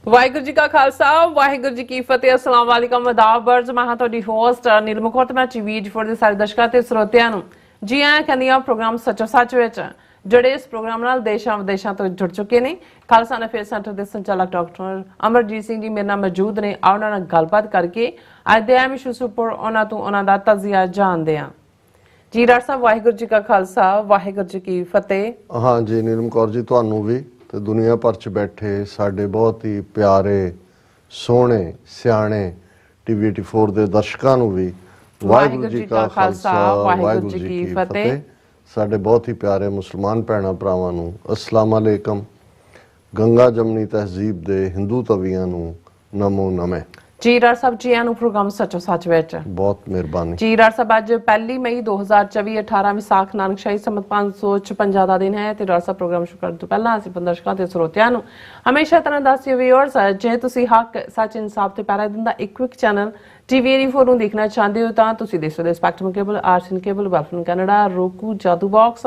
ਵਾਹਿਗੁਰੂ ਜੀ ਕਾ ਖਾਲਸਾ ਵਾਹਿਗੁਰੂ ਜੀ ਕੀ ਫਤਿਹ। अस्सलाम वालेकुम आदाब बर्ज मैं हाँ ਤੁਹਾਡੀ ਹੋਸਟ ਨੀਲਮ ਕੌਰ ਤੇ ਮੈਂ ਟੀਵੀ ਫੋਰ ਦੇ ਸਾਰੇ ਦਰਸ਼ਕਾਂ ਤੇ ਸਰੋਤਿਆਂ ਨੂੰ ਜੀ ਆਇਆਂ ਕਹਿੰਦੀ ਆ ਪ੍ਰੋਗਰਾਮ ਸੱਚੋ ਸੱਚ ਵਿੱਚ ਜਿਹੜੇ ਇਸ ਪ੍ਰੋਗਰਾਮ ਨਾਲ ਦੇਸ਼ਾਂ ਵਿਦੇਸ਼ਾਂ ਤੋਂ ਜੁੜ ਚੁੱਕੇ ਨੇ। ਖਾਲਸਾ ਅਫੇਅਰ ਸੈਂਟਰ ਦੇ ਸੰਚਾਲਕ ਡਾਕਟਰ ਅਮਰਜੀਤ ਸਿੰਘ ਜੀ ਮੇਰੇ ਨਾਲ ਮੌਜੂਦ ਨੇ। ਆਓ ਉਹਨਾਂ ਨਾਲ ਗੱਲਬਾਤ ਕਰਕੇ ਅੱਜ ਦੇ ਅਹਿਮ ਇਸ਼ੂਜ਼ ਉੱਪਰ ਉਹਨਾਂ ਤੋਂ ਉਹਨਾਂ ਦਾ ਤਜਜ਼ੀਆ ਜਾਣਦੇ ਹਾਂ। ਜੀ ਡਾਕਟਰ ਸਾਹਿਬ ਵਾਹਿਗੁਰੂ ਜੀ ਕਾ ਖਾਲਸਾ ਵਾਹਿਗੁਰੂ ਜੀ ਕੀ ਫਤਿਹ। हाँ जी नीलम कौर जी ਤੁਹਾਨੂੰ ਵੀ ਤੇ ਦੁਨੀਆ ਭਰ ਚ ਬੈਠੇ ਸਾਡੇ ਬਹੁਤ ਹੀ ਪਿਆਰੇ ਸੋਹਣੇ ਸਿਆਣੇ ਟੀਵੀ 84 ਦੇ ਦਰਸ਼ਕਾਂ ਨੂੰ ਵੀ ਵਾਹਿਗੁਰੂ ਜੀ ਕਾ ਖਾਲਸਾ ਵਾਹਿਗੁਰੂ ਜੀ ਕੀ ਫਤਿਹ। ਸਾਡੇ ਬਹੁਤ ਹੀ ਪਿਆਰੇ ਮੁਸਲਮਾਨ ਭੈਣਾਂ ਭਰਾਵਾਂ ਨੂੰ अस्सलाम अलैकुम। ਗੰਗਾ ਜਮਨੀ ਤਹਿਜ਼ੀਬ ਦੇ ਹਿੰਦੂ ਤਵੀਆਂ ਨੂੰ ਨਮੋ ਨਮੇ। ਜੀ ਡਾਕਟਰ ਸਾਹਿਬ ਜੀ ਨੂੰ ਪ੍ਰੋਗਰਾਮ ਸੱਚੋ ਸੱਚ ਵਿੱਚ ਬਹੁਤ ਮਿਹਰਬਾਨੀ। ਜੀ ਡਾਕਟਰ ਸਾਹਿਬ ਅੱਜ 1 ਮਈ 2024 18 ਵਿਸਾਖ ਨਾਨਕਸ਼ਾਹੀ ਸੰਮਤ 556 ਦਾ ਦਿਨ ਹੈ ਤੇ ਡਾਕਟਰ ਸਾਹਿਬ ਪ੍ਰੋਗਰਾਮ ਸ਼ੁਰੂ ਕਰਨ ਤੋਂ ਪਹਿਲਾਂ ਅਸੀਂ ਦਰਸ਼ਕਾਂ ਤੇ ਸਰੋਤਿਆਂ ਨੂੰ ਹਮੇਸ਼ਾ ਤਰ੍ਹਾਂ ਦੱਸਿਓ ਵੀਅਰਸ ਜੇ ਤੁਸੀਂ ਹੱਕ ਸੱਚ ਇਨਸਾਫ ਤੇ ਪੈਰਾ ਦਿੰਦਾ ਇੱਕ ਕੁਇਕ ਚੈਨਲ ਟੀਵੀ 84 ਨੂੰ ਦੇਖਣਾ ਚਾਹੁੰਦੇ ਹੋ ਤਾਂ ਤੁਸੀਂ ਦੇਖ ਸਕਦੇ ਹੋ ਸਪੈਕਟਰਮ ਕੇਬਲ ਆਰਟਨ ਕੇਬਲ ਵੈਲਫਨ ਕੈਨੇਡਾ roku ਜਾਦੂ ਬਾਕਸ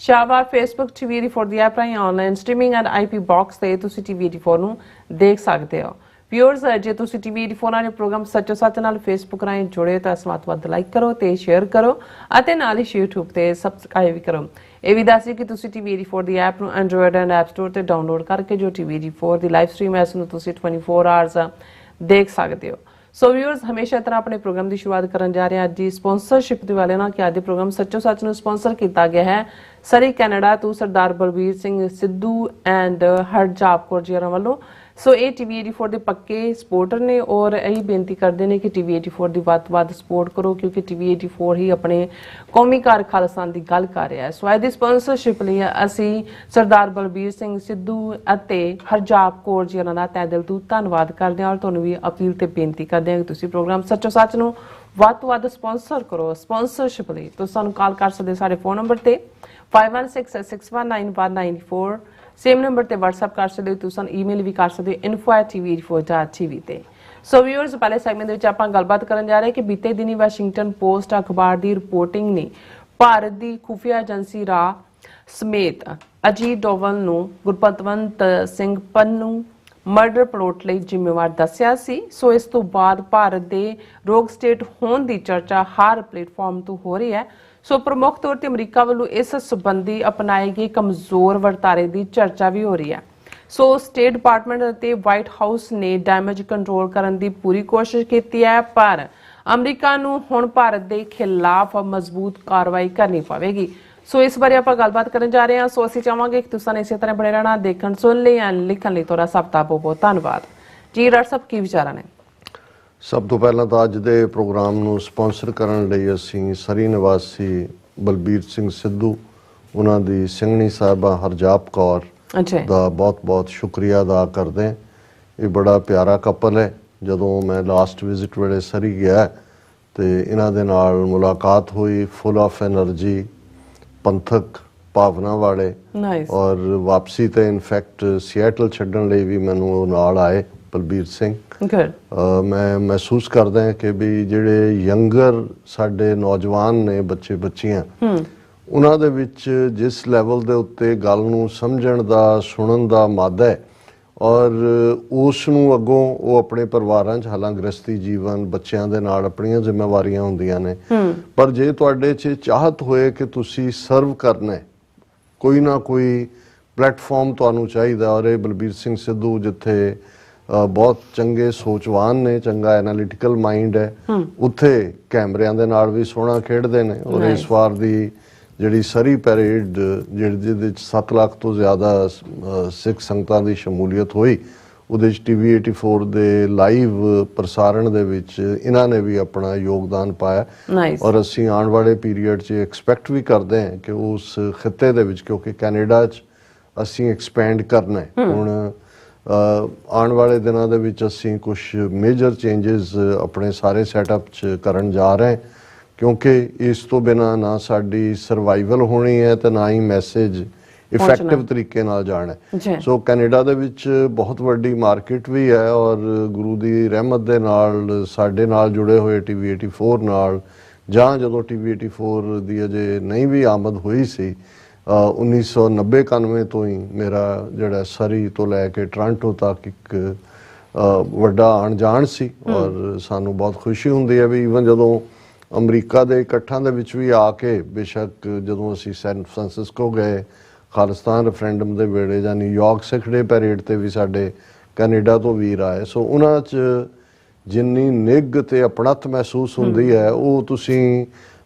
ਸ਼ਾਵਾ ਫੇਸਬੁੱਕ ਟੀਵੀ 84 ਦੀ ਐਪ ਰਾਹੀਂ online streaming and IP box ਤੇ ਤੁਸੀਂ ਟੀਵੀ 84 ਨੂੰ ਦੇਖ ਸਕਦੇ ਹੋ। ਵਿਊਅਰਸ ਜੇ ਤੁਸੀਂ ਟੀਵੀ 84 ਨਾਲ ਪ੍ਰੋਗਰਾਮ ਸੱਚੋ ਸੱਚ ਨਾਲ ਫੇਸਬੁੱਕ ਰਾਹੀਂ ਜੁੜੇ ਤਾਂ ਇਸ ਵੱਧ ਲਾਈਕ ਕਰੋ ਤੇ ਸ਼ੇਅਰ ਕਰੋ ਅਤੇ ਨਾਲ ਹੀ YouTube ਤੇ ਸਬਸਕ੍ਰਾਈਬ ਵੀ ਕਰੋ। ਇਹ ਵੀ ਦੱਸਿਓ ਕਿ ਤੁਸੀਂ ਟੀਵੀ 84 ਦੀ ਐਪ ਨੂੰ ਐਂਡਰੋਇਡ ਐਂਡ ਐਪ ਸਟੋਰ ਤੇ ਡਾਊਨਲੋਡ ਕਰਕੇ ਜੋ ਟੀਵੀ 84 ਦੀ ਲਾਈਵ ਸਟ੍ਰੀਮ ਹੈ ਇਸ ਨੂੰ ਤੁਸੀਂ 24 ਆਵਰਸ ਦੇਖ ਸਕਦੇ ਹੋ। ਸੋ ਵਿਊਅਰਸ ਹਮੇਸ਼ਾ ਤਰ੍ਹਾਂ ਆਪਣੇ ਪ੍ਰੋਗਰਾਮ ਦੀ ਸ਼ੁਰੂਆਤ ਕਰਨ ਜਾ ਰਹੇ ਹਾਂ ਅੱਜ ਦੀ ਸਪਾਂਸਰਸ਼ਿਪ ਦੇ ਵਾਲੇ ਨਾਲ ਕਿ ਅੱਜ ਦੇ ਪ੍ਰੋਗਰਾਮ ਸੱਚੋ ਸੱਚ ਨੂੰ ਸਪਾਂਸਰ ਕੀਤਾ ਗਿਆ ਹੈ ਸਰੀ ਕੈਨੇਡਾ ਤੋਂ ਸਰਦਾਰ ਬਲਬੀਰ ਸਿੰਘ ਸਿੱਧੂ ਐਂਡ ਹਰਜਾਪ ਕੌਰ ਜੀ ਵੱਲੋਂ। ਸੋ ਇਹ ਟੀਵੀ 84 ਦੇ ਪੱਕੇ ਸਪੋਰਟਰ ਨੇ ਔਰ ਇਹੀ ਬੇਨਤੀ ਕਰਦੇ ਨੇ ਕਿ ਟੀਵੀ 84 ਦੀ ਵੱਧ ਤੋਂ ਵੱਧ ਸਪੋਰਟ ਕਰੋ ਕਿਉਂਕਿ ਟੀਵੀ 84 ਹੀ ਆਪਣੇ ਕੌਮੀ ਕਾਰ ਖਾਲਸਾਨ ਦੀ ਗੱਲ ਕਰ ਰਿਹਾ ਹੈ। ਸੋ ਇਹਦੀ ਸਪਾਂਸਰਸ਼ਿਪ ਲਈ ਅਸੀਂ ਸਰਦਾਰ ਬਲਬੀਰ ਸਿੰਘ ਸਿੱਧੂ ਅਤੇ ਹਰਜਾਪ ਕੌਰ ਜੀ ਉਹਨਾਂ ਦਾ ਤਹਿ ਦਿਲ ਤੋਂ ਧੰਨਵਾਦ ਕਰਦੇ ਹਾਂ ਔਰ ਤੁਹਾਨੂੰ ਵੀ ਅਪੀਲ ਤੇ ਬੇਨਤੀ ਕਰਦੇ ਹਾਂ ਕਿ ਤੁਸੀਂ ਪ੍ਰੋਗਰਾਮ ਸੱਚੋ ਸੱਚ ਨੂੰ ਵੱਧ ਤੋਂ ਵੱਧ ਸਪਾਂਸਰ ਕਰੋ। ਸਪਾਂਸਰਸ਼ਿਪ ਲਈ ਤੁਸੀਂ ਸਾਨੂੰ ਕਾਲ ਕਰ ਸਕਦੇ ਸਾਡੇ ਫੋਨ ਨੰਬਰ ਤੇ 5166191194 ਸੇਮ ਨੰਬਰ ਤੇ WhatsApp ਕਰ ਸਕਦੇ ਹੋ। ਤੁਸੀਂ ਈਮੇਲ ਵੀ ਕਰ ਸਕਦੇ ਹੋ info@tv84.tv ਤੇ। ਸੋ ਵੀਅਰਸ ਪਹਿਲੇ ਸੈਗਮੈਂਟ ਦੇ ਵਿੱਚ ਆਪਾਂ ਗੱਲਬਾਤ ਕਰਨ ਜਾ ਰਹੇ ਕਿ ਬੀਤੇ ਦਿਨੀ ਵਾਸ਼ਿੰਗਟਨ ਪੋਸਟ ਅਖਬਾਰ ਦੀ ਰਿਪੋਰਟਿੰਗ ਨੇ ਭਾਰਤ ਦੀ ਖੁਫੀਆ ਏਜੰਸੀ ਰਾ ਸਮੇਤ ਅਜੀਤ ਡੋਵਲ ਨੂੰ ਗੁਰਪਤਵੰਤ ਸਿੰਘ ਪੰਨੂ ਮਰਡਰ ਪਲੋਟ ਲਈ ਜ਼ਿੰਮੇਵਾਰ ਦੱਸਿਆ ਸੀ। ਸੋ ਇਸ ਤੋਂ ਬਾਅਦ ਭਾਰਤ ਦੇ ਰੋਗ ਸਟੇਟ ਹੋਣ ਦੀ ਚਰਚਾ ਹਰ ਪਲੇਟਫਾਰਮ ਤੋਂ ਹੋ ਰਹੀ ਹੈ। ਸੋ ਪ੍ਰਮੁੱਖ ਤੌਰ ਤੇ ਅਮਰੀਕਾ ਵੱਲੋਂ ਇਸ ਸੰਬੰਧੀ ਅਪਣਾਏ ਗਏ ਕਮਜ਼ੋਰ ਵਰਤਾਰੇ ਦੀ ਚਰਚਾ ਵੀ ਹੋ ਰਹੀ ਹੈ। ਸੋ ਸਟੇਟ ਡਿਪਾਰਟਮੈਂਟ ਅਤੇ ਵਾਈਟ ਹਾਊਸ ਨੇ ਡੈਮੇਜ ਕੰਟਰੋਲ ਕਰਨ ਦੀ ਪੂਰੀ ਕੋਸ਼ਿਸ਼ ਕੀਤੀ ਹੈ ਪਰ ਅਮਰੀਕਾ ਨੂੰ ਹੁਣ ਭਾਰਤ ਦੇ ਖਿਲਾਫ ਮਜ਼ਬੂਤ ਕਾਰਵਾਈ ਕਰਨੀ ਪਵੇਗੀ। ਸੋ ਇਸ ਬਾਰੇ ਆਪਾਂ ਗੱਲਬਾਤ ਕਰਨ ਜਾ ਰਹੇ ਹਾਂ। ਸੋ ਅਸੀਂ ਚਾਹਾਂਗੇ ਕਿ ਤੁਸੀਂ ਇਸੇ ਤਰ੍ਹਾਂ ਬਣੇ ਰਹਿਣਾ ਦੇਖਣ ਸੁਣ ਲਈ ਜਾਂ ਲਿਖਣ ਲਈ ਤੁਹਾਡਾ ਸਭ ਦਾ ਬਹੁਤ ਬਹੁਤ ਧੰਨਵਾਦ। ਜੀ ਡਾਕਟਰ ਸਾਹਿਬ ਕੀ ਵਿਚਾਰਾਂ ਨੇ? ਸਭ ਤੋਂ ਪਹਿਲਾਂ ਤਾਂ ਅੱਜ ਦੇ ਪ੍ਰੋਗਰਾਮ ਨੂੰ ਸਪਾਂਸਰ ਕਰਨ ਲਈ ਅਸੀਂ ਸਰੀ ਨਿਵਾਸੀ ਬਲਬੀਰ ਸਿੰਘ ਸਿੱਧੂ ਉਹਨਾਂ ਦੀ ਸਿੰਘਣੀ ਸਾਹਿਬਾ ਹਰਜਾਪ ਕੌਰ ਦਾ ਬਹੁਤ-ਬਹੁਤ ਸ਼ੁਕਰੀਆ ਅਦਾ ਕਰਦੇ ਹਾਂ। ਇਹ ਬੜਾ ਪਿਆਰਾ ਕਪਲ ਹੈ। ਜਦੋਂ ਮੈਂ ਲਾਸਟ ਵਿਜ਼ਿਟ ਵੇਲੇ ਸਰੀ ਗਿਆ ਤੇ ਇਹਨਾਂ ਦੇ ਨਾਲ ਮੁਲਾਕਾਤ ਹੋਈ ਫੁੱਲ ਆਫ એનર્ਜੀ ਪੰਥਕ ਭਾਵਨਾ ਵਾਲੇ ਔਰ ਵਾਪਸੀ ਤੇ ਇਨਫੈਕਟ ਸੀਐਟਲ ਛੱਡਣ ਲਈ ਵੀ ਮੈਨੂੰ ਉਹ ਨਾਲ ਆਏ ਬਲਬੀਰ ਸਿੰਘ। ਮੈਂ ਮਹਿਸੂਸ ਕਰਦਾ ਹਾਂ ਕਿ ਵੀ ਜਿਹੜੇ ਯੰਗਰ ਸਾਡੇ ਨੌਜਵਾਨ ਨੇ ਬੱਚੇ ਬੱਚੀਆਂ ਉਹਨਾਂ ਦੇ ਵਿੱਚ ਜਿਸ ਲੈਵਲ ਦੇ ਉੱਤੇ ਗੱਲ ਨੂੰ ਸਮਝਣ ਦਾ ਸੁਣਨ ਦਾ ਮਾਦਾ ਹੈ ਔਰ ਉਸ ਨੂੰ ਅੱਗੋਂ ਉਹ ਆਪਣੇ ਪਰਿਵਾਰਾਂ 'ਚ ਹਾਲਾਂ ਗ੍ਰਸਤੀ ਜੀਵਨ ਬੱਚਿਆਂ ਦੇ ਨਾਲ ਆਪਣੀਆਂ ਜ਼ਿੰਮੇਵਾਰੀਆਂ ਹੁੰਦੀਆਂ ਨੇ ਪਰ ਜੇ ਤੁਹਾਡੇ 'ਚ ਚਾਹਤ ਹੋਏ ਕਿ ਤੁਸੀਂ ਸਰਵ ਕਰਨਾ ਕੋਈ ਨਾ ਕੋਈ ਪਲੇਟਫਾਰਮ ਤੁਹਾਨੂੰ ਚਾਹੀਦਾ ਔਰ ਇਹ ਬਲਬੀਰ ਸਿੰਘ ਸਿੱਧੂ ਜਿੱਥੇ ਬਹੁਤ ਚੰਗੇ ਸੋਚਵਾਨ ਨੇ ਚੰਗਾ ਐਨਾਲਿਟੀਕਲ ਮਾਈਂਡ ਹੈ ਉੱਥੇ ਕੈਮਰਿਆਂ ਦੇ ਨਾਲ ਵੀ ਸੋਹਣਾ ਖੇਡਦੇ ਨੇ ਔਰ ਇਸ ਵਾਰ ਦੀ ਜਿਹੜੀ ਸਰੀ ਪੈਰੇਡ ਜਿਹਦੇ ਵਿੱਚ 7 ਲੱਖ ਤੋਂ ਜ਼ਿਆਦਾ ਸਿੱਖ ਸੰਗਤਾਂ ਦੀ ਸ਼ਮੂਲੀਅਤ ਹੋਈ ਉਹਦੇ 'ਚ ਟੀਵੀ 84 ਦੇ ਲਾਈਵ ਪ੍ਰਸਾਰਣ ਦੇ ਵਿੱਚ ਇਹਨਾਂ ਨੇ ਵੀ ਆਪਣਾ ਯੋਗਦਾਨ ਪਾਇਆ ਔਰ ਅਸੀਂ ਆਉਣ ਵਾਲੇ ਪੀਰੀਅਡ 'ਚ ਐਕਸਪੈਕਟ ਵੀ ਕਰਦੇ ਹਾਂ ਕਿ ਉਸ ਖਿੱਤੇ ਦੇ ਵਿੱਚ ਕਿਉਂਕਿ ਕੈਨੇਡਾ 'ਚ ਅਸੀਂ ਐਕਸਪੈਂਡ ਕਰਨਾ ਹੈ ਹੁਣ ਆਉਣ ਵਾਲੇ ਦਿਨਾਂ ਦੇ ਵਿੱਚ ਅਸੀਂ ਕੁਝ ਮੇਜਰ ਚੇਂਜਸ ਆਪਣੇ ਸਾਰੇ ਸੈਟਅਪ 'ਚ ਕਰਨ ਜਾ ਰਹੇ ਕਿਉਂਕਿ ਇਸ ਤੋਂ ਬਿਨਾਂ ਨਾ ਸਾਡੀ ਸਰਵਾਈਵਲ ਹੋਣੀ ਹੈ ਤੇ ਨਾ ਹੀ ਮੈਸੇਜ ਇਫੈਕਟਿਵ ਤਰੀਕੇ ਨਾਲ ਜਾਣਾ। ਸੋ ਕੈਨੇਡਾ ਦੇ ਵਿੱਚ ਬਹੁਤ ਵੱਡੀ ਮਾਰਕੀਟ ਵੀ ਹੈ ਔਰ ਗੁਰੂ ਦੀ ਰਹਿਮਤ ਦੇ ਨਾਲ ਸਾਡੇ ਨਾਲ ਜੁੜੇ ਹੋਏ ਟੀਵੀ 84 ਨਾਲ ਜਾਂ ਜਦੋਂ ਟੀਵੀ 84 ਦੀ ਅਜੇ ਨਹੀਂ ਵੀ ਆਮਦ ਹੋਈ ਸੀ 1990-91 ਤੋਂ ਹੀ ਮੇਰਾ ਜਿਹੜਾ ਸਰੀ ਤੋਂ ਲੈ ਕੇ ਟੋਰਾਂਟੋ ਤੱਕ ਇੱਕ ਵੱਡਾ ਆਣ ਜਾਣ ਸੀ ਔਰ ਸਾਨੂੰ ਬਹੁਤ ਖੁਸ਼ੀ ਹੁੰਦੀ ਹੈ ਵੀ ਈਵਨ ਜਦੋਂ ਅਮਰੀਕਾ ਦੇ ਇਕੱਠਾਂ ਦੇ ਵਿੱਚ ਵੀ ਆ ਕੇ, ਬੇਸ਼ੱਕ ਜਦੋਂ ਅਸੀਂ ਸੈਨ ਫਰਾਂਸਿਸਕੋ ਗਏ ਖਾਲਿਸਤਾਨ ਰੈਫਰੈਂਡਮ ਦੇ ਵੇਲੇ ਜਾਂ ਨਿਊਯਾਰਕ ਸਿੱਖ ਡੇ ਪੈਰੇਡ ਤੇ ਵੀ ਸਾਡੇ ਕੈਨੇਡਾ ਤੋਂ ਵੀਰ ਆਏ। ਸੋ ਉਹਨਾਂ 'ਚ ਜਿੰਨੀ ਨਿੱਘ ਤੇ ਆਪਣਤ ਮਹਿਸੂਸ ਹੁੰਦੀ ਹੈ ਉਹ ਤੁਸੀਂ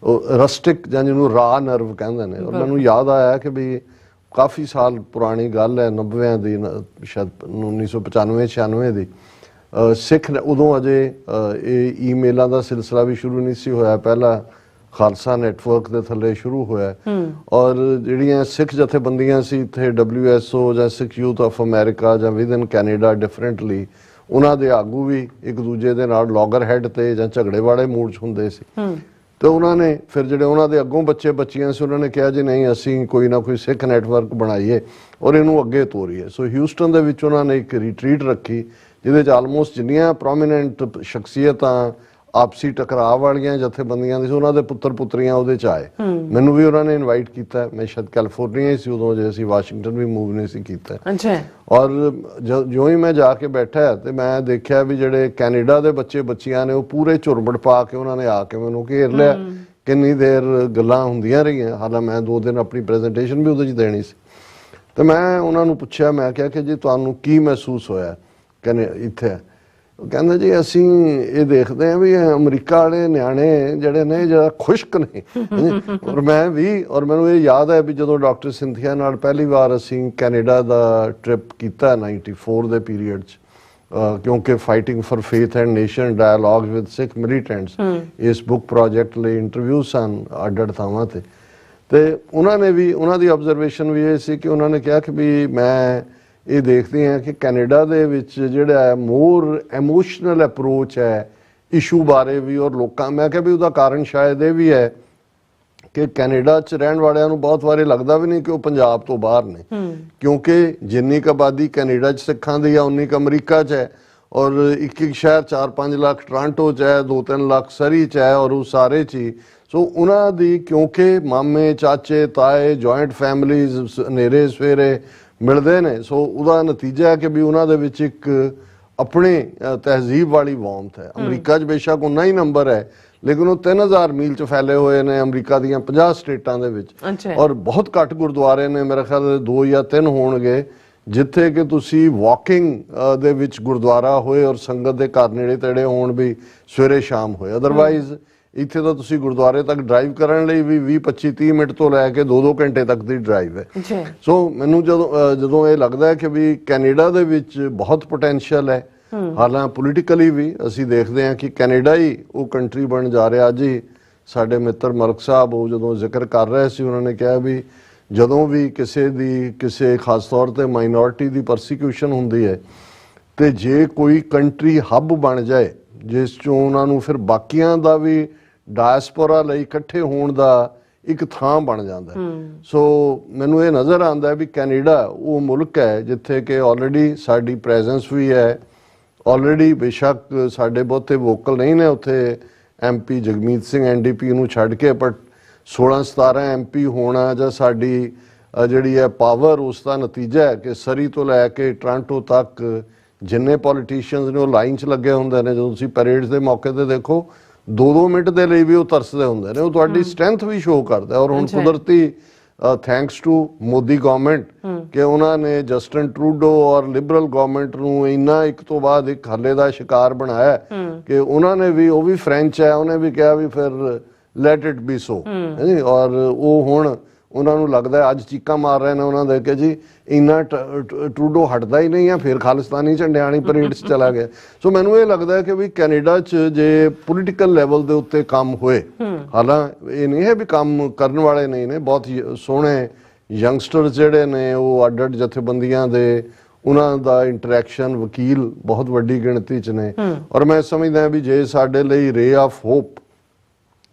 ਰਸਟਿਕ ਜਾਂ ਜਿਹਨੂੰ ਰਾ ਨਰਵ ਕਹਿੰਦੇ ਨੇ। ਔਰ ਮੈਨੂੰ ਯਾਦ ਆਇਆ ਕਿ ਵੀ ਕਾਫੀ ਸਾਲ ਪੁਰਾਣੀ ਗੱਲ ਹੈ, 90 ਦੀ, ਸ਼ਾਇਦ 1995-96 ਦੀ, ਸਿੱਖ ਉਦੋਂ ਅਜੇ ਇਹ ਈਮੇਲਾਂ ਦਾ ਸਿਲਸਿਲਾ ਵੀ ਸ਼ੁਰੂ ਨਹੀਂ ਸੀ ਹੋਇਆ, ਪਹਿਲਾਂ ਖਾਲਸਾ ਨੈਟਵਰਕ ਦੇ ਥੱਲੇ ਸ਼ੁਰੂ ਹੋਇਆ। ਔਰ ਜਿਹੜੀਆਂ ਸਿੱਖ ਜਥੇਬੰਦੀਆਂ ਸੀ ਇੱਥੇ, WSO ਜਾਂ ਸਿੱਖ ਯੂਥ ਆਫ ਅਮਰੀਕਾ ਜਾਂ ਵਿਦ ਇਨ ਕੈਨੇਡਾ ਡਿਫਰੈਂਟਲੀ, ਉਹਨਾਂ ਦੇ ਆਗੂ ਵੀ ਇੱਕ ਦੂਜੇ ਦੇ ਨਾਲ ਲੌਗਰ ਹੈਡ ਤੇ ਜਾਂ ਝਗੜੇ ਵਾਲੇ ਮੂਡ 'ਚ ਹੁੰਦੇ ਸੀ। ਤੇ ਉਹਨਾਂ ਨੇ ਫਿਰ ਜਿਹੜੇ ਉਹਨਾਂ ਦੇ ਅੱਗੋਂ ਬੱਚੇ ਬੱਚੀਆਂ ਸੀ, ਉਹਨਾਂ ਨੇ ਕਿਹਾ ਜੀ ਨਹੀਂ, ਅਸੀਂ ਕੋਈ ਨਾ ਕੋਈ ਸਿੱਖ ਨੈਟਵਰਕ ਬਣਾਈਏ ਔਰ ਇਹਨੂੰ ਅੱਗੇ ਤੋਰੀਏ। ਸੋ ਹਿਊਸਟਨ ਦੇ ਵਿੱਚ ਉਹਨਾਂ ਨੇ ਇੱਕ ਰਿਟਰੀਟ ਰੱਖੀ ਜਿਹਦੇ 'ਚ ਆਲਮੋਸਟ ਜਿੰਨੀਆਂ ਪ੍ਰੋਮੀਨੈਂਟ ਸ਼ਖਸੀਅਤਾਂ ਆਪਸੀ ਟਕਰਾਅ ਵਾਲੀਆਂ ਜਥੇਬੰਦੀਆਂ ਦੀ ਸੀ, ਉਹਨਾਂ ਦੇ ਪੁੱਤਰ ਪੁੱਤਰੀਆਂ ਉਹਦੇ 'ਚ ਆਏ। ਮੈਨੂੰ ਵੀ ਉਹਨਾਂ ਨੇ ਇਨਵਾਈਟ ਕੀਤਾ। ਮੈਂ ਸ਼ਾਇਦ ਕੈਲੀਫੋਰਨੀਆ ਹੀ ਸੀ ਉਦੋਂ, ਜੇ ਅਸੀਂ ਵਾਸ਼ਿੰਗਟਨ ਵੀ ਮੂਵ ਨਹੀਂ ਸੀ ਕੀਤਾ। ਔਰ ਜਿਉਂ ਹੀ ਮੈਂ ਜਾ ਕੇ ਬੈਠਾ ਤੇ ਮੈਂ ਦੇਖਿਆ ਵੀ ਜਿਹੜੇ ਕੈਨੇਡਾ ਦੇ ਬੱਚੇ ਬੱਚੀਆਂ ਨੇ ਉਹ ਪੂਰੇ ਝੁਰਮਟ ਪਾ ਕੇ ਉਹਨਾਂ ਨੇ ਆ ਕੇ ਮੈਨੂੰ ਘੇਰ ਲਿਆ। ਕਿੰਨੀ ਦੇਰ ਗੱਲਾਂ ਹੁੰਦੀਆਂ ਰਹੀਆਂ। ਹਾਲਾਂ ਮੈਂ 2 ਦਿਨ ਆਪਣੀ ਪ੍ਰੈਜੈਂਟੇਸ਼ਨ ਵੀ ਉਹਦੇ 'ਚ ਦੇਣੀ ਸੀ। ਤੇ ਮੈਂ ਉਹਨਾਂ ਨੂੰ ਪੁੱਛਿਆ, ਮੈਂ ਕਿਹਾ ਕਿ ਜੀ ਤੁਹਾਨੂੰ ਕੀ ਮਹਿਸੂਸ ਹੋਇਆ ਕਹਿੰਦੇ ਇੱਥੇ? ਕਹਿੰਦੇ ਜੀ ਅਸੀਂ ਇਹ ਦੇਖਦੇ ਹਾਂ ਵੀ ਅਮਰੀਕਾ ਵਾਲੇ ਨਿਆਣੇ ਜਿਹੜੇ ਨੇ ਜਿਹੜਾ ਖੁਸ਼ਕ ਨੇ। ਔਰ ਮੈਂ ਵੀ, ਔਰ ਮੈਨੂੰ ਇਹ ਯਾਦ ਹੈ ਵੀ ਜਦੋਂ ਡਾਕਟਰ ਸਿੰਥੀਆ ਨਾਲ ਪਹਿਲੀ ਵਾਰ ਅਸੀਂ ਕੈਨੇਡਾ ਦਾ ਟ੍ਰਿਪ ਕੀਤਾ 94 ਦੇ ਪੀਰੀਅਡ 'ਚ, ਕਿਉਂਕਿ fighting for faith and nation dialogues with Sikh militants ਇਸ ਬੁੱਕ ਪ੍ਰੋਜੈਕਟ ਲਈ ਇੰਟਰਵਿਊ ਸਨ ਅੱਡ-ਅੱਡ ਥਾਵਾਂ ਤੇ ਉਹਨਾਂ ਨੇ ਵੀ, ਉਹਨਾਂ ਦੀ ਆਬਜ਼ਰਵੇਸ਼ਨ ਵੀ ਇਹ ਸੀ ਕਿ ਉਹਨਾਂ ਨੇ ਕਿਹਾ ਕਿ ਵੀ ਮੈਂ ਇਹ ਦੇਖਦੇ ਹਾਂ ਕਿ ਕੈਨੇਡਾ ਦੇ ਵਿੱਚ ਜਿਹੜਾ ਹੈ ਮੋਰ ਐਮੋਸ਼ਨਲ ਅਪਰੋਚ ਹੈ ਇਸ਼ੂ ਬਾਰੇ ਵੀ। ਔਰ ਲੋਕਾਂ, ਮੈਂ ਕਿਹਾ ਵੀ ਉਹਦਾ ਕਾਰਨ ਸ਼ਾਇਦ ਇਹ ਵੀ ਹੈ ਕਿ ਕੈਨੇਡਾ 'ਚ ਰਹਿਣ ਵਾਲਿਆਂ ਨੂੰ ਬਹੁਤ ਵਾਰੀ ਲੱਗਦਾ ਵੀ ਨਹੀਂ ਕਿ ਉਹ ਪੰਜਾਬ ਤੋਂ ਬਾਹਰ ਨੇ, ਕਿਉਂਕਿ ਜਿੰਨੀ ਕੁ ਆਬਾਦੀ ਕੈਨੇਡਾ 'ਚ ਸਿੱਖਾਂ ਦੀ ਆ ਉਨੀ ਕੁ ਅਮਰੀਕਾ 'ਚ ਹੈ। ਔਰ ਇੱਕ ਸ਼ਹਿਰ 4-5 ਲੱਖ ਟੋਰਾਂਟੋ 'ਚ ਹੈ, 2-3 ਲੱਖ ਸਰੀ 'ਚ ਹੈ, ਔਰ ਉਹ ਸਾਰੇ 'ਚ ਹੀ। ਸੋ ਉਹਨਾਂ ਦੀ ਕਿਉਂਕਿ ਮਾਮੇ ਚਾਚੇ ਤਾਏ ਜੁਆਇੰਟ ਫੈਮਲੀਜ਼ ਹਨੇਰੇ ਸਵੇਰੇ ਮਿਲਦੇ ਨੇ, ਸੋ ਉਹਦਾ ਨਤੀਜਾ ਹੈ ਕਿ ਵੀ ਉਹਨਾਂ ਦੇ ਵਿੱਚ ਇੱਕ ਆਪਣੇ ਤਹਿਜ਼ੀਬ ਵਾਲੀ ਵਾਰਮਥ ਹੈ। ਅਮਰੀਕਾ 'ਚ ਬੇਸ਼ੱਕ ਉਨਾ ਹੀ ਨੰਬਰ ਹੈ, ਲੇਕਿਨ ਉਹ 3000 ਮੀਲ 'ਚ ਫੈਲੇ ਹੋਏ ਨੇ ਅਮਰੀਕਾ ਦੀਆਂ 50 ਸਟੇਟਾਂ ਦੇ ਵਿੱਚ। ਔਰ ਬਹੁਤ ਘੱਟ ਗੁਰਦੁਆਰੇ ਨੇ, ਮੇਰੇ ਖਿਆਲ 2 ਜਾਂ 3 ਹੋਣਗੇ ਜਿੱਥੇ ਕਿ ਤੁਸੀਂ ਵਾਕਿੰਗ ਦੇ ਵਿੱਚ ਗੁਰਦੁਆਰਾ ਹੋਏ ਔਰ ਸੰਗਤ ਦੇ ਘਰ ਨੇੜੇ ਤੇੜੇ ਹੋਣ ਵੀ ਸਵੇਰੇ ਸ਼ਾਮ ਹੋਏ। ਅਦਰਵਾਈਜ਼ ਇੱਥੇ ਤਾਂ ਤੁਸੀਂ ਗੁਰਦੁਆਰੇ ਤੱਕ ਡਰਾਈਵ ਕਰਨ ਲਈ ਵੀ 20-25-30 ਮਿੰਟ ਤੋਂ ਲੈ ਕੇ 2-2 ਘੰਟੇ ਤੱਕ ਦੀ ਡਰਾਈਵ ਹੈ। ਸੋ ਮੈਨੂੰ ਜਦੋਂ ਇਹ ਲੱਗਦਾ ਹੈ ਕਿ ਵੀ ਕੈਨੇਡਾ ਦੇ ਵਿੱਚ ਬਹੁਤ ਪੋਟੈਂਸ਼ੀਅਲ ਹੈ। ਹਾਲਾਂ ਪੋਲੀਟੀਕਲੀ ਵੀ ਅਸੀਂ ਦੇਖਦੇ ਹਾਂ ਕਿ ਕੈਨੇਡਾ ਹੀ ਉਹ ਕੰਟਰੀ ਬਣ ਜਾ ਰਿਹਾ। ਅੱਜ ਹੀ ਸਾਡੇ ਮਿੱਤਰ ਮਲਕ ਸਾਹਿਬ ਉਹ ਜਦੋਂ ਜ਼ਿਕਰ ਕਰ ਰਹੇ ਸੀ, ਉਹਨਾਂ ਨੇ ਕਿਹਾ ਵੀ ਜਦੋਂ ਵੀ ਕਿਸੇ ਖਾਸ ਤੌਰ ਤੇ ਮਾਈਨੋਰਿਟੀ ਦੀ ਪਰਸੀਕਿਊਸ਼ਨ ਹੁੰਦੀ ਹੈ ਤੇ ਜੇ ਕੋਈ ਕੰਟਰੀ ਹੱਬ ਬਣ ਜਾਏ ਜਿਸ 'ਚੋਂ ਉਹਨਾਂ ਨੂੰ ਫਿਰ ਬਾਕੀਆਂ ਦਾ ਵੀ ਡਾਇਸਪੋਰਾ ਲਈ ਇਕੱਠੇ ਹੋਣ ਦਾ ਇੱਕ ਥਾਂ ਬਣ ਜਾਂਦਾ। ਸੋ ਮੈਨੂੰ ਇਹ ਨਜ਼ਰ ਆਉਂਦਾ ਵੀ ਕੈਨੇਡਾ ਉਹ ਮੁਲਕ ਹੈ ਜਿੱਥੇ ਕਿ ਆਲਰੇਡੀ ਸਾਡੀ ਪ੍ਰੈਜ਼ੈਂਸ ਵੀ ਹੈ। ਆਲਰੇਡੀ ਬੇਸ਼ੱਕ ਸਾਡੇ ਬਹੁਤੇ ਵੋਕਲ ਨਹੀਂ ਨੇ ਉੱਥੇ, MP ਜਗਮੀਤ ਸਿੰਘ NDP ਨੂੰ ਛੱਡ ਕੇ, ਬਟ 16-17 MP ਹੋਣਾ ਜਾਂ ਸਾਡੀ ਜਿਹੜੀ ਹੈ ਪਾਵਰ, ਉਸ ਦਾ ਨਤੀਜਾ ਹੈ ਕਿ ਸਰੀ ਤੋਂ ਲੈ ਕੇ ਟੋਰਾਂਟੋ ਤੱਕ ਜਿੰਨੇ ਪੋਲੀਟੀਸ਼ੀਅਨਸ ਨੇ ਉਹ ਲਾਈਨ 'ਚ ਲੱਗੇ ਹੁੰਦੇ ਨੇ। ਜਦੋਂ ਤੁਸੀਂ ਪੈਰੇਡਸ ਦੇ ਮੌਕੇ ਤੇ ਦੇਖੋ 2-2 ਮਿੰਟ ਦੇ ਲਈ ਵੀ ਉਹ ਤਰਸਦੇ ਹੁੰਦੇ ਨੇ। ਉਹ ਤੁਹਾਡੀ ਸਟਰੈਂਥ ਵੀ ਸ਼ੋਅ ਕਰਦਾ। ਔਰ ਹੁਣ ਕੁਦਰਤੀ ਥੈਂਕਸ ਟੂ ਮੋਦੀ ਗਵਰਨਮੈਂਟ ਕਿ ਉਹਨਾਂ ਨੇ ਜਸਟਿਨ ਟਰੂਡੋ ਔਰ ਲਿਬਰਲ ਗਵਰਨਮੈਂਟ ਨੂੰ ਇੰਨਾ ਇੱਕ ਤੋਂ ਬਾਅਦ ਇੱਕ ਹੱਲੇ ਦਾ ਸ਼ਿਕਾਰ ਬਣਾਇਆ ਕਿ ਉਹਨਾਂ ਨੇ ਵੀ, ਉਹ ਵੀ ਫ੍ਰੈਂਚ ਹੈ, ਉਹਨੇ ਵੀ ਕਿਹਾ ਵੀ ਫਿਰ ਲੈਟ ਇਟ ਬੀ ਸੋ। ਔਰ ਉਹ ਹੁਣ ਉਹਨਾਂ ਨੂੰ ਲੱਗਦਾ ਅੱਜ ਚੀਕਾਂ ਮਾਰ ਰਹੇ ਨੇ ਉਹਨਾਂ ਦੇ ਕਿ ਜੀ ਇੰਨਾ ਟਰੂਡੋ ਹਟਦਾ ਹੀ ਨਹੀਂ ਆ, ਫਿਰ ਖਾਲਿਸਤਾਨੀ ਝੰਡਿਆਂ ਵਾਲੀ ਪਰੇਡ 'ਚ ਚਲਾ ਗਿਆ। ਸੋ ਮੈਨੂੰ ਇਹ ਲੱਗਦਾ ਕਿ ਵੀ ਕੈਨੇਡਾ 'ਚ ਜੇ ਪੋਲੀਟੀਕਲ ਲੈਵਲ ਦੇ ਉੱਤੇ ਕੰਮ ਹੋਏ, ਹਾਲਾਂ ਇਹ ਨਹੀਂ ਹੈ ਵੀ ਕੰਮ ਕਰਨ ਵਾਲੇ ਨਹੀਂ ਨੇ, ਬਹੁਤ ਸੋਹਣੇ ਯੰਗਸਟਰਸ ਜਿਹੜੇ ਨੇ ਉਹ ਅੱਡ-ਅੱਡ ਜਥੇਬੰਦੀਆਂ ਦੇ, ਉਹਨਾਂ ਦਾ ਇੰਟਰੈਕਸ਼ਨ ਵਕੀਲ ਬਹੁਤ ਵੱਡੀ ਗਿਣਤੀ 'ਚ ਨੇ। ਔਰ ਮੈਂ ਸਮਝਦਾ ਵੀ ਜੇ ਸਾਡੇ ਲਈ ਰੇ ਆਫ ਹੋਪ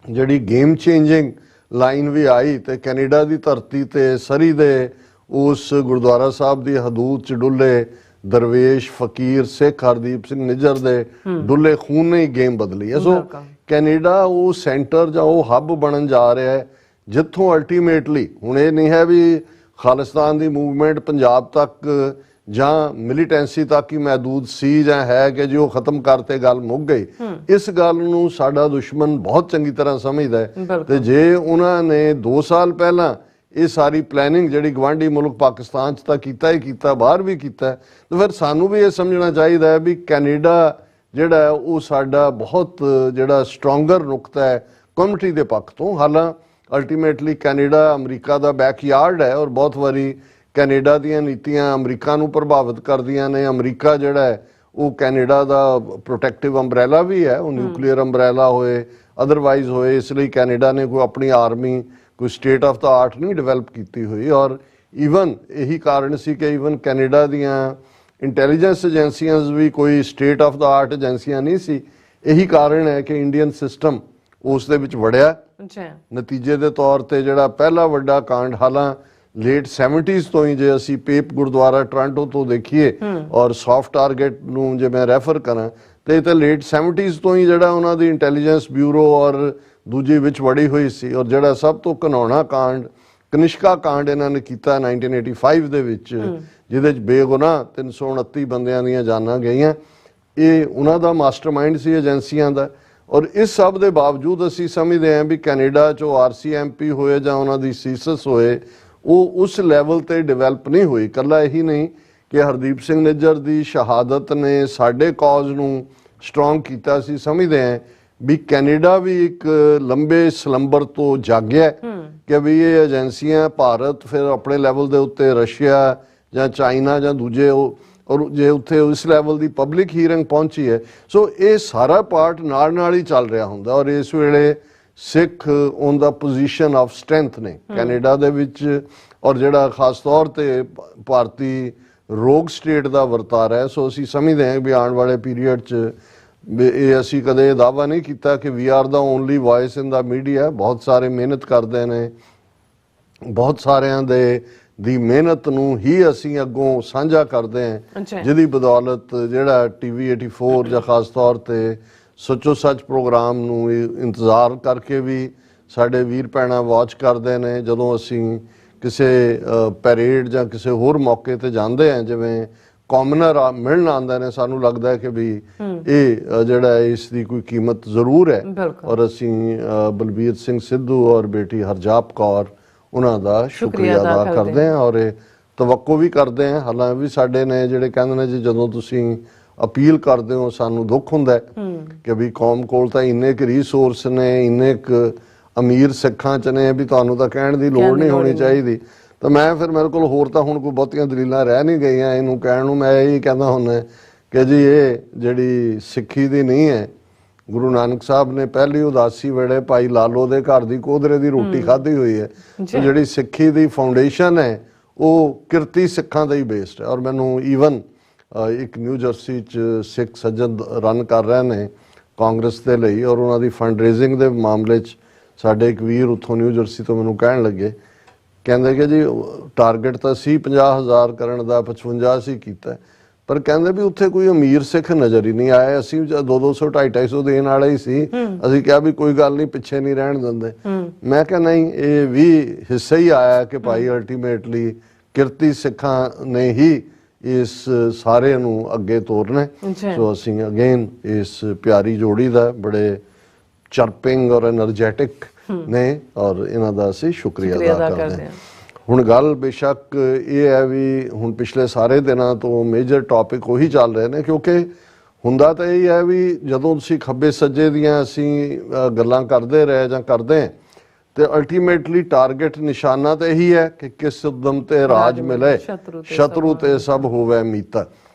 ਜਿਹੜੀ ਗੇਮ ਚੇਂਜਿੰਗ ਲਾਈਨ ਵੀ ਆਈ ਤੇ ਕੈਨੇਡਾ ਦੀ ਧਰਤੀ ਤੇ ਸਰੀ ਦੇ ਉਸ ਗੁਰਦੁਆਰਾ ਸਾਹਿਬ ਦੀ ਹਦੂਦ 'ਚ ਡੁੱਲੇ ਦਰਵੇਸ਼ ਫਕੀਰ ਸਿੱਖ ਹਰਦੀਪ ਸਿੰਘ ਨਿੱਜਰ ਦੇ ਡੁੱਲੇ ਖੂਨ ਨੇ ਹੀ ਗੇਮ ਬਦਲੀ ਹੈ। ਸੋ ਕੈਨੇਡਾ ਉਹ ਸੈਂਟਰ ਜਾਂ ਉਹ ਹੱਬ ਬਣਨ ਜਾ ਰਿਹਾ ਹੈ ਜਿੱਥੋਂ ਅਲਟੀਮੇਟਲੀ ਹੁਣ ਇਹ ਨਹੀਂ ਹੈ ਵੀ ਖਾਲਿਸਤਾਨ ਦੀ ਮੂਵਮੈਂਟ ਪੰਜਾਬ ਤੱਕ ਜਾਂ ਮਿਲੀਟੈਂਸੀ ਤੱਕ ਹੀ ਮਹਿਦੂਦ ਸੀ ਜਾਂ ਹੈ ਕਿ ਜੇ ਉਹ ਖਤਮ ਕਰਤੇ ਗੱਲ ਮੁੱਕ ਗਈ। ਇਸ ਗੱਲ ਨੂੰ ਸਾਡਾ ਦੁਸ਼ਮਣ ਬਹੁਤ ਚੰਗੀ ਤਰ੍ਹਾਂ ਸਮਝਦਾ ਹੈ ਤੇ ਜੇ ਉਹਨਾਂ ਨੇ 2 ਸਾਲ ਪਹਿਲਾਂ ਇਹ ਸਾਰੀ ਪਲੈਨਿੰਗ ਜਿਹੜੀ ਗਵਾਂਢੀ ਮੁਲਕ ਪਾਕਿਸਤਾਨ 'ਚ ਤਾਂ ਕੀਤਾ ਹੀ ਕੀਤਾ, ਬਾਹਰ ਵੀ ਕੀਤਾ, ਤੇ ਫਿਰ ਸਾਨੂੰ ਵੀ ਇਹ ਸਮਝਣਾ ਚਾਹੀਦਾ ਹੈ ਵੀ ਕੈਨੇਡਾ ਜਿਹੜਾ ਹੈ ਉਹ ਸਾਡਾ ਬਹੁਤ ਜਿਹੜਾ ਸਟਰੋਂਗਰ ਨੁਕਤਾ ਹੈ ਕਮਿਊਨਿਟੀ ਦੇ ਪੱਖ ਤੋਂ। ਹਾਲਾਂ ਅਲਟੀਮੇਟਲੀ ਕੈਨੇਡਾ ਅਮਰੀਕਾ ਦਾ ਬੈਕਯਾਰਡ ਹੈ ਔਰ ਬਹੁਤ ਵਾਰੀ ਕੈਨੇਡਾ ਦੀਆਂ ਨੀਤੀਆਂ ਅਮਰੀਕਾ ਨੂੰ ਪ੍ਰਭਾਵਿਤ ਕਰਦੀਆਂ ਨੇ। ਅਮਰੀਕਾ ਜਿਹੜਾ ਹੈ ਉਹ ਕੈਨੇਡਾ ਦਾ ਪ੍ਰੋਟੈਕਟਿਵ ਅੰਬਰੇਲਾ ਵੀ ਹੈ, ਉਹ ਨਿਊਕਲੀਅਰ ਅੰਬਰੇਲਾ ਹੋਏ ਅਦਰਵਾਈਜ਼ ਹੋਏ, ਇਸ ਲਈ ਕੈਨੇਡਾ ਨੇ ਕੋਈ ਆਪਣੀ ਆਰਮੀ ਕੋਈ ਸਟੇਟ ਆਫ ਦਾ ਆਰਟ ਨਹੀਂ ਡਿਵੈਲਪ ਕੀਤੀ ਹੋਈ। ਔਰ ਈਵਨ ਇਹੀ ਕਾਰਨ ਸੀ ਕਿ ਈਵਨ ਕੈਨੇਡਾ ਦੀਆਂ ਇੰਟੈਲੀਜੈਂਸ ਏਜੰਸੀਆਂ ਵੀ ਕੋਈ ਸਟੇਟ ਆਫ ਦਾ ਆਰਟ ਏਜੰਸੀਆਂ ਨਹੀਂ ਸੀ। ਇਹੀ ਕਾਰਨ ਹੈ ਕਿ ਇੰਡੀਅਨ ਸਿਸਟਮ ਉਸ ਦੇ ਵਿੱਚ ਵੜਿਆ। ਨਤੀਜੇ ਦੇ ਤੌਰ ਤੇ ਜਿਹੜਾ ਪਹਿਲਾ ਵੱਡਾ ਕਾਂਡ, ਹਾਲਾਂ ਲੇਟ 70s ਤੋਂ ਹੀ ਜੇ ਅਸੀਂ ਪੇਪ ਗੁਰਦੁਆਰਾ ਟੋਰਾਂਟੋ ਤੋਂ ਦੇਖੀਏ ਔਰ ਸੌਫਟ ਟਾਰਗੇਟ ਨੂੰ ਜੇ ਮੈਂ ਰੈਫਰ ਕਰਾਂ ਤੇ ਇਹ ਤਾਂ ਲੇਟ 70s ਤੋਂ ਹੀ ਜਿਹੜਾ ਉਹਨਾਂ ਦੀ ਇੰਟੈਲੀਜੈਂਸ ਬਿਊਰੋ ਔਰ ਦੂਜੀ ਵਿੱਚ ਵੜੀ ਹੋਈ ਸੀ। ਔਰ ਜਿਹੜਾ ਸਭ ਤੋਂ ਘਿਨਾਉਣਾ ਕਾਂਡ ਕਨਿਸ਼ਕਾ ਕਾਂਡ ਇਹਨਾਂ ਨੇ ਕੀਤਾ 1985 ਦੇ ਵਿੱਚ, ਜਿਹਦੇ 'ਚ ਬੇਗੁਨਾਹ 329 ਬੰਦਿਆਂ ਦੀਆਂ ਜਾਨਾਂ ਗਈਆਂ, ਇਹ ਉਹਨਾਂ ਦਾ ਮਾਸਟਰਮਾਈਂਡ ਸੀ ਏਜੰਸੀਆਂ ਦਾ। ਔਰ ਇਸ ਸਭ ਦੇ ਬਾਵਜੂਦ ਅਸੀਂ ਸਮਝਦੇ ਹਾਂ ਵੀ ਕੈਨੇਡਾ 'ਚੋਂ RCMP ਹੋਏ ਜਾਂ ਉਹਨਾਂ ਦੀ ਸੀਸਸ ਹੋਏ, ਉਹ ਉਸ ਲੈਵਲ ਤੇ ਡਿਵੈਲਪ ਨਹੀਂ ਹੋਈ। ਇਕੱਲਾ ਇਹੀ ਨਹੀਂ ਕਿ ਹਰਦੀਪ ਸਿੰਘ ਨਿੱਜਰ ਦੀ ਸ਼ਹਾਦਤ ਨੇ ਸਾਡੇ ਕਾਜ਼ ਨੂੰ ਸਟਰੋਂਗ ਕੀਤਾ। ਅਸੀਂ ਸਮਝਦੇ ਹਾਂ ਵੀ ਕੈਨੇਡਾ ਵੀ ਇੱਕ ਲੰਬੇ ਸਲੰਬਰ ਤੋਂ ਜਾਗਿਆ ਕਿ ਵੀ ਇਹ ਏਜੰਸੀਆਂ ਭਾਰਤ ਫਿਰ ਆਪਣੇ ਲੈਵਲ ਦੇ ਉੱਤੇ ਰਸ਼ੀਆ ਜਾਂ ਚਾਈਨਾ ਜਾਂ ਦੂਜੇ ਔਰ ਜੇ ਉੱਥੇ ਇਸ ਲੈਵਲ ਦੀ ਪਬਲਿਕ ਹੀਅਰਿੰਗ ਪਹੁੰਚੀ ਹੈ। ਸੋ ਇਹ ਸਾਰਾ ਪਾਰਟ ਨਾਲ ਹੀ ਚੱਲ ਰਿਹਾ ਹੁੰਦਾ। ਔਰ ਇਸ ਵੇਲੇ Sikh on the position of strength ਨੇ ਕੈਨੇਡਾ ਦੇ ਵਿੱਚ, ਔਰ ਜਿਹੜਾ ਖਾਸ ਤੌਰ ਤੇ ਭਾਰਤੀ ਰੋਗ ਸਟੇਟ ਦਾ ਵਰਤਾਰਾ ਹੈ। ਸੋ ਅਸੀਂ ਸਮਝਦੇ ਹਾਂ ਵੀ ਆਉਣ ਵਾਲੇ ਪੀਰੀਅਡ 'ਚ ਇਹ ਅਸੀਂ ਕਦੇ ਦਾਅਵਾ ਨਹੀਂ ਕੀਤਾ ਕਿ we are the only voice in the media. ਬਹੁਤ ਸਾਰੇ ਮਿਹਨਤ ਕਰਦੇ ਨੇ, ਬਹੁਤ ਸਾਰਿਆਂ ਦੀ ਮਿਹਨਤ ਨੂੰ ਹੀ ਅਸੀਂ ਅੱਗੋਂ ਸਾਂਝਾ ਕਰਦੇ ਹਾਂ, ਜਿਹਦੀ ਬਦੌਲਤ ਜਿਹੜਾ TV 84 ਜਾਂ ਖਾਸ ਤੌਰ ਤੇ ਸੱਚੋ ਸੱਚ ਪ੍ਰੋਗਰਾਮ ਨੂੰ ਇੰਤਜ਼ਾਰ ਕਰਕੇ ਵੀ ਸਾਡੇ ਵੀਰ ਭੈਣਾਂ ਵਾਚ ਕਰਦੇ ਨੇ। ਜਦੋਂ ਅਸੀਂ ਕਿਸੇ ਪੈਰੇਡ ਜਾਂ ਕਿਸੇ ਹੋਰ ਮੌਕੇ ਤੇ ਜਾਂਦੇ ਹਾਂ, ਜਿਵੇਂ ਕਾਮਨਰ ਮਿਲਣ ਆਉਂਦੇ ਨੇ, ਸਾਨੂੰ ਲੱਗਦਾ ਹੈ ਕਿ ਵੀ ਇਹ ਜਿਹੜਾ ਇਸ ਦੀ ਕੋਈ ਕੀਮਤ ਜ਼ਰੂਰ ਹੈ। ਔਰ ਅਸੀਂ ਬਲਬੀਰ ਸਿੰਘ ਸਿੱਧੂ ਔਰ ਬੇਟੀ ਹਰਜਾਪ ਕੌਰ ਉਹਨਾਂ ਦਾ ਸ਼ੁਕਰੀਆ ਅਦਾ ਕਰਦੇ ਹਾਂ ਔਰ ਇਹ ਤਵੱਕੋ ਵੀ ਕਰਦੇ ਹਾਂ। ਹਾਲਾਂ ਵੀ ਸਾਡੇ ਨੇ ਜਿਹੜੇ ਕਹਿੰਦੇ ਨੇ ਜੀ ਜਦੋਂ ਤੁਸੀਂ ਅਪੀਲ ਕਰਦੇ ਹੋ ਸਾਨੂੰ ਦੁੱਖ ਹੁੰਦਾ ਕਿ ਵੀ ਕੌਮ ਕੋਲ ਤਾਂ ਇੰਨੇ ਕੁ ਰੀਸੋਰਸ ਨੇ, ਇੰਨੇ ਕੁ ਅਮੀਰ ਸਿੱਖਾਂ 'ਚ ਨੇ ਵੀ ਤੁਹਾਨੂੰ ਤਾਂ ਕਹਿਣ ਦੀ ਲੋੜ ਨਹੀਂ ਹੋਣੀ ਚਾਹੀਦੀ। ਤਾਂ ਮੈਂ ਫਿਰ ਮੇਰੇ ਕੋਲ ਹੋਰ ਤਾਂ ਹੁਣ ਕੋਈ ਬਹੁਤੀਆਂ ਦਲੀਲਾਂ ਰਹਿ ਨਹੀਂ ਗਈਆਂ ਇਹਨੂੰ ਕਹਿਣ ਨੂੰ। ਮੈਂ ਇਹੀ ਕਹਿੰਦਾ ਹੁੰਦਾ ਕਿ ਜੀ ਇਹ ਜਿਹੜੀ ਸਿੱਖੀ ਦੀ ਨਹੀਂ ਹੈ, ਗੁਰੂ ਨਾਨਕ ਸਾਹਿਬ ਨੇ ਪਹਿਲੀ ਉਦਾਸੀ ਵੇਲੇ ਭਾਈ ਲਾਲੋ ਦੇ ਘਰ ਦੀ ਕੋਧਰੇ ਦੀ ਰੋਟੀ ਖਾਧੀ ਹੋਈ ਹੈ। ਜਿਹੜੀ ਸਿੱਖੀ ਦੀ ਫਾਊਂਡੇਸ਼ਨ ਹੈ ਉਹ ਕਿਰਤੀ ਸਿੱਖਾਂ ਦਾ ਹੀ ਬੇਸਡ ਹੈ। ਔਰ ਮੈਨੂੰ ਈਵਨ ਇੱਕ ਨਿਊ ਜਰਸੀ 'ਚ ਸਿੱਖ ਸੱਜਣ ਰਨ ਕਰ ਰਹੇ ਨੇ ਕਾਂਗਰਸ ਦੇ ਲਈ, ਔਰ ਉਹਨਾਂ ਦੀ ਫੰਡ ਰੇਜ਼ਿੰਗ ਦੇ ਮਾਮਲੇ 'ਚ ਸਾਡੇ ਇੱਕ ਵੀਰ ਉੱਥੋਂ ਨਿਊ ਜਰਸੀ ਤੋਂ ਮੈਨੂੰ ਕਹਿਣ ਲੱਗੇ, ਕਹਿੰਦੇ ਕਿ ਜੀ ਟਾਰਗੇਟ ਤਾਂ ਸੀ 50,000 ਕਰਨ ਦਾ, 55 ਸੀ ਕੀਤਾ, ਪਰ ਕਹਿੰਦੇ ਵੀ ਉੱਥੇ ਕੋਈ ਅਮੀਰ ਸਿੱਖ ਨਜ਼ਰ ਹੀ ਨਹੀਂ ਆਇਆ। ਅਸੀਂ 200-250 250 ਦੇਣ ਵਾਲੇ ਹੀ ਸੀ। ਅਸੀਂ ਕਿਹਾ ਵੀ ਕੋਈ ਗੱਲ ਨਹੀਂ, ਪਿੱਛੇ ਨਹੀਂ ਰਹਿਣ ਦਿੰਦੇ। ਮੈਂ ਕਿਹਾ ਨਹੀਂ, ਇਹ ਵੀ ਹਿੱਸਾ ਹੀ ਆਇਆ ਕਿ ਭਾਈ ਅਲਟੀਮੇਟਲੀ ਕਿਰਤੀ ਸਿੱਖਾਂ ਨੇ ਹੀ ਇਸ ਸਾਰੇ ਨੂੰ ਅੱਗੇ ਤੋਰਨਾ। ਸੋ ਅਸੀਂ ਅਗੇਨ ਇਸ ਪਿਆਰੀ ਜੋੜੀ ਦਾ ਬੜੇ ਚਰਪਿੰਗ ਔਰ ਐਨਰਜੈਟਿਕ ਨੇ ਔਰ ਇਹਨਾਂ ਦਾ ਅਸੀਂ ਸ਼ੁਕਰੀਆ ਅਦਾ ਕਰਦੇ ਹਾਂ। ਹੁਣ ਗੱਲ ਬੇਸ਼ੱਕ ਇਹ ਹੈ ਵੀ ਹੁਣ ਪਿਛਲੇ ਸਾਰੇ ਦਿਨਾਂ ਤੋਂ ਮੇਜਰ ਟੌਪਿਕ ਉਹੀ ਚੱਲ ਰਹੇ ਨੇ, ਕਿਉਂਕਿ ਹੁੰਦਾ ਤਾਂ ਇਹ ਹੈ ਵੀ ਜਦੋਂ ਤੁਸੀਂ ਖੱਬੇ ਸੱਜੇ ਦੀਆਂ ਅਸੀਂ ਗੱਲਾਂ ਕਰਦੇ ਰਹੇ ਜਾਂ ਕਰਦੇ ਹਾਂ ਤੇ ਅਲਟੀਮੇਟਲੀ ਟਾਰਗੇਟ ਨਿਸ਼ਾਨਾ ਤਾਂ ਇਹੀ ਹੈ ਕਿ ਕਿਸ ਉਦਮ ਤੇ ਰਾਜ ਮਿਲੇ, ਸ਼ਤਰੂ ਤੇ ਸਭ ਹੋਵੇ ਮੀਤਾ।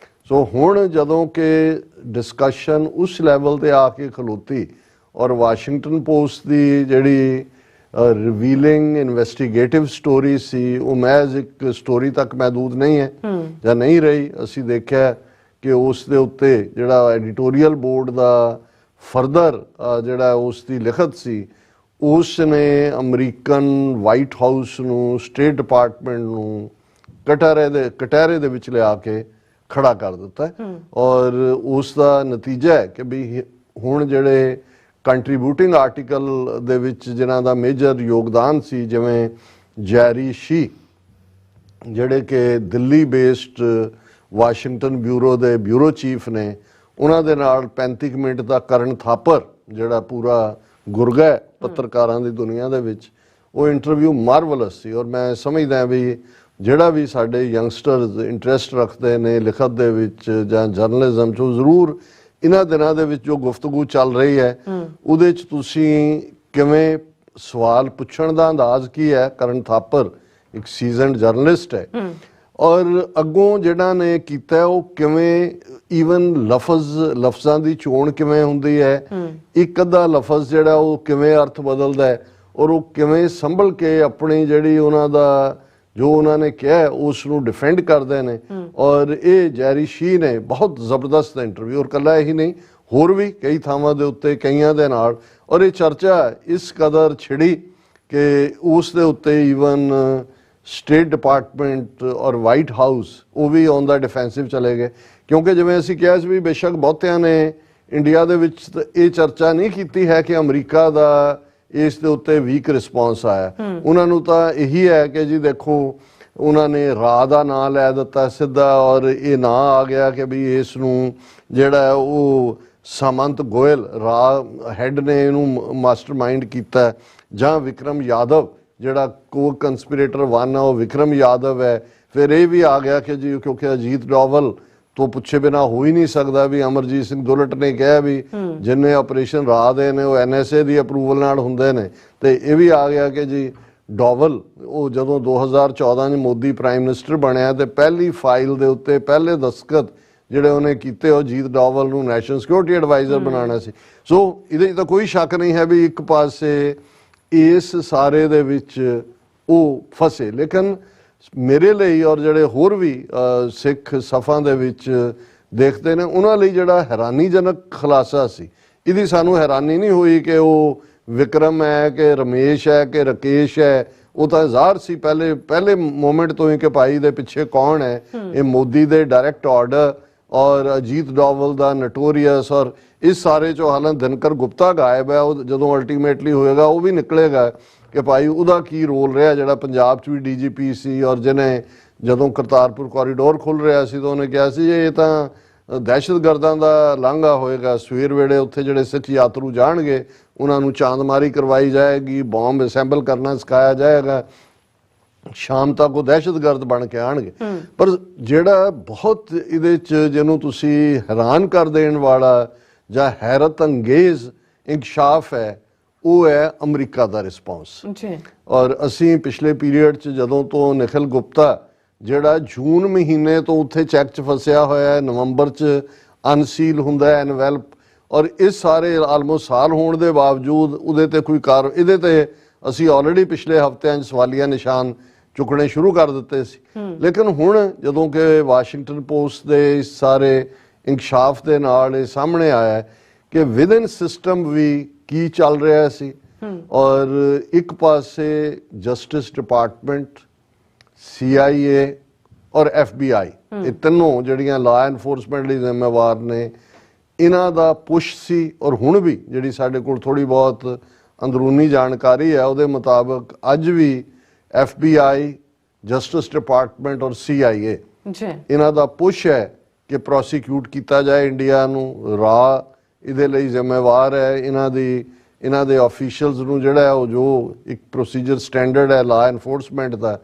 ਸੋ ਹੁਣ ਜਦੋਂ ਕਿ ਡਿਸਕਸ਼ਨ ਉਸ ਲੈਵਲ ਤੇ ਆ ਕੇ ਖਲੋਤੀ ਔਰ ਵਾਸ਼ਿੰਗਟਨ ਪੋਸਟ ਦੀ ਜਿਹੜੀ ਰਿਵੀਲਿੰਗ ਇਨਵੈਸਟੀਗੇਟਿਵ ਸਟੋਰੀ ਸੀ ਉਹ ਮਹਿਜ਼ ਇੱਕ ਸਟੋਰੀ ਤੱਕ ਮਹਿਦੂਦ ਨਹੀਂ ਹੈ ਜਾਂ ਨਹੀਂ ਰਹੀ। ਅਸੀਂ ਦੇਖਿਆ ਕਿ ਉਸ ਦੇ ਉੱਤੇ ਜਿਹੜਾ ਐਡੀਟੋਰੀਅਲ ਬੋਰਡ ਦਾ ਫਰਦਰ ਜਿਹੜਾ ਉਸ ਦੀ ਲਿਖਤ ਸੀ, ਉਸ ਨੇ ਅਮਰੀਕਨ ਵਾਈਟ ਹਾਊਸ ਨੂੰ, ਸਟੇਟ ਡਿਪਾਰਟਮੈਂਟ ਨੂੰ ਕਟਹਿਰੇ ਦੇ ਵਿੱਚ ਲਿਆ ਕੇ ਖੜਾ ਕਰ ਦਿੱਤਾ। ਔਰ ਉਸ ਦਾ ਨਤੀਜਾ ਹੈ ਕਿ ਵੀ ਹੁਣ ਜਿਹੜੇ ਕੰਟਰੀਬਿਊਟਿੰਗ ਆਰਟੀਕਲ ਦੇ ਵਿੱਚ ਜਿਨ੍ਹਾਂ ਦਾ ਮੇਜਰ ਯੋਗਦਾਨ ਸੀ, ਜਿਵੇਂ ਜੈਰੀ ਸ਼ੀ ਜਿਹੜੇ ਕਿ ਦਿੱਲੀ ਬੇਸਡ ਵਾਸ਼ਿੰਗਟਨ ਬਿਊਰੋ ਦੇ ਬਿਊਰੋ ਚੀਫ ਨੇ, ਉਹਨਾਂ ਦੇ ਨਾਲ 35 ਮਿੰਟ ਦਾ ਕਰਨ ਥਾਪਰ ਜਿਹੜਾ ਪੂਰਾ ਗੁਰਗਾ ਹੈ ਪੱਤਰਕਾਰਾਂ ਦੀ ਦੁਨੀਆ ਦੇ ਵਿੱਚ, ਉਹ ਇੰਟਰਵਿਊ ਮਾਰਵਲਸ ਸੀ। ਔਰ ਮੈਂ ਸਮਝਦਾ ਵੀ ਜਿਹੜਾ ਵੀ ਸਾਡੇ ਯੰਗਸਟਰਸ ਇੰਟਰਸਟ ਰੱਖਦੇ ਨੇ ਲਿਖਤ ਦੇ ਵਿੱਚ ਜਾਂ ਜਰਨਲਿਜ਼ਮ 'ਚ, ਉਹ ਜ਼ਰੂਰ ਇਹਨਾਂ ਦਿਨਾਂ ਦੇ ਵਿੱਚ ਜੋ ਗੁਫ਼ਤਗੂ ਚੱਲ ਰਹੀ ਹੈ ਉਹਦੇ 'ਚ ਤੁਸੀਂ ਕਿਵੇਂ ਸਵਾਲ ਪੁੱਛਣ ਦਾ ਅੰਦਾਜ਼ ਕੀ ਹੈ। ਕਰਨ ਥਾਪਰ ਇੱਕ ਸੀਜ਼ਨਡ ਜਰਨਲਿਸਟ ਹੈ, ਔਰ ਅੱਗੋਂ ਜਿਹੜਾ ਨੇ ਕੀਤਾ ਉਹ ਕਿਵੇਂ ਈਵਨ ਲਫ਼ਜ਼ਾਂ ਦੀ ਚੋਣ ਕਿਵੇਂ ਹੁੰਦੀ ਹੈ, ਇੱਕ ਅੱਧਾ ਲਫ਼ਜ਼ ਜਿਹੜਾ ਉਹ ਕਿਵੇਂ ਅਰਥ ਬਦਲਦਾ ਹੈ, ਔਰ ਉਹ ਕਿਵੇਂ ਸੰਭਲ ਕੇ ਆਪਣੀ ਜਿਹੜੀ ਉਹਨਾਂ ਦਾ ਜੋ ਉਹਨਾਂ ਨੇ ਕਿਹਾ ਉਸ ਨੂੰ ਡਿਫੈਂਡ ਕਰਦੇ ਨੇ। ਔਰ ਇਹ ਜੈਰੀ ਸ਼ੀ ਨੇ ਬਹੁਤ ਜ਼ਬਰਦਸਤ ਇੰਟਰਵਿਊ, ਔਰ ਕੱਲਾ ਇਹੀ ਨਹੀਂ ਹੋਰ ਵੀ ਕਈ ਥਾਵਾਂ ਦੇ ਉੱਤੇ ਕਈਆਂ ਦੇ ਨਾਲ, ਔਰ ਇਹ ਚਰਚਾ ਇਸ ਕਦਰ ਛਿੜੀ ਕਿ ਉਸ ਦੇ ਉੱਤੇ ਈਵਨ ਸਟੇਟ ਡਿਪਾਰਟਮੈਂਟ ਔਰ ਵਾਈਟ ਹਾਊਸ ਉਹ ਵੀ ਔਨ ਦਾ ਡਿਫੈਂਸਿਵ ਚਲੇ ਗਏ। ਕਿਉਂਕਿ ਜਿਵੇਂ ਅਸੀਂ ਕਿਹਾ ਸੀ ਵੀ ਬੇਸ਼ੱਕ ਬਹੁਤਿਆਂ ਨੇ ਇੰਡੀਆ ਦੇ ਵਿੱਚ ਇਹ ਚਰਚਾ ਨਹੀਂ ਕੀਤੀ ਹੈ ਕਿ ਅਮਰੀਕਾ ਦਾ ਇਸ ਦੇ ਉੱਤੇ ਵੀਕ ਰਿਸਪੌਂਸ ਆਇਆ। ਉਹਨਾਂ ਨੂੰ ਤਾਂ ਇਹੀ ਹੈ ਕਿ ਜੀ ਦੇਖੋ ਉਹਨਾਂ ਨੇ ਰਾਹ ਦਾ ਨਾਂ ਲੈ ਦਿੱਤਾ ਸਿੱਧਾ, ਔਰ ਇਹ ਨਾਂ ਆ ਗਿਆ ਕਿ ਵੀ ਇਸ ਨੂੰ ਜਿਹੜਾ ਉਹ ਸਾਮੰਤ ਗੋਇਲ ਰਾਹ ਹੈਡ ਨੇ ਇਹਨੂੰ ਮਾਸਟਰਮਾਈਂਡ ਕੀਤਾ, ਜਾਂ ਵਿਕਰਮ ਯਾਦਵ ਜਿਹੜਾ ਕੋ ਕੰਸਪੀਰੇਟਰ 1 ਆ ਉਹ ਵਿਕਰਮ ਯਾਦਵ ਹੈ। ਫਿਰ ਇਹ ਵੀ ਆ ਗਿਆ ਕਿ ਜੀ ਕਿਉਂਕਿ ਅਜੀਤ ਡੋਵਲ ਤੋਂ ਪੁੱਛੇ ਬਿਨਾ ਹੋ ਹੀ ਨਹੀਂ ਸਕਦਾ ਵੀ ਅਮਰਜੀਤ ਸਿੰਘ ਦੁਲਟ ਨੇ ਕਿਹਾ ਵੀ ਜਿੰਨੇ ਆਪਰੇਸ਼ਨ ਰਾਹ ਦੇ ਨੇ ਉਹ NSA ਦੀ ਅਪਰੂਵਲ ਨਾਲ ਹੁੰਦੇ ਨੇ, ਤੇ ਇਹ ਵੀ ਆ ਗਿਆ ਕਿ ਜੀ ਡੋਵਲ ਉਹ ਜਦੋਂ 2014 ਚ ਮੋਦੀ ਪ੍ਰਾਈਮ ਮਿਨਿਸਟਰ ਬਣਿਆ ਤੇ ਪਹਿਲੀ ਫਾਈਲ ਦੇ ਉੱਤੇ ਪਹਿਲੇ ਦਸਤਖਤ ਜਿਹੜੇ ਉਹਨੇ ਕੀਤੇ ਉਹ ਅਜੀਤ ਡੋਵਲ ਨੂੰ ਨੈਸ਼ਨਲ ਸਿਕਿਉਰਿਟੀ ਐਡਵਾਈਜ਼ਰ ਬਣਾਉਣਾ ਸੀ। ਸੋ ਇਹਦੇ 'ਚ ਤਾਂ ਕੋਈ ਸ਼ੱਕ ਨਹੀਂ ਹੈ ਵੀ ਇੱਕ ਪਾਸੇ ਇਸ ਸਾਰੇ ਦੇ ਵਿੱਚ ਉਹ ਫਸੇ। ਲੇਕਿਨ ਮੇਰੇ ਲਈ ਔਰ ਜਿਹੜੇ ਹੋਰ ਵੀ ਸਿੱਖ ਸਫਾਂ ਦੇ ਵਿੱਚ ਦੇਖਦੇ ਨੇ ਉਹਨਾਂ ਲਈ ਜਿਹੜਾ ਹੈਰਾਨੀਜਨਕ ਖੁਲਾਸਾ ਸੀ, ਇਹਦੀ ਸਾਨੂੰ ਹੈਰਾਨੀ ਨਹੀਂ ਹੋਈ ਕਿ ਉਹ ਵਿਕਰਮ ਹੈ ਕਿ ਰਮੇਸ਼ ਹੈ ਕਿ ਰਕੇਸ਼ ਹੈ, ਉਹ ਤਾਂ ਜ਼ਾਹਰ ਸੀ ਪਹਿਲੇ ਮੂਮੈਂਟ ਤੋਂ ਹੀ ਕਿ ਭਾਈ ਦੇ ਪਿੱਛੇ ਕੌਣ ਹੈ। ਇਹ ਮੋਦੀ ਦੇ ਡਾਇਰੈਕਟ ਆਰਡਰ ਔਰ ਅਜੀਤ ਡੋਵਲ ਦਾ ਨਟੋਰੀਅਸ, ਔਰ ਇਸ ਸਾਰੇ ਚੋਂ ਹਾਲਾਂ ਦਿਨਕਰ ਗੁਪਤਾ ਗਾਇਬ ਹੈ। ਉਹ ਜਦੋਂ ਅਲਟੀਮੇਟਲੀ ਹੋਏਗਾ ਉਹ ਵੀ ਨਿਕਲੇਗਾ ਕਿ ਭਾਈ ਉਹਦਾ ਕੀ ਰੋਲ ਰਿਹਾ, ਜਿਹੜਾ ਪੰਜਾਬ 'ਚ ਵੀ DGP ਸੀ ਔਰ ਜਿਹਨੇ ਜਦੋਂ ਕਰਤਾਰਪੁਰ ਕੋਰੀਡੋਰ ਖੁੱਲ ਰਿਹਾ ਸੀ ਤਾਂ ਉਹਨੇ ਕਿਹਾ ਸੀ ਇਹ ਤਾਂ ਦਹਿਸ਼ਤਗਰਦਾਂ ਦਾ ਲਾਂਘਾ ਹੋਏਗਾ। ਸਵੇਰ ਵੇਲੇ ਉੱਥੇ ਜਿਹੜੇ ਸਿੱਖ ਯਾਤਰੂ ਜਾਣਗੇ ਉਹਨਾਂ ਨੂੰ ਚਾਂਦਮਾਰੀ ਕਰਵਾਈ ਜਾਏਗੀ, ਬੰਬ ਅਸੈਂਬਲ ਕਰਨਾ ਸਿਖਾਇਆ ਜਾਏਗਾ, ਸ਼ਾਮ ਤੱਕ ਉਹ ਦਹਿਸ਼ਤਗਰਦ ਬਣ ਕੇ ਆਣਗੇ। ਪਰ ਜਿਹੜਾ ਬਹੁਤ ਇਹਦੇ 'ਚ ਜਿਹਨੂੰ ਤੁਸੀਂ ਹੈਰਾਨ ਕਰ ਦੇਣ ਵਾਲਾ ਜਾਂ ਹੈਰਤ ਅੰਗੇਜ਼ ਇੰਕਸ਼ਾਫ ਹੈ ਉਹ ਹੈ ਅਮਰੀਕਾ ਦਾ ਰਿਸਪੌਂਸ। ਔਰ ਅਸੀਂ ਪਿਛਲੇ ਪੀਰੀਅਡ 'ਚ ਜਦੋਂ ਤੋਂ ਨਿਖਿਲ ਗੁਪਤਾ ਜਿਹੜਾ ਜੂਨ ਮਹੀਨੇ ਤੋਂ ਉੱਥੇ ਚੈੱਕ 'ਚ ਫਸਿਆ ਹੋਇਆ ਹੈ, ਨਵੰਬਰ 'ਚ ਅਨਸੀਲ ਹੁੰਦਾ ਹੈ ਐਨਵੈਲਪ, ਔਰ ਇਸ ਸਾਰੇ ਆਲਮੋਸਟ ਸਾਲ ਹੋਣ ਦੇ ਬਾਵਜੂਦ ਉਹਦੇ ਤੇ ਕੋਈ ਇਹਦੇ ਤੇ ਅਸੀਂ ਆਲਰੇਡੀ ਪਿਛਲੇ ਹਫ਼ਤਿਆਂ 'ਚ ਸਵਾਲੀਆ ਨਿਸ਼ਾਨ ਚੁੱਕਣੇ ਸ਼ੁਰੂ ਕਰ ਦਿੱਤੇ ਸੀ। ਲੇਕਿਨ ਹੁਣ ਜਦੋਂ ਕਿ ਵਾਸ਼ਿੰਗਟਨ ਪੋਸਟ ਦੇ ਇਸ ਸਾਰੇ ਇੰਕਸ਼ਾਫ ਦੇ ਨਾਲ ਇਹ ਸਾਹਮਣੇ ਆਇਆ ਕਿ ਵਿਦਨ ਸਿਸਟਮ ਵੀ ਕੀ ਚੱਲ ਰਿਹਾ ਸੀ, ਔਰ ਇੱਕ ਪਾਸੇ ਜਸਟਿਸ ਡਿਪਾਰਟਮੈਂਟ, CIA ਔਰ FBI ਇਹ ਤਿੰਨੋਂ ਜਿਹੜੀਆਂ ਲਾ ਐਨਫੋਰਸਮੈਂਟ ਲਈ ਜ਼ਿੰਮੇਵਾਰ ਨੇ, ਇਹਨਾਂ ਦਾ ਪੁਸ਼ ਸੀ। ਔਰ ਹੁਣ ਵੀ ਜਿਹੜੀ ਸਾਡੇ ਕੋਲ ਥੋੜੀ ਬਹੁਤ ਅੰਦਰੂਨੀ ਜਾਣਕਾਰੀ ਹੈ ਉਹਦੇ ਮੁਤਾਬਕ ਅੱਜ ਵੀ FBI, ਜਸਟਿਸ ਡਿਪਾਰਟਮੈਂਟ ਔਰ CIA ਇਹਨਾਂ ਦਾ ਪੁਸ਼ ਹੈ ਕਿ ਪ੍ਰੋਸੀਕਿਊਟ ਕੀਤਾ ਜਾਏ ਇੰਡੀਆ ਨੂੰ। ਰਾਹ ਇਹਦੇ ਲਈ ਜ਼ਿੰਮੇਵਾਰ ਹੈ, ਇਹਨਾਂ ਦੇ ਆਫੀਸ਼ੀਅਲਸ ਨੂੰ ਜਿਹੜਾ ਉਹ ਜੋ ਇੱਕ ਪ੍ਰੋਸੀਜਰ ਸਟੈਂਡਰਡ ਹੈ ਲਾ ਐਨਫੋਰਸਮੈਂਟ ਦਾ,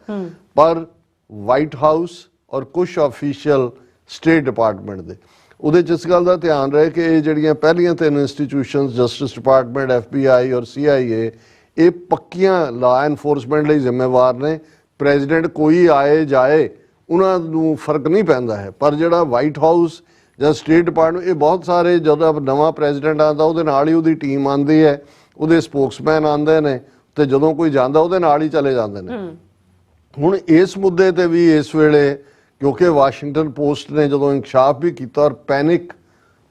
ਪਰ ਵਾਈਟ ਹਾਊਸ ਔਰ ਕੁਝ ਆਫੀਸ਼ੀਅਲ ਸਟੇਟ ਡਿਪਾਰਟਮੈਂਟ ਦੇ ਉਹਦੇ 'ਚ ਇਸ ਗੱਲ ਦਾ ਧਿਆਨ ਰਹੇ ਕਿ ਇਹ ਜਿਹੜੀਆਂ ਪਹਿਲੀਆਂ ਤਿੰਨ ਇੰਸਟੀਟਿਊਸ਼ਨਸ ਜਸਟਿਸ ਡਿਪਾਰਟਮੈਂਟ, FBI ਔਰ CIA ਇਹ ਪੱਕੀਆਂ ਲਾ ਐਨਫੋਰਸਮੈਂਟ ਲਈ ਜ਼ਿੰਮੇਵਾਰ ਨੇ। ਪ੍ਰੈਜ਼ੀਡੈਂਟ ਕੋਈ ਆਏ ਜਾਏ ਉਹਨਾਂ ਨੂੰ ਫਰਕ ਨਹੀਂ ਪੈਂਦਾ ਹੈ, ਪਰ ਜਿਹੜਾ ਵਾਈਟ ਹਾਊਸ ਜਾਂ ਸਟੇਟ ਡਿਪਾਰਟਮੈਂਟ ਇਹ ਬਹੁਤ ਸਾਰੇ ਜਦੋਂ ਨਵਾਂ ਪ੍ਰੈਜ਼ੀਡੈਂਟ ਆਉਂਦਾ ਉਹਦੇ ਨਾਲ ਹੀ ਉਹਦੀ ਟੀਮ ਆਉਂਦੀ ਹੈ, ਉਹਦੇ ਸਪੋਕਸਮੈਨ ਆਉਂਦੇ ਨੇ, ਤੇ ਜਦੋਂ ਕੋਈ ਜਾਂਦਾ ਉਹਦੇ ਨਾਲ ਹੀ ਚਲੇ ਜਾਂਦੇ ਨੇ। ਹੁਣ ਇਸ ਮੁੱਦੇ ਤੇ ਵੀ ਇਸ ਵੇਲੇ ਕਿਉਂਕਿ ਵਾਸ਼ਿੰਗਟਨ ਪੋਸਟ ਨੇ ਜਦੋਂ ਇੰਕਸ਼ਾਫ ਵੀ ਕੀਤਾ ਔਰ ਪੈਨਿਕ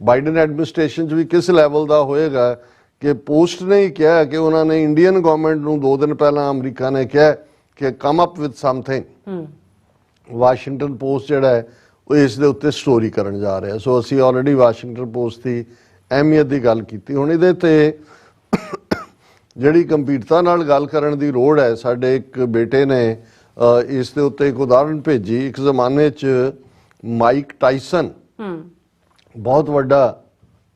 ਬਾਈਡਨ ਐਡਮਿਨਿਸਟ੍ਰੇਸ਼ਨ 'ਚ ਵੀ ਕਿਸ ਲੈਵਲ ਦਾ ਹੋਏਗਾ ਕਿ ਪੋਸਟ ਨੇ ਹੀ ਕਿਹਾ ਕਿ ਉਹਨਾਂ ਨੇ ਇੰਡੀਅਨ ਗਵਰਨਮੈਂਟ ਨੂੰ 2 ਦਿਨ ਪਹਿਲਾਂ ਅਮਰੀਕਾ ਨੇ ਕਿਹਾ ਕਿ come up with something. Washington Post ਜਿਹੜਾ ਹੈ ਉਹ ਇਸ ਦੇ ਉੱਤੇ ਸਟੋਰੀ ਕਰਨ ਜਾ ਰਿਹਾ। ਸੋ ਅਸੀਂ ਆਲਰੇਡੀ ਵਾਸ਼ਿੰਗਟਨ ਪੋਸਟ ਦੀ ਅਹਿਮੀਅਤ ਦੀ ਗੱਲ ਕੀਤੀ। ਹੁਣ ਇਹਦੇ ਤੇ ਜਿਹੜੀ ਗੰਭੀਰਤਾ ਨਾਲ ਗੱਲ ਕਰਨ ਦੀ ਲੋੜ ਹੈ, ਸਾਡੇ ਇੱਕ ਬੇਟੇ ਨੇ ਇਸ ਦੇ ਉੱਤੇ ਇੱਕ ਉਦਾਹਰਨ ਭੇਜੀ। ਇੱਕ ਜ਼ਮਾਨੇ 'ਚ ਮਾਈਕ ਟਾਇਸਨ ਬਹੁਤ ਵੱਡਾ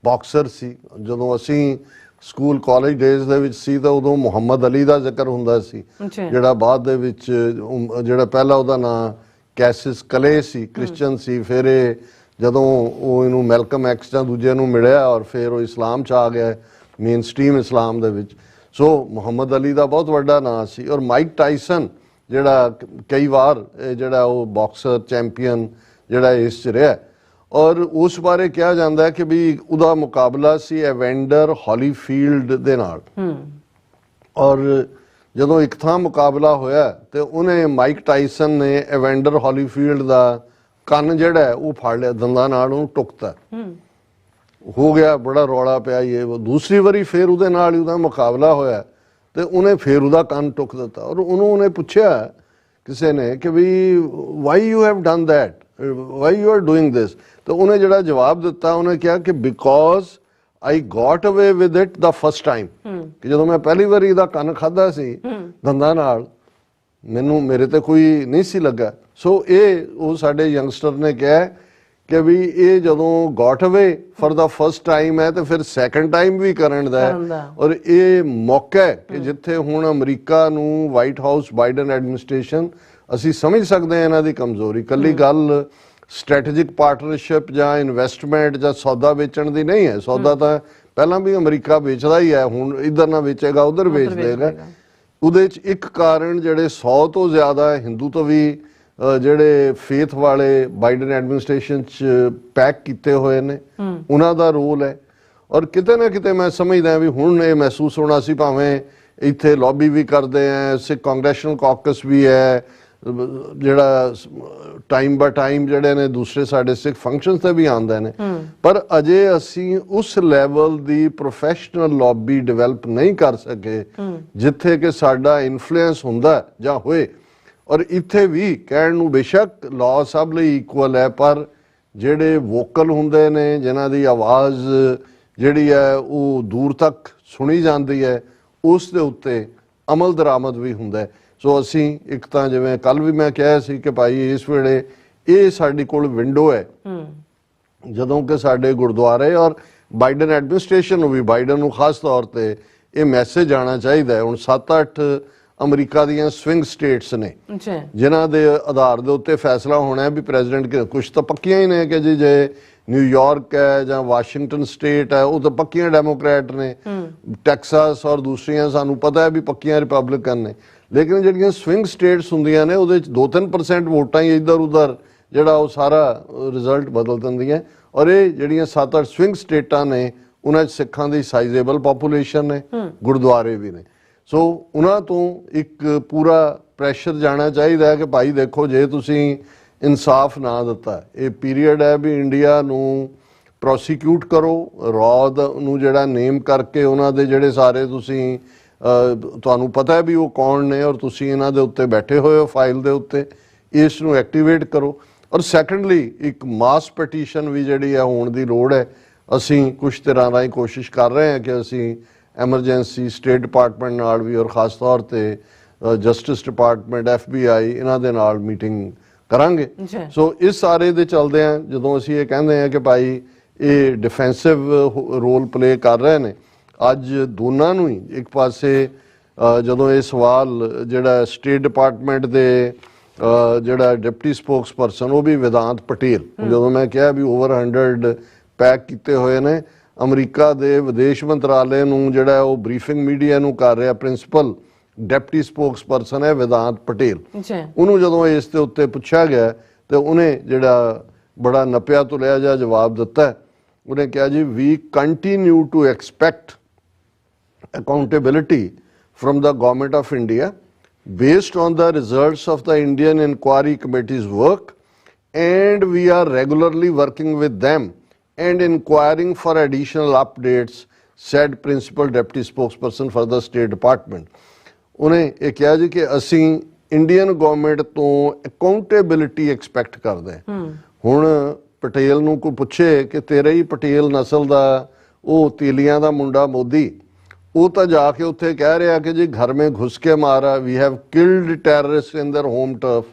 ਬਾਕਸਰ ਸੀ। ਜਦੋਂ ਅਸੀਂ ਸਕੂਲ ਕਾਲਜ ਡੇਜ਼ ਦੇ ਵਿੱਚ ਸੀ ਤਾਂ ਉਦੋਂ ਮੁਹੰਮਦ ਅਲੀ ਦਾ ਜ਼ਿਕਰ ਹੁੰਦਾ ਸੀ, ਜਿਹੜਾ ਬਾਅਦ ਦੇ ਵਿੱਚ ਜਿਹੜਾ ਪਹਿਲਾ ਉਹਦਾ ਨਾਂ ਕੈਸਿਸ ਕਲੇ ਸੀ, ਕ੍ਰਿਸਚਨ ਸੀ। ਫਿਰ ਇਹ ਜਦੋਂ ਉਹ ਇਹਨੂੰ ਮੈਲਕਮ ਐਕਸ ਜਾਂ ਦੂਜੇ ਨੂੰ ਮਿਲਿਆ ਔਰ ਫਿਰ ਉਹ ਇਸਲਾਮ 'ਚ ਆ ਗਿਆ, ਮੇਨ ਸਟ੍ਰੀਮ ਇਸਲਾਮ ਦੇ ਵਿੱਚ। ਸੋ ਮੁਹੰਮਦ ਅਲੀ ਦਾ ਬਹੁਤ ਵੱਡਾ ਨਾਂ ਸੀ। ਔਰ ਮਾਈਕ ਟਾਇਸਨ ਜਿਹੜਾ ਕਈ ਵਾਰ ਜਿਹੜਾ ਉਹ ਬਾਕਸਰ ਚੈਂਪੀਅਨ ਜਿਹੜਾ ਇਸ 'ਚ ਰਿਹਾ, ਔਰ ਉਸ ਬਾਰੇ ਕਿਹਾ ਜਾਂਦਾ ਹੈ ਕਿ ਵੀ ਉਹਦਾ ਮੁਕਾਬਲਾ ਸੀ ਐਵੈਂਡਰ ਹੌਲੀਫੀਲਡ ਦੇ ਨਾਲ। ਔਰ ਜਦੋਂ ਇੱਕ ਥਾਂ ਮੁਕਾਬਲਾ ਹੋਇਆ ਤੇ ਉਹਨੇ ਮਾਈਕ ਟਾਇਸਨ ਨੇ ਐਵੈਂਡਰ ਹੌਲੀਫੀਲਡ ਦਾ ਕੰਨ ਜਿਹੜਾ ਉਹ ਫੜ ਲਿਆ, ਦੰਦਾਂ ਨਾਲ ਉਹਨੂੰ ਟੁਕਤਾ। ਹੋ ਗਿਆ ਬੜਾ ਰੌਲਾ ਪਿਆ। ਇਹ ਦੂਸਰੀ ਵਾਰੀ ਫਿਰ ਉਹਦੇ ਨਾਲ ਹੀ ਉਹਦਾ ਮੁਕਾਬਲਾ ਹੋਇਆ ਤੇ ਉਹਨੇ ਫਿਰ ਉਹਦਾ ਕੰਨ ਟੁਕ ਦਿੱਤਾ। ਔਰ ਉਹਨੇ ਪੁੱਛਿਆ ਕਿਸੇ ਨੇ ਕਿ V why you have done that, why you are doing ਦਿਸ। ਤੇ ਉਹਨੇ ਜਿਹੜਾ ਜਵਾਬ ਦਿੱਤਾ, ਉਹਨੇ ਕਿਹਾ ਕਿ ਬਿਕੋਜ਼ ਆਈ ਗॉट ਅਵੇ with it the first time, ਕਿ ਜਦੋਂ ਮੈਂ ਪਹਿਲੀ ਵਾਰੀ ਇਹਦਾ ਕੰਨ ਖਾਦਾ ਸੀ ਦੰਦਾਂ ਨਾਲ, ਮੇਰੇ ਤੇ ਕੋਈ ਨਹੀਂ ਸੀ ਲੱਗਾ। ਸੋ ਇਹ ਉਹ ਸਾਡੇ ਯੰਗਸਟਰ ਨੇ ਕਿਹਾ ਕਿ ਵੀ ਇਹ ਜਦੋਂ ਗॉट ਅਵੇ ਫॉर ਦਾ ਫਸਟ ਟਾਈਮ ਹੈ ਤੇ ਫਿਰ ਸੈਕੰਡ ਟਾਈਮ ਵੀ ਕਰਨ ਦਾ ਹੈ। ਔਰ ਇਹ ਮੌਕਾ ਹੈ ਕਿ ਜਿੱਥੇ ਹੁਣ ਅਮਰੀਕਾ ਨੂੰ ਵਾਈਟ ਹਾਊਸ ਬਾਈਡਨ ਐਡਮਿਨਿਸਟ੍ਰੇਸ਼ਨ, ਅਸੀਂ ਸਮਝ ਸਕਦੇ ਹਾਂ ਇਹਨਾਂ ਦੀ ਕਮਜ਼ੋਰੀ। ਕੱਲੀ ਗੱਲ ਸਟ੍ਰੈਟੇਜਿਕ ਪਾਰਟਨਰਸ਼ਿਪ ਜਾਂ ਇਨਵੈਸਟਮੈਂਟ ਜਾਂ ਸੌਦਾ ਵੇਚਣ ਦੀ ਨਹੀਂ ਹੈ। ਸੌਦਾ ਤਾਂ ਪਹਿਲਾਂ ਵੀ ਅਮਰੀਕਾ ਵੇਚਦਾ ਹੀ ਹੈ, ਹੁਣ ਇੱਧਰ ਨਾ ਵੇਚੇਗਾ ਉਧਰ ਵੇਚ ਦੇਗਾ। ਉਹਦੇ 'ਚ ਇੱਕ ਕਾਰਨ ਜਿਹੜੇ 100 ਤੋਂ ਜ਼ਿਆਦਾ ਹਿੰਦੂ ਤੋਂ ਵੀ ਜਿਹੜੇ ਫੇਥ ਵਾਲੇ ਬਾਈਡਨ ਐਡਮਿਨਿਸਟ੍ਰੇਸ਼ਨ 'ਚ ਪੈਕ ਕੀਤੇ ਹੋਏ ਨੇ, ਉਹਨਾਂ ਦਾ ਰੋਲ ਹੈ। ਔਰ ਕਿਤੇ ਨਾ ਕਿਤੇ ਮੈਂ ਸਮਝਦਾ ਵੀ ਹੁਣ ਇਹ ਮਹਿਸੂਸ ਹੋਣਾ ਸੀ, ਭਾਵੇਂ ਇੱਥੇ ਲੌਬੀ ਵੀ ਕਰਦੇ ਆ, ਸਿੱਖ ਕਾਂਗਰੈਸ਼ਨਲ ਕਾਕਸ ਵੀ ਹੈ, ਜਿਹੜਾ ਟਾਈਮ ਬਾਏ ਟਾਈਮ ਜਿਹੜੇ ਨੇ ਦੂਸਰੇ ਸਾਡੇ ਸਿੱਖ ਫੰਕਸ਼ਨਸ ਤੇ ਵੀ ਆਉਂਦੇ ਨੇ, ਪਰ ਅਜੇ ਅਸੀਂ ਉਸ ਲੈਵਲ ਦੀ ਪ੍ਰੋਫੈਸ਼ਨਲ ਲੌਬੀ ਡਿਵੈਲਪ ਨਹੀਂ ਕਰ ਸਕੇ ਜਿੱਥੇ ਕਿ ਸਾਡਾ ਇਨਫਲੂਐਂਸ ਹੁੰਦਾ ਜਾਂ ਹੋਏ। ਔਰ ਇੱਥੇ ਵੀ ਕਹਿਣ ਨੂੰ ਬੇਸ਼ੱਕ ਲਾਅ ਸਭ ਲਈ ਇਕੁਅਲ ਹੈ, ਪਰ ਜਿਹੜੇ ਵੋਕਲ ਹੁੰਦੇ ਨੇ, ਜਿਨ੍ਹਾਂ ਦੀ ਆਵਾਜ਼ ਜਿਹੜੀ ਹੈ ਉਹ ਦੂਰ ਤੱਕ ਸੁਣੀ ਜਾਂਦੀ ਹੈ, ਉਸ ਦੇ ਉੱਤੇ ਅਮਲ ਦਰਾਮਦ ਵੀ ਹੁੰਦਾ ਹੈ। ਸੋ ਅਸੀਂ ਇੱਕ ਤਾਂ ਜਿਵੇਂ ਕੱਲ ਵੀ ਮੈਂ ਕਿਹਾ ਸੀ ਕਿ ਭਾਈ ਇਸ ਵੇਲੇ ਇਹ ਸਾਡੀ ਕੋਲ ਵਿੰਡੋ ਹੈ ਜਦੋਂ ਕਿ ਸਾਡੇ ਗੁਰਦੁਆਰੇ ਔਰ ਬਾਈਡਨ ਐਡਮਿਨਿਸਟ੍ਰੇਸ਼ਨ ਨੂੰ ਵੀ, ਬਾਈਡਨ ਨੂੰ ਖਾਸ ਤੌਰ ਤੇ ਇਹ ਮੈਸੇਜ ਆਉਣਾ ਚਾਹੀਦਾ ਹੈ। ਹੁਣ 7-8 ਅਮਰੀਕਾ ਦੀਆਂ ਸਵਿੰਗ ਸਟੇਟਸ ਨੇ ਜਿਨ੍ਹਾਂ ਦੇ ਆਧਾਰ ਦੇ ਉੱਤੇ ਫੈਸਲਾ ਹੋਣਾ ਹੈ ਵੀ ਪ੍ਰੈਜ਼ੀਡੈਂਟ, ਕੁਝ ਤਾਂ ਪੱਕੀਆਂ ਹੀ ਨੇ ਕਿ ਜੀ ਜੇ ਨਿਊਯਾਰਕ ਹੈ ਜਾਂ ਵਾਸ਼ਿੰਗਟਨ ਸਟੇਟ ਹੈ ਉਹ ਤਾਂ ਪੱਕੀਆਂ ਡੈਮੋਕ੍ਰੈਟ ਨੇ, ਟੈਕਸਾਸ ਔਰ ਦੂਸਰੀਆਂ ਸਾਨੂੰ ਪਤਾ ਹੈ ਵੀ ਪੱਕੀਆਂ ਰਿਪਬਲਿਕਨ ਨੇ। ਲੇਕਿਨ ਜਿਹੜੀਆਂ ਸਵਿੰਗ ਸਟੇਟਸ ਹੁੰਦੀਆਂ ਨੇ ਉਹਦੇ 'ਚ 2-3% ਵੋਟਾਂ ਹੀ ਇੱਧਰ ਉੱਧਰ ਜਿਹੜਾ ਉਹ ਸਾਰਾ ਰਿਜ਼ਲਟ ਬਦਲ ਦਿੰਦੀਆਂ। ਔਰ ਇਹ ਜਿਹੜੀਆਂ 7-8 ਸਵਿੰਗ ਸਟੇਟਾਂ ਨੇ ਉਹਨਾਂ 'ਚ ਸਿੱਖਾਂ ਦੀ ਸਾਈਜ਼ੇਬਲ ਪਾਪੂਲੇਸ਼ਨ ਨੇ, ਗੁਰਦੁਆਰੇ ਵੀ ਨੇ। ਸੋ ਉਹਨਾਂ ਤੋਂ ਇੱਕ ਪੂਰਾ ਪ੍ਰੈਸ਼ਰ ਜਾਣਾ ਚਾਹੀਦਾ ਹੈ ਕਿ ਭਾਈ ਦੇਖੋ, ਜੇ ਤੁਸੀਂ ਇਨਸਾਫ ਨਾ ਦਿੱਤਾ, ਇਹ ਪੀਰੀਅਡ ਹੈ ਵੀ ਇੰਡੀਆ ਨੂੰ ਪ੍ਰੋਸੀਕਿਊਟ ਕਰੋ, ਰੌਦ ਨੂੰ ਜਿਹੜਾ ਨੇਮ ਕਰਕੇ ਉਹਨਾਂ ਦੇ ਜਿਹੜੇ ਸਾਰੇ ਤੁਸੀਂ ਤੁਹਾਨੂੰ ਪਤਾ ਹੈ ਵੀ ਉਹ ਕੌਣ ਨੇ ਔਰ ਤੁਸੀਂ ਇਹਨਾਂ ਦੇ ਉੱਤੇ ਬੈਠੇ ਹੋਏ ਹੋ ਫਾਈਲ ਦੇ ਉੱਤੇ, ਇਸ ਨੂੰ ਐਕਟੀਵੇਟ ਕਰੋ। ਔਰ ਸੈਕੰਡਲੀ ਇੱਕ ਮਾਸ ਪਟੀਸ਼ਨ ਵੀ ਜਿਹੜੀ ਹੈ ਹੋਣ ਦੀ ਲੋੜ ਹੈ। ਅਸੀਂ ਕੁਝ ਤਰ੍ਹਾਂ ਰਾਹੀਂ ਕੋਸ਼ਿਸ਼ ਕਰ ਰਹੇ ਹਾਂ ਕਿ ਅਸੀਂ ਐਮਰਜੈਂਸੀ ਸਟੇਟ ਡਿਪਾਰਟਮੈਂਟ ਨਾਲ ਵੀ ਔਰ ਖਾਸ ਤੌਰ ਤੇ ਜਸਟਿਸ ਡਿਪਾਰਟਮੈਂਟ, FBI ਇਹਨਾਂ ਦੇ ਨਾਲ ਮੀਟਿੰਗ ਕਰਾਂਗੇ। ਸੋ ਇਸ ਸਾਰੇ ਦੇ ਚੱਲਦੇ ਆ ਜਦੋਂ ਅਸੀਂ ਇਹ ਕਹਿੰਦੇ ਆ ਕਿ ਭਾਈ ਇਹ ਡਿਫੈਂਸਿਵ ਰੋਲ ਪਲੇ ਕਰ ਰਹੇ ਨੇ, ਅੱਜ ਦੋਨਾਂ ਨੂੰ ਹੀ ਇੱਕ ਪਾਸੇ ਜਦੋਂ ਇਹ ਸਵਾਲ ਜਿਹੜਾ ਸਟੇਟ ਡਿਪਾਰਟਮੈਂਟ ਦੇ ਜਿਹੜਾ ਡਿਪਟੀ ਸਪੋਕਸਪਰਸਨ ਉਹ ਵੀ ਵਿਦਾਂਤ ਪਟੇਲ, ਜਦੋਂ ਮੈਂ ਕਿਹਾ ਵੀ ਓਵਰ 100 ਪੈਕ ਕੀਤੇ ਹੋਏ ਨੇ, ਅਮਰੀਕਾ ਦੇ ਵਿਦੇਸ਼ ਮੰਤਰਾਲੇ ਨੂੰ ਜਿਹੜਾ ਉਹ ਬਰੀਫਿੰਗ ਮੀਡੀਆ ਨੂੰ ਕਰ ਰਿਹਾ, ਪ੍ਰਿੰਸੀਪਲ ਡਿਪਟੀ ਸਪੋਕਸਪਰਸਨ ਹੈ ਵਿਦਾਂਤ ਪਟੇਲ। ਉਹਨੂੰ ਜਦੋਂ ਇਸ ਦੇ ਉੱਤੇ ਪੁੱਛਿਆ ਗਿਆ ਤੇ ਉਹਨੇ ਜਿਹੜਾ ਬੜਾ ਨੱਪਿਆ ਤੁਲਿਆ ਜਿਹਾ ਜਵਾਬ ਦਿੱਤਾ। ਉਹਨੇ ਕਿਹਾ ਜੀ, we continue to expect accountability from the government of India based on the results of the Indian Inquiry Committee's work, and we are regularly working with them and inquiring for additional updates, said Principal Deputy Spokesperson for the State Department. ਉਹਨੇ ਇਹ ਕਿਹਾ ਜੀ ਕਿ ਅਸੀਂ Indian government ਤੋਂ accountability expect ਕਰਦੇ ਹਾਂ। ਹੁਣ ਪਟੇਲ ਨੂੰ ਕੋਈ ਪੁੱਛੇ ਕਿ ਤੇਰੇ ਹੀ ਪਟੇਲ ਨਸਲ ਦਾ ਉਹ ਤੀਲੀਆਂ ਦਾ ਮੁੰਡਾ ਮੋਦੀ, ਉਹ ਤਾਂ ਜਾ ਕੇ ਉੱਥੇ ਕਹਿ ਰਿਹਾ ਕਿ ਜੀ ਘਰ ਮੇਂ ਘੁਸ ਕੇ ਮਾਰਾ, we have killed terrorist in their home turf.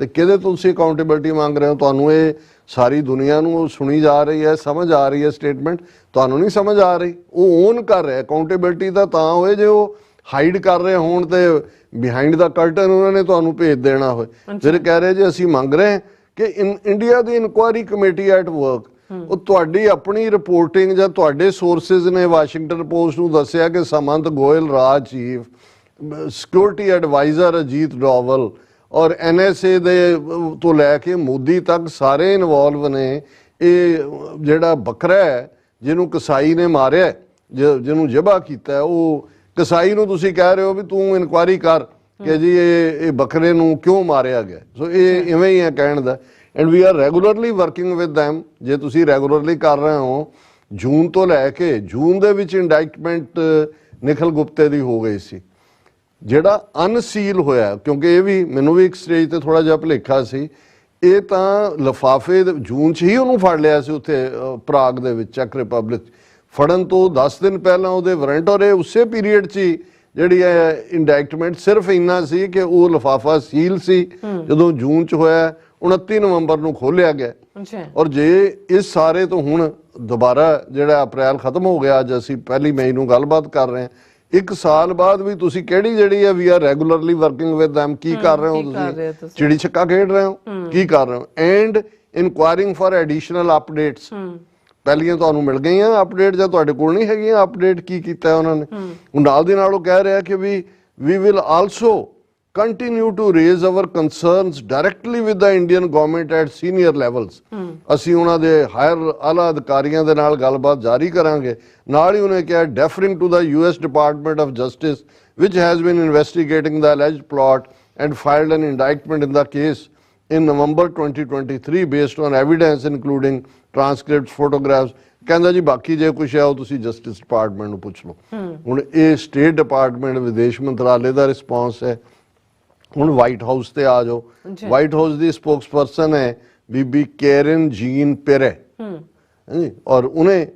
ਤੇ ਕਿਹਦੇ ਤੋਂ ਤੁਸੀਂ ਅਕਾਊਂਟੇਬਿਲਟੀ ਮੰਗ ਰਹੇ ਹੋ? ਤੁਹਾਨੂੰ ਇਹ ਸਾਰੀ ਦੁਨੀਆ ਨੂੰ ਸੁਣੀ ਜਾ ਰਹੀ ਹੈ, ਸਮਝ ਆ ਰਹੀ ਹੈ ਸਟੇਟਮੈਂਟ, ਤੁਹਾਨੂੰ ਨਹੀਂ ਸਮਝ ਆ ਰਹੀ? ਉਹ ਓਨ ਕਰ ਰਿਹਾ। ਅਕਾਊਂਟੇਬਿਲਟੀ ਤਾਂ ਹੋਏ ਜੇ ਉਹ ਹਾਈਡ ਕਰ ਰਹੇ ਹੋਣ ਤੇ ਬਿਹਾਈਂਡ ਦਾ ਕਰਟਨ ਉਹਨਾਂ ਨੇ ਤੁਹਾਨੂੰ ਭੇਜ ਦੇਣਾ ਹੋਏ। ਫਿਰ ਕਹਿ ਰਹੇ ਜੀ ਅਸੀਂ ਮੰਗ ਰਹੇ ਹਾਂ ਕਿ India the inquiry committee at work, ਉਹ ਤੁਹਾਡੀ ਆਪਣੀ ਰਿਪੋਰਟਿੰਗ ਜਾਂ ਤੁਹਾਡੇ ਸੋਰਸਿਸ ਨੇ ਵਾਸ਼ਿੰਗਟਨ ਪੋਸਟ ਨੂੰ ਦੱਸਿਆ ਕਿ ਸਮੰਤ ਗੋਇਲ, ਰਾਜ chief, security advisor Ajit Doval ਔਰ NSA ਦੇ ਤੋਂ ਲੈ ਕੇ ਮੋਦੀ ਤੱਕ ਸਾਰੇ ਇਨਵੋਲਵ ਨੇ। ਇਹ ਜਿਹੜਾ ਬੱਕਰਾ ਹੈ ਜਿਹਨੂੰ ਕਸਾਈ ਨੇ ਮਾਰਿਆ, ਜਿਹਨੂੰ ਜ਼ਬਾ ਕੀਤਾ, ਉਹ ਕਸਾਈ ਨੂੰ ਤੁਸੀਂ ਕਹਿ ਰਹੇ ਹੋ ਵੀ ਤੂੰ ਇਨਕੁਆਇਰੀ ਕਰ ਕਿ ਜੀ ਇਹ ਬੱਕਰੇ ਨੂੰ ਕਿਉਂ ਮਾਰਿਆ ਗਿਆ। ਸੋ ਇਹ ਇਵੇਂ ਹੀ ਹੈ ਕਹਿਣ ਦਾ। And we are regularly working with them. ਜੇ ਤੁਸੀਂ ਰੈਗੂਲਰਲੀ ਕਰ ਰਹੇ ਹੋ, ਜੂਨ ਤੋਂ ਲੈ ਕੇ ਜੂਨ ਦੇ ਵਿੱਚ ਇੰਡਾਈਕਟਮੈਂਟ ਨਿਖਿਲ ਗੁਪਤੇ ਦੀ ਹੋ ਗਈ ਸੀ, ਜਿਹੜਾ ਅਨਸੀਲ ਹੋਇਆ, ਕਿਉਂਕਿ ਇਹ ਵੀ ਮੈਨੂੰ ਵੀ ਇੱਕ ਸਟੇਜ ਤੇ ਥੋੜਾ ਜਿਹਾ ਭੁਲੇਖਾ ਸੀ। ਇਹ ਤਾਂ ਲਿਫਾਫੇ ਜੂਨ 'ਚ ਹੀ ਉਹਨੂੰ ਫੜ ਲਿਆ ਸੀ ਉੱਥੇ ਪ੍ਰਾਗ ਦੇ ਵਿੱਚ, ਚੈਕ ਰਿਪਬਲਿਕ। ਫੜਨ ਤੋਂ 10 ਦਿਨ ਪਹਿਲਾਂ ਉਹਦੇ ਵਾਰੰਟ, ਔਰ ਇਹ ਉਸੇ ਪੀਰੀਅਡ 'ਚ ਹੀ ਜਿਹੜੀ ਹੈ ਇੰਡਾਈਕਟਮੈਂਟ ਸਿਰਫ ਇੰਨਾ ਸੀ ਕਿ ਉਹ ਲਿਫਾਫਾ ਸੀਲ ਸੀ ਜਦੋਂ ਜੂਨ 'ਚ ਹੋਇਆ। 29 ਨਵੰਬਰ ਨੂੰ ਖੋਲਿਆ ਗਿਆ। ਔਰ ਜੇ ਇਸ ਸਾਰੇ ਤੋਂ ਹੁਣ ਦੁਬਾਰਾ ਜਿਹੜਾ ਅਪ੍ਰੈਲ ਖਤਮ ਹੋ ਗਿਆ, ਅੱਜ ਅਸੀਂ 1 ਮਈ ਨੂੰ ਗੱਲਬਾਤ ਕਰ ਰਹੇ ਹਾਂ, 1 ਸਾਲ ਬਾਅਦ ਵੀ ਤੁਸੀਂ ਕਿਹੜੀ ਜਿਹੜੀ ਹੈ we are regularly working with them, ਕੀ ਕਰ ਰਹੇ ਹੋ ਤੁਸੀਂ? ਚਿੜੀ ਛੱਕਾ ਖੇਡ ਰਹੇ ਹੋ? ਕੀ ਕਰ ਰਹੇ ਹੋ? And inquiring for additional updates. ਪਹਿਲੀਆਂ ਤੁਹਾਨੂੰ ਮਿਲ ਗਈਆਂ ਅਪਡੇਟ ਜਾਂ ਤੁਹਾਡੇ ਕੋਲ ਨਹੀਂ ਹੈਗੀਆਂ ਅਪਡੇਟ? ਕੀ ਕੀਤਾ ਉਹਨਾਂ ਨੇ? ਨਾਲ ਦੀ ਨਾਲ ਉਹ ਕਹਿ ਰਿਹਾ ਕਿ we will also continue to raise our concerns directly with the Indian government at senior levels। ਅਸੀਂ ਉਹਨਾਂ ਦੇ ਹਾਇਰ ਆਲਾ ਅਧਿਕਾਰੀਆਂ ਦੇ ਨਾਲ ਗੱਲਬਾਤ ਜਾਰੀ ਕਰਾਂਗੇ। ਨਾਲ ਹੀ ਉਹਨੇ ਕਿਹਾ deferring to the US Department of Justice which has been investigating the alleged plot and filed an indictment in the case in November 2023 based on evidence including transcripts, photographs। ਕਹਿੰਦਾ ਜੀ ਬਾਕੀ ਜੇ ਕੁਛ ਹੈ ਉਹ ਤੁਸੀਂ ਜਸਟਿਸ ਡਿਪਾਰਟਮੈਂਟ ਨੂੰ ਪੁੱਛ ਲਓ। ਹੁਣ ਇਹ ਸਟੇਟ ਡਿਪਾਰਟਮੈਂਟ, ਵਿਦੇਸ਼ ਮੰਤਰਾਲੇ ਦਾ ਰਿਸਪੌਂਸ ਹੈ। ਹੁਣ ਵਾਈਟ ਹਾਊਸ ਤੇ ਆ ਜਾਓ। ਵਾਈਟ ਹਾਊਸ ਦੀ ਸਪੋਕਸਪਰਸਨ ਹੈ ਬੀਬੀ ਕੈਰਨ ਜੀਨ ਪਿਰੇ, ਔਰ ਉਹਨੇ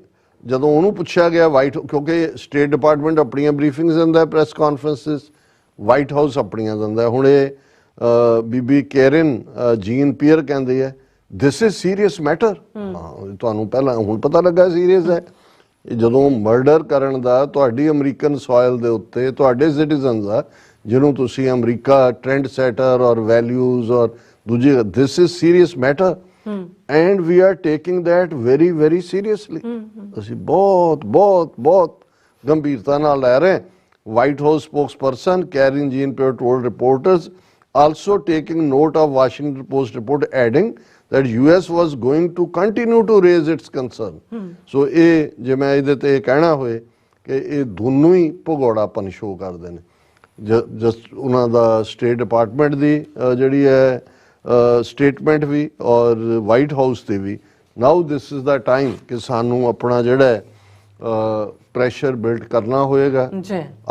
ਜਦੋਂ ਉਹਨੂੰ ਪੁੱਛਿਆ ਗਿਆ ਕਿਉਂਕਿ ਸਟੇਟ ਡਿਪਾਰਟਮੈਂਟ ਆਪਣੀਆਂ ਬਰੀਫਿੰਗਸ ਦਿੰਦਾ, ਪ੍ਰੈਸ ਕਾਨਫਰੰਸਿਸ, ਵਾਈਟ ਹਾਊਸ ਆਪਣੀਆਂ ਦਿੰਦਾ। ਹੁਣ ਇਹ ਬੀਬੀ ਕੈਰਨ ਜੀਨ ਪੀਅਰ ਕਹਿੰਦੀ ਹੈ ਦਿਸ ਇਜ਼ ਸੀਰੀਅਸ ਮੈਟਰ। ਤੁਹਾਨੂੰ ਪਹਿਲਾਂ ਹੁਣ ਪਤਾ ਲੱਗਾ ਸੀਰੀਅਸ ਹੈ? ਜਦੋਂ ਮਰਡਰ ਕਰਨ ਦਾ ਤੁਹਾਡੀ ਅਮਰੀਕਨ ਸੋਇਲ ਦੇ ਉੱਤੇ ਤੁਹਾਡੇ ਸਿਟੀਜ਼ਨਸ ਆ, ਜਿਹਨੂੰ ਤੁਸੀਂ ਅਮਰੀਕਾ ਟ੍ਰੈਂਡ ਸੈਟਰ ਔਰ ਵੈਲਿਊਜ਼ ਔਰ ਦੂਜੇ, this is serious matter and we are taking that very very seriously. ਅਸੀਂ ਬਹੁਤ ਬਹੁਤ ਬਹੁਤ ਗੰਭੀਰਤਾ ਨਾਲ ਲੈ ਰਹੇ। White House spokesperson Karine Jean Pierre told reporters also taking note of Washington Post report adding that US was going to continue to raise its concern। so ਇਹ ਜੇ ਮੈਂ ਇਹਦੇ ਤੇ ਕਹਿਣਾ ਹੋਏ ਕਿ ਇਹ ਦੋਨੋਂ ਹੀ ਭਗੌੜਾਪਨ ਸ਼ੋ ਕਰਦੇ ਨੇ। ਜਸਟ ਉਹਨਾਂ ਦਾ ਸਟੇਟ ਡਿਪਾਰਟਮੈਂਟ ਦੀ ਜਿਹੜੀ ਹੈ ਸਟੇਟਮੈਂਟ ਵੀ ਔਰ ਵਾਈਟ ਹਾਊਸ ਤੇ ਵੀ। ਨਾਓ ਦਿਸ ਇਜ਼ ਦਾ ਟਾਈਮ ਕਿ ਸਾਨੂੰ ਆਪਣਾ ਜਿਹੜਾ ਪ੍ਰੈਸ਼ਰ ਬਿਲਡ ਕਰਨਾ ਹੋਏਗਾ।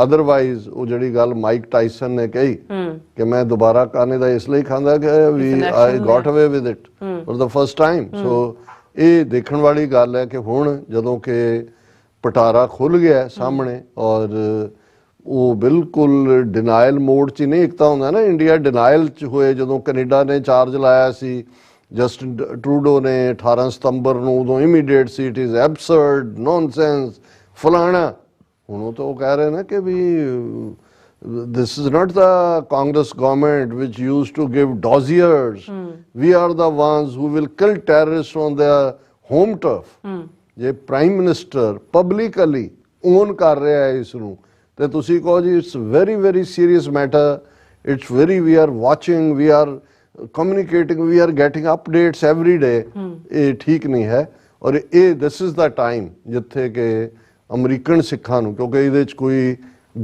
ਅਦਰਵਾਈਜ਼ ਉਹ ਜਿਹੜੀ ਗੱਲ ਮਾਈਕ ਟਾਇਸਨ ਨੇ ਕਹੀ ਕਿ ਮੈਂ ਦੁਬਾਰਾ ਕਾਨੇ ਦਾ ਇਸ ਲਈ ਖਾਂਦਾ ਕਿ ਵੀ I got away with it for the first time. So ਇਹ ਦੇਖਣ ਵਾਲੀ ਗੱਲ ਹੈ ਕਿ ਹੁਣ ਜਦੋਂ ਕਿ ਪਟਾਰਾ ਖੁੱਲ ਗਿਆ ਸਾਹਮਣੇ ਔਰ ਉਹ ਬਿਲਕੁਲ ਡਿਨਾਇਲ ਮੋਡ 'ਚ ਨਹੀਂ। ਇੱਕ ਤਾਂ ਹੁੰਦਾ ਨਾ ਇੰਡੀਆ ਡਿਨਾਇਲ 'ਚ ਹੋਏ ਜਦੋਂ ਕੈਨੇਡਾ ਨੇ ਚਾਰਜ ਲਾਇਆ ਸੀ, ਜਸਟਿਨ ਟਰੂਡੋ ਨੇ 18 ਸਤੰਬਰ ਨੂੰ, ਉਦੋਂ ਇਮੀਡੀਏਟ ਸੀ ਇਟ ਇਜ਼ ਐਬਸਰਡ ਨੌਨਸੈਂਸ ਫਲਾਣਾ। ਹੁਣ ਉਹ ਤਾਂ ਉਹ ਕਹਿ ਰਹੇ ਨੇ ਕਿ ਵੀ this is not the Congress government which used to give dossiers। we are the ones who will kill terrorists on their home turf। ਜੇ ਪ੍ਰਾਈਮ ਮਿਨਿਸਟਰ ਪਬਲਿਕਲੀ ਓਨ ਕਰ ਰਿਹਾ ਹੈ ਇਸ ਨੂੰ ਤੇ ਤੁਸੀਂ ਕਹੋ ਜੀ it's very very serious matter, it's very, we are watching, we are communicating, we are getting updates every day. ਇਹ ਠੀਕ ਨਹੀਂ ਹੈ। ਔਰ ਇਹ ਦਿਸ ਇਜ਼ ਦਾ ਟਾਈਮ ਜਿੱਥੇ ਕਿ ਅਮਰੀਕਨ ਸਿੱਖਾਂ ਨੂੰ, ਕਿਉਂਕਿ ਇਹਦੇ 'ਚ ਕੋਈ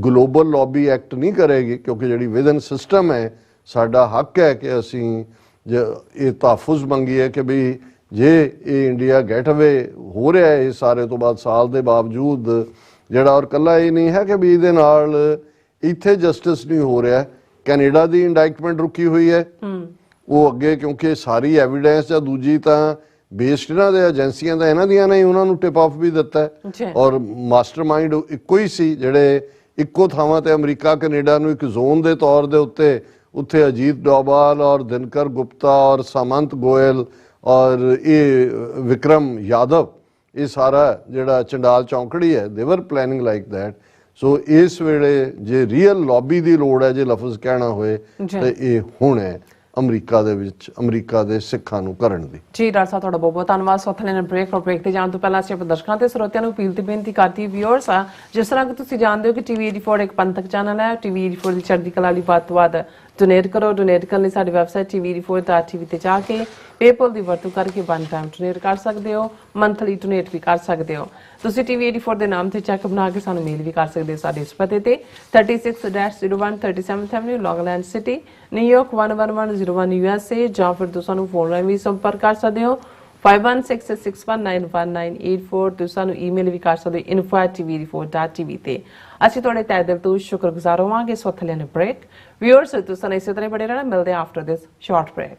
ਗਲੋਬਲ ਲੌਬੀ ਐਕਟ ਨਹੀਂ ਕਰੇਗੀ, ਕਿਉਂਕਿ ਜਿਹੜੀ ਵਿਦਨ ਸਿਸਟਮ ਹੈ ਸਾਡਾ ਹੱਕ ਹੈ ਕਿ ਅਸੀਂ ਇਹ ਤਹਫੁਜ਼ ਮੰਗੀਏ ਕਿ ਵੀ ਜੇ ਇਹ ਇੰਡੀਆ ਗੈਟਵੇ ਹੋ ਰਿਹਾ ਹੈ ਸਾਰੇ ਤੋਂ ਬਾਅਦ ਸਾਲ ਦੇ ਬਾਵਜੂਦ ਜਿਹੜਾ, ਔਰ ਕੱਲਾ ਇਹ ਨਹੀਂ ਹੈ ਕਿ ਵੀ ਇਹਦੇ ਨਾਲ ਇੱਥੇ ਜਸਟਿਸ ਨਹੀਂ ਹੋ ਰਿਹਾ, ਕੈਨੇਡਾ ਦੀ ਇੰਡਾਈਕਟਮੈਂਟ ਰੁਕੀ ਹੋਈ ਹੈ ਉਹ ਅੱਗੇ, ਕਿਉਂਕਿ ਸਾਰੀ ਐਵੀਡੈਂਸ ਜਾਂ ਦੂਜੀ ਤਾਂ ਬੇਸਡ ਇਹਨਾਂ ਦੇ ਏਜੰਸੀਆਂ ਦਾ ਇਹਨਾਂ ਦੀਆਂ ਨੇ ਉਹਨਾਂ ਨੂੰ ਟਿਪ ਆਫ ਵੀ ਦਿੱਤਾ ਹੈ। ਔਰ ਮਾਸਟਰਮਾਈਂਡ ਇੱਕੋ ਹੀ ਸੀ ਜਿਹੜੇ ਇੱਕੋ ਥਾਵਾਂ ਤੇ ਅਮਰੀਕਾ ਕੈਨੇਡਾ ਨੂੰ ਇੱਕ ਜ਼ੋਨ ਦੇ ਤੌਰ ਦੇ ਉੱਤੇ उत्थे अजीत डोभाल और दिनकर गुप्ता और सामंत गोयल और ये विक्रम यादव, ये सारा जिहड़ा चंडाल चौंकड़ी है, दे वर प्लैनिंग लाइक दैट। सो इस वेले जे रीयल लॉबी की लोड़ है, जे लफज कहना होए तो ये हुण है अमरीका दे विच अमरीका दे सिखां नूं करन दी। जी डॉक्टर साहब, तुहाडा बहुत बहुत धन्नवाद। सो थले ब्रेक और ब्रेक ते जाण तो पहला सिर्फ दर्शकों ते ਸਰੋਤਿਆਂ ਨੂੰ अपील ते बेनती करती व्यूअर्स आ, जिस तरह कि तुसीं जानते हो कि TV 84 एक पंथक चैनल है। TV 84 ਦੀ ਚੜ੍ਹਦੀ ਕਲਾ ਲਈ ਵੱਧ ਤੋਂ ਵੱਧ ਡੋਨੇਟ ਕਰੋ। ਡੋਨੇਟ ਕਰਨ ਲਈ ਸਾਡੀ ਵੈਬਸਾਈਟ tv84.tv ਤੇ ਜਾ ਕੇ ਪੇਪਲ ਦੀ ਵਰਤੋਂ ਕਰਕੇ ਵਨ ਟਾਈਮ ਡੋਨੇਟ ਕਰ ਸਕਦੇ ਹੋ, ਮੰਥਲੀ ਡੋਨੇਟ ਵੀ ਕਰ ਸਕਦੇ ਹੋ। ਤੁਸੀਂ TV 84 ਦੇ ਨਾਮ ਤੇ ਚੈੱਕ ਬਣਾ ਕੇ ਸਾਨੂੰ ਮੇਲ ਵੀ ਕਰ ਸਕਦੇ ਹੋ ਸਾਡੇ ਇਸ ਪਤੇ ਤੇ 36-01 37th Avenue, Long Island City, New York 11101 USA, ਜਾਂ ਫਿਰ ਤੁਸੀਂ ਸਾਨੂੰ ਫੋਨ ਰਾਹੀਂ ਵੀ ਸੰਪਰਕ ਕਰ ਸਕਦੇ ਹੋ 5166191984। ਤੁਸੀਂ ਸਾਨੂੰ ਈਮੇਲ ਵੀ ਕਰ ਸਕਦੇ ਹੋ info@tv84.tv ਤੇ। ਅਸੀਂ ਤੁਹਾਡੇ ਤਹਿ ਦਿਲ ਤੋਂ ਸ਼ੁਕਰਗੁਜ਼ਾਰ ਹੋਵਾਂਗੇ। ਸੋ ਥੱਲੇ ਨੇ ਬ੍ਰੇਕ व्यूअर्स, ਤੁਸੀਂ ਇਸੇ ਤਰ੍ਹਾਂ ਬੜੇ ਰਹਿਣਾ। ਮਿਲਦੇ ਹਾਂ ਆਫਟਰ ਦਿਸ ਸ਼ਾਰਟ ਬ੍ਰੇਕ।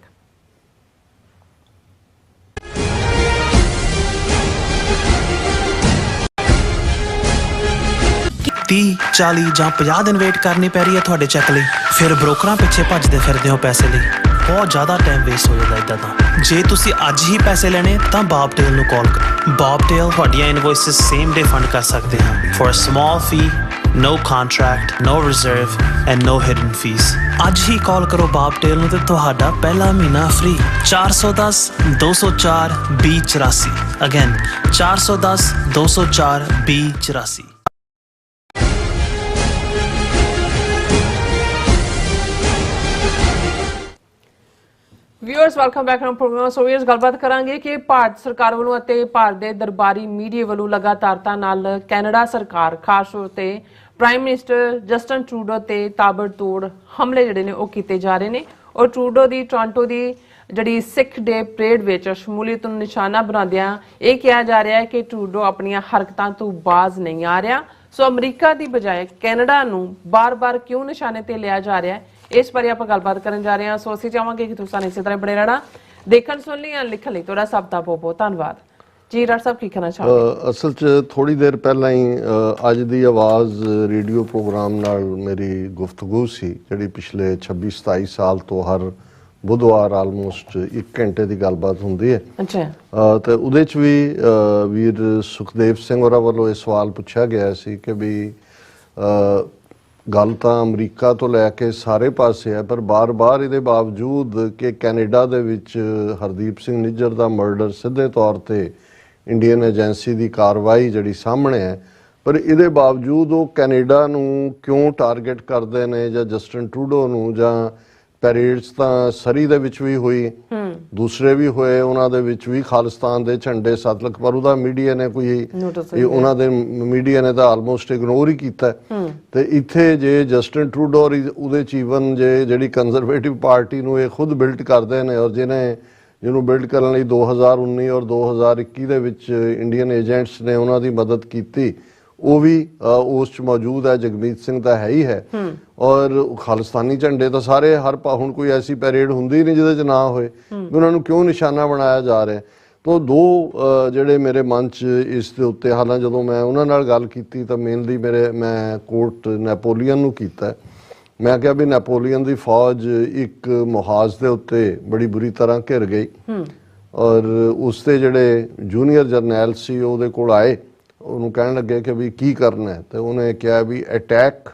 30, 40 ਜਾਂ 50 ਦਿਨ ਵੇਟ ਕਰਨੀ ਪੈ ਰਹੀ ਹੈ ਤੁਹਾਡੇ ਚੈੱਕ ਲਈ, ਫਿਰ ਬ੍ਰੋਕਰਾਂ ਪਿੱਛੇ ਭੱਜਦੇ ਫਿਰਦੇ ਹੋ ਪੈਸੇ ਲਈ। ਬਹੁਤ ਜ਼ਿਆਦਾ ਟਾਈਮ ਵੇਸਟ ਹੋ ਜਾਂਦਾ ਇੱਦਾਂ ਤਾਂ। ਜੇ ਤੁਸੀਂ ਅੱਜ ਹੀ ਪੈਸੇ ਲੈਣੇ ਤਾਂ ਬੌਬਟੇਲ ਨੂੰ ਕਾਲ ਕਰੋ। ਬੌਬਟੇਲ ਤੁਹਾਡੀਆਂ ਇਨਵੋਇਸਿਸ ਸੇਮ ਡੇ ਫੰਡ ਕਰ ਸਕਦੇ ਹਨ for a small fee, no contract, no reserve and no hidden fees। ਅੱਜ ਹੀ ਕਾਲ ਕਰੋ ਬੌਬਟੇਲ ਨੂੰ ਤੇ ਤੁਹਾਡਾ ਪਹਿਲਾ ਮਹੀਨਾ free. 410 204 2084। Again 410 204 2084। Viewers, welcome back on programme. So viewers, गलबात करांगे कि भारत सरकार ਵੱਲੋਂ ਅਤੇ ਭਾਰਤ ਦੇ ਦਰਬਾਰੀ ਮੀਡੀਆ ਵੱਲੋਂ ਲਗਾਤਾਰਤਾ ਨਾਲ ਕੈਨੇਡਾ ਸਰਕਾਰ ਖਾਸ ਤੌਰ ਤੇ ਪ੍ਰਾਈਮ ਮਿਨਿਸਟਰ ਜਸਟਨ ਟਰੂਡੋ ਤੇ ਤਾਬੜਤੋੜ ਹਮਲੇ ਜਿਹੜੇ ਨੇ ਉਹ ਕੀਤੇ ਜਾ ਰਹੇ ਨੇ। ਔਰ ਟਰੂਡੋ ਦੀ ਟੋਰਾਂਟੋ ਦੀ ਜਿਹੜੀ ਸਿੱਖ ਡੇ ਪਰੇਡ ਵਿੱਚ ਸ਼ਮੂਲੀਅਤ ਨੂੰ ਨਿਸ਼ਾਨਾ ਬਣਾਉਂਦਿਆਂ ਇਹ ਕਿਹਾ ਜਾ ਰਿਹਾ ਹੈ ਕਿ ਟਰੂਡੋ ਆਪਣੀਆਂ ਹਰਕਤਾਂ ਤੋਂ ਬਾਜ਼ ਨਹੀਂ ਆ ਰਿਹਾ। ਸੋ ਅਮਰੀਕਾ ਦੀ ਬਜਾਏ ਕੈਨੇਡਾ ਨੂੰ ਬਾਰ-ਬਾਰ ਕਿਉਂ ਨਿਸ਼ਾਨੇ ਤੇ ਲਿਆ ਜਾ ਰਿਹਾ ਹੈ, ਇਸ ਬਾਰੇ ਆਪਾਂ ਗੱਲਬਾਤ ਕਰਨ ਜਾ ਰਹੇ ਹਾਂ। ਸੋ ਅਸੀਂ ਚਾਹਾਂਗੇ ਕਿ ਤੁਸੀਂ ਇਸੇ ਤਰ੍ਹਾਂ ਬਣੇ ਰਹਿਣਾ। ਦੇਖਣ ਸੁਣ ਲਈ ਜਾਂ ਲਿਖਣ ਲਈ ਤੁਹਾਡਾ ਸਭ ਦਾ ਬਹੁਤ ਬਹੁਤ ਧੰਨਵਾਦ। ਜੀ ਡਾਕਟਰ ਸਾਹਿਬ, ਕੀ ਕਹਿਣਾ ਚਾਹੋਗੇ? ਅਸਲ 'ਚ ਥੋੜੀ ਦੇਰ ਪਹਿਲਾਂ ਹੀ ਅੱਜ ਦੀ ਆਵਾਜ਼ ਰੇਡੀਓ ਪ੍ਰੋਗਰਾਮ ਨਾਲ ਮੇਰੀ ਗੁਫ਼ਤਗੂ ਸੀ, ਜਿਹੜੀ ਪਿਛਲੇ 26-27 ਸਾਲ ਤੋਂ ਹਰ ਬੁੱਧਵਾਰ ਆਲਮੋਸਟ 1 ਘੰਟੇ ਦੀ ਗੱਲਬਾਤ ਹੁੰਦੀ ਹੈ। ਅੱਛਾ। ਤੇ ਉਹਦੇ 'ਚ ਵੀ ਵੀਰ ਸੁਖਦੇਵ ਸਿੰਘ ਹੋਰਾਂ ਵੱਲੋਂ ਇਹ ਸਵਾਲ ਪੁੱਛਿਆ ਗਿਆ ਸੀ ਕਿ ਵੀ ਗੱਲ ਤਾਂ ਅਮਰੀਕਾ ਤੋਂ ਲੈ ਕੇ ਸਾਰੇ ਪਾਸੇ ਹੈ, ਪਰ ਬਾਰ-ਬਾਰ ਇਹਦੇ ਬਾਵਜੂਦ ਕਿ ਕੈਨੇਡਾ ਦੇ ਵਿੱਚ ਹਰਦੀਪ ਸਿੰਘ ਨਿੱਜਰ ਦਾ ਮਰਡਰ ਸਿੱਧੇ ਤੌਰ ਤੇ ਇੰਡੀਅਨ ਏਜੰਸੀ ਦੀ ਕਾਰਵਾਈ ਜਿਹੜੀ ਸਾਹਮਣੇ ਹੈ, ਪਰ ਇਹਦੇ ਬਾਵਜੂਦ ਉਹ ਕੈਨੇਡਾ ਨੂੰ ਕਿਉਂ ਟਾਰਗੇਟ ਕਰਦੇ ਨੇ ਜਾਂ ਜਸਟਨ ਟਰੂਡੋ ਨੂੰ। ਜਾਂ ਪੈਰੇਡਸ ਤਾਂ ਸਰੀ ਦੇ ਵਿੱਚ ਵੀ ਹੋਈ, ਦੂਸਰੇ ਵੀ ਹੋਏ, ਉਹਨਾਂ ਦੇ ਵਿੱਚ ਵੀ ਖਾਲਿਸਤਾਨ ਦੇ ਝੰਡੇ ਸਤਲਕ, ਪਰ ਉਹਦਾ ਮੀਡੀਆ ਨੇ ਕੋਈ ਉਹਨਾਂ ਦੇ ਮੀਡੀਆ ਨੇ ਤਾਂ ਆਲਮੋਸਟ ਇਗਨੋਰ ਹੀ ਕੀਤਾ। ਤੇ ਇੱਥੇ ਜੇ ਜਸਟਨ ਟਰੂਡੋ ਉਹਦੇ ਜੀਵਨ ਜੇ ਜਿਹੜੀ ਕੰਜ਼ਰਵੇਟਿਵ ਪਾਰਟੀ ਨੂੰ ਇਹ ਖੁਦ ਬਿਲਡ ਕਰਦੇ ਨੇ, ਔਰ ਜਿਹਨੂੰ ਬਿਲਡ ਕਰਨ ਲਈ 2019 ਔਰ 2021 ਦੇ ਵਿੱਚ ਇੰਡੀਅਨ ਏਜੰਟਸ ਨੇ ਉਹਨਾਂ ਦੀ ਮਦਦ ਕੀਤੀ, ਉਹ ਵੀ ਉਸ 'ਚ ਮੌਜੂਦ ਹੈ। ਜਗਮੀਤ ਸਿੰਘ ਤਾਂ ਹੈ ਹੀ ਹੈ, ਔਰ ਖਾਲਿਸਤਾਨੀ ਝੰਡੇ ਤਾਂ ਸਾਰੇ ਹੁਣ ਕੋਈ ਐਸੀ ਪੈਰੇਡ ਹੁੰਦੀ ਨਹੀਂ ਜਿਹਦੇ 'ਚ ਨਾ ਹੋਏ। ਉਹਨਾਂ ਨੂੰ ਕਿਉਂ ਨਿਸ਼ਾਨਾ ਬਣਾਇਆ ਜਾ ਰਿਹਾ? ਤਾਂ ਦੋ ਜਿਹੜੇ ਮੇਰੇ ਮਨ 'ਚ ਇਸ ਦੇ ਉੱਤੇ, ਹਾਲਾਂਕਿ ਜਦੋਂ ਮੈਂ ਉਹਨਾਂ ਨਾਲ ਗੱਲ ਕੀਤੀ ਤਾਂ ਮੇਨਲੀ ਮੈਂ ਕੋਟ ਨੈਪੋਲੀਅਨ ਨੂੰ ਕੀਤਾ। ਮੈਂ ਕਿਹਾ ਵੀ ਨੈਪੋਲੀਅਨ ਦੀ ਫੌਜ ਇੱਕ ਮੁਹਾਜ਼ ਦੇ ਉੱਤੇ ਬੜੀ ਬੁਰੀ ਤਰ੍ਹਾਂ ਘਿਰ ਗਈ, ਔਰ ਉਸ ਦੇ ਜਿਹੜੇ ਜੂਨੀਅਰ ਜਰਨੈਲ ਸੀ ਉਹਦੇ ਕੋਲ ਆਏ, ਉਹਨੂੰ ਕਹਿਣ ਲੱਗੇ ਕਿ ਵੀ ਕੀ ਕਰਨਾ ਹੈ, ਤੇ ਉਹਨੇ ਕਿਹਾ ਵੀ attack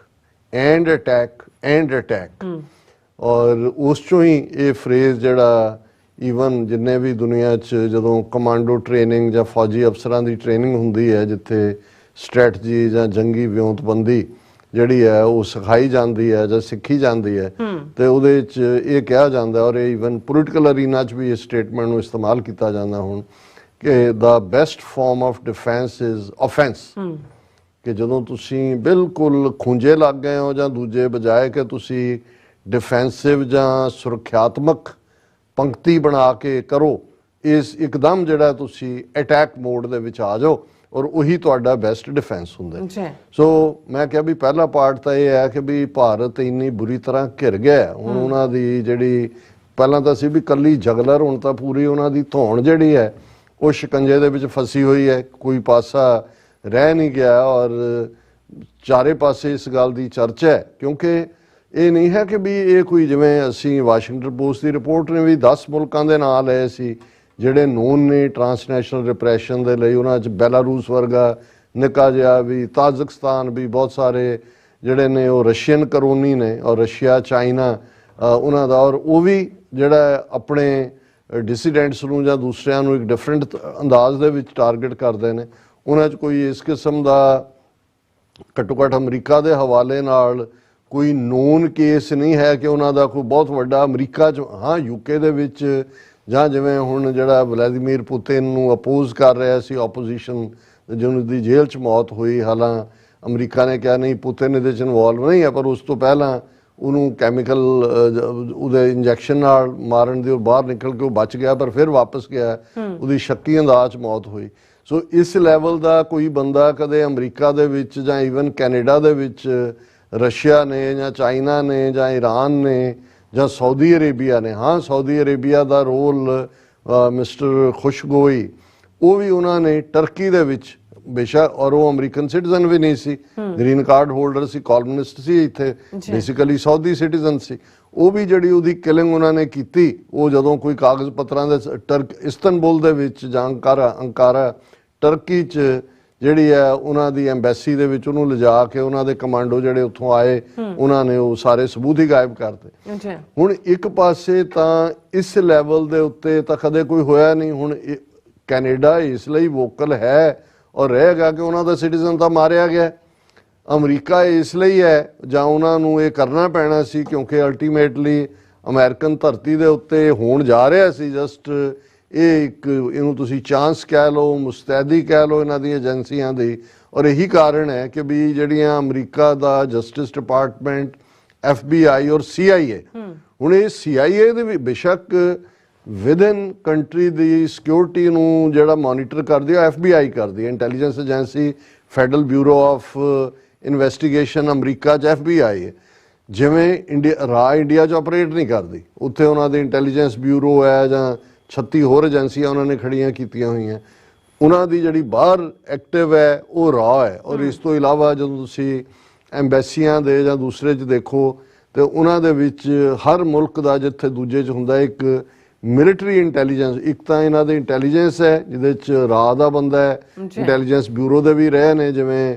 and attack and attack. ਔਰ ਉਸ 'ਚੋਂ ਹੀ ਇਹ ਫਰੇਜ਼ ਜਿਹੜਾ ਈਵਨ ਜਿੰਨੇ ਵੀ ਦੁਨੀਆ 'ਚ ਜਦੋਂ ਕਮਾਂਡੋ ਟ੍ਰੇਨਿੰਗ ਜਾਂ ਫੌਜੀ ਅਫਸਰਾਂ ਦੀ ਟ੍ਰੇਨਿੰਗ ਹੁੰਦੀ ਹੈ, ਜਿੱਥੇ ਸਟ੍ਰੈਟਜੀ ਜਾਂ ਜੰਗੀ ਵਿਉਂਤਬੰਦੀ ਜਿਹੜੀ ਹੈ ਉਹ ਸਿਖਾਈ ਜਾਂਦੀ ਹੈ ਜਾਂ ਸਿੱਖੀ ਜਾਂਦੀ ਹੈ, ਤੇ ਉਹਦੇ 'ਚ ਇਹ ਕਿਹਾ ਜਾਂਦਾ, ਔਰ ਇਹ ਈਵਨ ਪੋਲੀਟੀਕਲ ਅਰੀਨਾ 'ਚ ਵੀ ਇਸ ਸਟੇਟਮੈਂਟ ਨੂੰ ਇਸਤੇਮਾਲ ਕੀਤਾ ਜਾਂਦਾ ਹੁਣ, ਕਿ the best form of defence is offence. ਕਿ ਜਦੋਂ ਤੁਸੀਂ ਬਿਲਕੁਲ ਖੁੰਝੇ ਲੱਗ ਗਏ ਹੋ ਜਾਂ ਦੂਜੇ ਬਜਾਏ ਕਿ ਤੁਸੀਂ ਡਿਫੈਂਸਿਵ ਜਾਂ ਸੁਰੱਖਿਆਤਮਕ ਪੰਕਤੀ ਬਣਾ ਕੇ ਕਰੋ, ਇਸ ਇੱਕਦਮ ਜਿਹੜਾ ਤੁਸੀਂ ਅਟੈਕ ਮੋਡ ਦੇ ਵਿੱਚ ਆ ਜਾਓ, ਔਰ ਉਹੀ ਤੁਹਾਡਾ ਬੈਸਟ ਡਿਫੈਂਸ ਹੁੰਦਾ। ਸੋ ਮੈਂ ਕਿਹਾ ਵੀ ਪਹਿਲਾ ਪਾਰਟ ਤਾਂ ਇਹ ਹੈ ਕਿ ਵੀ ਭਾਰਤ ਇੰਨੀ ਬੁਰੀ ਤਰ੍ਹਾਂ ਘਿਰ ਗਿਆ ਹੁਣ, ਉਹਨਾਂ ਦੀ ਜਿਹੜੀ ਪਹਿਲਾਂ ਤਾਂ ਸੀ ਵੀ ਕੱਲੀ ਜਗਲਰ, ਹੁਣ ਤਾਂ ਪੂਰੀ ਉਹਨਾਂ ਦੀ ਧੌਣ ਜਿਹੜੀ ਹੈ ਉਹ ਸ਼ਿਕੰਜੇ ਦੇ ਵਿੱਚ ਫਸੀ ਹੋਈ ਹੈ, ਕੋਈ ਪਾਸਾ ਰਹਿ ਨਹੀਂ ਗਿਆ, ਔਰ ਚਾਰੇ ਪਾਸੇ ਇਸ ਗੱਲ ਦੀ ਚਰਚਾ ਹੈ। ਕਿਉਂਕਿ ਇਹ ਨਹੀਂ ਹੈ ਕਿ ਵੀ ਇਹ ਕੋਈ ਜਿਵੇਂ ਅਸੀਂ ਵਾਸ਼ਿੰਗਟਨ ਪੋਸਟ ਦੀ ਰਿਪੋਰਟ ਨੇ ਵੀ 10 ਮੁਲਕਾਂ ਦੇ ਨਾਂ ਲਏ ਸੀ ਜਿਹੜੇ ਨੋਨ ਨੇ ਟਰਾਂਸਨੈਸ਼ਨਲ ਰਿਪਰੈਸ਼ਨ ਦੇ ਲਈ। ਉਹਨਾਂ 'ਚ ਬੈਲਾਰੂਸ ਵਰਗਾ ਨਿੱਕਾ ਜਿਹਾ ਵੀ, ਤਾਜ਼ਿਕਸਤਾਨ ਵੀ, ਬਹੁਤ ਸਾਰੇ ਜਿਹੜੇ ਨੇ ਉਹ ਰਸ਼ੀਅਨ ਕਰੋਨੀ ਨੇ, ਔਰ ਰਸ਼ੀਆ ਚਾਈਨਾ ਉਹਨਾਂ ਦਾ, ਔਰ ਉਹ ਵੀ ਜਿਹੜਾ ਆਪਣੇ ਡਿਸੀਡੈਂਟਸ ਨੂੰ ਜਾਂ ਦੂਸਰਿਆਂ ਨੂੰ ਇੱਕ ਡਿਫਰੈਂਟ ਅੰਦਾਜ਼ ਦੇ ਵਿੱਚ ਟਾਰਗੇਟ ਕਰਦੇ ਨੇ। ਉਹਨਾਂ 'ਚ ਕੋਈ ਇਸ ਕਿਸਮ ਦਾ ਘੱਟੋ ਘੱਟ ਅਮਰੀਕਾ ਦੇ ਹਵਾਲੇ ਨਾਲ ਕੋਈ ਨੋਨ ਕੇਸ ਨਹੀਂ ਹੈ ਕਿ ਉਹਨਾਂ ਦਾ ਕੋਈ ਬਹੁਤ ਵੱਡਾ ਅਮਰੀਕਾ 'ਚ, ਹਾਂ ਯੂਕੇ ਦੇ ਵਿੱਚ ਜਾਂ ਜਿਵੇਂ ਹੁਣ ਜਿਹੜਾ ਵਲਾਦੀਮੀਰ ਪੁਤਿਨ ਨੂੰ ਅਪੋਜ਼ ਕਰ ਰਿਹਾ ਸੀ ਆਪੋਜੀਸ਼ਨ, ਜਿਹਨੂੰ ਦੀ ਜੇਲ੍ਹ 'ਚ ਮੌਤ ਹੋਈ। ਹਾਲਾਂ ਅਮਰੀਕਾ ਨੇ ਕਿਹਾ ਨਹੀਂ ਪੁਤਿਨ ਇਹਦੇ 'ਚ ਇਨਵੋਲਵ ਨਹੀਂ ਹੈ, ਪਰ ਉਸ ਤੋਂ ਪਹਿਲਾਂ ਉਹਨੂੰ ਕੈਮੀਕਲ ਉਹਦੇ ਇੰਜੈਕਸ਼ਨ ਨਾਲ ਮਾਰਨ ਦੀ, ਉਹ ਬਾਹਰ ਨਿਕਲ ਕੇ ਉਹ ਬਚ ਗਿਆ ਪਰ ਫਿਰ ਵਾਪਸ ਗਿਆ, ਉਹਦੀ ਸ਼ੱਕੀ ਅੰਦਾਜ਼ 'ਚ ਮੌਤ ਹੋਈ। ਸੋ ਇਸ ਲੈਵਲ ਦਾ ਕੋਈ ਬੰਦਾ ਕਦੇ ਅਮਰੀਕਾ ਦੇ ਵਿੱਚ ਜਾਂ ਈਵਨ ਕੈਨੇਡਾ ਦੇ ਵਿੱਚ ਰਸ਼ੀਆ ਨੇ ਜਾਂ ਚਾਈਨਾ ਨੇ ਜਾਂ ਈਰਾਨ ਨੇ ਜਾਂ ਸਾਊਦੀ ਅਰੇਬੀਆ ਨੇ, ਹਾਂ ਸਾਊਦੀ ਅਰੇਬੀਆ ਦਾ ਰੋਲ ਮਿਸਟਰ ਖੁਸ਼ਗੋਈ, ਉਹ ਵੀ ਉਹਨਾਂ ਨੇ ਟਰਕੀ ਦੇ ਵਿੱਚ ਬੇਸ਼ੱਕ, ਔਰ ਉਹ ਅਮਰੀਕਨ ਸਿਟੀਜ਼ਨ ਵੀ ਨਹੀਂ ਸੀ, ਗ੍ਰੀਨ ਕਾਰਡ ਹੋਲਡਰ ਸੀ, ਕਾਲਮਨਿਸਟ ਸੀ, ਇੱਥੇ ਬੇਸਿਕਲੀ ਸਾਊਦੀ ਸਿਟੀਜ਼ਨ ਸੀ। ਉਹ ਵੀ ਜਿਹੜੀ ਉਹਦੀ ਕਿਲਿੰਗ ਉਹਨਾਂ ਨੇ ਕੀਤੀ, ਉਹ ਜਦੋਂ ਕੋਈ ਕਾਗਜ਼ ਪੱਤਰਾਂ ਦੇ ਇਸਤੰਬੁਲ ਦੇ ਵਿੱਚ ਜਾਂ ਅੰਕਾਰਾ ਟਰਕੀ 'ਚ ਜਿਹੜੀ ਹੈ ਉਹਨਾਂ ਦੀ ਐਮਬੈਸੀ ਦੇ ਵਿੱਚ ਉਹਨੂੰ ਲਿਜਾ ਕੇ ਉਹਨਾਂ ਦੇ ਕਮਾਂਡੋ ਜਿਹੜੇ ਉੱਥੋਂ ਆਏ ਉਹਨਾਂ ਨੇ ਉਹ ਸਾਰੇ ਸਬੂਤ ਹੀ ਗਾਇਬ ਕਰਤੇ। ਹੁਣ ਇੱਕ ਪਾਸੇ ਤਾਂ ਇਸ ਲੈਵਲ ਦੇ ਉੱਤੇ ਤਾਂ ਕਦੇ ਕੋਈ ਹੋਇਆ ਨਹੀਂ। ਹੁਣ ਕੈਨੇਡਾ ਇਸ ਲਈ ਵੋਕਲ ਹੈ ਔਰ ਰਹੇਗਾ ਕਿ ਉਹਨਾਂ ਦਾ ਸਿਟੀਜ਼ਨ ਤਾਂ ਮਾਰਿਆ ਗਿਆ। ਅਮਰੀਕਾ ਇਸ ਲਈ ਹੈ ਜਾਂ ਉਹਨਾਂ ਨੂੰ ਇਹ ਕਰਨਾ ਪੈਣਾ ਸੀ ਕਿਉਂਕਿ ਅਲਟੀਮੇਟਲੀ ਅਮਰੀਕਨ ਧਰਤੀ ਦੇ ਉੱਤੇ ਹੋਣ ਜਾ ਰਿਹਾ ਸੀ। ਜਸਟ ਇਹ ਇੱਕ ਇਹਨੂੰ ਤੁਸੀਂ ਚਾਂਸ ਕਹਿ ਲਓ, ਮੁਸਤੈਦੀ ਕਹਿ ਲਓ ਇਹਨਾਂ ਦੀ ਏਜੰਸੀਆਂ ਦੀ। ਔਰ ਇਹੀ ਕਾਰਨ ਹੈ ਕਿ ਵੀ ਜਿਹੜੀਆਂ ਅਮਰੀਕਾ ਦਾ ਜਸਟਿਸ ਡਿਪਾਰਟਮੈਂਟ, FBI ਔਰ CIA, ਹੁਣ ਇਹ CIA ਦੇ ਵੀ ਬੇਸ਼ੱਕ ਵਿਦਨ ਕੰਟਰੀ ਦੀ ਸਿਕਿਉਰਿਟੀ ਨੂੰ ਜਿਹੜਾ ਮੋਨੀਟਰ ਕਰਦੀ ਹੈ FBI ਕਰਦੀ ਹੈ, intelligence agency, federal bureau of investigation America 'ਚ FBI ਹੈ। ਜਿਵੇਂ ਇੰਡੀਆ 'ਚ ਆਪਰੇਟ ਨਹੀਂ ਕਰਦੀ, ਉੱਥੇ ਉਹਨਾਂ ਦੇ ਇੰਟੈਲੀਜੈਂਸ ਬਿਊਰੋ ਹੈ ਜਾਂ 36 ਹੋਰ ਏਜੰਸੀਆਂ ਉਹਨਾਂ ਨੇ ਖੜੀਆਂ ਕੀਤੀਆਂ ਹੋਈਆਂ। ਉਹਨਾਂ ਦੀ ਜਿਹੜੀ ਬਾਹਰ ਐਕਟਿਵ ਹੈ ਉਹ ਹੈ। ਔਰ ਇਸ ਤੋਂ ਇਲਾਵਾ ਜਦੋਂ ਤੁਸੀਂ ਐਮਬੈਸੀਆਂ ਦੇ ਜਾਂ ਦੂਸਰੇ 'ਚ ਦੇਖੋ ਤੇ ਉਹਨਾਂ ਦੇ ਵਿੱਚ ਹਰ ਮੁਲਕ ਦਾ ਜਿੱਥੇ ਦੂਜੇ 'ਚ ਹੁੰਦਾ ਇੱਕ ਮਿਲਟਰੀ ਇੰਟੈਲੀਜੈਂਸ। ਇੱਕ ਤਾਂ ਇਹਨਾਂ ਦੇ ਇੰਟੈਲੀਜੈਂਸ ਹੈ ਜਿਹਦੇ 'ਚ ਰਾਹ ਦਾ ਬੰਦਾ ਹੈ, ਇੰਟੈਲੀਜੈਂਸ ਬਿਊਰੋ ਦੇ ਵੀ ਰਹੇ ਨੇ, ਜਿਵੇਂ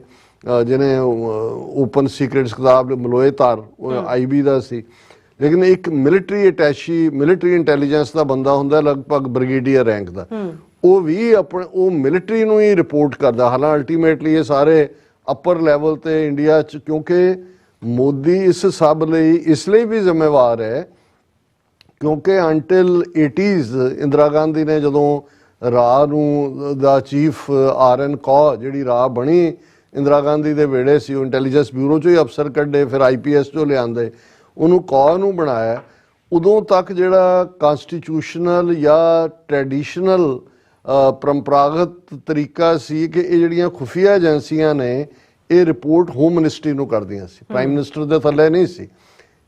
ਜਿਹਨੇ ਓਪਨ ਸੀਕ੍ਰੇਟਸ ਕਿਤਾਬ ਮਲੋਏ ਤਾਰ IB ਦਾ ਸੀ। ਲੇਕਿਨ ਇੱਕ ਮਿਲਟਰੀ ਅਟੈਚੀ, ਮਿਲਟਰੀ ਇੰਟੈਲੀਜੈਂਸ ਦਾ ਬੰਦਾ ਹੁੰਦਾ ਲਗਭਗ ਬ੍ਰਿਗੇਡੀਅਰ ਰੈਂਕ ਦਾ, ਉਹ ਵੀ ਉਹ ਮਿਲਟਰੀ ਨੂੰ ਹੀ ਰਿਪੋਰਟ ਕਰਦਾ। ਹਾਲਾਂ ਅਲਟੀਮੇਟਲੀ ਇਹ ਸਾਰੇ ਅਪਰ ਲੈਵਲ ਤੇ ਇੰਡੀਆ 'ਚ, ਕਿਉਂਕਿ ਮੋਦੀ ਇਸ ਸਭ ਲਈ ਇਸ ਲਈ ਵੀ ਜ਼ਿੰਮੇਵਾਰ ਹੈ ਕਿਉਂਕਿ ਅੰਟਿਲ 80s ਇੰਦਰਾ ਗਾਂਧੀ ਨੇ ਜਦੋਂ ਰਾਹ ਨੂੰ ਦਾ ਚੀਫ RN ਕੌਰ ਜਿਹੜੀ ਰਾਹ ਬਣੀ ਇੰਦਰਾ ਗਾਂਧੀ ਦੇ ਵੇੜੇ ਸੀ, ਉਹ ਇੰਟੈਲੀਜੈਂਸ ਬਿਊਰੋ 'ਚੋਂ ਹੀ ਅਫਸਰ ਕੱਢੇ, ਫਿਰ IPS 'ਚੋਂ ਲਿਆਂਦੇ, ਉਹਨੂੰ ਕੌਰ ਨੂੰ ਬਣਾਇਆ। ਉਦੋਂ ਤੱਕ ਜਿਹੜਾ ਕਾਂਸਟੀਟਿਊਸ਼ਨਲ ਜਾਂ ਟ੍ਰੈਡੀਸ਼ਨਲ ਪਰੰਪਰਾਗਤ ਤਰੀਕਾ ਸੀ ਕਿ ਇਹ ਜਿਹੜੀਆਂ ਖੁਫੀਆ ਏਜੰਸੀਆਂ ਨੇ ਇਹ ਰਿਪੋਰਟ ਹੋਮ ਮਿਨਿਸਟਰੀ ਨੂੰ ਕਰਦੀਆਂ ਸੀ, ਪ੍ਰਾਈਮ ਮਿਨਿਸਟਰ ਦੇ ਥੱਲੇ ਨਹੀਂ ਸੀ।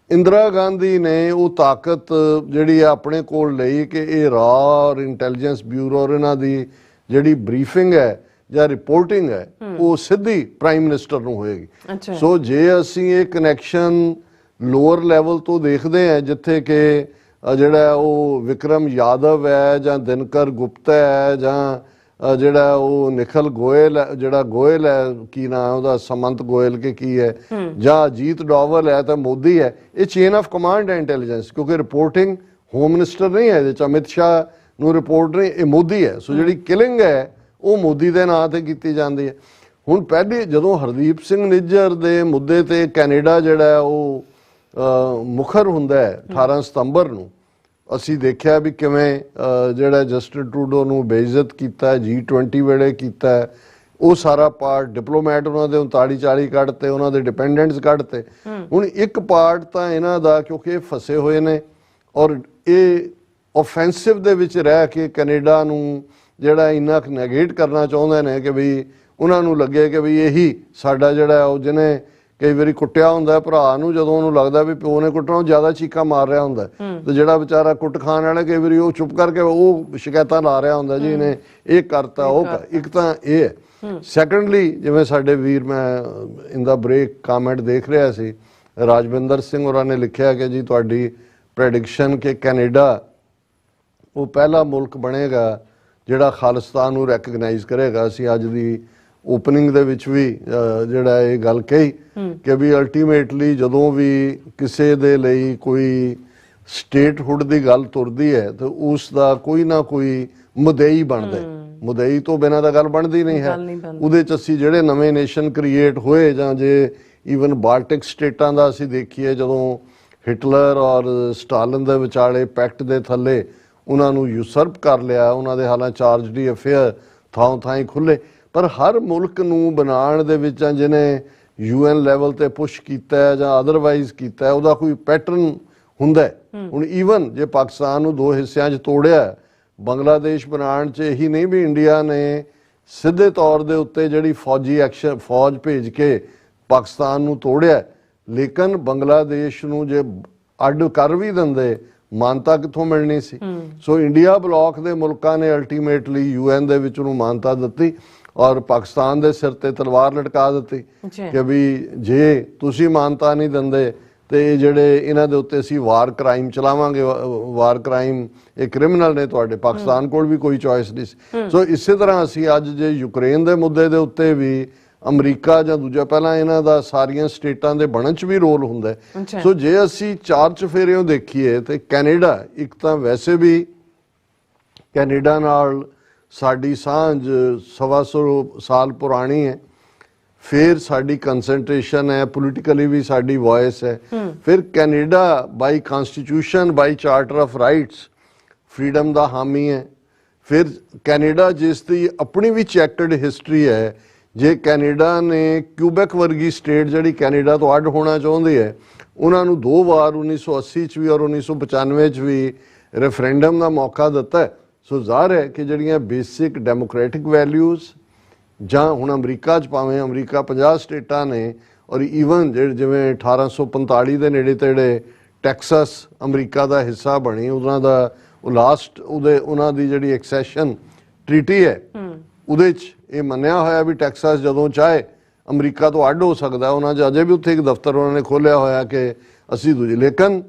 ਇੰਦਰਾ ਗਾਂਧੀ ਨੇ ਉਹ ਤਾਕਤ ਜਿਹੜੀ ਹੈ ਆਪਣੇ ਕੋਲ ਲਈ ਕਿ ਇਹ ਰਾਹ ਇੰਟੈਲੀਜੈਂਸ ਬਿਊਰੋ ਔਰ ਇਹਨਾਂ ਦੀ ਜਿਹੜੀ ਬਰੀਫਿੰਗ ਹੈ ਜਾਂ ਰਿਪੋਰਟਿੰਗ ਹੈ ਉਹ ਸਿੱਧੀ ਪ੍ਰਾਈਮ ਮਿਨਿਸਟਰ ਨੂੰ ਹੋਏਗੀ। ਸੋ ਜੇ ਅਸੀਂ ਇਹ ਕਨੈਕਸ਼ਨ ਲੋਅਰ ਲੈਵਲ ਤੋਂ ਦੇਖਦੇ ਹਾਂ ਜਿੱਥੇ ਕਿ ਜਿਹੜਾ ਉਹ ਵਿਕਰਮ ਯਾਦਵ ਹੈ ਜਾਂ ਦਿਨਕਰ ਗੁਪਤਾ ਹੈ ਜਾਂ ਜਿਹੜਾ ਉਹ ਨਿਖਲ ਗੋਇਲ, ਜਿਹੜਾ ਗੋਇਲ ਹੈ ਕੀ ਨਾਮ ਉਹਦਾ, ਸਮੰਤ ਗੋਇਲ ਕੇ ਕੀ ਹੈ, ਜਾਂ ਅਜੀਤ ਡੋਵਲ ਹੈ ਤਾਂ ਮੋਦੀ ਹੈ, ਇਹ ਚੇਨ ਆਫ ਕਮਾਂਡ ਹੈ ਇੰਟੈਲੀਜੈਂਸ। ਕਿਉਂਕਿ ਰਿਪੋਰਟਿੰਗ ਹੋਮ ਮਿਨਿਸਟਰ ਨਹੀਂ ਹੈ ਇਹਦੇ 'ਚ, ਅਮਿਤ ਸ਼ਾਹ ਨੂੰ ਰਿਪੋਰਟ ਨਹੀਂ, ਇਹ ਮੋਦੀ ਹੈ। ਸੋ ਜਿਹੜੀ ਕਿਲਿੰਗ ਹੈ ਉਹ ਮੋਦੀ ਦੇ ਨਾਂ ਤੇ ਕੀਤੀ ਜਾਂਦੀ ਹੈ। ਹੁਣ ਪਹਿਲੇ ਜਦੋਂ ਹਰਦੀਪ ਸਿੰਘ ਨਿੱਜਰ ਦੇ ਮੁੱਦੇ ਤੇ ਕੈਨੇਡਾ ਜਿਹੜਾ ਉਹ ਮੁਖਰ ਹੁੰਦਾ ਹੈ 18 ਸਤੰਬਰ ਨੂੰ, ਅਸੀਂ ਦੇਖਿਆ ਵੀ ਕਿਵੇਂ ਜਿਹੜਾ ਜਸਟਿਨ ਟਰੂਡੋ ਨੂੰ ਬੇਇੱਜ਼ਤ ਕੀਤਾ, G20 ਵੇਲੇ ਕੀਤਾ, ਉਹ ਸਾਰਾ ਪਾਰਟ ਡਿਪਲੋਮੈਟ ਉਹਨਾਂ ਦੇ 39-40 ਕੱਢਤੇ, ਉਹਨਾਂ ਦੇ ਡਿਪੈਂਡੈਂਟਸ ਕੱਢਤੇ। ਹੁਣ ਇੱਕ ਪਾਰਟ ਤਾਂ ਇਹਨਾਂ ਦਾ ਕਿਉਂਕਿ ਇਹ ਫਸੇ ਹੋਏ ਨੇ ਔਰ ਇਹ ਓਫੈਂਸਿਵ ਦੇ ਵਿੱਚ ਰਹਿ ਕੇ ਕੈਨੇਡਾ ਨੂੰ ਜਿਹੜਾ ਇੰਨਾ ਨੈਗੇਟ ਕਰਨਾ ਚਾਹੁੰਦੇ ਨੇ ਕਿ ਵੀ ਉਹਨਾਂ ਨੂੰ ਲੱਗੇ ਕਿ ਵੀ ਇਹੀ ਸਾਡਾ ਜਿਹੜਾ ਉਹ ਜਿਹਨੇ ਕਈ ਵਾਰੀ ਕੁੱਟਿਆ ਹੁੰਦਾ ਭਰਾ ਨੂੰ, ਜਦੋਂ ਉਹਨੂੰ ਲੱਗਦਾ ਵੀ ਪਿਓ ਨੇ ਕੁੱਟਣਾ ਉਹ ਜ਼ਿਆਦਾ ਚੀਕਾਂ ਮਾਰ ਰਿਹਾ ਹੁੰਦਾ, ਤੇ ਜਿਹੜਾ ਵਿਚਾਰਾ ਕੁੱਟ ਖਾਣ ਵਾਲਾ ਕਈ ਵਾਰੀ ਉਹ ਚੁੱਪ ਕਰਕੇ ਉਹ ਸ਼ਿਕਾਇਤਾਂ ਲਾ ਰਿਹਾ ਹੁੰਦਾ ਜੀ ਇਹਨੇ ਇਹ ਕਰਤਾ ਉਹ ਇੱਕ ਤਾਂ ਇਹ ਹੈ। ਸੈਕੰਡਲੀ ਜਿਵੇਂ ਸਾਡੇ ਵੀਰ, ਮੈਂ ਇਨ ਦਾ ਬ੍ਰੇਕ ਕਾਮੈਂਟ ਦੇਖ ਰਿਹਾ ਸੀ, ਰਾਜਵਿੰਦਰ ਸਿੰਘ ਹੋਰਾਂ ਨੇ ਲਿਖਿਆ ਕਿ ਜੀ ਤੁਹਾਡੀ ਪ੍ਰੈਡਿਕਸ਼ਨ ਕਿ ਕੈਨੇਡਾ ਉਹ ਪਹਿਲਾ ਮੁਲਕ ਬਣੇਗਾ ਜਿਹੜਾ ਖਾਲਿਸਤਾਨ ਨੂੰ ਰੈਕਗਨਾਈਜ਼ ਕਰੇਗਾ। ਅਸੀਂ ਅੱਜ ਦੀ ਓਪਨਿੰਗ ਦੇ ਵਿੱਚ ਵੀ ਜਿਹੜਾ ਇਹ ਗੱਲ ਕਹੀ ਕਿ ਵੀ ਅਲਟੀਮੇਟਲੀ ਜਦੋਂ ਵੀ ਕਿਸੇ ਦੇ ਲਈ ਕੋਈ ਸਟੇਟਹੁੱਡ ਦੀ ਗੱਲ ਤੁਰਦੀ ਹੈ ਤੇ ਉਸ ਦਾ ਕੋਈ ਨਾ ਕੋਈ ਮੁਦਈ ਬਣਦਾ। ਮੁਦਈ ਤੋਂ ਬਿਨਾਂ ਤਾਂ ਗੱਲ ਬਣਦੀ ਨਹੀਂ ਹੈ। ਉਹਦੇ 'ਚ ਅਸੀਂ ਜਿਹੜੇ ਨਵੇਂ ਨੇਸ਼ਨ ਕ੍ਰੀਏਟ ਹੋਏ ਜਾਂ ਜੇ ਈਵਨ ਬਾਲਟਿਕ ਸਟੇਟਾਂ ਦਾ ਅਸੀਂ ਦੇਖੀਏ, ਜਦੋਂ ਹਿਟਲਰ ਔਰ ਸਟਾਲਿਨ ਦੇ ਵਿਚਾਲੇ ਪੈਕਟ ਦੇ ਥੱਲੇ ਉਹਨਾਂ ਨੂੰ ਯੂਸਰਪ ਕਰ ਲਿਆ, ਉਹਨਾਂ ਦੇ ਹਾਲਾਂ ਚਾਰਜ ਦੀ ਅਫੇਅਰ ਥਾਂ ਥਾਂ ਖੁੱਲੇ, ਪਰ ਹਰ ਮੁਲਕ ਨੂੰ ਬਣਾਉਣ ਦੇ ਵਿੱਚ ਜਿਹਨੇ UN ਲੈਵਲ ਤੇ ਪੁਸ਼ ਕੀਤਾ ਜਾਂ ਅਦਰਵਾਈਜ਼ ਕੀਤਾ ਉਹਦਾ ਕੋਈ ਪੈਟਰਨ ਹੁੰਦਾ। ਹੁਣ ਈਵਨ ਜੇ ਪਾਕਿਸਤਾਨ ਨੂੰ ਦੋ ਹਿੱਸਿਆਂ 'ਚ ਤੋੜਿਆ, ਬੰਗਲਾਦੇਸ਼ ਬਣਾਉਣ 'ਚ ਇਹੀ ਨਹੀਂ ਵੀ ਇੰਡੀਆ ਨੇ ਸਿੱਧੇ ਤੌਰ ਦੇ ਉੱਤੇ ਜਿਹੜੀ ਫੌਜੀ ਐਕਸ਼ਨ ਫੌਜ ਭੇਜ ਕੇ ਪਾਕਿਸਤਾਨ ਨੂੰ ਤੋੜਿਆ, ਲੇਕਿਨ ਬੰਗਲਾਦੇਸ਼ ਨੂੰ ਜੇ ਅੱਡ ਕਰ ਵੀ ਦਿੰਦੇ ਮਾਨਤਾ ਕਿੱਥੋਂ ਮਿਲਣੀ ਸੀ। ਸੋ ਇੰਡੀਆ ਬਲੌਕ ਦੇ ਮੁਲਕਾਂ ਨੇ ਅਲਟੀਮੇਟਲੀ UN ਦੇ ਵਿੱਚ ਉਹਨੂੰ ਮਾਨਤਾ ਦਿੱਤੀ ਔਰ ਪਾਕਿਸਤਾਨ ਦੇ ਸਿਰ ਤੇ ਤਲਵਾਰ ਲਟਕਾ ਦਿੱਤੀ ਕਿ ਵੀ ਜੇ ਤੁਸੀਂ ਮਾਨਤਾ ਨਹੀਂ ਦਿੰਦੇ ਤੇ ਜਿਹੜੇ ਇਹਨਾਂ ਦੇ ਉੱਤੇ ਅਸੀਂ ਵਾਰ ਕ੍ਰਾਈਮ ਚਲਾਵਾਂਗੇ। ਵਾਰ ਕ੍ਰਾਈਮ ਇਹ ਕ੍ਰਿਮੀਨਲ ਨੇ, ਤੁਹਾਡੇ ਪਾਕਿਸਤਾਨ ਕੋਲ ਵੀ ਕੋਈ ਚੋਇਸ ਨਹੀਂ ਸੀ। ਸੋ ਇਸੇ ਤਰ੍ਹਾਂ ਅਸੀਂ ਅੱਜ ਜੇ ਯੂਕਰੇਨ ਦੇ ਮੁੱਦੇ ਦੇ ਉੱਤੇ ਵੀ ਅਮਰੀਕਾ ਜਾਂ ਦੂਜਾ, ਪਹਿਲਾਂ ਇਹਨਾਂ ਦਾ ਸਾਰੀਆਂ ਸਟੇਟਾਂ ਦੇ ਬਣਨ 'ਚ ਵੀ ਰੋਲ ਹੁੰਦਾ। ਸੋ ਜੇ ਅਸੀਂ ਚਾਰ ਚੁਫੇਰਿਓਂ ਦੇਖੀਏ ਤੇ ਕੈਨੇਡਾ ਇੱਕ ਤਾਂ ਵੈਸੇ ਵੀ ਕੈਨੇਡਾ ਨਾਲ ਸਾਡੀ ਸਾਂਝ 125 ਸਾਲ ਪੁਰਾਣੀ ਹੈ, ਫਿਰ ਸਾਡੀ ਕੰਸੈਂਟਰੇਸ਼ਨ ਹੈ, ਪੋਲੀਟੀਕਲੀ ਵੀ ਸਾਡੀ ਵੌਇਸ ਹੈ। ਫਿਰ Canada by constitution by charter of rights freedom ਦਾ ਹਾਮੀ ਹੈ। ਫਿਰ ਕੈਨੇਡਾ ਜਿਸ ਦੀ ਆਪਣੀ ਵੀ ਚੈਕਟਡ ਹਿਸਟਰੀ ਹੈ, ਜੇ ਕੈਨੇਡਾ ਨੇ ਕਿਊਬੈਕ ਵਰਗੀ ਸਟੇਟ ਜਿਹੜੀ ਕੈਨੇਡਾ ਤੋਂ ਅੱਡ ਹੋਣਾ ਚਾਹੁੰਦੀ ਹੈ, ਉਹਨਾਂ ਨੂੰ 2 ਵਾਰ 1980 'ਚ ਵੀ ਔਰ 1995 'ਚ ਵੀ ਰੈਫਰੈਂਡਮ ਦਾ ਮੌਕਾ ਦਿੱਤਾ। ਸੋ ਜ਼ਾਹਰ ਹੈ ਕਿ ਜਿਹੜੀਆਂ ਬੇਸਿਕ ਡੈਮੋਕ੍ਰੈਟਿਕ ਵੈਲਿਊਜ਼ ਜਾਂ ਹੁਣ ਅਮਰੀਕਾ 'ਚ ਭਾਵੇਂ ਅਮਰੀਕਾ 50 ਸਟੇਟਾਂ ਨੇ ਔਰ ਈਵਨ ਜਿਵੇਂ 1845 ਦੇ ਨੇੜੇ ਤੇੜੇ ਟੈਕਸਸ ਅਮਰੀਕਾ ਦਾ ਹਿੱਸਾ ਬਣੀ, ਉਹਨਾਂ ਦਾ ਉਹ ਲਾਸਟ ਉਹਨਾਂ ਦੀ ਜਿਹੜੀ ਐਕਸੈਸ਼ਨ ਟ੍ਰੀਟੀ ਹੈ ਉਹਦੇ 'ਚ ਇਹ ਮੰਨਿਆ ਹੋਇਆ ਵੀ ਟੈਕਸਸ ਜਦੋਂ ਚਾਹੇ ਅਮਰੀਕਾ ਤੋਂ ਅੱਡ ਹੋ ਸਕਦਾ। ਉਹਨਾਂ 'ਚ ਅਜੇ ਵੀ ਉੱਥੇ ਇੱਕ ਦਫ਼ਤਰ ਉਹਨਾਂ ਨੇ ਖੋਲ੍ਹਿਆ ਹੋਇਆ ਕਿ ਅਸੀਂ ਦੂਜੀ, ਲੇਕਿਨ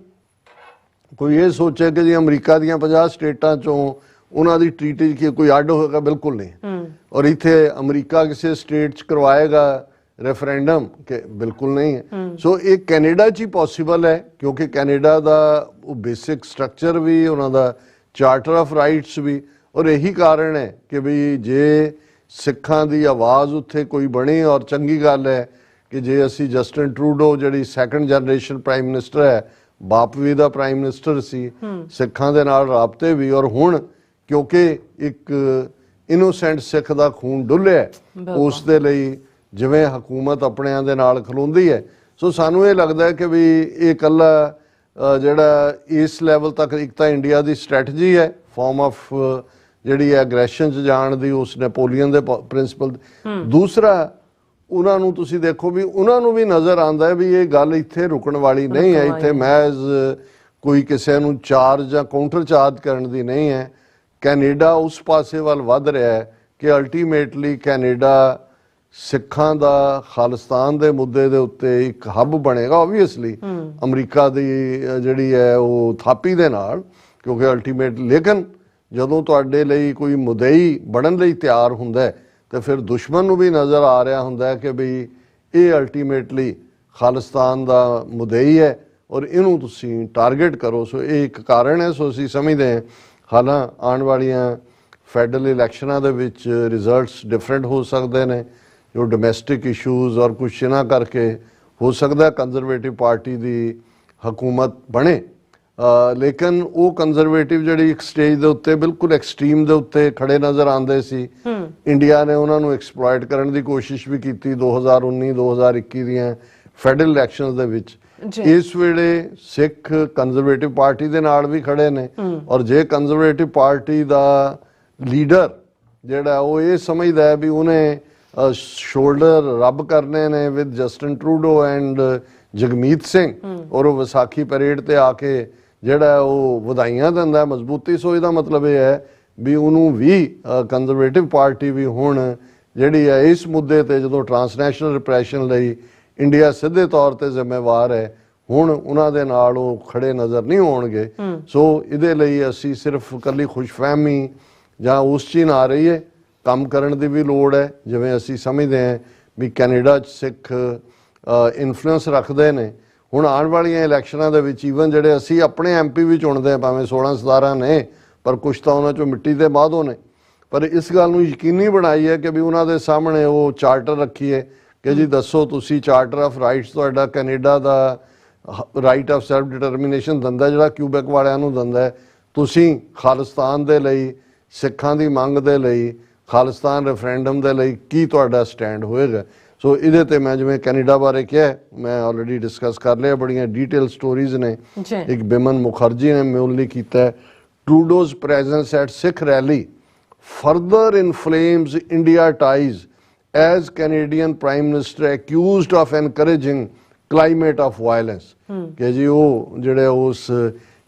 ਕੋਈ ਇਹ ਸੋਚੇ ਕਿ ਜੀ ਅਮਰੀਕਾ ਦੀਆਂ 50 ਸਟੇਟਾਂ 'ਚੋਂ ਉਹਨਾਂ ਦੀ ਟ੍ਰੀਟੀ 'ਚ ਕੋਈ ਅੱਡ ਹੋਏਗਾ, ਬਿਲਕੁਲ ਨਹੀਂ। ਔਰ ਇੱਥੇ ਅਮਰੀਕਾ ਕਿਸੇ ਸਟੇਟ 'ਚ ਕਰਵਾਏਗਾ ਰੈਫਰੈਂਡਮ ਕਿ ਬਿਲਕੁਲ ਨਹੀਂ ਹੈ। ਸੋ ਇਹ ਕੈਨੇਡਾ 'ਚ ਹੀ ਪੋਸੀਬਲ ਹੈ ਕਿਉਂਕਿ ਕੈਨੇਡਾ ਦਾ ਉਹ ਬੇਸਿਕ ਸਟਰਕਚਰ ਵੀ, ਉਹਨਾਂ ਦਾ ਚਾਰਟਰ ਆਫ ਰਾਈਟਸ ਵੀ, ਔਰ ਇਹੀ ਕਾਰਨ ਹੈ ਕਿ ਵੀ ਜੇ ਸਿੱਖਾਂ ਦੀ ਆਵਾਜ਼ ਉੱਥੇ ਕੋਈ ਬਣੀ। ਔਰ ਚੰਗੀ ਗੱਲ ਹੈ ਕਿ ਜੇ ਅਸੀਂ ਜਸਟਿਨ ਟਰੂਡੋ ਜਿਹੜੀ ਸੈਕੰਡ ਜਨਰੇਸ਼ਨ ਪ੍ਰਾਈਮ ਮਿਨਿਸਟਰ ਹੈ, ਬਾਪ ਵੀ ਦਾ ਪ੍ਰਾਈਮ ਮਿਨਿਸਟਰ ਸੀ, ਸਿੱਖਾਂ ਦੇ ਨਾਲ ਰਾਬਤੇ ਵੀ, ਔਰ ਹੁਣ ਕਿਉਂਕਿ ਇੱਕ ਇਨੋਸੈਂਟ ਸਿੱਖ ਦਾ ਖੂਨ ਡੁੱਲਿਆ, ਉਸ ਦੇ ਲਈ ਜਿਵੇਂ ਹਕੂਮਤ ਆਪਣਿਆਂ ਦੇ ਨਾਲ ਖਲੋਂਦੀ ਹੈ। ਸੋ ਸਾਨੂੰ ਇਹ ਲੱਗਦਾ ਹੈ ਕਿ ਵੀ ਇਹ ਇਕੱਲਾ ਜਿਹੜਾ ਇਸ ਲੈਵਲ ਤੱਕ ਇੱਕ ਤਾਂ ਇੰਡੀਆ ਦੀ ਸਟ੍ਰੈਟਜੀ ਹੈ ਫਾਰਮ ਆਫ ਜਿਹੜੀ ਐਗਰੈਸ਼ਨ 'ਚ ਜਾਣ ਦੀ, ਉਸ ਨੈਪੋਲੀਅਨ ਦੇ ਪ੍ਰਿੰਸੀਪਲ। ਦੂਸਰਾ ਉਹਨਾਂ ਨੂੰ ਤੁਸੀਂ ਦੇਖੋ ਵੀ ਉਹਨਾਂ ਨੂੰ ਵੀ ਨਜ਼ਰ ਆਉਂਦਾ ਹੈ ਵੀ ਇਹ ਗੱਲ ਇੱਥੇ ਰੁਕਣ ਵਾਲੀ ਨਹੀਂ ਹੈ, ਇੱਥੇ ਮਹਿਜ਼ ਕੋਈ ਕਿਸੇ ਨੂੰ ਚਾਰਜ ਜਾਂ ਕਾਊਂਟਰ ਚਾਰਜ ਕਰਨ ਦੀ ਨਹੀਂ ਹੈ। ਕੈਨੇਡਾ ਉਸ ਪਾਸੇ ਵੱਲ ਵੱਧ ਰਿਹਾ ਹੈ ਕਿ ਅਲਟੀਮੇਟਲੀ ਕੈਨੇਡਾ ਸਿੱਖਾਂ ਦਾ ਖਾਲਿਸਤਾਨ ਦੇ ਮੁੱਦੇ ਦੇ ਉੱਤੇ ਇੱਕ ਹੱਬ ਬਣੇਗਾ। ਓਬਵੀਅਸਲੀ ਅਮਰੀਕਾ ਦੀ ਜਿਹੜੀ ਹੈ ਉਹ ਥਾਪੀ ਦੇ ਨਾਲ, ਕਿਉਂਕਿ ਅਲਟੀਮੇਟ, ਲੇਕਿਨ ਜਦੋਂ ਤੁਹਾਡੇ ਲਈ ਕੋਈ ਮੁਦਈ ਬਣਨ ਲਈ ਤਿਆਰ ਹੁੰਦਾ ਤੇ ਫਿਰ ਦੁਸ਼ਮਣ ਨੂੰ ਵੀ ਨਜ਼ਰ ਆ ਰਿਹਾ ਹੁੰਦਾ ਕਿ ਵੀ ਇਹ ਅਲਟੀਮੇਟਲੀ ਖਾਲਿਸਤਾਨ ਦਾ ਮੁਦਈ ਹੈ ਔਰ ਇਹਨੂੰ ਤੁਸੀਂ ਟਾਰਗੇਟ ਕਰੋ। ਸੋ ਇਹ ਇੱਕ ਕਾਰਨ ਹੈ। ਸੋ ਅਸੀਂ ਸਮਝਦੇ ਹਾਂ ਹਾਲਾਂ ਆਉਣ ਵਾਲੀਆਂ ਫੈਡਰਲ ਇਲੈਕਸ਼ਨਾਂ ਦੇ ਵਿੱਚ ਰਿਜ਼ਲਟਸ ਡਿਫਰੈਂਟ ਹੋ ਸਕਦੇ ਨੇ, ਜੋ ਡੋਮੈਸਟਿਕ ਇਸ਼ੂਜ਼ ਔਰ ਕੁਛ ਇਹਨਾਂ ਕਰਕੇ ਹੋ ਸਕਦਾ ਕੰਜ਼ਰਵੇਟਿਵ ਪਾਰਟੀ ਦੀ ਹਕੂਮਤ ਬਣੇ। ਲੇਕਿਨ ਉਹ ਕੰਜ਼ਰਵੇਟਿਵ ਜਿਹੜੀ ਇੱਕ ਸਟੇਜ ਦੇ ਉੱਤੇ ਬਿਲਕੁਲ ਐਕਸਟ੍ਰੀਮ ਦੇ ਉੱਤੇ ਖੜੇ ਨਜ਼ਰ ਆਉਂਦੇ ਸੀ, ਇੰਡੀਆ ਨੇ ਉਹਨਾਂ ਨੂੰ ਐਕਸਪਲੋਇਟ ਕਰਨ ਦੀ ਕੋਸ਼ਿਸ਼ ਵੀ ਕੀਤੀ 2019-2021 ਦੀਆਂ ਫੈਡਰਲ ਇਲੈਕਸ਼ਨਸ ਦੇ ਵਿੱਚ। ਇਸ ਵੇਲੇ ਸਿੱਖ ਕੰਜ਼ਰਵੇਟਿਵ ਪਾਰਟੀ ਦੇ ਨਾਲ ਵੀ ਖੜੇ ਨੇ ਔਰ ਜੇ ਕੰਜ਼ਰਵੇਟਿਵ ਪਾਰਟੀ ਦਾ ਲੀਡਰ ਜਿਹੜਾ ਉਹ ਇਹ ਸਮਝਦਾ ਹੈ ਵੀ ਉਹਨੇ ਸ਼ੋਲਡਰ ਰੱਬ ਕਰਨੇ ਨੇ with Justin Trudeau and Jagmeet Singh ਔਰ ਉਹ ਵਿਸਾਖੀ ਪਰੇਡ ਤੇ ਆ ਕੇ ਜਿਹੜਾ ਉਹ ਵਧਾਈਆਂ ਦਿੰਦਾ ਮਜ਼ਬੂਤੀ। ਸੋ ਇਹਦਾ ਮਤਲਬ ਇਹ ਹੈ ਵੀ ਉਹਨੂੰ ਵੀ ਕੰਜ਼ਰਵੇਟਿਵ ਪਾਰਟੀ ਵੀ ਹੁਣ ਜਿਹੜੀ ਹੈ ਇਸ ਮੁੱਦੇ ਤੇ ਜਦੋਂ ਟਰਾਂਸਨੈਸ਼ਨਲ ਰਿਪਰੈਸ਼ਨ ਲਈ ਇੰਡੀਆ ਸਿੱਧੇ ਤੌਰ ਤੇ ਜ਼ਿੰਮੇਵਾਰ ਹੈ, ਹੁਣ ਉਹਨਾਂ ਦੇ ਨਾਲ ਉਹ ਖੜੇ ਨਜ਼ਰ ਨਹੀਂ ਹੋਣਗੇ। ਸੋ ਇਹਦੇ ਲਈ ਅਸੀਂ ਸਿਰਫ ਇਕੱਲੀ ਖੁਸ਼ਫਹਿਮੀ ਜਾਂ ਉਸ 'ਚ ਹੀ ਨਾ ਰਹੀਏ, ਕੰਮ ਕਰਨ ਦੀ ਵੀ ਲੋੜ ਹੈ। ਜਿਵੇਂ ਅਸੀਂ ਸਮਝਦੇ ਹਾਂ ਵੀ ਕੈਨੇਡਾ 'ਚ ਸਿੱਖ ਇਨਫਲੂਐਂਸ ਰੱਖਦੇ ਨੇ, ਹੁਣ ਆਉਣ ਵਾਲੀਆਂ ਇਲੈਕਸ਼ਨਾਂ ਦੇ ਵਿੱਚ ਈਵਨ ਜਿਹੜੇ ਅਸੀਂ ਆਪਣੇ MP ਵੀ ਚੁਣਦੇ ਹਾਂ, ਭਾਵੇਂ 16-17 ਨੇ, ਪਰ ਕੁਛ ਤਾਂ ਉਹਨਾਂ 'ਚੋਂ ਮਿੱਟੀ ਦੇ ਬਾਅਦੋਂ ਨੇ, ਪਰ ਇਸ ਗੱਲ ਨੂੰ ਯਕੀਨੀ ਬਣਾਈ ਹੈ ਕਿ ਵੀ ਉਹਨਾਂ ਦੇ ਸਾਹਮਣੇ ਉਹ ਚਾਰਟਰ ਰੱਖੀਏ ਕਿ ਜੀ ਦੱਸੋ ਤੁਸੀਂ ਚਾਰਟਰ ਆਫ ਰਾਈਟਸ ਤੁਹਾਡਾ Canada the right of self determination ਦਿੰਦਾ, ਜਿਹੜਾ ਕਿਊਬੈਕ ਵਾਲਿਆਂ ਨੂੰ ਦਿੰਦਾ, ਤੁਸੀਂ ਖਾਲਿਸਤਾਨ ਦੇ ਲਈ, ਸਿੱਖਾਂ ਦੀ ਮੰਗ ਦੇ ਲਈ, ਖਾਲਿਸਤਾਨ ਰੈਫਰੈਂਡਮ ਦੇ ਲਈ ਕੀ ਤੁਹਾਡਾ ਸਟੈਂਡ ਹੋਏਗਾ। ਸੋ ਇਹਦੇ ਤੇ ਮੈਂ ਜਿਵੇਂ ਕੈਨੇਡਾ ਬਾਰੇ ਕਿਹਾ, ਮੈਂ ਆਲਰੇਡੀ ਡਿਸਕਸ ਕਰ ਲਿਆ, ਬੜੀਆਂ ਡੀਟੇਲ ਸਟੋਰੀਜ਼ ਨੇ। ਇੱਕ ਬਿਮਨ ਮੁਖਰਜੀ ਨੇ ਮੇਨਲੀ ਕੀਤਾ, Trudeau's presence at Sikh rally further inflames India ties as Canadian prime minister accused of encouraging climate of violence, ਕਿ ਜੀ ਉਹ ਜਿਹੜੇ ਉਸ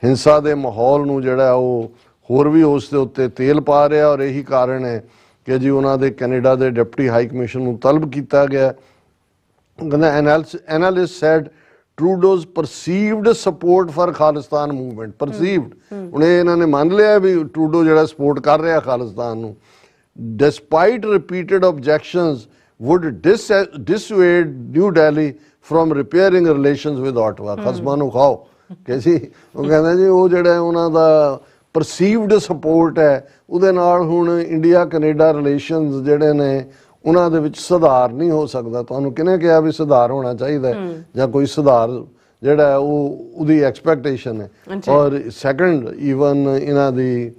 ਹਿੰਸਾ ਦੇ ਮਾਹੌਲ ਨੂੰ ਜਿਹੜਾ ਉਹ ਹੋਰ ਵੀ ਉਸ ਦੇ ਉੱਤੇ ਤੇਲ ਪਾ ਰਿਹਾ, ਔਰ ਇਹੀ ਕਾਰਨ ਹੈ ਕਿ ਜੀ ਉਹਨਾਂ ਦੇ ਕੈਨੇਡਾ ਦੇ ਡਿਪਟੀ ਹਾਈ ਕਮਿਸ਼ਨ ਨੂੰ ਤਲਬ ਕੀਤਾ ਗਿਆ। ਕਹਿੰਦਾ analyst said Trudeau's perceived support for Khalistan movement, perceived, ਹੁਣ ਇਹਨਾਂ ਨੇ ਮੰਨ ਲਿਆ ਵੀ ਟਰੂਡੋ ਜਿਹੜਾ ਸਪੋਰਟ ਕਰ ਰਿਹਾ ਖਾਲਿਸਤਾਨ ਨੂੰ, despite repeated objections would dissuade New Delhi from repairing relations with Ottawa। ਖਸਮਾਂ ਨੂੰ ਖਾਓ ਕਿ ਜੀ ਉਹ ਕਹਿੰਦਾ ਜੀ ਉਹ ਜਿਹੜਾ ਉਹਨਾਂ ਦਾ ਪਰਸੀਵਡ ਸਪੋਰਟ ਹੈ ਉਹਦੇ ਨਾਲ ਹੁਣ ਇੰਡੀਆ ਕੈਨੇਡਾ ਰਿਲੇਸ਼ਨਸ ਜਿਹੜੇ ਨੇ ਉਹਨਾਂ ਦੇ ਵਿੱਚ ਸੁਧਾਰ ਨਹੀਂ ਹੋ ਸਕਦਾ। ਤੁਹਾਨੂੰ ਕਿਹਨੇ ਕਿਹਾ ਵੀ ਸੁਧਾਰ ਹੋਣਾ ਚਾਹੀਦਾ ਜਾਂ ਕੋਈ ਸੁਧਾਰ ਜਿਹੜਾ ਉਹ ਉਹਦੀ ਐਕਸਪੈਕਟੇਸ਼ਨ ਹੈ। ਔਰ ਸੈਕੰਡ ਈਵਨ ਇਹਨਾਂ ਦੀ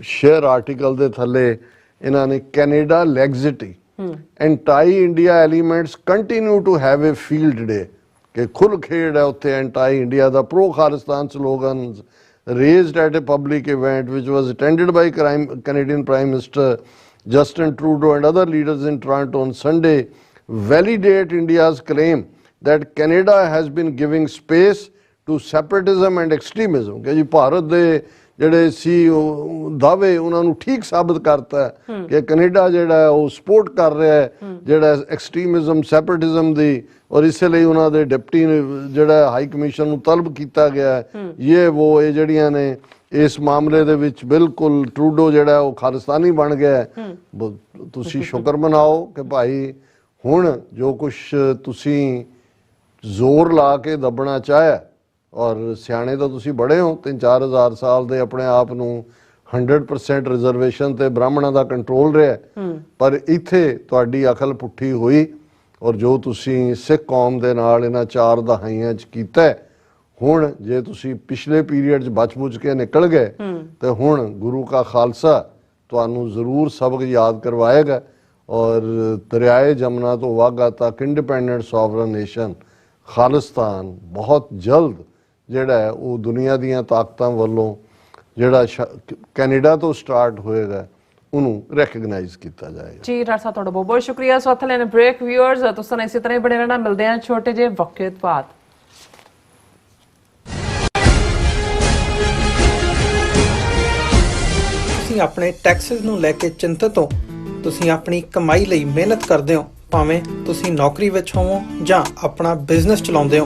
ਸ਼ੇਅਰ ਆਰਟੀਕਲ ਦੇ ਥੱਲੇ ਇਹਨਾਂ ਨੇ Canada laxity anti India elements continue to have a field day, ਕਿ ਖੁੱਲ ਖੇਡ ਹੈ ਉੱਥੇ ਐਂਟਾਈ ਇੰਡੀਆ ਦਾ, pro Khalistan slogans raised at a public event which was attended by Canadian Prime Minister Justin Trudeau and other leaders in Toronto on Sunday, validate India's claim that Canada has been giving space to separatism and extremism। ਕਿ ਜੀ ਭਾਰਤ ਦੇ ਜਿਹੜੇ ਸੀ ਦਾਅਵੇ ਉਹਨਾਂ ਨੂੰ ਠੀਕ ਸਾਬਤ ਕਰਤਾ ਕਿ ਕੈਨੇਡਾ ਜਿਹੜਾ ਉਹ ਸਪੋਰਟ ਕਰ ਰਿਹਾ ਹੈ ਜਿਹੜਾ ਐਕਸਟ੍ਰੀਮਿਜ਼ਮ, ਸੈਪਰੇਟਿਜ਼ਮ ਦੀ, ਔਰ ਇਸੇ ਲਈ ਉਹਨਾਂ ਦੇ ਡਿਪਟੀ ਜਿਹੜਾ ਹਾਈ ਕਮਿਸ਼ਨ ਨੂੰ ਤਲਬ ਕੀਤਾ ਗਿਆ ਇਹ ਜਿਹੜੀਆਂ ਨੇ ਇਸ ਮਾਮਲੇ ਦੇ ਵਿੱਚ ਬਿਲਕੁਲ ਟਰੂਡੋ ਜਿਹੜਾ ਉਹ ਖਾਲਿਸਤਾਨੀ ਬਣ ਗਿਆ। ਤੁਸੀਂ ਸ਼ੁਕਰ ਮਨਾਓ ਕਿ ਭਾਈ ਹੁਣ ਜੋ ਕੁਛ ਤੁਸੀਂ ਜ਼ੋਰ ਲਾ ਕੇ ਦੱਬਣਾ ਚਾਹਿਆ, ਔਰ ਸਿਆਣੇ ਤਾਂ ਤੁਸੀਂ ਬੜੇ ਹੋ, 3-4 ਹਜ਼ਾਰ ਸਾਲ ਦੇ ਆਪਣੇ ਆਪ ਨੂੰ 100% ਰਿਜ਼ਰਵੇਸ਼ਨ ਤੇ ਬ੍ਰਾਹਮਣਾਂ ਦਾ ਕੰਟਰੋਲ ਰਿਹਾ, ਪਰ ਇੱਥੇ ਤੁਹਾਡੀ ਅਕਲ ਪੁੱਠੀ ਹੋਈ, ਔਰ ਜੋ ਤੁਸੀਂ ਸਿੱਖ ਕੌਮ ਦੇ ਨਾਲ ਇਹਨਾਂ 4 ਦਹਾਈਆਂ 'ਚ ਕੀਤਾ, ਹੁਣ ਜੇ ਤੁਸੀਂ ਪਿਛਲੇ ਪੀਰੀਅਡ 'ਚ ਬਚ-ਬੁਝ ਕੇ ਨਿਕਲ ਗਏ ਤੇ ਹੁਣ ਗੁਰੂ ਕਾ ਖਾਲਸਾ ਤੁਹਾਨੂੰ ਜ਼ਰੂਰ ਸਬਕ ਯਾਦ ਕਰਵਾਏਗਾ, ਔਰ ਦਰਿਆਏ ਜਮਨਾ ਤੋਂ ਵਾਘਾ ਤੱਕ ਇੰਡੀਪੈਂਡੈਂਟ ਸੋਵਰਨ ਨੇਸ਼ਨ ਖਾਲਿਸਤਾਨ ਬਹੁਤ ਜਲਦ ਜਿਹੜਾ ਹੈ ਉਹ ਦੁਨੀਆ ਦੀਆਂ ਤਾਕਤਾਂ ਵੱਲੋਂ ਜਿਹੜਾ ਕੈਨੇਡਾ ਤੋਂ ਸਟਾਰਟ ਹੋਏਗਾ ਉਹਨੂੰ ਰੈਕਗਨਾਈਜ਼ ਕੀਤਾ ਜਾਏਗਾ। ਜੀ ਡਾਕਟਰ ਸਾਹਿਬ ਤੁਹਾਡਾ ਬਹੁਤ ਬਹੁਤ ਸ਼ੁਕਰੀਆ। ਸੋ ਹੱਥ ਲੈਣ ਬ੍ਰੇਕ, ਵਿਊਅਰਸ ਤੁਸੀਂ ਇਸੇ ਤਰ੍ਹਾਂ ਹੀ ਬਣੇ ਰਹਿਣਾ, ਮਿਲਦੇ ਹਾਂ ਛੋਟੇ ਜਿਹੇ ਵਕਤ ਬਾਅਦ। ਤੁਸੀਂ ਆਪਣੇ ਟੈਕਸਸ ਨੂੰ ਲੈ ਕੇ ਚਿੰਤਤ ਹੋ, ਤੁਸੀਂ ਆਪਣੀ ਕਮਾਈ ਲਈ ਮਿਹਨਤ ਕਰਦੇ ਹੋ, ਭਾਵੇਂ ਤੁਸੀਂ ਨੌਕਰੀ ਵਿੱਚ ਹੋਵੋ ਜਾਂ ਆਪਣਾ ਬਿਜ਼ਨਸ ਚਲਾਉਂਦੇ ਹੋ।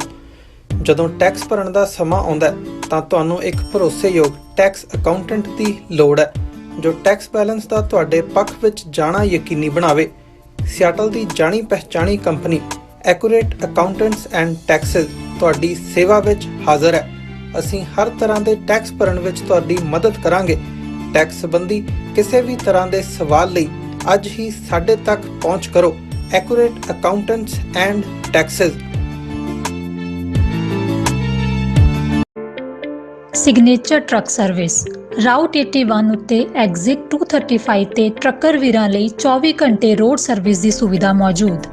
ਜਦੋਂ ਟੈਕਸ ਭਰਨ ਦਾ ਸਮਾਂ ਆਉਂਦਾ ਤਾਂ ਤੁਹਾਨੂੰ ਇੱਕ ਭਰੋਸੇਯੋਗ ਟੈਕਸ ਅਕਾਊਂਟੈਂਟ ਦੀ ਲੋੜ ਹੈ ਜੋ ਟੈਕਸ ਬੈਲੈਂਸ ਦਾ ਤੁਹਾਡੇ ਪੱਖ ਵਿੱਚ ਜਾਣਾ ਯਕੀਨੀ ਬਣਾਵੇ। ਸਿਆਟਲ ਦੀ ਜਾਣੀ ਪਹਿਚਾਣੀ company Accurate Accountants and Taxes ਤੁਹਾਡੀ ਸੇਵਾ ਵਿੱਚ ਹਾਜ਼ਰ ਹੈ। ਅਸੀਂ ਹਰ ਤਰ੍ਹਾਂ ਦੇ ਟੈਕਸ ਭਰਨ ਵਿੱਚ ਤੁਹਾਡੀ ਮਦਦ ਕਰਾਂਗੇ। ਟੈਕਸ ਸੰਬੰਧੀ ਕਿਸੇ ਵੀ ਤਰ੍ਹਾਂ ਦੇ ਸਵਾਲ ਲਈ ਅੱਜ ਹੀ ਸਾਡੇ ਤੱਕ ਪਹੁੰਚ ਕਰੋ। Accurate Accountants and Texas. Signature truck service route 81 ਉੱਤੇ ਐਗਜ਼ਿਟ 235 ਤੇ ਟਰੱਕਰ ਵੀਰਾਂ ਲਈ 24 ਘੰਟੇ ਰੋਡ ਸਰਵਿਸ ਦੀ ਸੁਵਿਧਾ ਮੌਜੂਦ।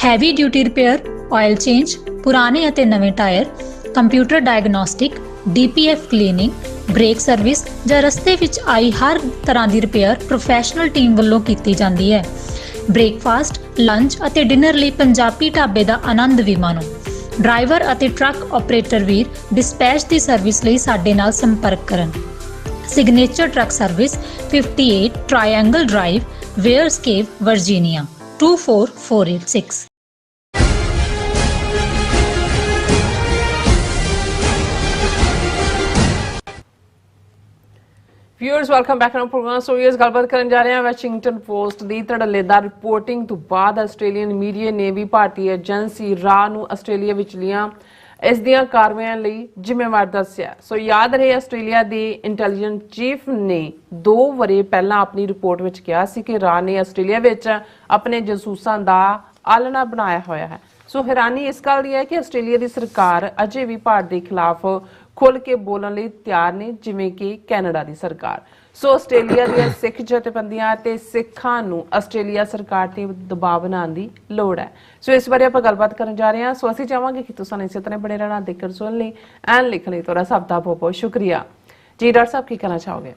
Heavy duty repair, oil change, ਪੁਰਾਣੇ ਅਤੇ ਨਵੇਂ tyre, computer diagnostic, DPF cleaning, brake service ਜਾਂ ਰਸਤੇ ਵਿੱਚ ਆਈ ਹਰ ਤਰ੍ਹਾਂ ਦੀ ਰਿਪੇਅਰ ਪ੍ਰੋਫੈਸ਼ਨਲ ਟੀਮ ਵੱਲੋਂ ਕੀਤੀ ਜਾਂਦੀ ਹੈ। ਬ੍ਰੇਕਫਾਸਟ, ਲੰਚ ਅਤੇ ਡਿਨਰ ਲਈ ਪੰਜਾਬੀ ਢਾਬੇ ਦਾ ਆਨੰਦ ਵੀ ਮਾਣੋ। ਡਰਾਈਵਰ ਅਤੇ ਟਰੱਕ ਆਪਰੇਟਰ ਵੀਰ ਡਿਸਪੈਚ ਦੀ ਸਰਵਿਸ ਲਈ ਸਾਡੇ ਨਾਲ ਸੰਪਰਕ ਕਰਨ। Signature truck service 58 triangle drive, Weyers Cave, Virginia 24486। Viewers welcome back to programme. So viewers ਗੱਲਬਾਤ ਕਰਨ ਜਾ ਰਹੇ ਹਾਂ ਵਾਸ਼ਿੰਗਟਨ ਪੋਸਟ ਦੀ ਧੜੱਲੇਦਾਰ ਰਿਪੋਰਟਿੰਗ ਤੋਂ ਬਾਅਦ ਆਸਟ੍ਰੇਲੀਅਨ ਮੀਡੀਆ ਨੇ ਵੀ ਭਾਰਤੀ ਏਜੰਸੀ ਰਾਅ ਨੂੰ ਆਸਟ੍ਰੇਲੀਆ ਵਿਚਲੀਆਂ ਇਸ ਦੀਆਂ ਕਾਰਵਾਈਆਂ ਲਈ ਜ਼ਿੰਮੇਵਾਰ ਦੱਸਿਆ। ਸੋ ਯਾਦ ਰਹੇ ਆਸਟ੍ਰੇਲੀਆ ਦੇ ਇੰਟੈਲੀਜੈਂਸ ਚੀਫ ਨੇ 2 ਵਰ੍ਹੇ ਪਹਿਲਾਂ ਆਪਣੀ ਰਿਪੋਰਟ ਵਿੱਚ ਕਿਹਾ ਸੀ ਕਿ ਰਾਅ ਨੇ ਆਸਟ੍ਰੇਲੀਆ ਵਿੱਚ ਆਪਣੇ ਜਾਸੂਸਾਂ ਦਾ ਆਲਣਾ ਬਣਾਇਆ ਹੋਇਆ ਹੈ। ਸੋ ਹੈਰਾਨੀ ਇਸ ਗੱਲ ਦੀ ਹੈ ਕਿ ਆਸਟ੍ਰੇਲੀਆ ਦੀ ਸਰਕਾਰ ਅਜੇ ਵੀ ਭਾਰਤ ਦੇ ਖਿਲਾਫ ਖੁੱਲ੍ਹ ਕੇ ਬੋਲਣ ਲਈ ਤਿਆਰ ਨੇ, ਜਿਵੇਂ ਕਿ ਕੈਨੇਡਾ ਦੀ ਸਰਕਾਰ। ਸੋ ਆਸਟ੍ਰੇਲੀਆ ਦੀਆਂ ਸਿੱਖ ਜਥੇਬੰਦੀਆਂ ਤੇ ਸਿੱਖਾਂ ਨੂੰ ਆਸਟ੍ਰੇਲੀਆ ਸਰਕਾਰ ਤੇ ਦਬਾਅ ਬਣਾਉਣ ਦੀ ਲੋੜ ਹੈ। ਸੋ ਇਸ ਬਾਰੇ ਆਪਾਂ ਗੱਲਬਾਤ ਕਰਨ ਜਾ ਰਹੇ ਹਾਂ। ਸੋ ਅਸੀਂ ਚਾਹਾਂਗੇ ਕਿ ਤੁਸੀਂ ਇਸੇ ਤਰ੍ਹਾਂ ਬਣੇ ਰਹਿਣਾ, ਦੇਖਣ ਸੁਣਨ ਲਈ ਐਨ ਲਿਖਣ ਲਈ ਤੁਹਾਡਾ ਸਭ ਦਾ ਬਹੁਤ ਬਹੁਤ ਸ਼ੁਕਰੀਆ ਜੀ। ਡਾਕਟਰ ਸਾਹਿਬ ਕੀ ਕਹਿਣਾ ਚਾਹੋਗੇ?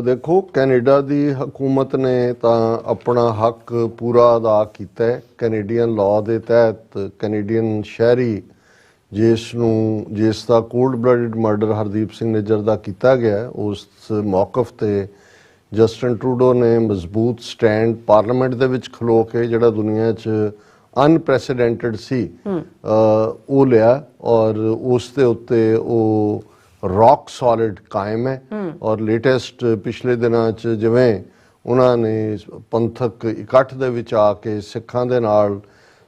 ਦੇਖੋ, ਕੈਨੇਡਾ ਦੀ ਹਕੂਮਤ ਨੇ ਤਾਂ ਆਪਣਾ ਹੱਕ ਪੂਰਾ ਅਦਾ ਕੀਤਾ ਹੈ। ਕੈਨੇਡੀਅਨ ਲਾਅ ਦੇ ਤਹਿਤ ਕੈਨੇਡੀਅਨ ਸ਼ਹਿਰੀ ਜਿਸ ਦਾ cold blooded murder Hardeep Singh Nijjar ਦਾ ਕੀਤਾ ਗਿਆ, ਉਸ ਮੌਕਫ ਤੇ ਜਸਟਿਨ ਟਰੂਡੋ ਨੇ ਮਜ਼ਬੂਤ ਸਟੈਂਡ ਪਾਰਲੀਮੈਂਟ ਦੇ ਵਿੱਚ ਖਲੋ ਕੇ, ਜਿਹੜਾ ਦੁਨੀਆ 'ਚ ਅਨਪ੍ਰੈਸੀਡੈਂਟਡ ਸੀ, ਉਹ ਲਿਆ ਔਰ ਉਸ ਦੇ ਉੱਤੇ ਉਹ ਰੌਕ ਸੋਲਿਡ ਕਾਇਮ ਹੈ। ਔਰ ਲੇਟੈਸਟ ਪਿਛਲੇ ਦਿਨਾਂ 'ਚ ਜਿਵੇਂ ਉਹਨਾਂ ਨੇ ਪੰਥਕ ਇਕੱਠ ਦੇ ਵਿੱਚ ਆ ਕੇ ਸਿੱਖਾਂ ਦੇ ਨਾਲ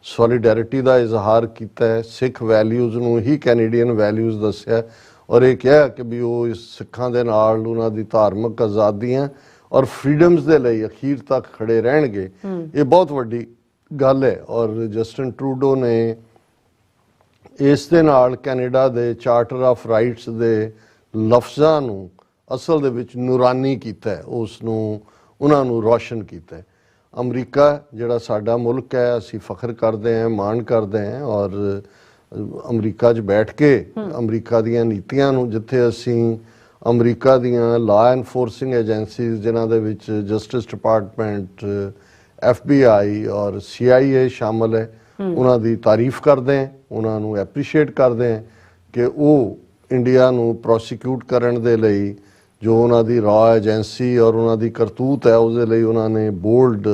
ਸੋਲੀਡੈਰਿਟੀ ਦਾ ਇਜ਼ਹਾਰ ਕੀਤਾ ਹੈ, ਸਿੱਖ ਵੈਲਿਊਜ਼ ਨੂੰ ਹੀ ਕੈਨੇਡੀਅਨ ਵੈਲਿਊਜ਼ ਦੱਸਿਆ ਔਰ ਇਹ ਕਿਹਾ ਕਿ ਵੀ ਉਹ ਸਿੱਖਾਂ ਦੇ ਨਾਲ ਉਹਨਾਂ ਦੀ ਧਾਰਮਿਕ ਆਜ਼ਾਦੀਆਂ ਔਰ ਫਰੀडम्स ਦੇ ਲਈ ਅਖੀਰ ਤੱਕ ਖੜੇ ਰਹਿਣਗੇ। ਇਹ ਬਹੁਤ ਵੱਡੀ ਗੱਲ ਹੈ। ਔਰ ਜਸਟਿਨ ਟਰੂਡੋ ਨੇ ਇਸ ਦੇ ਨਾਲ ਕੈਨੇਡਾ ਦੇ ਚਾਰਟਰ ਆਫ ਰਾਈਟਸ ਦੇ ਲਫ਼ਜ਼ਾਂ ਨੂੰ ਅਸਲ ਦੇ ਵਿੱਚ ਨੂਰਾਨੀ ਕੀਤਾ ਹੈ, ਉਸ ਨੂੰ ਉਹਨਾਂ ਨੂੰ ਰੋਸ਼ਨ ਕੀਤਾ ਹੈ। ਅਮਰੀਕਾ ਜਿਹੜਾ ਸਾਡਾ ਮੁਲਕ ਹੈ, ਅਸੀਂ ਫਖਰ ਕਰਦੇ ਹਾਂ, ਮਾਣ ਕਰਦੇ ਹਾਂ ਔਰ ਅਮਰੀਕਾ 'ਚ ਬੈਠ ਕੇ ਅਮਰੀਕਾ ਦੀਆਂ ਨੀਤੀਆਂ ਨੂੰ, ਜਿੱਥੇ ਅਸੀਂ ਅਮਰੀਕਾ ਦੀਆਂ ਲਾਅ ਐਨਫੋਰਸਿੰਗ ਏਜੰਸੀਜ਼ ਜਿਨ੍ਹਾਂ ਦੇ ਵਿੱਚ ਜਸਟਿਸ ਡਿਪਾਰਟਮੈਂਟ, FBI ਔਰ CIA ਸ਼ਾਮਲ ਹੈ, ਉਹਨਾਂ ਦੀ ਤਾਰੀਫ ਕਰਦੇ ਹਾਂ, ਉਹਨਾਂ ਨੂੰ ਐਪਰੀਸ਼ੀਏਟ ਕਰਦੇ ਹਾਂ ਕਿ ਉਹ ਇੰਡੀਆ ਨੂੰ ਪ੍ਰੋਸੀਕਿਊਟ ਕਰਨ ਦੇ ਲਈ ਜੋ ਉਹਨਾਂ ਦੀ ਰਾਅ ਏਜੰਸੀ ਔਰ ਉਹਨਾਂ ਦੀ ਕਰਤੂਤ ਹੈ, ਉਹਦੇ ਲਈ ਉਹਨਾਂ ਨੇ ਬੋਲਡ,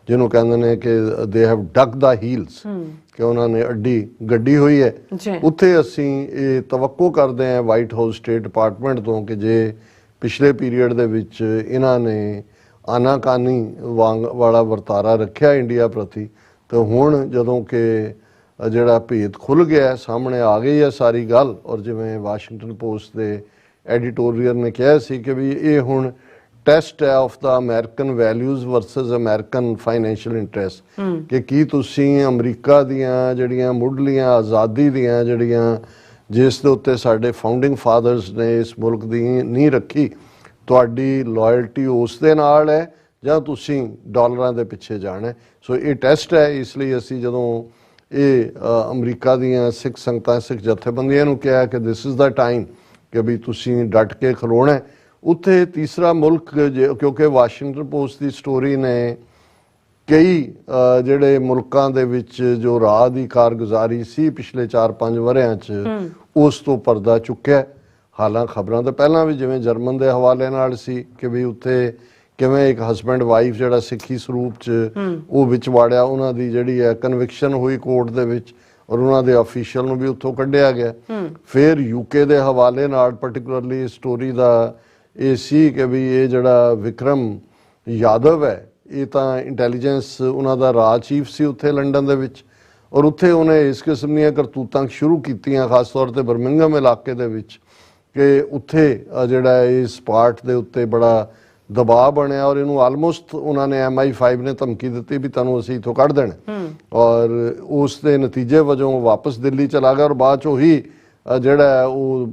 ਜਿਹਨੂੰ ਕਹਿੰਦੇ ਨੇ ਕਿ they have Doug the heels, ਕਿ ਉਹਨਾਂ ਨੇ ਅੱਡੀ ਗੱਡੀ ਹੋਈ ਹੈ। ਉੱਥੇ ਅਸੀਂ ਇਹ ਤਵੱਕੋ ਕਰਦੇ ਹਾਂ ਵਾਈਟ ਹਾਊਸ ਸਟੇਟ ਡਿਪਾਰਟਮੈਂਟ ਤੋਂ ਕਿ ਜੇ ਪਿਛਲੇ ਪੀਰੀਅਡ ਦੇ ਵਿੱਚ ਇਹਨਾਂ ਨੇ ਆਨਾਕਾਨੀ ਵਾਲਾ ਵਰਤਾਰਾ ਰੱਖਿਆ ਇੰਡੀਆ ਪ੍ਰਤੀ, ਤਾਂ ਹੁਣ ਜਦੋਂ ਕਿ ਜਿਹੜਾ ਭੇਦ ਖੁੱਲ੍ਹ ਗਿਆ, ਸਾਹਮਣੇ ਆ ਗਈ ਹੈ ਸਾਰੀ ਗੱਲ, ਔਰ ਜਿਵੇਂ ਵਾਸ਼ਿੰਗਟਨ ਪੋਸਟ ਦੇ ਐਡੀਟੋਰੀਅਲ ਨੇ ਕਿਹਾ ਸੀ ਕਿ ਵੀ ਇਹ ਹੁਣ ਟੈਸਟ ਹੈ of the American values versus American financial interest, ਕਿ ਕੀ ਤੁਸੀਂ ਅਮਰੀਕਾ ਦੀਆਂ ਜਿਹੜੀਆਂ ਮੁੱਢਲੀਆਂ ਆਜ਼ਾਦੀ ਦੀਆਂ ਜਿਹੜੀਆਂ ਜਿਸ ਦੇ ਉੱਤੇ ਸਾਡੇ ਫਾਊਂਡਿੰਗ ਫਾਦਰਸ ਨੇ ਇਸ ਮੁਲਕ ਦੀ ਨੀਂਹ ਰੱਖੀ, ਤੁਹਾਡੀ ਲਾਇਲਟੀ ਉਸ ਦੇ ਨਾਲ ਹੈ ਜਾਂ ਤੁਸੀਂ ਡਾਲਰਾਂ ਦੇ ਪਿੱਛੇ ਜਾਣਾ। ਸੋ ਇਹ ਟੈਸਟ ਹੈ। ਇਸ ਲਈ ਅਸੀਂ ਜਦੋਂ ਇਹ ਅਮਰੀਕਾ ਦੀਆਂ ਸਿੱਖ ਸੰਗਤਾਂ, ਸਿੱਖ ਜਥੇਬੰਦੀਆਂ ਨੂੰ ਕਿਹਾ ਕਿ ਦਿਸ ਇਜ਼ ਦਾ ਟਾਈਮ ਕਿ ਵੀ ਤੁਸੀਂ ਡਟ ਕੇ ਖਲੋਣਾ, ਉੱਥੇ ਤੀਸਰਾ ਮੁਲਕ, ਕਿਉਂਕਿ ਵਾਸ਼ਿੰਗਟਨ ਪੋਸਟ ਦੀ ਸਟੋਰੀ ਨੇ ਕਈ ਜਿਹੜੇ ਮੁਲਕਾਂ ਦੇ ਵਿੱਚ ਜੋ ਰਾਹ ਦੀ ਕਾਰਗੁਜ਼ਾਰੀ ਸੀ ਪਿਛਲੇ 4-5 ਵਰ੍ਹਿਆਂ 'ਚ, ਉਸ ਤੋਂ ਪਰਦਾ ਚੁੱਕਿਆ। ਹਾਲਾਂ ਖਬਰਾਂ ਤਾਂ ਪਹਿਲਾਂ ਵੀ ਜਿਵੇਂ ਜਰਮਨ ਦੇ ਹਵਾਲੇ ਨਾਲ ਸੀ ਕਿ ਵੀ ਉੱਥੇ ਕਿਵੇਂ ਇੱਕ ਹਸਬੈਂਡ ਵਾਈਫ ਜਿਹੜਾ ਸਿੱਖੀ ਸਰੂਪ 'ਚ ਉਹ ਵਿੱਚ ਵਾੜਿਆ, ਉਹਨਾਂ ਦੀ ਜਿਹੜੀ ਹੈ ਕਨਵਿਕਸ਼ਨ ਹੋਈ ਕੋਰਟ ਦੇ ਵਿੱਚ ਔਰ ਉਹਨਾਂ ਦੇ ਅਫੀਸ਼ੀਅਲ ਨੂੰ ਵੀ ਉੱਥੋਂ ਕੱਢਿਆ ਗਿਆ। ਫਿਰ UK ਦੇ ਹਵਾਲੇ ਨਾਲ ਪਾਰਟਿਕੂਲਰਲੀ ਸਟੋਰੀ ਦਾ ਇਹ ਸੀ ਕਿ ਵੀ ਇਹ ਜਿਹੜਾ ਵਿਕਰਮ ਯਾਦਵ ਹੈ, ਇਹ ਤਾਂ ਇੰਟੈਲੀਜੈਂਸ ਉਹਨਾਂ ਦਾ ਰਾਜ ਚੀਫ ਸੀ ਉੱਥੇ ਲੰਡਨ ਦੇ ਵਿੱਚ, ਔਰ ਉੱਥੇ ਉਹਨੇ ਇਸ ਕਿਸਮ ਦੀਆਂ ਕਰਤੂਤਾਂ ਸ਼ੁਰੂ ਕੀਤੀਆਂ, ਖਾਸ ਤੌਰ ਤੇ ਬਰਮਿੰਘਮ ਇਲਾਕੇ ਦੇ ਵਿੱਚ, ਕਿ ਉੱਥੇ ਜਿਹੜਾ ਇਸ ਪਾਰਟ ਦੇ ਉੱਤੇ ਬੜਾ ਦਬਾਅ ਬਣਿਆ ਔਰ ਇਹਨੂੰ ਆਲਮੋਸਟ ਉਹਨਾਂ ਨੇ MI5 ਨੇ ਧਮਕੀ ਦਿੱਤੀ ਵੀ ਤੁਹਾਨੂੰ ਅਸੀਂ ਇੱਥੋਂ ਕੱਢ ਦੇਣਾ, ਔਰ ਉਸ ਦੇ ਨਤੀਜੇ ਵਜੋਂ ਵਾਪਸ ਦਿੱਲੀ ਚਲਾ ਗਿਆ ਔਰ ਬਾਅਦ 'ਚ ਉਹੀ ਜਿਹੜਾ ਉਹ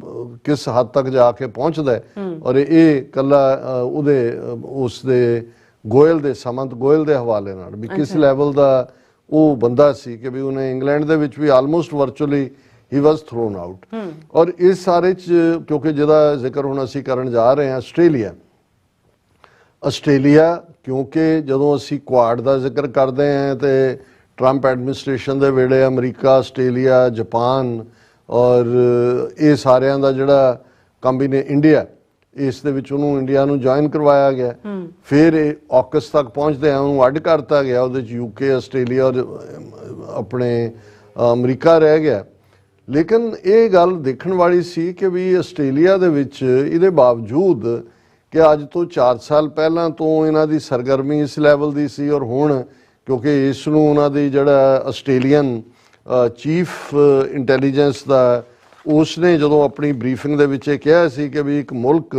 ਕਿਸ ਹੱਦ ਤੱਕ ਜਾ ਕੇ ਪਹੁੰਚਦਾ ਔਰ ਇਹ ਕੱਲਾ ਉਸ ਦੇ ਗੋਇਲ ਦੇ ਸਮੰਤ ਗੋਇਲ ਦੇ ਹਵਾਲੇ ਨਾਲ ਵੀ ਕਿਸ ਲੈਵਲ ਦਾ ਉਹ ਬੰਦਾ ਸੀ ਕਿ ਵੀ ਉਹਨੇ ਇੰਗਲੈਂਡ ਦੇ ਵਿੱਚ ਵੀ ਆਲਮੋਸਟ ਵਰਚੁਅਲੀ ਹੀ ਵਾਸ ਥਰੋਨ ਆਊਟ। ਔਰ ਇਸ ਸਾਰੇ 'ਚ ਕਿਉਂਕਿ ਜਿਹਦਾ ਜ਼ਿਕਰ ਹੁਣ ਅਸੀਂ ਕਰਨ ਜਾ ਰਹੇ ਹਾਂ ਆਸਟ੍ਰੇਲੀਆ, ਕਿਉਂਕਿ ਜਦੋਂ ਅਸੀਂ ਕੁਆਡ ਦਾ ਜ਼ਿਕਰ ਕਰਦੇ ਹਾਂ ਤੇ ਟਰੰਪ ਐਡਮਿਨਿਸਟ੍ਰੇਸ਼ਨ ਦੇ ਵੇਲੇ ਅਮਰੀਕਾ, ਆਸਟ੍ਰੇਲੀਆ, ਜਾਪਾਨ ਔਰ ਇਹ ਸਾਰਿਆਂ ਦਾ ਜਿਹੜਾ ਇੰਡੀਆ, ਇਸ ਦੇ ਵਿੱਚ ਉਹਨੂੰ ਇੰਡੀਆ ਨੂੰ ਜੁਆਇਨ ਕਰਵਾਇਆ ਗਿਆ। ਫਿਰ ਇਹ ਆਕਸ ਤੱਕ ਪਹੁੰਚਦੇ ਆ ਉਹਨੂੰ ਅੱਡ ਕਰਤਾ ਗਿਆ, ਉਹਦੇ 'ਚ UK, ਆਸਟ੍ਰੇਲੀਆ ਔਰ ਆਪਣੇ ਅਮਰੀਕਾ ਰਹਿ ਗਿਆ। ਲੇਕਿਨ ਇਹ ਗੱਲ ਦੇਖਣ ਵਾਲੀ ਸੀ ਕਿ ਵੀ ਆਸਟ੍ਰੇਲੀਆ ਦੇ ਵਿੱਚ ਇਹਦੇ ਬਾਵਜੂਦ ਕਿ ਅੱਜ ਤੋਂ 4 ਸਾਲ ਪਹਿਲਾਂ ਤੋਂ ਇਹਨਾਂ ਦੀ ਸਰਗਰਮੀ ਇਸ ਲੈਵਲ ਦੀ ਸੀ, ਔਰ ਹੁਣ ਕਿਉਂਕਿ ਇਸ ਨੂੰ ਉਹਨਾਂ ਦੀ ਜਿਹੜਾ ਆਸਟ੍ਰੇਲੀਅਨ ਚੀਫ ਇੰਟੈਲੀਜੈਂਸ ਦਾ ਉਸ ਨੇ ਜਦੋਂ ਆਪਣੀ ਬਰੀਫਿੰਗ ਦੇ ਵਿੱਚ ਇਹ ਕਿਹਾ ਸੀ ਕਿ ਵੀ ਇੱਕ ਮੁਲਕ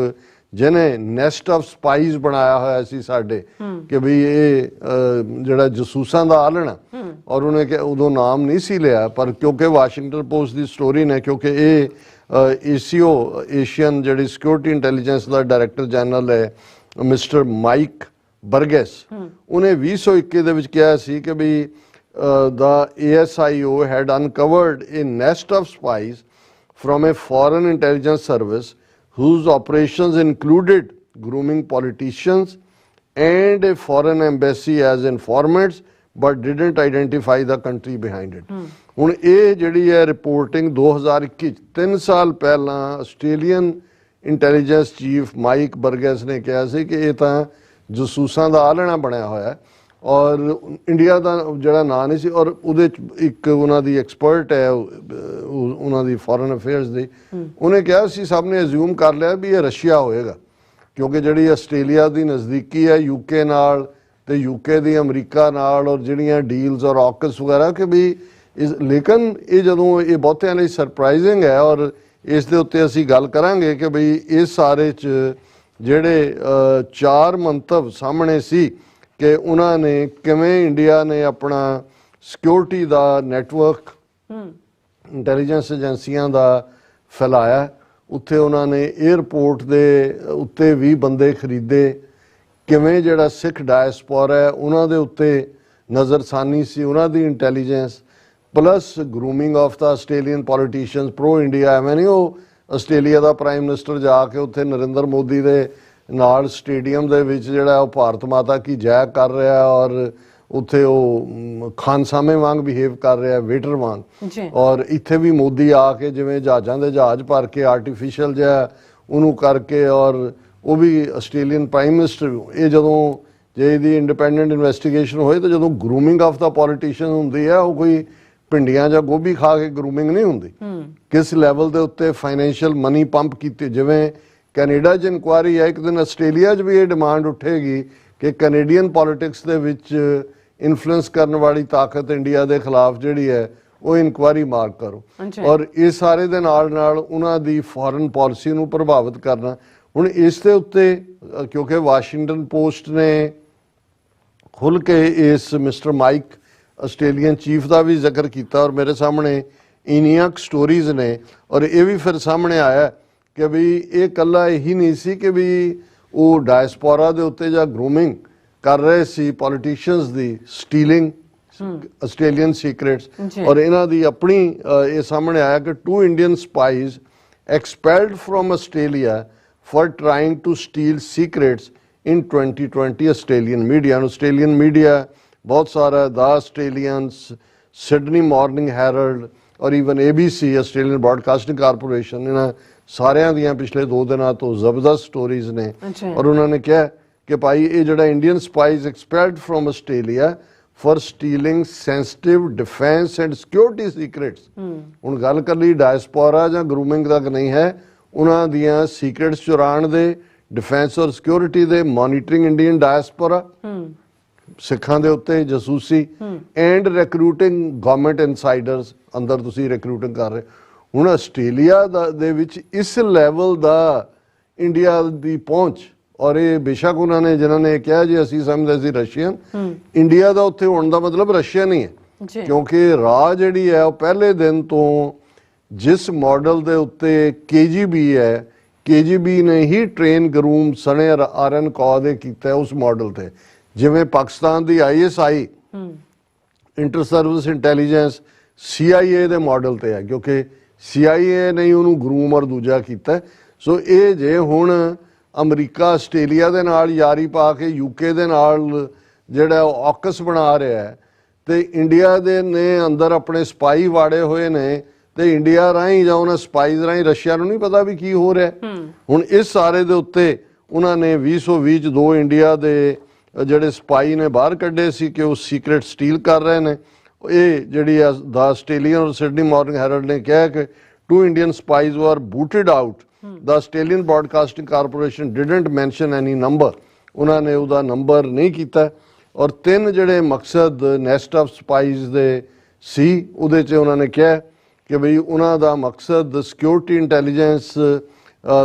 ਜਿਹਨੇ ਨੈਸਟ ਆਫ ਸਪਾਈਜ਼ ਬਣਾਇਆ ਹੋਇਆ ਸੀ ਸਾਡੇ, ਕਿ ਵੀ ਇਹ ਜਿਹੜਾ ਜਸੂਸਾਂ ਦਾ ਆਲਣਾ, ਔਰ ਉਹਨੇ ਉਦੋਂ ਨਾਮ ਨਹੀਂ ਸੀ ਲਿਆ, ਪਰ ਕਿਉਂਕਿ ਵਾਸ਼ਿੰਗਟਨ ਪੋਸਟ ਦੀ ਸਟੋਰੀ ਨੇ, ਕਿਉਂਕਿ ਇਹ ACO ਏਸ਼ੀਅਨ ਜਿਹੜੀ ਸਿਕਿਉਰਿਟੀ ਇੰਟੈਲੀਜੈਂਸ ਦਾ ਡਾਇਰੈਕਟਰ ਜਨਰਲ ਹੈ ਮਿਸਟਰ ਮਾਈਕ ਬਰਗੈਸ, ਉਹਨੇ 2021 ਦੇ ਵਿੱਚ ਕਿਹਾ ਸੀ ਕਿ ਵੀ the ASIO had uncovered a nest of spies from a foreign intelligence service whose operations included grooming politicians and a foreign embassy as informants but didn't identify the country behind it. ਹੁਣ ਇਹ ਜਿਹੜੀ ਹੈ reporting 2021 3 ਸਾਲ ਪਹਿਲਾਂ Australian intelligence chief mic ਬਰਗੈਸ ਨੇ ਕਿਹਾ ਸੀ ਕਿ ਇਹ ਤਾਂ ਜਸੂਸਾਂ ਦਾ ਆਲਣਾ ਬਣਿਆ ਹੋਇਆ, ਔਰ ਇੰਡੀਆ ਦਾ ਜਿਹੜਾ ਨਾਂ ਨਹੀਂ ਸੀ, ਔਰ ਉਹਦੇ ਇੱਕ ਉਹਨਾਂ ਦੀ ਐਕਸਪਰਟ ਹੈ ਉਹਨਾਂ ਦੀ ਫੋਰਨ ਅਫੇਅਰਸ ਦੀ, ਉਹਨੇ ਕਿਹਾ ਸੀ ਸਭ ਨੇ ਅਜ਼ਿਊਮ ਕਰ ਲਿਆ ਵੀ ਇਹ ਰਸ਼ੀਆ ਹੋਏਗਾ, ਕਿਉਂਕਿ ਜਿਹੜੀ ਆਸਟ੍ਰੇਲੀਆ ਦੀ ਨਜ਼ਦੀਕੀ ਹੈ UK ਨਾਲ ਤੇ UK ਦੀ ਅਮਰੀਕਾ ਨਾਲ, ਔਰ ਜਿਹੜੀਆਂ ਡੀਲਸ ਔਰ ਆਕਸ ਵਗੈਰਾ, ਕਿ ਵੀ ਲੇਕਿਨ ਇਹ ਜਦੋਂ ਇਹ ਬਹੁਤਿਆਂ ਲਈ ਸਰਪ੍ਰਾਈਜ਼ਿੰਗ ਹੈ, ਔਰ ਇਸ ਦੇ ਉੱਤੇ ਅਸੀਂ ਗੱਲ ਕਰਾਂਗੇ ਕਿ ਬਈ ਇਸ ਸਾਰੇ 'ਚ ਜਿਹੜੇ 4 ਮੰਤਵ ਸਾਹਮਣੇ ਸੀ ਕਿ ਉਹਨਾਂ ਨੇ ਕਿਵੇਂ ਇੰਡੀਆ ਨੇ ਆਪਣਾ ਸਿਕਿਉਰਿਟੀ ਦਾ ਨੈਟਵਰਕ ਇੰਟੈਲੀਜੈਂਸ ਏਜੰਸੀਆਂ ਦਾ ਫੈਲਾਇਆ। ਉੱਥੇ ਉਹਨਾਂ ਨੇ 에ਅਰਪੋਰਟ ਦੇ ਉੱਤੇ ਵੀ ਬੰਦੇ ਖਰੀਦੇ, ਕਿਵੇਂ ਜਿਹੜਾ ਸਿੱਖ ਡਾਇਸਪੋਰਾ ਹੈ ਉਹਨਾਂ ਦੇ ਉੱਤੇ ਨਜ਼ਰਸਾਨੀ ਸੀ ਉਹਨਾਂ ਦੀ intelligence, plus grooming of the Australian politicians pro India. ਐਵੇਂ ਨਹੀਂ ਉਹ ਆਸਟ੍ਰੇਲੀਆ ਦਾ ਪ੍ਰਾਈਮ ਮਿਨਿਸਟਰ ਜਾ ਕੇ ਉੱਥੇ ਨਰਿੰਦਰ ਮੋਦੀ ਦੇ ਨਾਲ ਸਟੇਡੀਅਮ ਦੇ ਵਿੱਚ ਜਿਹੜਾ ਉਹ ਭਾਰਤ ਮਾਤਾ ਕੀ ਜੈ ਕਰ ਰਿਹਾ, ਔਰ ਉੱਥੇ ਉਹ ਖਾਨਸਾਮੇ ਵਾਂਗ ਬਿਹੇਵ ਕਰ ਰਿਹਾ, ਵੇਟਰ ਵਾਂਗ। ਔਰ ਇੱਥੇ ਵੀ ਮੋਦੀ ਆ ਕੇ ਜਿਵੇਂ ਜਹਾਜ਼ਾਂ ਦੇ ਜਹਾਜ਼ ਭਰ ਕੇ ਆਰਟੀਫਿਸ਼ਲ ਜਿਹਾ ਉਹਨੂੰ ਕਰਕੇ, ਔਰ ਉਹ ਵੀ ਆਸਟ੍ਰੇਲੀਅਨ ਪ੍ਰਾਈਮ ਮਿਨਿਸਟਰ। ਇਹ ਜਦੋਂ ਜੇ ਇਹਦੀ ਇੰਡੀਪੈਂਡੈਂਟ ਇਨਵੈਸਟੀਗੇਸ਼ਨ ਹੋਏ ਤਾਂ ਜਦੋਂ ਗਰੂਮਿੰਗ ਆਫ ਦਾ ਪੋਲੀਟੀਸ਼ੀਅਨ ਹੁੰਦੀ ਹੈ, ਉਹ ਕੋਈ ਭਿੰਡੀਆਂ ਜਾਂ ਗੋਭੀ ਖਾ ਕੇ ਗਰੂਮਿੰਗ ਨਹੀਂ ਹੁੰਦੀ। ਕਿਸ ਲੈਵਲ ਦੇ ਉੱਤੇ ਫਾਈਨੈਂਸ਼ੀਅਲ ਮਨੀ ਪੰਪ ਕੀਤੇ, ਜਿਵੇਂ ਕੈਨੇਡਾ 'ਚ ਇਨਕੁਆਇਰੀ ਹੈ, ਇੱਕ ਦਿਨ ਆਸਟ੍ਰੇਲੀਆ 'ਚ ਵੀ ਇਹ ਡਿਮਾਂਡ ਉੱਠੇਗੀ ਕਿ ਕੈਨੇਡੀਅਨ ਪੋਲੀਟਿਕਸ ਦੇ ਵਿੱਚ ਇਨਫਲੂਐਂਸ ਕਰਨ ਵਾਲੀ ਤਾਕਤ ਇੰਡੀਆ ਦੇ ਖਿਲਾਫ ਜਿਹੜੀ ਹੈ ਉਹ ਇਨਕੁਆਇਰੀ ਮਾਰਕ ਕਰੋ। ਔਰ ਇਹ ਸਾਰੇ ਦੇ ਨਾਲ ਨਾਲ ਉਹਨਾਂ ਦੀ ਫੋਰਨ ਪਾਲਿਸੀ ਨੂੰ ਪ੍ਰਭਾਵਿਤ ਕਰਨਾ। ਹੁਣ ਇਸ ਦੇ ਉੱਤੇ ਕਿਉਂਕਿ ਵਾਸ਼ਿੰਗਟਨ ਪੋਸਟ ਨੇ ਖੁੱਲ੍ਹ ਕੇ ਇਸ ਮਿਸਟਰ ਮਾਈਕ ਆਸਟ੍ਰੇਲੀਅਨ ਚੀਫ ਦਾ ਵੀ ਜ਼ਿਕਰ ਕੀਤਾ, ਔਰ ਮੇਰੇ ਸਾਹਮਣੇ ਇੰਨੀਆਂ ਸਟੋਰੀਜ਼ ਨੇ, ਔਰ ਇਹ ਵੀ ਫਿਰ ਸਾਹਮਣੇ ਆਇਆ ਕਿ ਵੀ ਇਹ ਇਕੱਲਾ ਇਹੀ ਨਹੀਂ ਸੀ ਕਿ ਵੀ ਉਹ ਡਾਇਸਪੋਰਾ ਦੇ ਉੱਤੇ ਜਾਂ ਗਰੂਮਿੰਗ ਕਰ ਰਹੇ ਸੀ ਪੋਲੀਟੀਸ਼ੀਅਨਸ ਦੀ, ਸਟੀਲਿੰਗ ਆਸਟ੍ਰੇਲੀਅਨ ਸੀਕ੍ਰੇਟਸ। ਔਰ ਇਹਨਾਂ ਦੀ ਆਪਣੀ ਇਹ ਸਾਹਮਣੇ ਆਇਆ ਕਿ 2 Indian spies expelled from Australia for trying to steal secrets in 2020 Australian media. Australian media ਬਹੁਤ ਸਾਰਾ, the Australians, Sydney Morning Herald, ਔਰ even ABC Australian Broadcasting Corporation, ਇਹਨਾਂ ਸਾਰਿਆਂ ਦੀਆਂ ਪਿਛਲੇ 2 ਦਿਨਾਂ ਤੋਂ ਜ਼ਬਰਦਸਤ ਸਟੋਰੀਜ਼ ਨੇ। ਔਰ ਉਹਨਾਂ ਨੇ ਕਿਹਾ ਕਿ ਭਾਈ ਇਹ ਜਿਹੜਾ Indian spies expelled from Australia for stealing sensitive defence and security secrets. ਹੁਣ ਗੱਲ ਕਰ ਲਈ ਡਾਇਸਪੋਰਾ ਜਾਂ ਗਰੂਮਿੰਗ ਤੱਕ ਨਹੀਂ ਹੈ, ਉਹਨਾਂ ਦੀਆਂ ਸੀਕ੍ਰੇਟਸ ਚੁਰਾਣ ਦੇ, ਡਿਫੈਂਸ ਔਰ ਸਿਕਿਉਰਿਟੀ ਦੇ, ਮੋਨੀਟਰਿੰਗ ਇੰਡੀਅਨ ਡਾਇਸਪੋਰਾ, ਸਿੱਖਾਂ ਦੇ ਉੱਤੇ ਜਸੂਸੀ, ਐਂਡ ਰਿਕਰੂਟਿੰਗ ਗਵਰਨਮੈਂਟ ਇਨਸਾਈਡਰਸ, ਅੰਦਰ ਤੁਸੀਂ ਰਿਕਰੂਟਿੰਗ ਕਰ ਰਹੇ। ਹੁਣ ਆਸਟ੍ਰੇਲੀਆ ਦੇ ਵਿੱਚ ਇਸ ਲੈਵਲ ਦਾ ਇੰਡੀਆ ਦੀ ਪਹੁੰਚ, ਔਰ ਇਹ ਬੇਸ਼ੱਕ ਉਹਨਾਂ ਨੇ ਜਿਨ੍ਹਾਂ ਨੇ ਕਿਹਾ ਜੀ ਅਸੀਂ ਸਮਝਦੇ ਸੀ ਰਸ਼ੀਅਨ, ਇੰਡੀਆ ਦਾ ਉੱਥੇ ਹੋਣ ਦਾ ਮਤਲਬ ਰਸ਼ੀਅਨ ਹੀ ਹੈ, ਕਿਉਂਕਿ ਰਾਹ ਜਿਹੜੀ ਹੈ ਉਹ ਪਹਿਲੇ ਦਿਨ ਤੋਂ ਜਿਸ ਮਾਡਲ ਦੇ ਉੱਤੇ KGB ਹੈ, KGB ਨੇ ਹੀ ਟ੍ਰੇਨ ਗਰੂਮ ਸਣੇ RN ਕੌ ਦੇ ਕੀਤਾ ਉਸ ਮਾਡਲ ਤੇ। ਜਿਵੇਂ ਪਾਕਿਸਤਾਨ ਦੀ ISI inter service intelligence CIA ਦੇ ਮਾਡਲ ਤੇ ਹੈ, ਕਿਉਂਕਿ CIA ਨੇ ਉਹਨੂੰ ਗਰੂਮ ਔਰ ਦੂਜਾ ਕੀਤਾ। ਸੋ ਇਹ ਜੇ ਹੁਣ ਅਮਰੀਕਾ ਆਸਟ੍ਰੇਲੀਆ ਦੇ ਨਾਲ ਯਾਰੀ ਪਾ ਕੇ UK ਦੇ ਨਾਲ ਜਿਹੜਾ ਆਕਸ ਬਣਾ ਰਿਹਾ ਹੈ, ਤੇ ਇੰਡੀਆ ਦੇ ਨੇ ਅੰਦਰ ਆਪਣੇ ਸਪਾਈ ਵਾੜੇ ਹੋਏ ਨੇ, ਤੇ ਇੰਡੀਆ ਰਾਹੀਂ ਜਾਂ ਉਹਨਾਂ ਸਪਾਈਜ਼ ਰਾਹੀਂ ਰਸ਼ੀਆ ਨੂੰ ਨਹੀਂ ਪਤਾ ਵੀ ਕੀ ਹੋ ਰਿਹਾ। ਹੁਣ ਇਸ ਸਾਰੇ ਦੇ ਉੱਤੇ ਉਹਨਾਂ ਨੇ 2020 ਚ 2 ਇੰਡੀਆ ਦੇ ਜਿਹੜੇ ਸਪਾਈ ਨੇ ਬਾਹਰ ਕੱਢੇ ਸੀ ਕਿ ਉਹ ਸੀਕ੍ਰੇਟ ਸਟੀਲ ਕਰ ਰਹੇ ਨੇ। ਇਹ ਜਿਹੜੀ ਦਾ ਆਸਟ੍ਰੇਲੀਅਨ ਔਰ ਸਿਡਨੀ ਮਾਰਨਿੰਗ ਹੈਰਲਡ ਨੇ ਕਿਹਾ ਕਿ 2 Indian spies were booted out the Australian Broadcasting Corporation didn't mention any number, ਉਹਨਾਂ ਨੇ ਉਹਦਾ ਨੰਬਰ ਨਹੀਂ ਕੀਤਾ। ਔਰ 3 ਜਿਹੜੇ ਮਕਸਦ ਨੈਸਟ ਆਫ ਸਪਾਈਜ਼ ਦੇ ਸੀ ਉਹਦੇ 'ਚ ਉਹਨਾਂ ਨੇ ਕਿਹਾ ਕਿ ਬਈ ਉਹਨਾਂ ਦਾ ਮਕਸਦ ਸਿਕਿਉਰਿਟੀ ਇੰਟੈਲੀਜੈਂਸ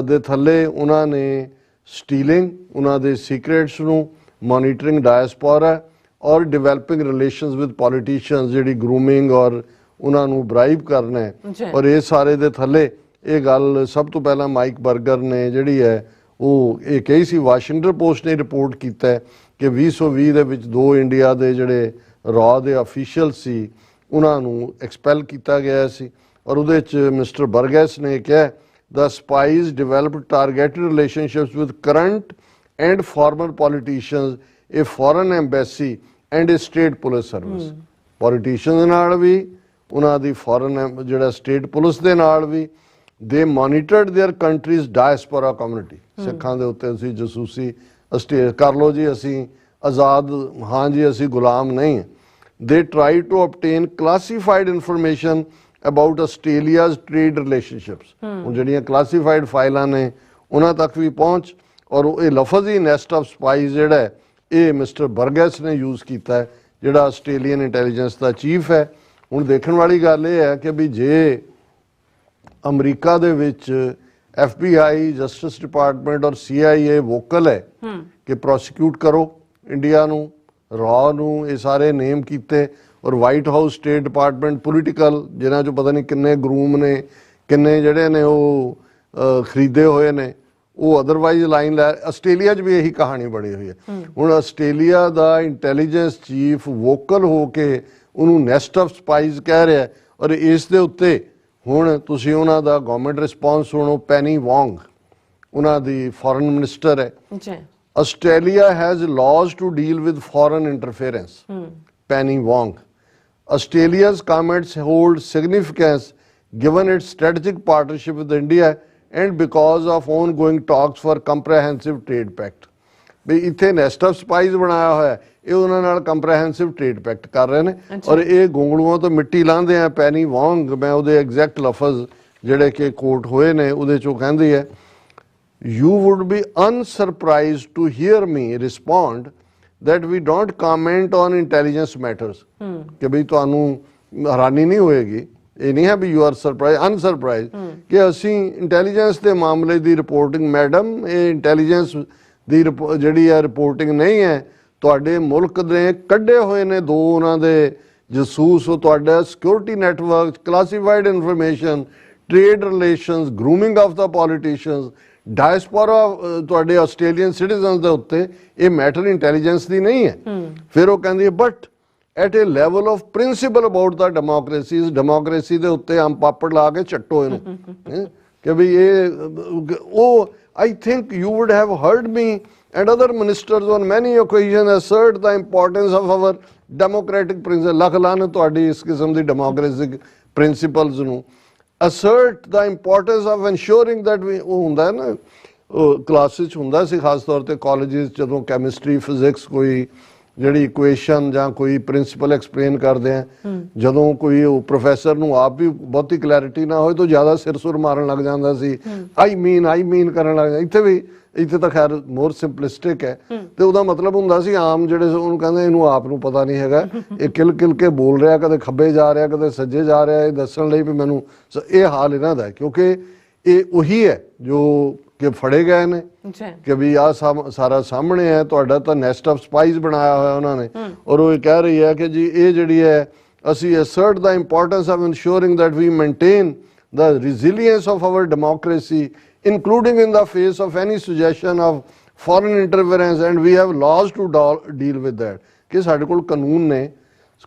ਦੇ ਥੱਲੇ ਉਹਨਾਂ ਨੇ ਸਟੀਲਿੰਗ, ਉਹਨਾਂ ਦੇ ਸੀਕ੍ਰੇਟਸ ਨੂੰ ਮੋਨੀਟਰਿੰਗ ਡਾਇਸਪੋਰਾ ਔਰ ਡਿਵੈਲਪਿੰਗ ਰਿਲੇਸ਼ਨਸ ਵਿਦ ਪੋਲੀਟੀਸ਼ੀਅਨਸ, ਜਿਹੜੀ ਗਰੂਮਿੰਗ ਔਰ ਉਹਨਾਂ ਨੂੰ ਬਰਾਈਬ ਕਰਨਾ ਹੈ। ਔਰ ਇਹ ਸਾਰੇ ਦੇ ਥੱਲੇ ਇਹ ਗੱਲ ਸਭ ਤੋਂ ਪਹਿਲਾਂ ਮਾਈਕ ਬਰਗਰ ਨੇ ਜਿਹੜੀ ਹੈ ਉਹ ਇਹ ਕਹੀ ਸੀ। ਵਾਸ਼ਿੰਗਟਨ ਪੋਸਟ ਨੇ ਰਿਪੋਰਟ ਕੀਤਾ ਹੈ ਕਿ 2020 ਦੇ ਵਿੱਚ 2 ਇੰਡੀਆ ਦੇ ਜਿਹੜੇ ਰॉ ਦੇ ਅਫੀਸ਼ੀਅਲ ਸੀ ਉਹਨਾਂ ਨੂੰ ਐਕਸਪੈਲ ਕੀਤਾ ਗਿਆ ਸੀ। ਔਰ ਉਹਦੇ 'ਚ ਮਿਸਟਰ ਬਰਗੈਸ ਨੇ ਕਿਹਾ the spies developed targeted relationships with current and former politicians, a foreign embassy and a state police service. Politicians ਦੇ ਨਾਲ ਵੀ, ਉਹਨਾਂ ਦੀ foreign ਜਿਹੜਾ state police ਦੇ ਨਾਲ ਵੀ, they monitored their country's diaspora community. ਸਿੱਖਾਂ ਦੇ ਉੱਤੇ ਅਸੀਂ ਜਸੂਸੀ ਕਰ ਲਓ ਜੀ, ਅਸੀਂ ਆਜ਼ਾਦ ਹਾਂ ਜੀ, ਅਸੀਂ ਗੁਲਾਮ ਨਹੀਂ। They tried to obtain classified information about Australia's trade relationships. ਹੁਣ ਜਿਹੜੀਆਂ ਕਲਾਸੀਫਾਈਡ ਫਾਈਲਾਂ ਨੇ ਉਹਨਾਂ ਤੱਕ ਵੀ ਪਹੁੰਚ, ਔਰ ਇਹ ਲਫ਼ਜ਼ ਹੀ ਨੈਸਟ ਆਫ ਸਪਾਈਜ਼ ਜਿਹੜਾ ਹੈ ਇਹ ਮਿਸਟਰ ਬਰਗੈਸ ਨੇ ਯੂਜ਼ ਕੀਤਾ ਹੈ, ਜਿਹੜਾ ਆਸਟ੍ਰੇਲੀਅਨ ਇੰਟੈਲੀਜੈਂਸ ਦਾ ਚੀਫ ਹੈ। ਹੁਣ ਦੇਖਣ ਵਾਲੀ ਗੱਲ ਇਹ ਹੈ ਕਿ ਵੀ ਜੇ ਅਮਰੀਕਾ ਦੇ ਵਿੱਚ FBI, ਜਸਟਿਸ ਡਿਪਾਰਟਮੈਂਟ ਔਰ CIA ਵੋਕਲ ਹੈ ਕਿ ਪ੍ਰੋਸੀਕਿਊਟ ਕਰੋ ਇੰਡੀਆ ਨੂੰ, ਰॉ ਨੂੰ, ਇਹ ਸਾਰੇ ਨੇਮ ਕੀਤੇ, ਔਰ white house, state department, political ਜਿਨ੍ਹਾਂ 'ਚੋਂ ਪਤਾ ਨਹੀਂ ਕਿੰਨੇ ਗਰੂਮ ਨੇ, ਕਿੰਨੇ ਜਿਹੜੇ ਨੇ ਉਹ ਖਰੀਦੇ ਹੋਏ ਨੇ, ਉਹ ਅਦਰਵਾਈਜ਼ ਲਾਈਨ ਲੈ। ਆਸਟ੍ਰੇਲੀਆ 'ਚ ਵੀ ਇਹੀ ਕਹਾਣੀ ਬਣੀ ਹੋਈ ਹੈ। ਹੁਣ ਆਸਟ੍ਰੇਲੀਆ ਦਾ ਇੰਟੈਲੀਜੈਂਸ ਚੀਫ ਵੋਕਲ ਹੋ ਕੇ ਉਹਨੂੰ ਨੈਸਟ ਆਫ ਸਪਾਈਜ਼ ਕਹਿ ਰਿਹਾ, ਔਰ ਇਸ ਦੇ ਉੱਤੇ ਹੁਣ ਤੁਸੀਂ ਉਹਨਾਂ ਦਾ ਗਵਰਨਮੈਂਟ ਰਿਸਪੌਂਸ ਸੁਣੋ। ਪੈਨੀ ਵੋਂਗ ਉਹਨਾਂ ਦੀ ਫੋਰਨ ਮਿਨਿਸਟਰ ਹੈ। Australia has laws to deal with foreign interference. Penny Wong, Australia's comments hold significance given its strategic partnership with India and because of ongoing talks for comprehensive trade pact. ਵੀ ਇੱਥੇ nest of ਸਪਾਈਜ਼ ਬਣਾਇਆ ਹੋਇਆ, ਇਹ ਉਹਨਾਂ ਨਾਲ ਕੰਪਰੈਹੈਂਸਿਵ trade packet ਕਰ ਰਹੇ ਨੇ, ਔਰ ਇਹ ਗੋਂਗਲੂਆਂ ਤੋਂ ਮਿੱਟੀ ਲਾਂਦੇ ਆ। ਪੈਨੀ ਵੋਂਗ, ਮੈਂ ਉਹਦੇ ਐਗਜ਼ੈਕਟ ਲਫ਼ਜ਼ ਜਿਹੜੇ ਕਿ ਕੋਟ ਹੋਏ ਨੇ ਉਹਦੇ 'ਚੋਂ ਕਹਿੰਦੀ ਹੈ, You would be unsurprised to hear me respond that we don't comment on intelligence matters. ਕਿ ਬਈ ਤੁਹਾਨੂੰ ਹੈਰਾਨੀ ਨਹੀਂ ਹੋਏਗੀ, ਇਹ ਨਹੀਂ ਹੈ ਵੀ ਯੂ ਆਰ ਸਰਪ੍ਰਾਈਜ਼ ਅਨਸਰਪ੍ਰਾਈਜ਼ ਕਿ ਅਸੀਂ ਇੰਟੈਲੀਜੈਂਸ ਦੇ ਮਾਮਲੇ ਦੀ ਰਿਪੋਰਟਿੰਗ, ਮੈਡਮ ਇਹ ਇੰਟੈਲੀਜੈਂਸ ਦੀ ਜਿਹੜੀ ਹੈ ਰਿਪੋਰਟਿੰਗ ਨਹੀਂ ਹੈ, ਤੁਹਾਡੇ ਮੁਲਕ ਦੇ ਕੱਢੇ ਹੋਏ ਨੇ 2 ਉਹਨਾਂ ਦੇ ਜਸੂਸ, ਉਹ ਤੁਹਾਡਾ security network, classified information, trade relations, grooming of the politicians, diaspora ਤੁਹਾਡੇ ਆਸਟ੍ਰੇਲੀਅਨ ਸਿਟੀਜ਼ਨਸ ਦੇ ਉੱਤੇ, ਇਹ ਮੈਟਰ ਇੰਟੈਲੀਜੈਂਸ ਦੀ ਨਹੀਂ ਹੈ। ਫਿਰ ਉਹ ਕਹਿੰਦੀ ਹੈ but at a level of principal about the democracy, democracy ਦੇ ਉੱਤੇ ਆਮ ਪਾਪੜ ਲਾ ਕੇ ਚੱਟੋ ਇਹਨੂੰ ਕਿ ਵੀ ਇਹ ਉਹ I think you would have heard me and other ministers on many occasions assert the importance of our democratic principles. Lakh ਲਾਹਨਤ ਤੁਹਾਡੀ ਇਸ ਕਿਸਮ ਦੀ ਡੈਮੋਕ੍ਰੈਟਿਕ ਪ੍ਰਿੰਸੀਪਲਸ ਨੂੰ। assert the importance of ensuring that we, ਉਹ ਹੁੰਦਾ ਨਾ ਕਲਾਸਿਸ 'ਚ ਹੁੰਦਾ ਸੀ ਖਾਸ ਤੌਰ ਤੇ ਕਾਲਜਿਸ, ਜਦੋਂ ਕੈਮਿਸਟਰੀ, ਫਿਜ਼ਿਕਸ ਕੋਈ ਜਿਹੜੀ ਇਕੁਏਸ਼ਨ ਜਾਂ ਕੋਈ ਪ੍ਰਿੰਸੀਪਲ ਐਕਸਪਲੇਨ ਕਰਦੇ ਆ, ਜਦੋਂ ਕੋਈ ਉਹ ਪ੍ਰੋਫੈਸਰ ਨੂੰ ਆਪ ਵੀ ਬਹੁਤੀ ਕਲੈਰਿਟੀ ਨਾ ਹੋਏ ਤਾਂ ਜ਼ਿਆਦਾ ਸਿਰ ਸੁਰ ਮਾਰਨ ਲੱਗ ਜਾਂਦਾ ਸੀ, ਆਈ ਮੀਨ ਕਰਨ ਲੱਗ ਜਾਂਦਾ। ਇੱਥੇ ਵੀ, ਇੱਥੇ ਤਾਂ ਖੈਰ ਮੋਰ ਸਿੰਪਲਿਸਟਿਕ ਹੈ, ਤੇ ਉਹਦਾ ਮਤਲਬ ਹੁੰਦਾ ਸੀ ਆਮ ਜਿਹੜੇ ਉਹਨੂੰ ਕਹਿੰਦੇ ਇਹਨੂੰ ਆਪ ਨੂੰ ਪਤਾ ਨਹੀਂ ਹੈਗਾ, ਇਹ ਕਿਲ ਕੇ ਬੋਲ ਰਿਹਾ, ਕਦੇ ਖੱਬੇ ਜਾ ਰਿਹਾ, ਕਦੇ ਸੱਜੇ ਜਾ ਰਿਹਾ, ਇਹ ਦੱਸਣ ਲਈ ਵੀ ਮੈਨੂੰ ਇਹ ਹਾਲ ਇਹਨਾਂ ਦਾ, ਕਿਉਂਕਿ ਇਹ ਉਹੀ ਹੈ ਜੋ ਕਿ ਫੜੇ ਗਏ ਨੇ ਕਿ ਵੀ ਆਹ ਸਾਰਾ ਸਾਹਮਣੇ ਹੈ, ਤੁਹਾਡਾ ਤਾਂ ਨੈਸਟ ਆਫ ਸਪਾਈਜ਼ ਬਣਾਇਆ ਹੋਇਆ ਉਹਨਾਂ ਨੇ। ਔਰ ਉਹ ਇਹ ਕਹਿ ਰਹੀ ਹੈ ਕਿ ਜੀ ਇਹ ਜਿਹੜੀ ਹੈ ਅਸੀਂ assert the importance of ensuring that we maintain the resilience of our democracy, including in the face of any suggestion of foreign interference, and we have laws to deal with that. ਕਿ ਸਾਡੇ ਕੋਲ ਕਾਨੂੰਨ ਨੇ,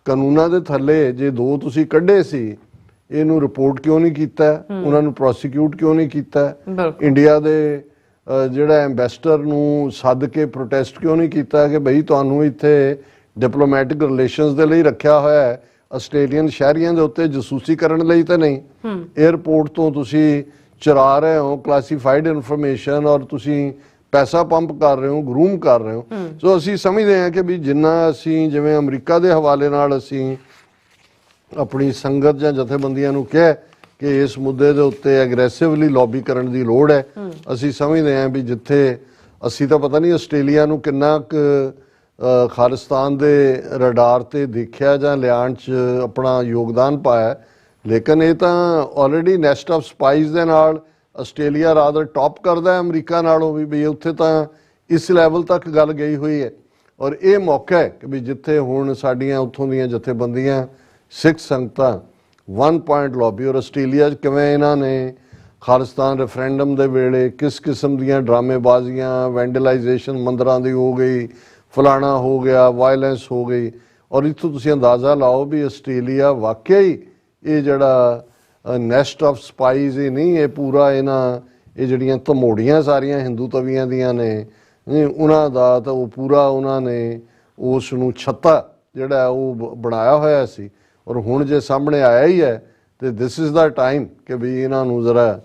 ਕਾਨੂੰਨਾਂ ਦੇ ਥੱਲੇ ਜੇ 2 ਤੁਸੀਂ ਕੱਢੇ ਸੀ, ਇਹਨੂੰ ਰਿਪੋਰਟ ਕਿਉਂ ਨਹੀਂ ਕੀਤਾ, ਉਹਨਾਂ ਨੂੰ ਪ੍ਰੋਸੀਕਿਊਟ ਕਿਉਂ ਨਹੀਂ ਕੀਤਾ, ਇੰਡੀਆ ਦੇ ਜਿਹੜਾ ਐਮਬੈਸਡਰ ਨੂੰ ਸੱਦ ਕੇ ਪ੍ਰੋਟੈਸਟ ਕਿਉਂ ਨਹੀਂ ਕੀਤਾ ਕਿ ਬਈ ਤੁਹਾਨੂੰ ਇੱਥੇ ਡਿਪਲੋਮੈਟਿਕ ਰਿਲੇਸ਼ਨਸ ਦੇ ਲਈ ਰੱਖਿਆ ਹੋਇਆ ਹੈ, ਆਸਟ੍ਰੇਲੀਅਨ ਸ਼ਹਿਰੀਆਂ ਦੇ ਉੱਤੇ ਜਸੂਸੀ ਕਰਨ ਲਈ ਤਾਂ ਨਹੀਂ। 에ਅਰਪੋਰਟ ਤੋਂ ਤੁਸੀਂ ਚੁਰਾ ਰਹੇ ਹੋ ਕਲਾਸੀਫਾਈਡ ਇਨਫੋਰਮੇਸ਼ਨ, ਔਰ ਤੁਸੀਂ ਪੈਸਾ ਪੰਪ ਕਰ ਰਹੇ ਹੋ, ਗਰੂਮ ਕਰ ਰਹੇ ਹੋ। ਸੋ ਅਸੀਂ ਸਮਝਦੇ ਹਾਂ ਕਿ ਵੀ ਜਿੰਨਾ ਅਸੀਂ ਜਿਵੇਂ ਅਮਰੀਕਾ ਦੇ ਹਵਾਲੇ ਨਾਲ ਅਸੀਂ ਆਪਣੀ ਸੰਗਤ ਜਾਂ ਜਥੇਬੰਦੀਆਂ ਨੂੰ ਕਿਹਾ ਕਿ ਇਸ ਮੁੱਦੇ ਦੇ ਉੱਤੇ ਐਗਰੈਸਿਵਲੀ ਲੌਬੀ ਕਰਨ ਦੀ ਲੋੜ ਹੈ। ਅਸੀਂ ਸਮਝਦੇ ਹਾਂ ਵੀ ਜਿੱਥੇ ਅਸੀਂ ਤਾਂ ਪਤਾ ਨਹੀਂ ਆਸਟ੍ਰੇਲੀਆ ਨੂੰ ਕਿੰਨਾ ਕੁ ਖਾਲਿਸਤਾਨ ਦੇ ਰਡਾਰ ਤੇ ਦੇਖਿਆ ਜਾਂ ਲਿਆਉਣ 'ਚ ਆਪਣਾ ਯੋਗਦਾਨ ਪਾਇਆ, ਲੇਕਿਨ ਇਹ ਤਾਂ ਆਲਰੇਡੀ ਨੈਸਟ ਆਫ ਸਪਾਈਜ਼ ਦੇ ਨਾਲ ਆਸਟ੍ਰੇਲੀਆ ਰਾਦਰ ਟੌਪ ਕਰਦਾ ਅਮਰੀਕਾ ਨਾਲੋਂ ਵੀ ਉੱਥੇ ਤਾਂ ਇਸ ਲੈਵਲ ਤੱਕ ਗੱਲ ਗਈ ਹੋਈ ਹੈ। ਔਰ ਇਹ ਮੌਕਾ ਹੈ ਕਿ ਵੀ ਜਿੱਥੇ ਹੁਣ ਸਾਡੀਆਂ ਉੱਥੋਂ ਦੀਆਂ ਜਥੇਬੰਦੀਆਂ ਸਿੱਖ ਸੰਗਤਾਂ 1 ਪੁਆਇੰਟ ਲੌਬੀ, ਔਰ ਆਸਟ੍ਰੇਲੀਆ 'ਚ ਕਿਵੇਂ ਇਹਨਾਂ ਨੇ ਖਾਲਿਸਤਾਨ ਰੈਫਰੈਂਡਮ ਦੇ ਵੇਲੇ ਕਿਸ ਕਿਸਮ ਦੀਆਂ ਡਰਾਮੇਬਾਜ਼ੀਆਂ, ਵੈਂਡਲਾਈਜੇਸ਼ਨ ਮੰਦਰਾਂ ਦੀ ਹੋ ਗਈ, ਫਲਾਣਾ ਹੋ ਗਿਆ, ਵਾਇਲੈਂਸ ਹੋ ਗਈ, ਔਰ ਇੱਥੋਂ ਤੁਸੀਂ ਅੰਦਾਜ਼ਾ ਲਾਓ ਵੀ ਆਸਟ੍ਰੇਲੀਆ ਵਾਕਿਆ ਹੀ ਇਹ ਜਿਹੜਾ ਨੈਸਟ ਆਫ ਸਪਾਈਜ਼ ਹੀ ਨਹੀਂ, ਇਹ ਪੂਰਾ ਇਹ ਜਿਹੜੀਆਂ ਧਮੋੜੀਆਂ ਸਾਰੀਆਂ ਹਿੰਦੂ ਤਵੀਆਂ ਦੀਆਂ ਨੇ ਉਹਨਾਂ ਦਾ ਤਾਂ ਉਹ ਪੂਰਾ ਉਹਨਾਂ ਨੇ ਉਸ ਨੂੰ ਛੱਤਾ ਜਿਹੜਾ ਉਹ ਬਣਾਇਆ ਹੋਇਆ ਸੀ। ਔਰ ਹੁਣ ਜੇ ਸਾਹਮਣੇ ਆਇਆ ਹੀ ਹੈ ਤੇ ਦਿਸ ਇਜ਼ ਦਾ ਟਾਈਮ ਕਿ ਵੀ ਇਹਨਾਂ ਨੂੰ ਜ਼ਰਾ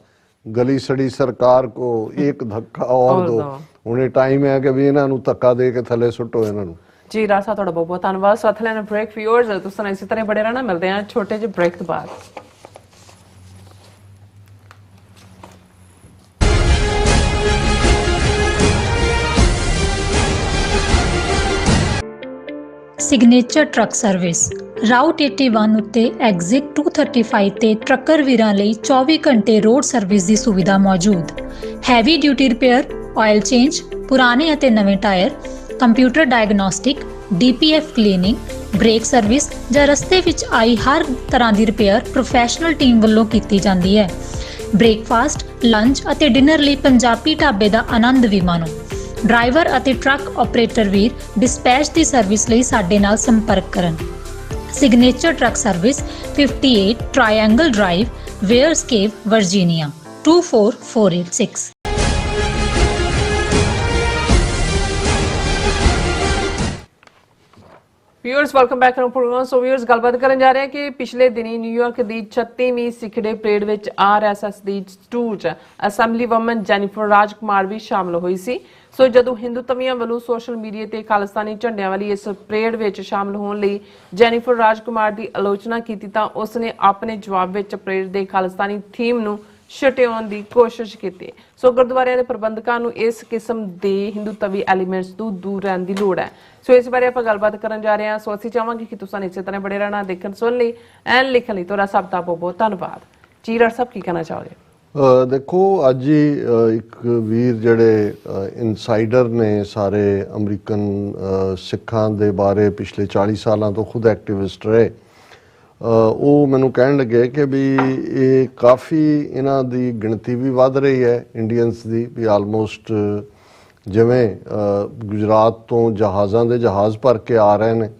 ਗਲੀ ਸੜੀ ਸਰਕਾਰ ਕੋ ਇੱਕ ਧੱਕਾ ਔਰ ਦੋ। ਹੁਣ ਇਹ ਟਾਈਮ ਹੈ ਕਿ ਵੀ ਇਹਨਾਂ ਨੂੰ ਧੱਕਾ ਦੇ ਕੇ ਥੱਲੇ ਸੁੱਟੋ ਇਹਨਾਂ ਨੂੰ। ਜੀ ਰਾਜ ਸਾਹਿਬ ਤੁਹਾਡਾ ਬਹੁਤ ਬਹੁਤ ਧੰਨਵਾਦ। ਸਾਥ ਲੈਣਾ ਬ੍ਰੇਕ ਵਿਊਅਰਸ, ਤੁਸੀਂ ਇਸੇ ਤਰ੍ਹਾਂ ਬੜੇ ਰਹਿਣਾ। ਮਿਲਦੇ ਹਾਂ ਛੋਟੇ ਜਿਹੇ ਬ੍ਰੇਕ ਤੋਂ ਬਾਅਦ। ਸਿਗਨੇਚਰ ਟਰੱਕ ਸਰਵਿਸ ਰਾਊਟ 81 ਉੱਤੇ ਐਗਜ਼ਿਟ 235 ਤੇ ਟਰੱਕਰ ਵੀਰਾਂ ਲਈ 24 ਘੰਟੇ ਰੋਡ ਸਰਵਿਸ ਦੀ ਸੁਵਿਧਾ ਮੌਜੂਦ। Heavy duty repair, oil change, ਪੁਰਾਣੇ ਅਤੇ ਨਵੇਂ tyre, computer diagnostic, DPF cleaning, brake service ਜਾਂ ਰਸਤੇ ਵਿੱਚ ਆਈ ਹਰ ਤਰ੍ਹਾਂ ਦੀ ਰਿਪੇਅਰ ਪ੍ਰੋਫੈਸ਼ਨਲ ਟੀਮ ਵੱਲੋਂ ਕੀਤੀ ਜਾਂਦੀ ਹੈ। ਬ੍ਰੇਕਫਾਸਟ, ਲੰਚ ਅਤੇ ਡਿਨਰ ਲਈ ਪੰਜਾਬੀ ਢਾਬੇ ਦਾ ਆਨੰਦ ਵੀ ਮਾਣੋ। ਡਰਾਈਵਰ ਅਤੇ ਟਰੱਕ ਆਪਰੇਟਰ ਵੀਰ ਡਿਸਪੈਚ ਦੀ ਸਰਵਿਸ ਲਈ ਸਾਡੇ ਨਾਲ ਸੰਪਰਕ ਕਰਨ। Signature truck service 58 triangle drive, Weyers Cave, Virginia 24486। Viewers welcome back to programme. So viewers ਗੱਲਬਾਤ ਕਰਨ ਜਾ ਰਹੇ ਹਾਂ ਕਿ ਪਿਛਲੇ ਦਿਨੀ ਨਿਊਯਾਰਕ ਦੀ 36ਵੀਂ ਸਿੱਖ ਡੇ ਪਰੇਡ ਵਿੱਚ RSS ਦੀ 2 ਚ ਅਸੈਂਬਲੀ ਵੂਮਨ ਜੈਨੀਫਰ ਰਾਜਕੁਮਾਰ ਵੀ ਸ਼ਾਮਲ ਹੋਈ ਸੀ। ਸੋ ਜਦੋਂ ਹਿੰਦੂ ਤਵੀਆਂ ਵੱਲੋਂ ਸੋਸ਼ਲ ਮੀਡੀਆ ਤੇ ਖਾਲਿਸਤਾਨੀ ਝੰਡਿਆਂ ਵਾਲੀ ਇਸ ਪਰੇਡ ਵਿੱਚ ਸ਼ਾਮਲ ਹੋਣ ਲਈ ਜੈਨੀਫਰ ਰਾਜਕੁਮਾਰ ਦੀ ਆਲੋਚਨਾ ਕੀਤੀ ਤਾਂ ਉਸਨੇ ਆਪਣੇ ਜਵਾਬ ਵਿੱਚ ਪਰੇਡ ਦੇ ਖਾਲਿਸਤਾਨੀ ਥੀਮ ਨੂੰ ਛਟਿਆਉਣ ਦੀ ਕੋਸ਼ਿਸ਼ ਕੀਤੀ। ਸੋ ਗੁਰਦੁਆਰਿਆਂ ਦੇ ਪ੍ਰਬੰਧਕਾਂ ਨੂੰ ਇਸ ਕਿਸਮ ਦੇ ਹਿੰਦੂ ਤਵੀ ਐਲੀਮੈਂਟਸ ਤੋਂ ਦੂਰ ਰਹਿਣ ਦੀ ਲੋੜ ਹੈ। ਸੋ ਇਸ ਬਾਰੇ ਆਪਾਂ ਗੱਲਬਾਤ ਕਰਨ ਜਾ ਰਹੇ ਹਾਂ। ਸੋ ਅਸੀਂ ਚਾਹਾਂਗੇ ਕਿ ਤੁਸੀਂ ਇਸੇ ਤਰ੍ਹਾਂ ਬੜੇ ਰਹਿਣਾ, ਦੇਖਣ ਸੁਣ ਲਈ ਐਨ ਲਿਖਣ ਲਈ ਤੁਹਾਡਾ ਸਭ ਦਾ ਬਹੁਤ ਬਹੁਤ ਧੰਨਵਾਦ। ਜੀ ਰਾਜ ਸਾਹਿਬ ਕੀ ਕਹਿਣਾ ਚਾਹੋਗੇ? ਦੇਖੋ ਅੱਜ ਹੀ ਇੱਕ ਵੀਰ ਜਿਹੜੇ ਇਨਸਾਈਡਰ ਨੇ ਸਾਰੇ ਅਮਰੀਕਨ ਸਿੱਖਾਂ ਦੇ ਬਾਰੇ ਪਿਛਲੇ 40 ਸਾਲਾਂ ਤੋਂ ਖੁਦ ਐਕਟਿਵਿਸਟ ਰਹੇ, ਉਹ ਮੈਨੂੰ ਕਹਿਣ ਲੱਗੇ ਕਿ ਵੀ ਇਹ ਕਾਫੀ ਇਹਨਾਂ ਦੀ ਗਿਣਤੀ ਵੀ ਵੱਧ ਰਹੀ ਹੈ ਇੰਡੀਅਨਸ ਦੀ, ਵੀ ਆਲਮੋਸਟ ਜਿਵੇਂ ਗੁਜਰਾਤ ਤੋਂ ਜਹਾਜ਼ਾਂ ਦੇ ਜਹਾਜ਼ ਭਰ ਕੇ ਆ ਰਹੇ ਨੇ,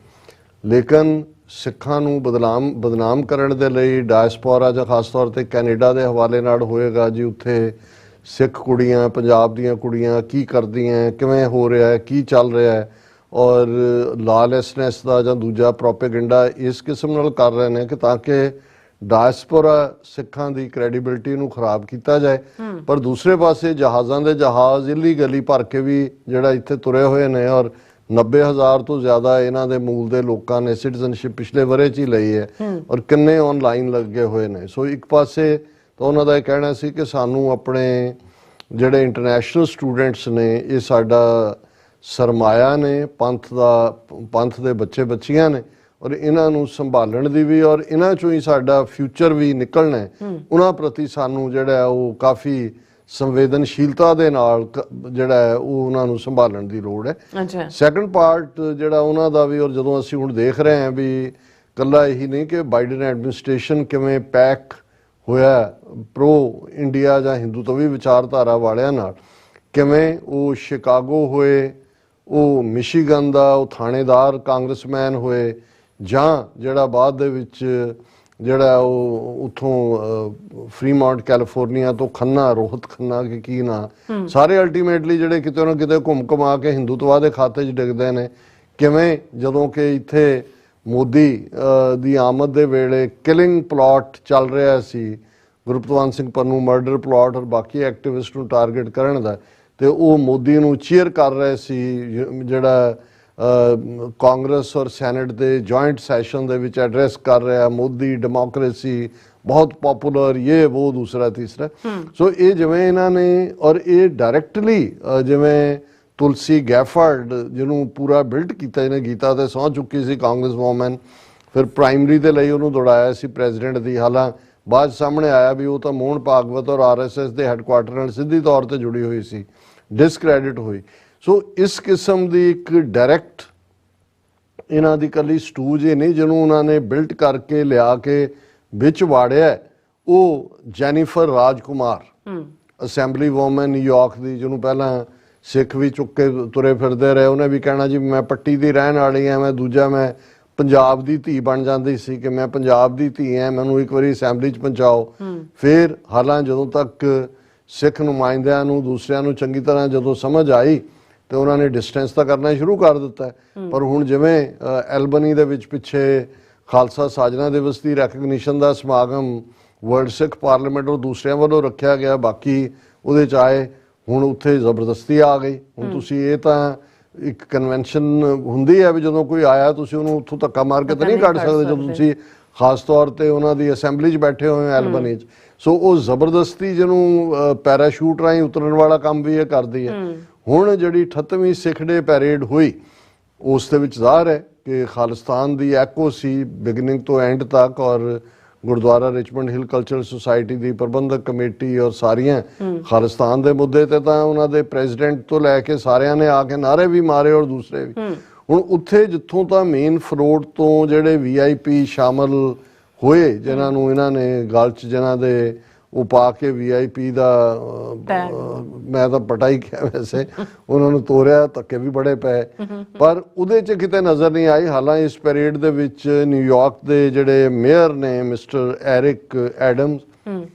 ਲੇਕਿਨ ਸਿੱਖਾਂ ਨੂੰ ਬਦਨਾਮ ਕਰਨ ਦੇ ਲਈ ਡਾਇਸਪੋਰਾ ਜਾਂ ਖਾਸ ਤੌਰ ਤੇ ਕੈਨੇਡਾ ਦੇ ਹਵਾਲੇ ਨਾਲ ਹੋਏਗਾ ਜੀ ਉੱਥੇ ਸਿੱਖ ਕੁੜੀਆਂ, ਪੰਜਾਬ ਦੀਆਂ ਕੁੜੀਆਂ ਕੀ ਕਰਦੀਆਂ, ਕਿਵੇਂ ਹੋ ਰਿਹਾ ਹੈ, ਕੀ ਚੱਲ ਰਿਹਾ ਹੈ, ਔਰ ਲਾਲੈਸਨੈਸ ਦਾ ਜਾਂ ਦੂਜਾ ਪ੍ਰੋਪੇਗੈਂਡਾ ਇਸ ਕਿਸਮ ਨਾਲ ਕਰ ਰਹੇ ਨੇ ਕਿ ਤਾਂ ਕਿ ਡਾਇਸਪੋਰਾ ਸਿੱਖਾਂ ਦੀ ਕ੍ਰੈਡੀਬਿਲਿਟੀ ਨੂੰ ਖਰਾਬ ਕੀਤਾ ਜਾਏ। ਪਰ ਦੂਸਰੇ ਪਾਸੇ ਜਹਾਜ਼ਾਂ ਦੇ ਜਹਾਜ਼ ਇਲੀਗਲੀ ਭਰ ਕੇ ਵੀ ਜਿਹੜਾ ਇੱਥੇ ਤੁਰੇ ਹੋਏ ਨੇ, ਔਰ 90,000 ਤੋਂ ਜ਼ਿਆਦਾ ਇਹਨਾਂ ਦੇ ਮੂਲ ਦੇ ਲੋਕਾਂ ਨੇ ਸਿਟੀਜ਼ਨਸ਼ਿਪ ਪਿਛਲੇ ਵਰੇ 'ਚ ਹੀ ਲਈ ਹੈ, ਔਰ ਕਿੰਨੇ ਆਨਲਾਈਨ ਲੱਗੇ ਹੋਏ ਨੇ। ਸੋ ਇੱਕ ਪਾਸੇ ਤਾਂ ਉਹਨਾਂ ਦਾ ਇਹ ਕਹਿਣਾ ਸੀ ਕਿ ਸਾਨੂੰ ਆਪਣੇ ਜਿਹੜੇ ਇੰਟਰਨੈਸ਼ਨਲ ਸਟੂਡੈਂਟਸ ਨੇ ਇਹ ਸਾਡਾ ਸਰਮਾਇਆ ਨੇ, ਪੰਥ ਦੇ ਬੱਚੇ ਬੱਚੀਆਂ ਨੇ, ਔਰ ਇਹਨਾਂ ਨੂੰ ਸੰਭਾਲਣ ਦੀ ਵੀ, ਔਰ ਇਹਨਾਂ ਚੋਂ ਹੀ ਸਾਡਾ ਫਿਊਚਰ ਵੀ ਨਿਕਲਣਾ ਹੈ, ਉਹਨਾਂ ਪ੍ਰਤੀ ਸਾਨੂੰ ਜਿਹੜਾ ਉਹ ਕਾਫੀ ਸੰਵੇਦਨਸ਼ੀਲਤਾ ਦੇ ਨਾਲ ਜਿਹੜਾ ਹੈ ਉਹ ਉਹਨਾਂ ਨੂੰ ਸੰਭਾਲਣ ਦੀ ਲੋੜ ਹੈ। ਸੈਕੰਡ ਪਾਰਟ ਜਿਹੜਾ ਉਹਨਾਂ ਦਾ ਵੀ, ਔਰ ਜਦੋਂ ਅਸੀਂ ਹੁਣ ਦੇਖ ਰਹੇ ਹਾਂ ਵੀ ਕੱਲਾ ਇਹੀ ਨਹੀਂ ਕਿ ਬਾਈਡਨ ਐਡਮਿਨਿਸਟ੍ਰੇਸ਼ਨ ਕਿਵੇਂ ਪੈਕ ਹੋਇਆ ਪ੍ਰੋ ਇੰਡੀਆ ਜਾਂ ਹਿੰਦੂ ਤਵੀ ਵਿਚਾਰਧਾਰਾ ਵਾਲਿਆਂ ਨਾਲ, ਕਿਵੇਂ ਉਹ ਸ਼ਿਕਾਗੋ ਹੋਏ, ਉਹ ਮਿਸ਼ੀਗਨ ਦਾ ਉਹ ਥਾਣੇਦਾਰ ਕਾਂਗਰਸਮੈਨ ਹੋਏ, ਜਾਂ ਜਿਹੜਾ ਬਾਅਦ ਦੇ ਵਿੱਚ ਜਿਹੜਾ ਉਹ ਉੱਥੋਂ ਫਰੀਮਾਉਂਟ ਕੈਲੀਫੋਰਨੀਆ ਤੋਂ ਖੰਨਾ, ਰੋਹਿਤ ਖੰਨਾ ਕਿ ਕੀ ਨਾ, ਸਾਰੇ ਅਲਟੀਮੇਟਲੀ ਜਿਹੜੇ ਕਿਤੇ ਨਾ ਕਿਤੇ ਘੁੰਮ ਕੇ ਹਿੰਦੂਤਵਾ ਦੇ ਖਾਤੇ 'ਚ ਡਿੱਗਦੇ ਨੇ। ਕਿਵੇਂ ਜਦੋਂ ਕਿ ਇੱਥੇ ਮੋਦੀ ਦੀ ਆਮਦ ਦੇ ਵੇਲੇ ਕਿਲਿੰਗ ਪਲਾਟ ਚੱਲ ਰਿਹਾ ਸੀ, ਗੁਰਪਤਵੰਤ ਸਿੰਘ ਪੰਨੂ ਮਰਡਰ ਪਲਾਟ ਔਰ ਬਾਕੀ ਐਕਟਿਵਿਸਟ ਨੂੰ ਟਾਰਗੇਟ ਕਰਨ ਦਾ, ਤੇ ਉਹ ਮੋਦੀ ਨੂੰ ਚੀਅਰ ਕਰ ਰਹੇ ਸੀ ਜਿਹੜਾ ਕਾਂਗਰਸ ਔਰ ਸੈਨੇਟ ਦੇ ਜੁਆਇੰਟ ਸੈਸ਼ਨ ਦੇ ਵਿੱਚ ਐਡਰੈਸ ਕਰ ਰਿਹਾ, ਮੋਦੀ ਡੈਮੋਕ੍ਰੇਸੀ ਬਹੁਤ ਪਪੂਲਰ, ਇਹ ਉਹ ਦੂਸਰਾ ਤੀਸਰਾ। ਸੋ ਇਹ ਜਿਵੇਂ ਇਹਨਾਂ ਨੇ, ਔਰ ਇਹ ਡਾਇਰੈਕਟਲੀ ਜਿਵੇਂ ਤੁਲਸੀ ਗੈਫਰਡ ਜਿਹਨੂੰ ਪੂਰਾ ਬਿਲਡ ਕੀਤਾ, ਇਹਨੇ ਗੀਤਾ ਤੇ ਸਹੁੰ ਚੁੱਕੀ ਸੀ, ਕਾਂਗਰਸ ਵੂਮਨ, ਫਿਰ ਪ੍ਰਾਇਮਰੀ ਦੇ ਲਈ ਉਹਨੂੰ ਦੌੜਾਇਆ ਸੀ ਪ੍ਰੈਜ਼ੀਡੈਂਟ ਦੀ। ਹਾਲਾਂ ਬਾਅਦ ਸਾਹਮਣੇ ਆਇਆ ਵੀ ਉਹ ਤਾਂ ਮੋਹਨ ਭਾਗਵਤ ਔਰ RSS ਦੇ ਹੈੱਡਕੁਆਟਰ ਨਾਲ ਸਿੱਧੀ ਤੌਰ ਤੇ ਜੁੜੀ ਹੋਈ ਸੀ, ਡਿਸਕ੍ਰੈਡਿਟ ਹੋਈ। ਸੋ ਇਸ ਕਿਸਮ ਦੀ ਇੱਕ ਡਾਇਰੈਕਟ ਇਹਨਾਂ ਦੀ ਇਕੱਲੀ ਸਟੂਜ ਇਹ ਨਹੀਂ ਜਿਹਨੂੰ ਉਹਨਾਂ ਨੇ ਬਿਲਟ ਕਰਕੇ ਲਿਆ ਕੇ ਵਿੱਚ ਵਾੜਿਆ, ਉਹ ਜੈਨੀਫਰ ਰਾਜਕੁਮਾਰ, ਅਸੈਂਬਲੀ ਵੂਮਨ ਨਿਊਯਾਰਕ ਦੀ, ਜਿਹਨੂੰ ਪਹਿਲਾਂ ਸਿੱਖ ਵੀ ਚੁੱਕ ਕੇ ਤੁਰੇ ਫਿਰਦੇ ਰਹੇ। ਉਹਨੇ ਵੀ ਕਹਿਣਾ ਜੀ ਮੈਂ ਪੱਟੀ ਦੀ ਰਹਿਣ ਵਾਲੀ ਹਾਂ, ਮੈਂ ਦੂਜਾ ਮੈਂ ਪੰਜਾਬ ਦੀ ਧੀ ਬਣ ਜਾਂਦੀ ਸੀ ਕਿ ਮੈਂ ਪੰਜਾਬ ਦੀ ਧੀ ਹਾਂ, ਮੈਨੂੰ ਇੱਕ ਵਾਰੀ ਅਸੈਂਬਲੀ 'ਚ ਪਹੁੰਚਾਓ। ਫਿਰ ਹਾਲਾਂ ਜਦੋਂ ਤੱਕ ਸਿੱਖ ਨੁਮਾਇੰਦਿਆਂ ਨੂੰ, ਦੂਸਰਿਆਂ ਨੂੰ ਚੰਗੀ ਤਰ੍ਹਾਂ ਜਦੋਂ ਸਮਝ ਆਈ ਤੇ ਉਹਨਾਂ ਨੇ ਡਿਸਟੈਂਸ ਤਾਂ ਕਰਨਾ ਸ਼ੁਰੂ ਕਰ ਦਿੱਤਾ। ਪਰ ਹੁਣ ਜਿਵੇਂ ਐਲਬਨੀ ਦੇ ਵਿੱਚ ਪਿੱਛੇ ਖਾਲਸਾ ਸਾਜਨਾ ਦਿਵਸ ਦੀ ਰੈਕਗਨੀਸ਼ਨ ਦਾ ਸਮਾਗਮ ਵਰਲਡ ਸਿੱਖ ਪਾਰਲੀਮੈਂਟ ਔਰ ਦੂਸਰਿਆਂ ਵੱਲੋਂ ਰੱਖਿਆ ਗਿਆ, ਬਾਕੀ ਉਹਦੇ 'ਚ ਆਏ, ਹੁਣ ਉੱਥੇ ਜ਼ਬਰਦਸਤੀ ਆ ਗਈ। ਹੁਣ ਤੁਸੀਂ ਇਹ ਤਾਂ ਇੱਕ ਕਨਵੈਨਸ਼ਨ ਹੁੰਦੀ ਹੈ ਵੀ ਜਦੋਂ ਕੋਈ ਆਇਆ ਤੁਸੀਂ ਉਹਨੂੰ ਉੱਥੋਂ ਧੱਕਾ ਮਾਰ ਕੇ ਤਾਂ ਨਹੀਂ ਕੱਢ ਸਕਦੇ, ਜਦੋਂ ਤੁਸੀਂ ਖਾਸ ਤੌਰ ਤੇ ਉਹਨਾਂ ਦੀ ਅਸੈਂਬਲੀ 'ਚ ਬੈਠੇ ਹੋਏ ਹੋ ਐਲਬਨੀ 'ਚ। ਸੋ ਉਹ ਜ਼ਬਰਦਸਤੀ ਜਿਹਨੂੰ ਪੈਰਾਸ਼ੂਟ ਰਾਹੀਂ ਉਤਰਨ ਵਾਲਾ ਕੰਮ ਵੀ ਇਹ ਕਰਦੀ ਹੈ। ਹੁਣ ਜਿਹੜੀ 38ਵੀਂ ਸਿੱਖ ਡੇ ਪੈਰੇਡ ਹੋਈ, ਉਸ ਦੇ ਵਿੱਚ ਜ਼ਾਹਰ ਹੈ ਕਿ ਖਾਲਿਸਤਾਨ ਦੀ ਐਕੋ ਸੀ ਬਿਗਨਿੰਗ ਤੋਂ ਐਂਡ ਤੱਕ, ਔਰ ਗੁਰਦੁਆਰਾ ਰਿਚਮੰਡ ਹਿਲ ਕਲਚਰਲ ਸੁਸਾਇਟੀ ਦੀ ਪ੍ਰਬੰਧਕ ਕਮੇਟੀ ਔਰ ਸਾਰੀਆਂ ਖਾਲਿਸਤਾਨ ਦੇ ਮੁੱਦੇ ਤੇ ਤਾਂ ਉਹਨਾਂ ਦੇ ਪ੍ਰੈਜ਼ੀਡੈਂਟ ਤੋਂ ਲੈ ਕੇ ਸਾਰਿਆਂ ਨੇ ਆ ਕੇ ਨਾਅਰੇ ਵੀ ਮਾਰੇ ਔਰ ਦੂਸਰੇ ਵੀ। ਹੁਣ ਉੱਥੇ ਜਿੱਥੋਂ ਤਾਂ ਮੇਨ ਫਰੋਡ ਤੋਂ ਜਿਹੜੇ VIP ਸ਼ਾਮਲ ਹੋਏ, ਜਿਨ੍ਹਾਂ ਨੂੰ ਇਹਨਾਂ ਨੇ ਗਲ 'ਚ ਜਿਨ੍ਹਾਂ ਦੇ ਉਹ ਪਾ ਕੇ VIP ਦਾ ਮੈਂ ਤਾਂ ਪਟਾ ਹੀ ਕਿਹਾ, ਵੈਸੇ ਉਹਨਾਂ ਨੂੰ ਤੋਰਿਆ, ਧੱਕੇ ਵੀ ਬੜੇ ਪਏ, ਪਰ ਉਹਦੇ 'ਚ ਕਿਤੇ ਨਜ਼ਰ ਨਹੀਂ ਆਈ। ਹਾਲਾਂ ਇਸ ਪੈਰੇਡ ਦੇ ਵਿੱਚ ਨਿਊਯਾਰਕ ਦੇ ਜਿਹੜੇ ਮੇਅਰ ਨੇ ਮਿਸਟਰ ਐਰਿਕ ਐਡਮਸ,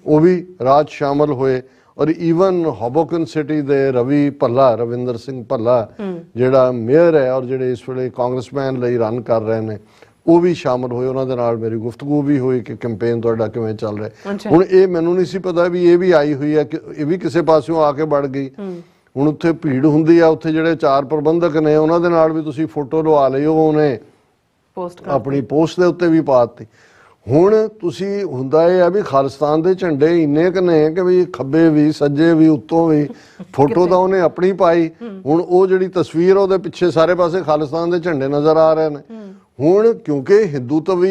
ਉਹ ਵੀ ਰਾਜ ਸ਼ਾਮਲ ਹੋਏ, ਔਰ ਈਵਨ ਹੋਬੋਕਨ ਸਿਟੀ ਦੇ ਰਵਿੰਦਰ ਸਿੰਘ ਭੱਲਾ ਜਿਹੜਾ ਮੇਅਰ ਹੈ ਔਰ ਜਿਹੜੇ ਇਸ ਵੇਲੇ ਕਾਂਗਰਸਮੈਨ ਲਈ ਰਨ ਕਰ ਰਹੇ ਨੇ, ਉਹ ਵੀ ਸ਼ਾਮਲ ਹੋਏ। ਉਹਨਾਂ ਦੇ ਨਾਲ ਮੇਰੀ ਗੁਫ਼ਤਗੂ ਵੀ ਹੋਈ ਕਿ ਕੈਂਪੇਨ ਤੁਹਾਡਾ ਕਿਵੇਂ ਚੱਲ ਰਿਹਾ। ਹੁਣ ਇਹ ਮੈਨੂੰ ਨਹੀਂ ਸੀ ਪਤਾ ਵੀ ਇਹ ਵੀ ਆਈ ਹੋਈ ਹੈ, ਕਿ ਇਹ ਵੀ ਕਿਸੇ ਪਾਸਿਓਂ ਆ ਕੇ ਵੜ ਗਈ। ਹੁਣ ਉੱਥੇ ਭੀੜ ਹੁੰਦੀ ਆ, ਉੱਥੇ ਜਿਹੜੇ 4 ਪ੍ਰਬੰਧਕ ਨੇ ਉਹਨਾਂ ਦੇ ਨਾਲ ਵੀ ਤੁਸੀਂ ਫੋਟੋ ਲਵਾ ਲਈ, ਉਹ ਉਹਨੇ ਆਪਣੀ ਪੋਸਟ ਦੇ ਉੱਤੇ ਵੀ ਪਾ ਦਿੱਤੀ। ਹੁਣ ਤੁਸੀਂ ਹੁੰਦਾ ਇਹ ਆ ਵੀ ਖਾਲਿਸਤਾਨ ਦੇ ਝੰਡੇ ਇੰਨੇ ਕੁ ਨੇ ਕਿ ਵੀ ਖੱਬੇ ਵੀ ਸੱਜੇ ਵੀ ਉੱਤੋਂ ਵੀ, ਫੋਟੋ ਤਾਂ ਉਹਨੇ ਆਪਣੀ ਪਾਈ। ਹੁਣ ਉਹ ਜਿਹੜੀ ਤਸਵੀਰ ਉਹਦੇ ਪਿੱਛੇ ਸਾਰੇ ਪਾਸੇ ਖਾਲਿਸਤਾਨ ਦੇ ਝੰਡੇ ਨਜ਼ਰ ਆ ਰਹੇ ਨੇ। ਹੁਣ ਕਿਉਂਕਿ ਹਿੰਦੂਤਵੀ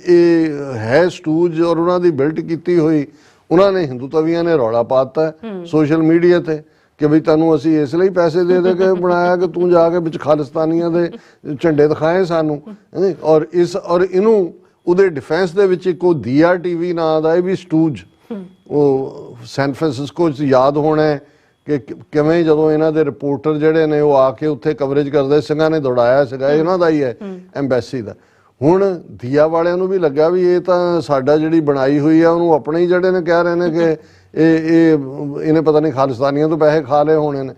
ਇਹ ਹੈ ਸਟੂਜ ਔਰ ਉਹਨਾਂ ਦੀ ਬਿਲਟ ਕੀਤੀ ਹੋਈ, ਉਹਨਾਂ ਨੇ ਹਿੰਦੂਤਵੀਆਂ ਨੇ ਰੌਲਾ ਪਾਤਾ ਸੋਸ਼ਲ ਮੀਡੀਆ ਤੇ ਕਿ ਵੀ ਤੈਨੂੰ ਅਸੀਂ ਇਸ ਲਈ ਪੈਸੇ ਦੇ ਦੇ ਕੇ ਬਣਾਇਆ ਕਿ ਤੂੰ ਜਾ ਕੇ ਵਿੱਚ ਖਾਲਿਸਤਾਨੀਆਂ ਦੇ ਝੰਡੇ ਦਿਖਾਏ ਸਾਨੂੰ। ਔਰ ਇਹਨੂੰ ਉਹਦੇ ਡਿਫੈਂਸ ਦੇ ਵਿੱਚ ਇੱਕ ਉਹ ਦੀਆ TV ਨਾਂ ਦਾ ਇਹ ਵੀ ਸਟੂਜ, ਉਹ ਸੈਨ ਫਰਾਂਸਿਸਕੋ 'ਚ ਯਾਦ ਹੋਣਾ ਕਿ ਕਿਵੇਂ ਜਦੋਂ ਇਹਨਾਂ ਦੇ ਰਿਪੋਰਟਰ ਜਿਹੜੇ ਨੇ ਉਹ ਆ ਕੇ ਉੱਥੇ ਕਵਰੇਜ ਕਰਦੇ, ਸਿੰਘਾਂ ਨੇ ਦੌੜਾਇਆ ਸੀਗਾ, ਇਹਨਾਂ ਦਾ ਹੀ ਹੈ ਐਮਬੈਸੀ ਦਾ। ਹੁਣ ਦੀਆ ਵਾਲਿਆਂ ਨੂੰ ਵੀ ਲੱਗਾ ਵੀ ਇਹ ਤਾਂ ਸਾਡਾ ਜਿਹੜੀ ਬਣਾਈ ਹੋਈ ਆ ਉਹਨੂੰ ਆਪਣੇ ਹੀ ਜਿਹੜੇ ਨੇ ਕਹਿ ਰਹੇ ਨੇ ਕਿ ਇਹਨੇ ਪਤਾ ਨਹੀਂ ਖਾਲਿਸਤਾਨੀਆਂ ਤੋਂ ਪੈਸੇ ਖਾ ਲਏ ਹੋਣੇ ਨੇ।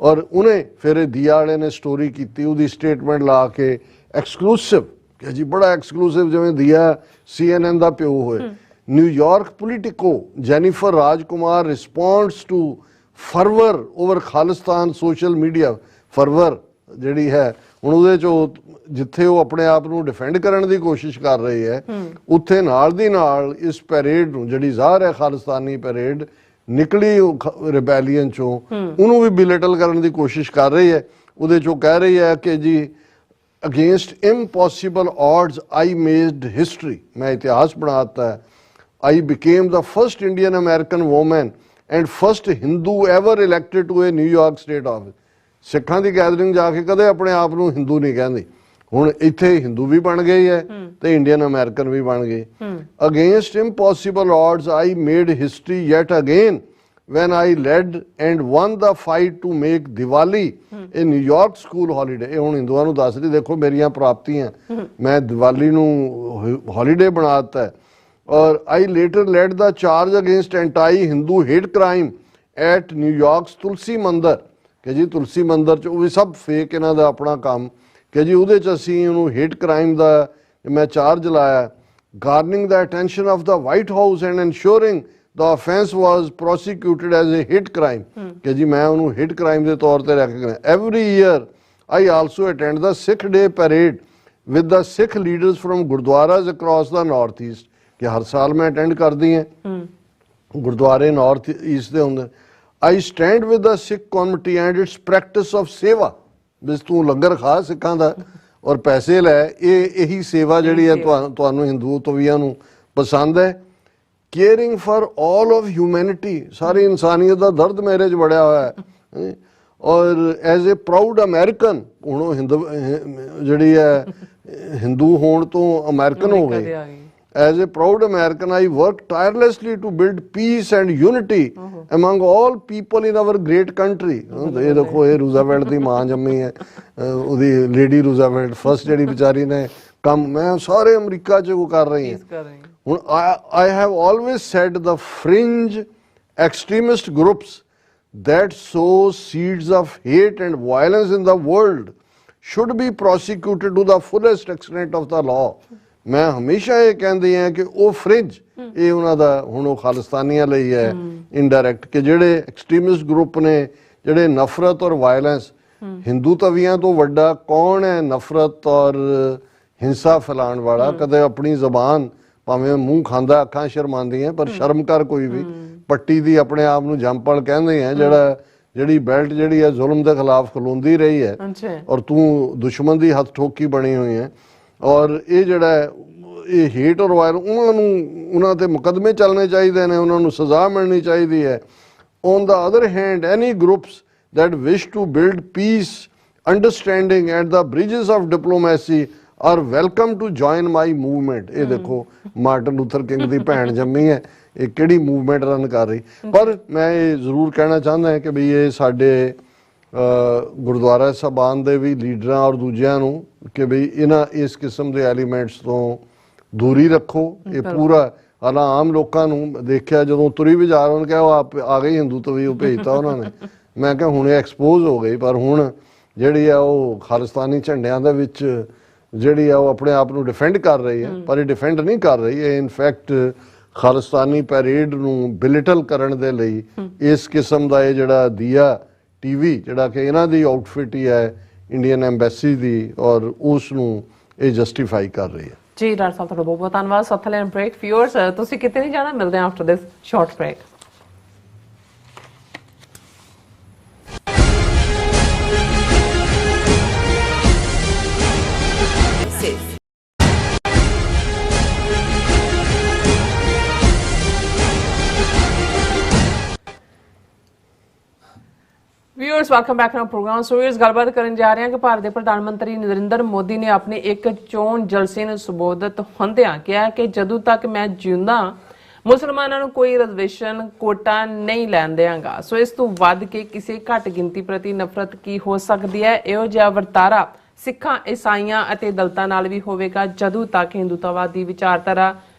ਔਰ ਉਹਨੇ ਫਿਰ ਦੀਆ ਵਾਲੇ ਨੇ ਸਟੋਰੀ ਕੀਤੀ, ਉਹਦੀ ਸਟੇਟਮੈਂਟ ਲਾ ਕੇ ਐਕਸਕਲੂਸਿਵ ਕਿ ਜੀ ਬੜਾ ਐਕਸਕਲੂਸਿਵ, ਜਿਵੇਂ ਦੀਆ CNN ਦਾ ਪਿਓ ਹੋਏ। New York Politico Jennifer Rajkumar responds to fervour over Khalistan social media. Fervour ਜਿਹੜੀ ਹੈ ਹੁਣ ਉਹਦੇ 'ਚ ਜਿੱਥੇ ਉਹ ਆਪਣੇ ਆਪ ਨੂੰ ਡਿਫੈਂਡ ਕਰਨ ਦੀ ਕੋਸ਼ਿਸ਼ ਕਰ ਰਹੀ ਹੈ, ਉੱਥੇ ਨਾਲ ਦੀ ਨਾਲ ਇਸ ਪੈਰੇਡ ਨੂੰ ਜਿਹੜੀ ਜ਼ਾਹਰ ਹੈ ਖਾਲਿਸਤਾਨੀ ਪੈਰੇਡ ਨਿਕਲੀ ਰਿਬੈਲੀਅਨ 'ਚੋਂ, ਉਹਨੂੰ ਵੀ ਬਿਲਿਟਲ ਕਰਨ ਦੀ ਕੋਸ਼ਿਸ਼ ਕਰ ਰਹੀ ਹੈ। ਉਹਦੇ 'ਚੋਂ ਕਹਿ ਰਹੀ ਹੈ ਕਿ ਜੀ against impossible odds I made history, मैं इतिहास बनाता है। I became the first Indian American woman and first Hindu ever elected to a New York state office। ਸਿੱਖਾਂ ਦੀ ਗੈਦਰਿੰਗ ਜਾ ਕੇ ਕਦੇ ਆਪਣੇ ਆਪ ਨੂੰ ਹਿੰਦੂ ਨਹੀਂ ਕਹਿੰਦੀ, ਹੁਣ ਇੱਥੇ ਹਿੰਦੂ ਵੀ ਬਣ ਗਈ ਹੈ ਤੇ ਇੰਡੀਅਨ ਅਮਰੀਕਨ ਵੀ ਬਣ ਗਈ। Against impossible odds I made history yet again when I led and won the fight to make Diwali a New York school holiday। ਇਹ ਹੁਣ ਹਿੰਦੂਆਂ ਨੂੰ ਦੱਸ ਰਹੀ, ਦੇਖੋ ਮੇਰੀਆਂ ਪ੍ਰਾਪਤੀਆਂ, ਮੈਂ ਦੀਵਾਲੀ ਨੂੰ ਹੌਲੀਡੇ ਬਣਾ ਦਿੱਤਾ। ਔਰ I later led the charge against anti-Hindu hate crime at New York's ਤੁਲਸੀ ਮੰਦਰ, ਕਿ ਜੀ ਤੁਲਸੀ ਮੰਦਰ 'ਚ ਉਹ ਵੀ ਸਭ ਫੇਕ ਇਹਨਾਂ ਦਾ ਆਪਣਾ ਕੰਮ, ਕਿ ਜੀ ਉਹਦੇ 'ਚ ਅਸੀਂ ਉਹਨੂੰ ਹੇਟ ਕ੍ਰਾਈਮ ਦਾ ਮੈਂ ਚਾਰਜ ਲਾਇਆ। Garnering the attention of the White House and ensuring the offense was prosecuted as a hate crime, ਕਿ ਜੀ ਮੈਂ ਉਹਨੂੰ hate crime ਦੇ ਤੌਰ ਤੇ ਰੱਖ ਕੇ। Every year I also attend the Sikh Day parade with the Sikh leaders from Gurdwaras across the Northeast. कि हर साल मैं अटेंड करदी हैं गुरुद्वारे नॉर्थ ईस्ट ਦੇ ਹੁੰਦੇ I stand with the Sikh community and its practice of सेवा बिस तू लंगर खा सिखां दा और पैसे लै यही सेवा ਜਿਹੜੀ ਹੈ ਤੁਹਾਨੂੰ ਹਿੰਦੂ ਤਵੀਆਂ ਨੂੰ ਪਸੰਦ ਹੈ caring for all of humanity सारी इंसानियत का दर्द मेरे च बड़िया हुआ है और एज ए प्राउड अमेरिकन हूँ हिंदू जी है हिंदू होने तो अमेरिकन हो गए as a proud American I work tirelessly to build peace and unity among all people in our great country ये देखो ये रूजावेल्ट की मां जम्मी है ਉਹਦੀ लेडी रूजावेल्ट फर्स्ट जी बेचारी ने काम मैं सारे अमरीका च वो कर रही हैं ਹੁਣ I have always said the fringe extremist groups that sow seeds of hate and violence in the world should be prosecuted to the fullest extent of the law. मैं हमेशा ये कहती हैं कि वो fringe ये उन्हां दा हुण वो खालिस्तानियां लई है indirect कि ਜਿਹੜੇ extremist group ने ਜਿਹੜੇ नफरत और violence हिंदू तवियां तो वड्डा कौन है नफरत और हिंसा फैलाण वाला कदे अपनी जबान ਭਾਵੇਂ ਮੂੰਹ ਖਾਂਦਾ ਅੱਖਾਂ ਸ਼ਰਮਾਉਂਦੀਆਂ ਪਰ ਸ਼ਰਮ ਕਰ ਕੋਈ ਵੀ ਪੱਟੀ ਦੀ ਆਪਣੇ ਆਪ ਨੂੰ ਜੰਪਲ ਕਹਿੰਦੇ ਆ ਜਿਹੜੀ ਬੈਲਟ ਜਿਹੜੀ ਹੈ ਜ਼ੁਲਮ ਦੇ ਖਿਲਾਫ ਖਲੋਂਦੀ ਰਹੀ ਹੈ ਔਰ ਤੂੰ ਦੁਸ਼ਮਣ ਦੀ ਹੱਥ ਠੋਕੀ ਬਣੀ ਹੋਈ ਹੈ ਔਰ ਇਹ ਜਿਹੜਾ ਇਹ ਹੇਟ ਔਰ ਵਾਇਰ ਉਹਨਾਂ ਤੇ ਮੁਕੱਦਮੇ ਚੱਲਣੇ ਚਾਹੀਦੇ ਨੇ ਉਹਨਾਂ ਨੂੰ ਸਜ਼ਾ ਮਿਲਣੀ ਚਾਹੀਦੀ ਹੈ on the other hand any groups that wish to build peace understanding and the bridges of diplomacy are welcome to join my movement. ਇਹ ਦੇਖੋ ਮਾਰਟਨ ਲੂਥਰ ਕਿੰਗ ਦੀ ਭੈਣ ਜੰਮੀ ਹੈ ਇਹ ਕਿਹੜੀ ਮੂਵਮੈਂਟ ਰਨ ਕਰ ਰਹੀ ਪਰ ਮੈਂ ਇਹ ਜ਼ਰੂਰ ਕਹਿਣਾ ਚਾਹੁੰਦਾ ਹਾਂ ਕਿ ਵੀ ਇਹ ਸਾਡੇ ਗੁਰਦੁਆਰਾ ਸਾਹਿਬਾਨ ਦੇ ਵੀ ਲੀਡਰਾਂ ਔਰ ਦੂਜਿਆਂ ਨੂੰ ਕਿ ਵੀ ਇਹਨਾਂ ਇਸ ਕਿਸਮ ਦੇ ਐਲੀਮੈਂਟਸ ਤੋਂ ਦੂਰੀ ਰੱਖੋ ਇਹ ਪੂਰਾ ਹਾਲਾਂ ਆਮ ਲੋਕਾਂ ਨੂੰ ਦੇਖਿਆ ਜਦੋਂ ਤੁਰੀ ਵੀ ਜਾ ਰਹੇ ਉਹਨਾਂ ਕਿਹਾ ਉਹ ਆ ਗਈ ਹਿੰਦੂ ਤਵੀ ਉਹ ਭੇਜਤਾ ਉਹਨਾਂ ਨੇ ਮੈਂ ਕਿਹਾ ਹੁਣ ਇਹ ਐਕਸਪੋਜ਼ ਹੋ ਗਈ ਪਰ ਹੁਣ ਜਿਹੜੀ ਆ ਉਹ ਖਾਲਿਸਤਾਨੀ ਝੰਡਿਆਂ ਦੇ ਵਿੱਚ ਜਿਹੜੀ ਆ ਉਹ ਆਪਣੇ ਆਪ ਨੂੰ ਡਿਫੈਂਡ ਕਰ ਰਹੀ ਹੈ ਪਰ ਇਹ ਡਿਫੈਂਡ ਨਹੀਂ ਕਰ ਰਹੀ ਇਹ ਇਨਫੈਕਟ ਖਾਲਿਸਤਾਨੀ ਪੈਰੇਡ ਨੂੰ ਬਿਲਿਟਲ ਕਰਨ ਦੇ ਲਈ ਇਸ ਕਿਸਮ ਦਾ ਇਹ ਜਿਹੜਾ ਦੀਆ ਟੀਵੀ ਜਿਹੜਾ ਕਿ ਇਹਨਾਂ ਦੀ ਆਊਟਫਿਟ ਹੀ ਹੈ ਇੰਡੀਅਨ ਐਮਬੈਸੀ ਦੀ ਔਰ ਉਸ ਨੂੰ ਇਹ ਜਸਟੀਫਾਈ ਕਰ ਰਹੀ ਹੈ ਜੀ ਡਾਕਟਰ ਸਾਹਿਬ ਤੁਹਾਡਾ ਬਹੁਤ ਬਹੁਤ ਧੰਨਵਾਦ ਸੱਥਲੈਂਡ ਬ੍ਰੇਕ ਵਿਊਅਰਸ ਤੁਸੀਂ ਕਿਤੇ ਨਹੀਂ ਜਾਣਾ ਮਿਲਦੇ ਹਾਂ after this short break viewers welcome back to programme so viewers गलबात करन जा रहे हैं कि भारत के प्रधानमंत्री नरेंद्र मोदी ने अपने एक चोण जलसे ਨੂੰ ਸੰਬੋਧਿਤ ਹੁੰਦਿਆਂ ਕਿਹਾ ਕਿ ਜਦੋਂ ਤੱਕ ਮੈਂ ਜਿਉਂਦਾ ਮੁਸਲਮਾਨਾਂ ਨੂੰ ਕੋਈ ਰਿਜ਼ਰਵੇਸ਼ਨ ਕੋਟਾ ਨਹੀਂ ਲੈਣ ਦੇਵਾਂਗਾ ਸੋ ਇਸ ਤੋਂ ਵੱਧ ਕੇ ਕਿਸੇ ਘੱਟ ਗਿਣਤੀ ਪ੍ਰਤੀ ਨਫ਼ਰਤ ਕੀ ਹੋ ਸਕਦੀ ਹੈ ਇਹੋ ਜਿਹਾ ਵਰਤਾਰਾ ਸਿੱਖਾਂ ਈਸਾਈਆਂ ਅਤੇ ਦਲਿਤਾਂ ਨਾਲ ਵੀ ਹੋਵੇਗਾ ਜਦੋਂ ਤੱਕ ਹਿੰਦੂਤਵਾਦੀ ਵਿਚਾਰਧਾਰਾ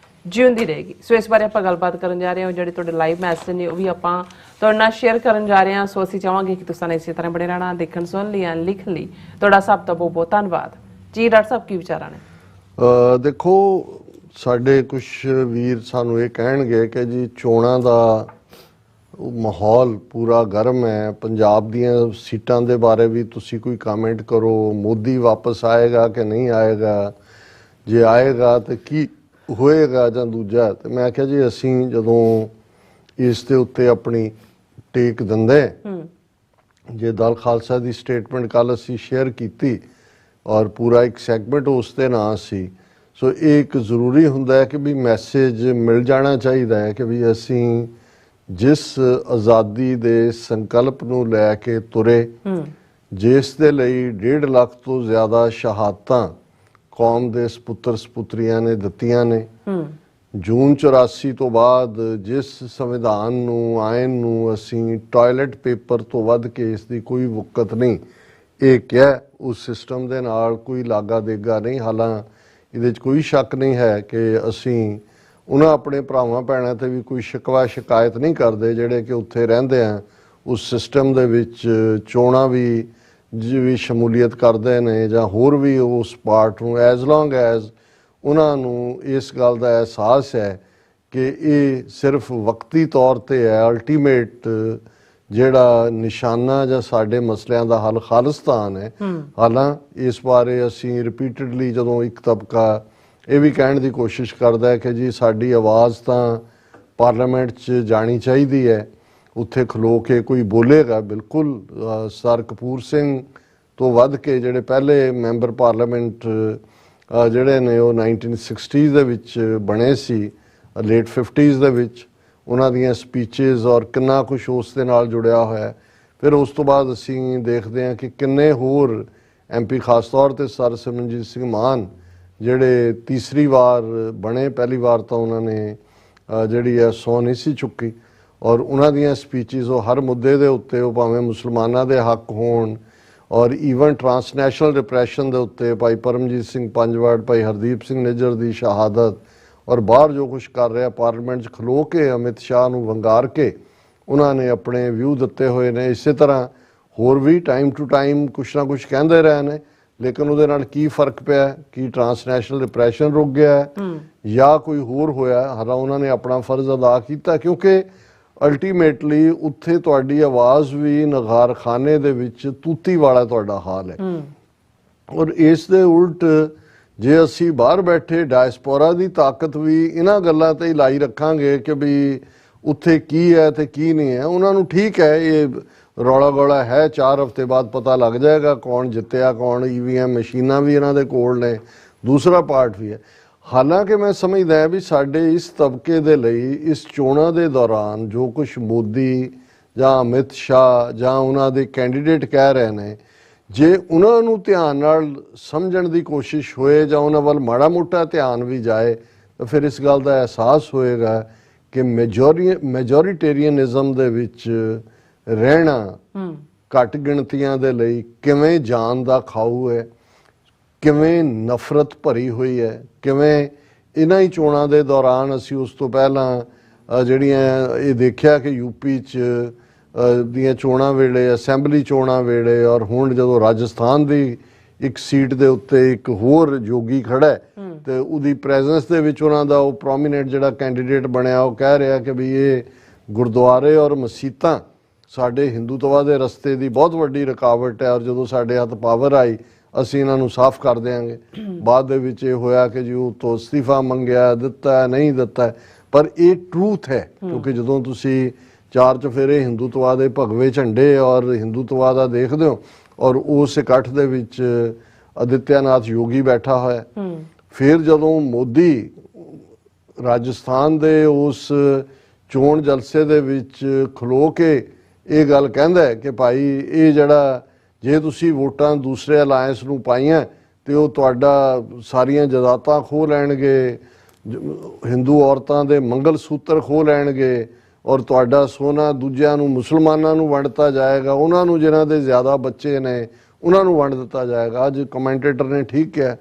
ਜਿਉਂਦੀ ਰਹੇਗੀ ਸੋ ਇਸ ਬਾਰੇ ਆਪਾਂ ਗੱਲਬਾਤ ਕਰਨ ਜਾ ਰਹੇ ਹਾਂ ਜਿਹੜੇ ਤੁਹਾਡੇ ਲਾਈਵ ਮੈਸੇਜ ਨੇ ਉਹ ਵੀ ਆਪਾਂ ਤੁਹਾਡੇ ਨਾਲ ਸ਼ੇਅਰ ਕਰਨ ਜਾ ਰਹੇ ਹਾਂ ਸੋ ਅਸੀਂ ਚਾਹਾਂਗੇ ਕਿ ਤੁਸੀਂ ਇਸੇ ਤਰ੍ਹਾਂ ਬਣੇ ਰਹਿਣਾ ਦੇਖਣ ਸੁਣ ਲਈ ਐਂਡ ਲਿਖਣ ਲਈ ਤੁਹਾਡਾ ਸਭ ਦਾ ਬਹੁਤ ਬਹੁਤ ਧੰਨਵਾਦ ਜੀ ਡਾਕਟਰ ਸਾਹਿਬ ਕੀ ਵਿਚਾਰਾਂ ਨੇ ਦੇਖੋ ਸਾਡੇ ਕੁਝ ਵੀਰ ਸਾਨੂੰ ਇਹ ਕਹਿਣਗੇ ਕਿ ਜੀ ਚੋਣਾਂ ਦਾ ਮਾਹੌਲ ਪੂਰਾ ਗਰਮ ਹੈ ਪੰਜਾਬ ਦੀਆਂ ਸੀਟਾਂ ਦੇ ਬਾਰੇ ਵੀ ਤੁਸੀਂ ਕੋਈ ਕਮੈਂਟ ਕਰੋ ਮੋਦੀ ਵਾਪਸ ਆਏਗਾ ਕਿ ਨਹੀਂ ਆਏਗਾ ਜੇ ਆਏਗਾ ਤਾਂ ਕੀ ਹੋਏਗਾ ਜਾਂ ਦੂਜਾ ਤੇ ਮੈਂ ਕਿਹਾ ਜੀ ਅਸੀਂ ਜਦੋਂ ਇਸ ਦੇ ਉੱਤੇ ਆਪਣੀ ਟੇਕ ਦਿੰਦੇ ਜੇ ਦਲ ਖਾਲਸਾ ਦੀ ਸਟੇਟਮੈਂਟ ਕੱਲ ਅਸੀਂ ਸ਼ੇਅਰ ਕੀਤੀ ਔਰ ਪੂਰਾ ਇੱਕ ਸੈਗਮੈਂਟ ਉਸ ਦੇ ਨਾਂ ਸੀ ਸੋ ਇਹ ਇੱਕ ਜ਼ਰੂਰੀ ਹੁੰਦਾ ਹੈ ਕਿ ਵੀ ਮੈਸੇਜ ਮਿਲ ਜਾਣਾ ਚਾਹੀਦਾ ਹੈ ਕਿ ਵੀ ਅਸੀਂ ਜਿਸ ਆਜ਼ਾਦੀ ਦੇ ਸੰਕਲਪ ਨੂੰ ਲੈ ਕੇ ਤੁਰੇ ਜਿਸ ਦੇ ਲਈ 1.5 ਲੱਖ ਤੋਂ ਜ਼ਿਆਦਾ ਸ਼ਹਾਦਤਾਂ ਕੌਮ ਦੇ ਸਪੁੱਤਰ ਸਪੁੱਤਰੀਆਂ ਨੇ ਦਿੱਤੀਆਂ ਨੇ ਜੂਨ 84 ਤੋਂ ਬਾਅਦ ਜਿਸ ਸੰਵਿਧਾਨ ਨੂੰ ਆਇਨ ਨੂੰ ਅਸੀਂ ਟਾਇਲਟ ਪੇਪਰ ਤੋਂ ਵੱਧ ਕੇ ਇਸ ਦੀ ਕੋਈ ਵਕਤ ਨਹੀਂ ਇਹ ਕਿਹਾ ਉਸ ਸਿਸਟਮ ਦੇ ਨਾਲ ਕੋਈ ਲਾਗਾ ਦੇਗਾ ਨਹੀਂ ਹਾਲਾਂ ਇਹਦੇ 'ਚ ਕੋਈ ਸ਼ੱਕ ਨਹੀਂ ਹੈ ਕਿ ਅਸੀਂ ਉਹਨਾਂ ਆਪਣੇ ਭਰਾਵਾਂ ਭੈਣਾਂ ਤੇ ਵੀ ਕੋਈ ਸ਼ਿਕਵਾ ਸ਼ਿਕਾਇਤ ਨਹੀਂ ਕਰਦੇ ਜਿਹੜੇ ਕਿ ਉੱਥੇ ਰਹਿੰਦੇ ਆ ਉਸ ਸਿਸਟਮ ਦੇ ਵਿੱਚ ਚੋਣਾਂ ਵੀ ਵੀ ਸ਼ਮੂਲੀਅਤ ਕਰਦੇ ਨੇ ਜਾਂ ਹੋਰ ਵੀ ਉਸ ਪਾਰਟ ਨੂੰ ਐਜ਼ ਲੌਂਗ ਐਜ਼ ਉਹਨਾਂ ਨੂੰ ਇਸ ਗੱਲ ਦਾ ਅਹਿਸਾਸ ਹੈ ਕਿ ਇਹ ਸਿਰਫ ਵਕਤੀ ਤੌਰ ਤੇ ਹੈ ਅਲਟੀਮੇਟ ਜਿਹੜਾ ਨਿਸ਼ਾਨਾ ਜਾਂ ਸਾਡੇ ਮਸਲਿਆਂ ਦਾ ਹੱਲ ਖਾਲਿਸਤਾਨ ਹੈ। ਹਾਲਾਂਕਿ ਇਸ ਬਾਰੇ ਅਸੀਂ ਰਿਪੀਟਡਲੀ ਜਦੋਂ ਇੱਕ ਤਬਕਾ ਇਹ ਵੀ ਕਹਿਣ ਦੀ ਕੋਸ਼ਿਸ਼ ਕਰਦਾ ਹੈ ਕਿ ਜੀ ਸਾਡੀ ਆਵਾਜ਼ ਤਾਂ ਪਾਰਲੀਮੈਂਟ 'ਚ ਜਾਣੀ ਚਾਹੀਦੀ ਹੈ, ਉੱਥੇ ਖਲੋ ਕੇ ਕੋਈ ਬੋਲੇਗਾ। ਬਿਲਕੁਲ ਸਰ ਕਪੂਰ ਸਿੰਘ ਤੋਂ ਵੱਧ ਕੇ ਜਿਹੜੇ ਪਹਿਲੇ ਮੈਂਬਰ ਪਾਰਲੀਮੈਂਟ ਜਿਹੜੇ ਨੇ ਉਹ 1960s ਦੇ ਵਿੱਚ ਬਣੇ ਸੀ, ਲੇਟ 50s ਦੇ ਵਿੱਚ, ਉਹਨਾਂ ਦੀਆਂ ਸਪੀਚਜ਼ ਔਰ ਕਿੰਨਾ ਕੁਛ ਉਸ ਦੇ ਨਾਲ ਜੁੜਿਆ ਹੋਇਆ। ਫਿਰ ਉਸ ਤੋਂ ਬਾਅਦ ਅਸੀਂ ਦੇਖਦੇ ਹਾਂ ਕਿ ਕਿੰਨੇ ਹੋਰ MP, ਖਾਸ ਤੌਰ 'ਤੇ ਸਰ ਸਿਮਰਨਜੀਤ ਸਿੰਘ ਮਾਨ ਜਿਹੜੇ ਤੀਸਰੀ ਵਾਰ ਬਣੇ, ਪਹਿਲੀ ਵਾਰ ਤਾਂ ਉਹਨਾਂ ਨੇ ਜਿਹੜੀ ਹੈ ਸਹੁੰ ਨਹੀਂ ਸੀ ਚੁੱਕੀ, ਔਰ ਉਹਨਾਂ ਦੀਆਂ ਸਪੀਚਜ਼ ਉਹ ਹਰ ਮੁੱਦੇ ਦੇ ਉੱਤੇ, ਉਹ ਭਾਵੇਂ ਮੁਸਲਮਾਨਾਂ ਦੇ ਹੱਕ ਹੋਣ ਔਰ ਈਵਨ ਟਰਾਂਸਨੈਸ਼ਨਲ ਡਿਪਰੈਸ਼ਨ ਦੇ ਉੱਤੇ, ਭਾਈ ਪਰਮਜੀਤ ਸਿੰਘ ਪੰਜਵੜ, ਭਾਈ ਹਰਦੀਪ ਸਿੰਘ ਨਿੱਜਰ ਦੀ ਸ਼ਹਾਦਤ, ਔਰ ਬਾਹਰ ਜੋ ਕੁਛ ਕਰ ਰਿਹਾ ਪਾਰਲੀਮੈਂਟ 'ਚ ਖਲੋ ਕੇ ਅਮਿਤ ਸ਼ਾਹ ਨੂੰ ਵੰਗਾਰ ਕੇ ਉਹਨਾਂ ਨੇ ਆਪਣੇ ਵਿਊ ਦਿੱਤੇ ਹੋਏ ਨੇ। ਇਸੇ ਤਰ੍ਹਾਂ ਹੋਰ ਵੀ ਟਾਈਮ ਟੂ ਟਾਈਮ ਕੁਛ ਨਾ ਕੁਛ ਕਹਿੰਦੇ ਰਹੇ ਨੇ, ਲੇਕਿਨ ਉਹਦੇ ਨਾਲ ਕੀ ਫਰਕ ਪਿਆ? ਕੀ ਟਰਾਂਸਨੈਸ਼ਨਲ ਡਿਪਰੈਸ਼ਨ ਰੁਕ ਗਿਆ ਜਾਂ ਕੋਈ ਹੋਰ ਹੋਇਆ? ਹਾਲਾਂ ਉਹਨਾਂ ਨੇ ਆਪਣਾ ਫਰਜ਼ ਅਦਾ ਕੀਤਾ, ਕਿਉਂਕਿ ਅਲਟੀਮੇਟਲੀ ਉੱਥੇ ਤੁਹਾਡੀ ਆਵਾਜ਼ ਵੀ ਨਗਾਰਖਾਨੇ ਦੇ ਵਿੱਚ ਤੂਤੀ ਵਾਲਾ ਤੁਹਾਡਾ ਹਾਲ ਹੈ। ਔਰ ਇਸ ਦੇ ਉਲਟ ਜੇ ਅਸੀਂ ਬਾਹਰ ਬੈਠੇ ਡਾਇਸਪੋਰਾ ਦੀ ਤਾਕਤ ਵੀ ਇਹਨਾਂ ਗੱਲਾਂ ਤੇ ਹੀ ਲਾਈ ਰੱਖਾਂਗੇ ਕਿ ਵੀ ਉੱਥੇ ਕੀ ਹੈ ਤੇ ਕੀ ਨਹੀਂ ਹੈ, ਉਹਨਾਂ ਨੂੰ ਠੀਕ ਹੈ ਇਹ ਰੌਲਾ ਗੋਲਾ ਹੈ, 4 ਹਫ਼ਤੇ ਬਾਅਦ ਪਤਾ ਲੱਗ ਜਾਏਗਾ ਕੌਣ ਜਿੱਤਿਆ ਕੌਣ, EVM ਮਸ਼ੀਨਾਂ ਵੀ ਇਹਨਾਂ ਦੇ ਕੋਲ ਨੇ, ਦੂਸਰਾ ਪਾਰਟ ਵੀ ਹੈ। ਹਾਲਾਂਕਿ ਮੈਂ ਸਮਝਦਾ ਹਾਂ ਵੀ ਸਾਡੇ ਇਸ ਤਬਕੇ ਦੇ ਲਈ ਇਸ ਚੋਣਾਂ ਦੇ ਦੌਰਾਨ ਜੋ ਕੁਛ ਮੋਦੀ ਜਾਂ ਅਮਿਤ ਸ਼ਾਹ ਜਾਂ ਉਹਨਾਂ ਦੇ ਕੈਂਡੀਡੇਟ ਕਹਿ ਰਹੇ ਨੇ, ਜੇ ਉਹਨਾਂ ਨੂੰ ਧਿਆਨ ਨਾਲ ਸਮਝਣ ਦੀ ਕੋਸ਼ਿਸ਼ ਹੋਏ ਜਾਂ ਉਹਨਾਂ ਵੱਲ ਮਾੜਾ ਮੋਟਾ ਧਿਆਨ ਵੀ ਜਾਏ ਤਾਂ ਫਿਰ ਇਸ ਗੱਲ ਦਾ ਅਹਿਸਾਸ ਹੋਏਗਾ ਕਿ ਮੈਜੋਰਿਟੇਰੀਅਨਿਜ਼ਮ ਦੇ ਵਿੱਚ ਰਹਿਣਾ ਘੱਟ ਗਿਣਤੀਆਂ ਦੇ ਲਈ ਕਿਵੇਂ ਜਾਨ ਦਾ ਖਾਊ ਹੈ, ਕਿਵੇਂ ਨਫ਼ਰਤ ਭਰੀ ਹੋਈ ਹੈ, ਕਿਵੇਂ ਇਹਨਾਂ ਹੀ ਚੋਣਾਂ ਦੇ ਦੌਰਾਨ ਅਸੀਂ ਉਸ ਤੋਂ ਪਹਿਲਾਂ ਜਿਹੜੀਆਂ ਇਹ ਦੇਖਿਆ ਕਿ UP 'ਚ ਦੀਆਂ ਚੋਣਾਂ ਵੇਲੇ, ਅਸੈਂਬਲੀ ਚੋਣਾਂ ਵੇਲੇ, ਔਰ ਹੁਣ ਜਦੋਂ ਰਾਜਸਥਾਨ ਦੀ ਇੱਕ ਸੀਟ ਦੇ ਉੱਤੇ ਇੱਕ ਹੋਰ ਜੋਗੀ ਖੜਾ ਹੈ ਤੇ ਉਹਦੀ ਪ੍ਰੈਜ਼ੈਂਸ ਦੇ ਵਿੱਚ ਉਹਨਾਂ ਦਾ ਉਹ ਪ੍ਰੋਮੀਨੈਂਟ ਜਿਹੜਾ ਕੈਂਡੀਡੇਟ ਬਣਿਆ ਉਹ ਕਹਿ ਰਿਹਾ ਕਿ ਵੀ ਇਹ ਗੁਰਦੁਆਰੇ ਔਰ ਮਸੀਤਾਂ ਸਾਡੇ ਹਿੰਦੂਤਵਾ ਦੇ ਰਸਤੇ ਦੀ ਬਹੁਤ ਵੱਡੀ ਰੁਕਾਵਟ ਹੈ, ਔਰ ਜਦੋਂ ਸਾਡੇ ਹੱਥ ਪਾਵਰ ਆਈ ਅਸੀਂ ਇਹਨਾਂ ਨੂੰ ਸਾਫ਼ ਕਰ ਦਿਆਂਗੇ। ਬਾਅਦ ਦੇ ਵਿੱਚ ਇਹ ਹੋਇਆ ਕਿ ਜੀ ਉਹ ਤੋਂ ਅਸਤੀਫਾ ਮੰਗਿਆ, ਦਿੱਤਾ ਨਹੀਂ ਦਿੱਤਾ, ਪਰ ਇਹ ਟਰੂਥ ਹੈ ਕਿਉਂਕਿ ਜਦੋਂ ਤੁਸੀਂ 4 ਚੁਫੇਰੇ ਹਿੰਦੂਤਵਾ ਦੇ ਭਗਵੇ ਝੰਡੇ ਔਰ ਹਿੰਦੂਤਵਾ ਦਾ ਦੇਖਦੇ ਹੋ, ਔਰ ਉਸ ਇਕੱਠ ਦੇ ਵਿੱਚ ਆਦਿੱਤਿਆਨਾਥ ਯੋਗੀ ਬੈਠਾ ਹੋਇਆ, ਫਿਰ ਜਦੋਂ ਮੋਦੀ ਰਾਜਸਥਾਨ ਦੇ ਉਸ ਚੋਣ ਜਲਸੇ ਦੇ ਵਿੱਚ ਖਲੋ ਕੇ ਇਹ ਗੱਲ ਕਹਿੰਦਾ ਹੈ ਕਿ ਭਾਈ ਇਹ ਜਿਹੜਾ ਜੇ ਤੁਸੀਂ ਵੋਟਾਂ ਦੂਸਰੇ ਅਲਾਇੰਸ ਨੂੰ ਪਾਈਆਂ ਤੇ ਉਹ ਤੁਹਾਡਾ ਸਾਰੀਆਂ ਜਾਇਦਾਦਾਂ ਖੋਹ ਲੈਣਗੇ, ਹਿੰਦੂ ਔਰਤਾਂ ਦੇ ਮੰਗਲ ਸੂਤਰ ਖੋਹ ਲੈਣਗੇ, ਔਰ ਤੁਹਾਡਾ ਸੋਨਾ ਦੂਜਿਆਂ ਨੂੰ ਮੁਸਲਮਾਨਾਂ ਨੂੰ ਵੰਡਤਾ ਜਾਏਗਾ, ਉਹਨਾਂ ਨੂੰ ਜਿਨ੍ਹਾਂ ਦੇ ਜ਼ਿਆਦਾ ਬੱਚੇ ਨੇ ਉਹਨਾਂ ਨੂੰ ਵੰਡ ਦਿੱਤਾ ਜਾਏਗਾ। ਅੱਜ ਕਮੈਂਟੇਟਰ ਨੇ ਠੀਕ ਕਿਹਾ,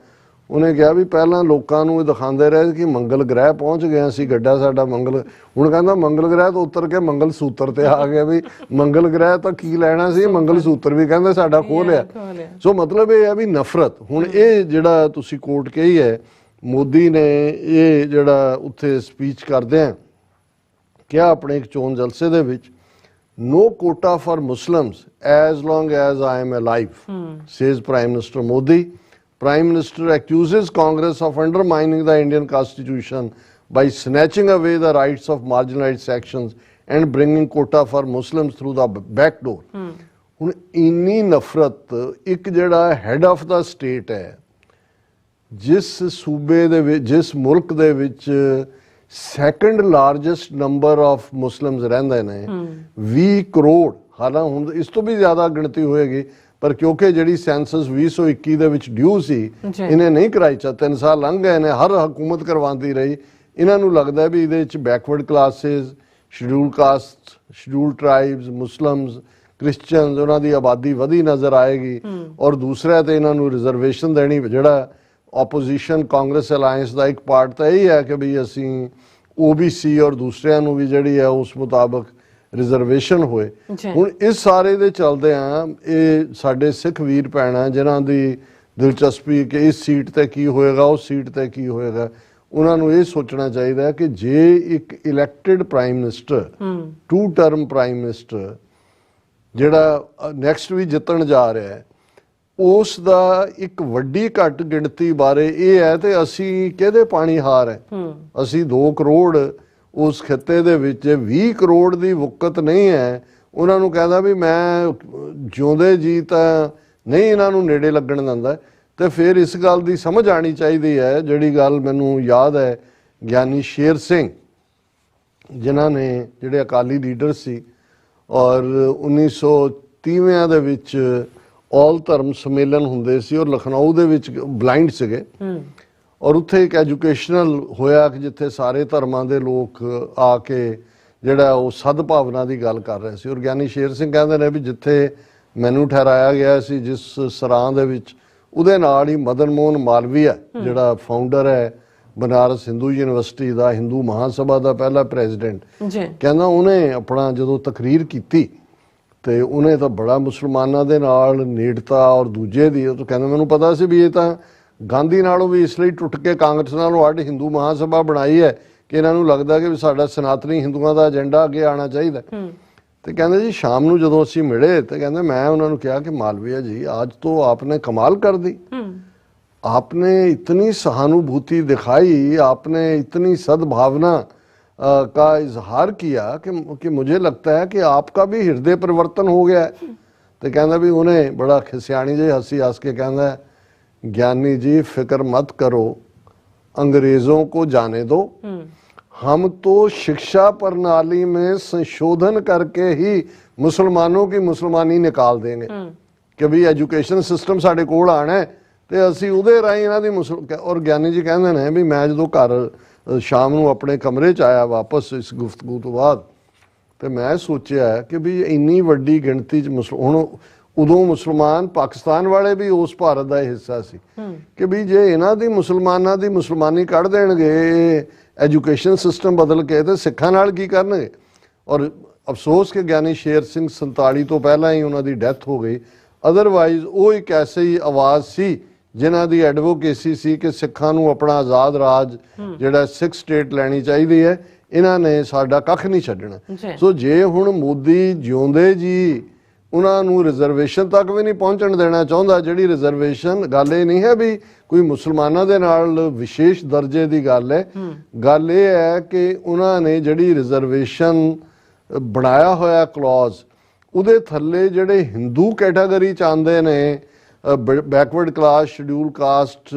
ਉਹਨੇ ਕਿਹਾ ਵੀ ਪਹਿਲਾਂ ਲੋਕਾਂ ਨੂੰ ਇਹ ਦਿਖਾਉਂਦੇ ਰਹੇ ਕਿ ਮੰਗਲ ਗ੍ਰਹਿ ਪਹੁੰਚ ਗਏ ਅਸੀਂ, ਗੱਡਾ ਸਾਡਾ ਮੰਗਲ, ਹੁਣ ਕਹਿੰਦਾ ਮੰਗਲ ਗ੍ਰਹਿ ਤੋਂ ਉਤਰ ਕੇ ਮੰਗਲ ਸੂਤਰ ਤੇ ਆ ਗਿਆ ਵੀ ਮੰਗਲ ਗ੍ਰਹਿ ਤਾਂ ਕੀ ਲੈਣਾ ਸੀ, ਮੰਗਲ ਸੂਤਰ ਵੀ ਕਹਿੰਦੇ ਸਾਡਾ ਖੋਹ ਲਿਆ। ਸੋ ਮਤਲਬ ਇਹ ਹੈ ਵੀ ਨਫ਼ਰਤ। ਹੁਣ ਇਹ ਜਿਹੜਾ ਤੁਸੀਂ ਕੋਟ ਕਹੀ ਹੈ ਮੋਦੀ ਨੇ, ਇਹ ਜਿਹੜਾ ਉੱਥੇ ਸਪੀਚ ਕਰਦੇ ਆ ਕਿਹਾ ਆਪਣੇ ਇੱਕ ਚੋਣ ਜਲਸੇ ਦੇ ਵਿੱਚ, no quota for Muslims as long as I am alive, says Prime Minister Modi. Prime Minister accuses Congress of undermining the Indian Constitution by snatching away the rights of marginalized sections and bringing quota for Muslims through the back door. ਹੁਣ ਇੰਨੀ ਨਫ਼ਰਤ, ਇੱਕ ਜਿਹੜਾ head of the state ਹੈ, ਜਿਸ ਸੂਬੇ ਦੇ ਵਿੱਚ, ਜਿਸ ਮੁਲਕ ਦੇ ਵਿੱਚ second largest number of Muslims ਰਹਿੰਦੇ ਨੇ, 20 ਕਰੋੜ, ਹਾਲਾਂਕਿ ਹੁਣ ਇਸ ਤੋਂ ਵੀ ਜ਼ਿਆਦਾ ਗਿਣਤੀ ਹੋਏਗੀ, ਪਰ ਕਿਉਂਕਿ ਜਿਹੜੀ ਸੈਂਸਸ 2021 ਦੇ ਵਿੱਚ ਡਿਊ ਸੀ ਇਹਨੇ ਨਹੀਂ ਕਰਾਈ, 3 ਸਾਲ ਲੰਘ ਗਏ ਨੇ, ਹਰ ਹਕੂਮਤ ਕਰਵਾਉਂਦੀ ਰਹੀ। ਇਹਨਾਂ ਨੂੰ ਲੱਗਦਾ ਵੀ ਇਹਦੇ ਵਿੱਚ backward classes, schedule caste, schedule tribes, Muslims, Christians, ਉਹਨਾਂ ਦੀ ਆਬਾਦੀ ਵਧੀ ਨਜ਼ਰ ਆਏਗੀ, ਔਰ ਦੂਸਰਾ ਤੇ ਇਹਨਾਂ ਨੂੰ ਰਿਜ਼ਰਵੇਸ਼ਨ ਦੇਣੀ। ਜਿਹੜਾ ਆਪੋਜੀਸ਼ਨ ਕਾਂਗਰਸ ਅਲਾਇੰਸ ਦਾ ਇੱਕ ਪਾਰਟ ਤਾਂ ਇਹ ਹੈ ਕਿ ਵੀ ਅਸੀਂ OBC ਔਰ ਦੂਸਰਿਆਂ ਨੂੰ ਵੀ ਜਿਹੜੀ ਹੈ ਉਸ ਮੁਤਾਬਕ ਰਿਜ਼ਰਵੇਸ਼ਨ ਹੋਏ। ਹੁਣ ਇਸ ਸਾਰੇ ਦੇ ਚੱਲਦੇ ਆ ਇਹ ਸਾਡੇ ਸਿੱਖ ਵੀਰ ਭੈਣਾਂ ਜਿਨ੍ਹਾਂ ਦੀ ਦਿਲਚਸਪੀ ਕਿ ਇਸ ਸੀਟ ਤੇ ਕੀ ਹੋਏਗਾ, ਉਸ ਸੀਟ ਤੇ ਕੀ ਹੋਏਗਾ, ਉਹਨਾਂ ਨੂੰ ਇਹ ਸੋਚਣਾ ਚਾਹੀਦਾ ਹੈ ਕਿ ਜੇ ਇੱਕ elected prime minister, 2 term prime minister ਜਿਹੜਾ ਨੈਕਸਟ ਵੀ ਜਿੱਤਣ ਜਾ ਰਿਹਾ ਹੈ, ਉਸ ਦਾ ਇੱਕ ਵੱਡੀ ਘੱਟ ਗਿਣਤੀ ਬਾਰੇ ਇਹ ਹੈ ਤੇ ਅਸੀਂ ਕਿਹਦੇ ਪਾਣੀ ਹਾਰ ਹੈ। ਅਸੀਂ 2 ਕਰੋੜ ਉਸ ਖਿੱਤੇ ਦੇ ਵਿੱਚ 20 ਕਰੋੜ ਦੀ ਵੁਕਤ ਨਹੀਂ ਹੈ। ਉਹਨਾਂ ਨੂੰ ਕਹਿੰਦਾ ਵੀ ਮੈਂ ਜਿਉਂਦੇ ਜੀ ਤਾਂ ਨਹੀਂ ਇਹਨਾਂ ਨੂੰ ਨੇੜੇ ਲੱਗਣ ਦਿੰਦਾ। ਤੇ ਫਿਰ ਇਸ ਗੱਲ ਦੀ ਸਮਝ ਆਣੀ ਚਾਹੀਦੀ ਹੈ, ਜਿਹੜੀ ਗੱਲ ਮੈਨੂੰ ਯਾਦ ਹੈ ਗਿਆਨੀ ਸ਼ੇਰ ਸਿੰਘ ਜਿਨ੍ਹਾਂ ਨੇ ਜਿਹੜੇ ਅਕਾਲੀ ਲੀਡਰ ਸੀ ਔਰ 1930 ਦੇ ਵਿੱਚ ਆਲ ਧਰਮ ਸੰਮੇਲਨ ਹੁੰਦੇ ਸੀ ਔਰ ਲਖਨਊ ਦੇ ਵਿੱਚ ਬਲਾਈਂਡ ਸੀਗੇ ਔਰ ਉੱਥੇ ਇੱਕ ਐਜੂਕੇਸ਼ਨਲ ਹੋਇਆ ਕਿ ਜਿੱਥੇ ਸਾਰੇ ਧਰਮਾਂ ਦੇ ਲੋਕ ਆ ਕੇ ਜਿਹੜਾ ਉਹ ਸਦਭਾਵਨਾ ਦੀ ਗੱਲ ਕਰ ਰਹੇ ਸੀ। ਔਰ ਗਿਆਨੀ ਸ਼ੇਰ ਸਿੰਘ ਕਹਿੰਦੇ ਨੇ ਵੀ ਜਿੱਥੇ ਮੈਨੂੰ ਠਹਿਰਾਇਆ ਗਿਆ ਸੀ ਜਿਸ ਸਰਾਂ ਦੇ ਵਿੱਚ, ਉਹਦੇ ਨਾਲ ਹੀ ਮਦਨ ਮੋਹਨ ਮਾਲਵੀਆ ਜਿਹੜਾ ਫਾਊਂਡਰ ਹੈ ਬਨਾਰਸ ਹਿੰਦੂ ਯੂਨੀਵਰਸਿਟੀ ਦਾ, ਹਿੰਦੂ ਮਹਾਸਭਾ ਦਾ ਪਹਿਲਾ ਪ੍ਰੈਜ਼ੀਡੈਂਟ, ਕਹਿੰਦਾ ਉਹਨੇ ਆਪਣਾ ਜਦੋਂ ਤਕਰੀਰ ਕੀਤੀ ਤੇ ਉਹਨੇ ਤਾਂ ਬੜਾ ਮੁਸਲਮਾਨਾਂ ਦੇ ਨਾਲ ਨੇੜਤਾ ਔਰ ਦੂਜੇ ਦੀ, ਉਹ ਕਹਿੰਦਾ ਮੈਨੂੰ ਪਤਾ ਸੀ ਵੀ ਇਹ ਤਾਂ ਗਾਂਧੀ ਨਾਲੋਂ ਵੀ ਇਸ ਲਈ ਟੁੱਟ ਕੇ ਕਾਂਗਰਸ ਨਾਲੋਂ ਅੱਡ ਹਿੰਦੂ ਮਹਾਸਭਾ ਬਣਾਈ ਹੈ ਕਿ ਇਹਨਾਂ ਨੂੰ ਲੱਗਦਾ ਕਿ ਵੀ ਸਾਡਾ ਸਨਾਤਨੀ ਹਿੰਦੂਆਂ ਦਾ ਏਜੰਡਾ ਅੱਗੇ ਆਉਣਾ ਚਾਹੀਦਾ। ਤੇ ਕਹਿੰਦੇ ਜੀ ਸ਼ਾਮ ਨੂੰ ਜਦੋਂ ਅਸੀਂ ਮਿਲੇ ਤੇ ਕਹਿੰਦੇ ਮੈਂ ਉਹਨਾਂ ਨੂੰ ਕਿਹਾ ਕਿ ਮਾਲਵੀਆ जी आज तो आपने कमाल कर दी, आपने इतनी सहानुभूति दिखाई, आपने इतनी सद्भावना का इजहार किया कि मुझे लगता है कि आपका भी हृदय परिवर्तन हो गया है। तो कहना भी उन्हें बड़ा खिसियाणी जी हंसी हंस के कहना है ज्ञानी जी फिक्र मत करो, अंग्रेजों को जाने दो, हम तो शिक्षा प्रणाली में संशोधन करके ही मुसलमानों की मुसलमानी निकाल देंगे कि भी एजुकेशन सिस्टम साढ़े कोल आना है ਤੇ ਅਸੀਂ ਉਹਦੇ ਰਾਹੀਂ ਇਹਨਾਂ ਦੀ ਔਰ ਗਿਆਨੀ ਜੀ ਕਹਿੰਦੇ ਨੇ ਵੀ ਮੈਂ ਜਦੋਂ ਘਰ ਸ਼ਾਮ ਨੂੰ ਆਪਣੇ ਕਮਰੇ 'ਚ ਆਇਆ ਵਾਪਸ ਇਸ ਗੁਫ਼ਤਗੂ ਤੋਂ ਬਾਅਦ ਤੇ ਮੈਂ ਸੋਚਿਆ ਕਿ ਵੀ ਇੰਨੀ ਵੱਡੀ ਗਿਣਤੀ 'ਚ ਹੁਣ ਉਦੋਂ ਮੁਸਲਮਾਨ ਪਾਕਿਸਤਾਨ ਵਾਲੇ ਵੀ ਉਸ ਭਾਰਤ ਦਾ ਹਿੱਸਾ ਸੀ ਕਿ ਵੀ ਜੇ ਇਹਨਾਂ ਦੀ ਮੁਸਲਮਾਨਾਂ ਦੀ ਮੁਸਲਮਾਨੀ ਕੱਢ ਦੇਣਗੇ ਐਜੂਕੇਸ਼ਨ ਸਿਸਟਮ ਬਦਲ ਕੇ ਤੇ ਸਿੱਖਾਂ ਨਾਲ ਕੀ ਕਰਨਗੇ। ਔਰ ਅਫਸੋਸ ਕਿ ਗਿਆਨੀ ਸ਼ੇਰ ਸਿੰਘ 47 ਤੋਂ ਪਹਿਲਾਂ ਹੀ ਉਹਨਾਂ ਦੀ ਡੈਥ ਹੋ ਗਈ। ਅਦਰਵਾਈਜ਼ ਉਹ ਇੱਕ ਐਸੀ ਆਵਾਜ਼ ਸੀ ਜਿਨ੍ਹਾਂ ਦੀ ਐਡਵੋਕੇਸੀ ਸੀ ਕਿ ਸਿੱਖਾਂ ਨੂੰ ਆਪਣਾ ਆਜ਼ਾਦ ਰਾਜ ਜਿਹੜਾ ਸਿੱਖ ਸਟੇਟ ਲੈਣੀ ਚਾਹੀਦੀ ਹੈ, ਇਹਨਾਂ ਨੇ ਸਾਡਾ ਕੱਖ ਨਹੀਂ ਛੱਡਣਾ। ਸੋ ਜੇ ਹੁਣ ਮੋਦੀ ਜਿਉਂਦੇ ਜੀ ਉਹਨਾਂ ਨੂੰ ਰਿਜ਼ਰਵੇਸ਼ਨ ਤੱਕ ਵੀ ਨਹੀਂ ਪਹੁੰਚਣ ਦੇਣਾ ਚਾਹੁੰਦਾ, ਜਿਹੜੀ ਰਿਜ਼ਰਵੇਸ਼ਨ ਗੱਲ ਇਹ ਨਹੀਂ ਹੈ ਵੀ ਕੋਈ ਮੁਸਲਮਾਨਾਂ ਦੇ ਨਾਲ ਵਿਸ਼ੇਸ਼ ਦਰਜੇ ਦੀ ਗੱਲ ਹੈ, ਗੱਲ ਇਹ ਹੈ ਕਿ ਉਹਨਾਂ ਨੇ ਜਿਹੜੀ ਰਿਜ਼ਰਵੇਸ਼ਨ ਬਣਾਇਆ ਹੋਇਆ ਕਲੌਜ਼ ਉਹਦੇ ਥੱਲੇ ਜਿਹੜੇ ਹਿੰਦੂ ਕੈਟਾਗਰੀ ਚ ਆਉਂਦੇ ਨੇ ਬੈਕਵਰਡ ਕਲਾਸ ਸ਼ਡਿਊਲ ਕਾਸਟ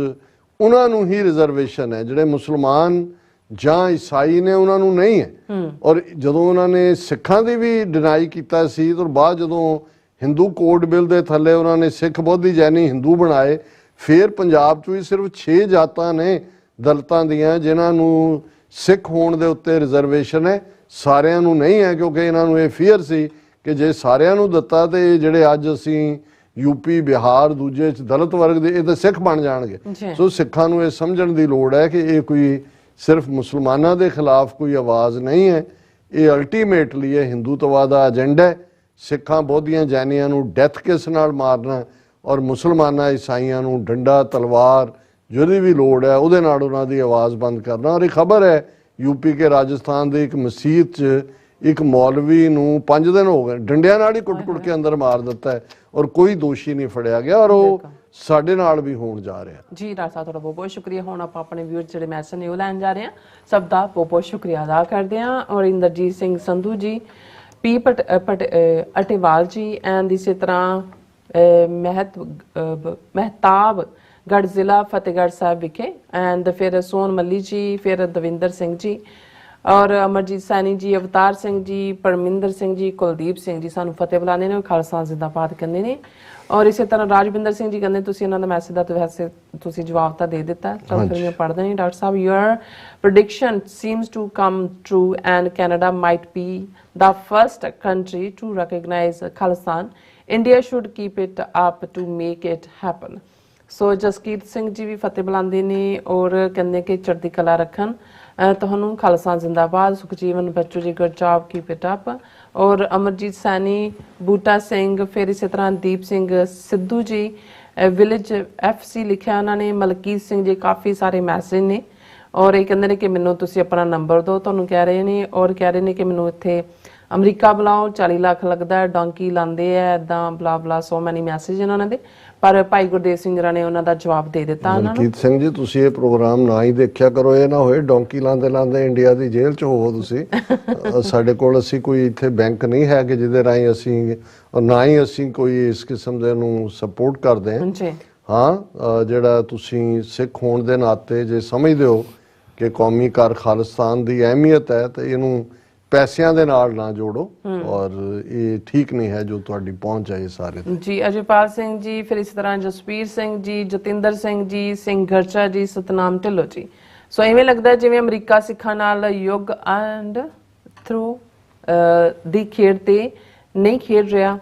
ਉਹਨਾਂ ਨੂੰ ਹੀ ਰਿਜ਼ਰਵੇਸ਼ਨ ਹੈ, ਜਿਹੜੇ ਮੁਸਲਮਾਨ ਜਾਂ ਈਸਾਈ ਨੇ ਉਹਨਾਂ ਨੂੰ ਨਹੀਂ ਹੈ। ਔਰ ਜਦੋਂ ਉਹਨਾਂ ਨੇ ਸਿੱਖਾਂ ਦੀ ਵੀ ਡਿਨਾਈ ਕੀਤਾ ਸੀ ਤੋਂ ਬਾਅਦ ਜਦੋਂ ਹਿੰਦੂ ਕੋਡ ਬਿੱਲ ਦੇ ਥੱਲੇ ਉਹਨਾਂ ਨੇ ਸਿੱਖ ਬੋਧੀ ਜੈਨੀ ਹਿੰਦੂ ਬਣਾਏ, ਫਿਰ ਪੰਜਾਬ 'ਚ ਵੀ ਸਿਰਫ 6 ਜਾਤਾਂ ਨੇ ਦਲਿਤਾਂ ਦੀਆਂ ਜਿਨ੍ਹਾਂ ਨੂੰ ਸਿੱਖ ਹੋਣ ਦੇ ਉੱਤੇ ਰਿਜ਼ਰਵੇਸ਼ਨ ਹੈ, ਸਾਰਿਆਂ ਨੂੰ ਨਹੀਂ ਹੈ ਕਿਉਂਕਿ ਇਹਨਾਂ ਨੂੰ ਇਹ ਫੀਅਰ ਸੀ ਕਿ ਜੇ ਸਾਰਿਆਂ ਨੂੰ ਦਿੱਤਾ ਤੇ ਜਿਹੜੇ ਅੱਜ ਅਸੀਂ ਯੂਪੀ ਬਿਹਾਰ ਦੂਜੇ 'ਚ ਦਲਿਤ ਵਰਗ ਦੇ ਇਹ ਤਾਂ ਸਿੱਖ ਬਣ ਜਾਣਗੇ। ਸੋ ਸਿੱਖਾਂ ਨੂੰ ਇਹ ਸਮਝਣ ਦੀ ਲੋੜ ਹੈ ਕਿ ਇਹ ਕੋਈ ਸਿਰਫ ਮੁਸਲਮਾਨਾਂ ਦੇ ਖਿਲਾਫ ਕੋਈ ਆਵਾਜ਼ ਨਹੀਂ ਹੈ, ਇਹ ਅਲਟੀਮੇਟਲੀ ਇਹ ਹਿੰਦੂਤਵਾ ਦਾ ਏਜੰਡਾ ਹੈ। ਸਿੱਖਾਂ ਬੋਧੀਆਂ ਜੈਨੀਆਂ ਨੂੰ ਡੈਥ ਕਿਸ ਨਾਲ ਮਾਰਨਾ ਔਰ ਮੁਸਲਮਾਨਾਂ ਈਸਾਈਆਂ ਨੂੰ ਡੰਡਾ ਤਲਵਾਰ ਜਿਹਦੀ ਵੀ ਲੋੜ ਹੈ ਉਹਦੇ ਨਾਲ ਉਹਨਾਂ ਦੀ ਆਵਾਜ਼ ਬੰਦ ਕਰਨਾ। ਔਰ ਇਹ ਖਬਰ ਹੈ यूपी के राजस्थान ਦੇ ਇੱਕ ਮਸਜਿਦ 'ਚ ਇੱਕ ਮੌਲਵੀ ਨੂੰ 5 ਦਿਨ ਹੋ ਗਏ ਡੰਡਿਆਂ ਨਾਲ ਹੀ ਕੁੱਟ-ਕੁੱਟ ਕੇ ਅੰਦਰ ਮਾਰ ਦਿੱਤਾ ਹੈ ਔਰ ਕੋਈ ਦੋਸ਼ੀ ਨਹੀਂ ਫੜਿਆ ਗਿਆ ਔਰ ਉਹ ਸਾਡੇ ਨਾਲ ਵੀ ਹੋਣ ਜਾ ਰਿਹਾ। ਜੀ ਡਾਕਟਰ ਸਾਹਿਬ ਤੁਹਾਡਾ ਬਹੁਤ ਸ਼ੁਕਰੀਆ। ਹੁਣ ਆਪਾਂ ਆਪਣੇ ਵਿਊਅਰਸ ਜਿਹੜੇ ਮੈਸੇਜ ਨੇ ਉਹ ਲੈਣ ਜਾ ਰਹੇ ਹਾਂ, ਸਭ ਦਾ ਬਹੁਤ ਸ਼ੁਕਰੀਆ ਅਦਾ ਕਰਦੇ ਹਾਂ। ਔਰ ਇੰਦਰਜੀਤ ਸਿੰਘ ਸੰਧੂ ਜੀ, ਪੀ ਅਟੇਵਾਲ ਜੀ ਐਂਡ ਇਸੇ ਤਰ੍ਹਾਂ ਮਹਿਤਾਬ गढ़ जिला फतेहगढ़ साहब विखे एंड फिर सोन मल्ली जी, फिर दविंदर सिंह जी और अमरजीत सैनी जी, अवतार सिंह जी, परमिंदर सिंह जी, कुलदीप सिंह जी सानू फतेह बुलाने ने, खालसा जिंदाबाद कहने ने। और इसी तरह राजविंदर सिंह जी कहते तुसीं इन्हां दा मैसेज दा तो वैसे तुसीं जवाब तां दे दिता, चल फिर मैं पढ़ देनी। डॉक्टर साहब, your prediction seems to come true and Canada might be the first country to recognize Khalistan. India should keep it up to make it happen. ਸੋ ਜਸਕੀਰਤ ਸਿੰਘ ਜੀ ਵੀ ਫਤਿਹ ਬੁਲਾਉਂਦੇ ਨੇ ਔਰ ਕਹਿੰਦੇ ਕਿ ਚੜ੍ਹਦੀ ਕਲਾ ਰੱਖਣ ਤੁਹਾਨੂੰ, ਖਾਲਸਾ ਜਿੰਦਾਬਾਦ। ਸੁਖਜੀਵਨ ਬੱਚੂ ਜੀ, good job, keep it up. ਔਰ ਅਮਰਜੀਤ ਸੈਣੀ, ਬੂਟਾ ਸਿੰਘ, ਫਿਰ ਇਸੇ ਤਰ੍ਹਾਂ ਦੀਪ ਸਿੰਘ ਸਿੱਧੂ ਜੀ, ਵਿਲੇਜ FC ਲਿਖਿਆ ਉਹਨਾਂ ਨੇ, ਮਲਕੀਤ ਸਿੰਘ ਜੀ, ਕਾਫੀ ਸਾਰੇ ਮੈਸੇਜ ਨੇ ਔਰ ਇਹ ਕਹਿੰਦੇ ਨੇ ਕਿ ਮੈਨੂੰ ਤੁਸੀਂ ਆਪਣਾ ਨੰਬਰ ਦਿਓ, ਤੁਹਾਨੂੰ ਕਹਿ ਰਹੇ ਨੇ। ਔਰ ਕਹਿ ਰਹੇ ਨੇ ਕਿ ਮੈਨੂੰ ਇੱਥੇ ਅਮਰੀਕਾ ਬੁਲਾਓ 40 ਲੱਖ ਲੱਗਦਾ, ਡੋਂਕੀ ਲਾਉਂਦੇ ਆ ਇਦਾਂ ਬਲਾ ਬਲਾ, ਸੋ ਮੈਨੀ ਮੈਸੇਜ ਉਹਨਾਂ ਦੇ। ਪਰ ਭਾਈ ਗੁਰਦੇਵ ਸਿੰਘ ਜਰਾ ਨੇ ਉਹਨਾਂ ਦਾ ਜਵਾਬ ਦੇ ਦਿੱਤਾ ਉਹਨਾਂ ਨੂੰ। ਮਲਕੀਤ ਸਿੰਘ ਜੀ, ਤੁਸੀਂ ਇਹ ਪ੍ਰੋਗਰਾਮ ਨਾ ਹੀ ਦੇਖਿਆ ਕਰੋ, ਇਹ ਨਾ ਹੋਏ ਡੋਂਕੀ ਲਾਉਂਦੇ ਲਾਉਂਦੇ ਇੰਡੀਆ ਦੀ ਜੇਲ੍ਹ 'ਚ ਹੋਵੋ ਤੁਸੀਂ। ਸਾਡੇ ਕੋਲ ਅਸੀਂ ਕੋਈ ਇੱਥੇ ਬੈਂਕ ਨਹੀਂ ਹੈ ਕਿ ਜਿਹਦੇ ਰਾਹੀਂ ਅਸੀਂ, ਔਰ ਨਾ ਹੀ ਅਸੀਂ ਕੋਈ ਇਸ ਕਿਸਮ ਦੇ ਨੂੰ ਸਪੋਰਟ ਕਰਦੇ ਹਾਂ। ਹਾਂ, ਜਿਹੜਾ ਤੁਸੀਂ ਸਿੱਖ ਹੋਣ ਦੇ ਨਾਤੇ ਜੇ ਸਮਝਦੇ ਹੋ ਕਿ ਕੌਮੀ ਕਾਰ ਖਾਲਿਸਤਾਨ ਦੀ ਅਹਿਮੀਅਤ ਹੈ ਤੇ ਇਹਨੂੰ ਪੈਸਿਆਂ ਦੇ ਨਾਲ ਨਾ ਜੋੜੋ, ਔਰ ਇਹ ਠੀਕ ਨਹੀਂ ਹੈ ਜੋ ਤੁਹਾਡੀ ਪਹੁੰਚ ਹੈ ਇਹ ਸਾਰੇ ਜੀ। ਅਜੇਪਾਲ ਸਿੰਘ ਜੀ, ਫਿਰ ਇਸ ਤਰ੍ਹਾਂ ਜਸਵੀਰ ਸਿੰਘ ਜੀ, ਜਤਿੰਦਰ ਸਿੰਘ ਜੀ, ਸਿੰਘ ਗਰਚਾ ਜੀ, ਸਤਨਾਮ ਢਿੱਲੋਂ ਜੀ। ਸੋ ਇਵੇਂ ਲੱਗਦਾ ਜਿਵੇਂ ਅਮਰੀਕਾ ਸਿੱਖਾਂ ਨਾਲ ਯੁੱਗ ਐਂਡ ਥਰੂ ਦੀ ਖੇਡ ਤੇ ਨਹੀਂ ਖੇਡ ਰਿਹਾ।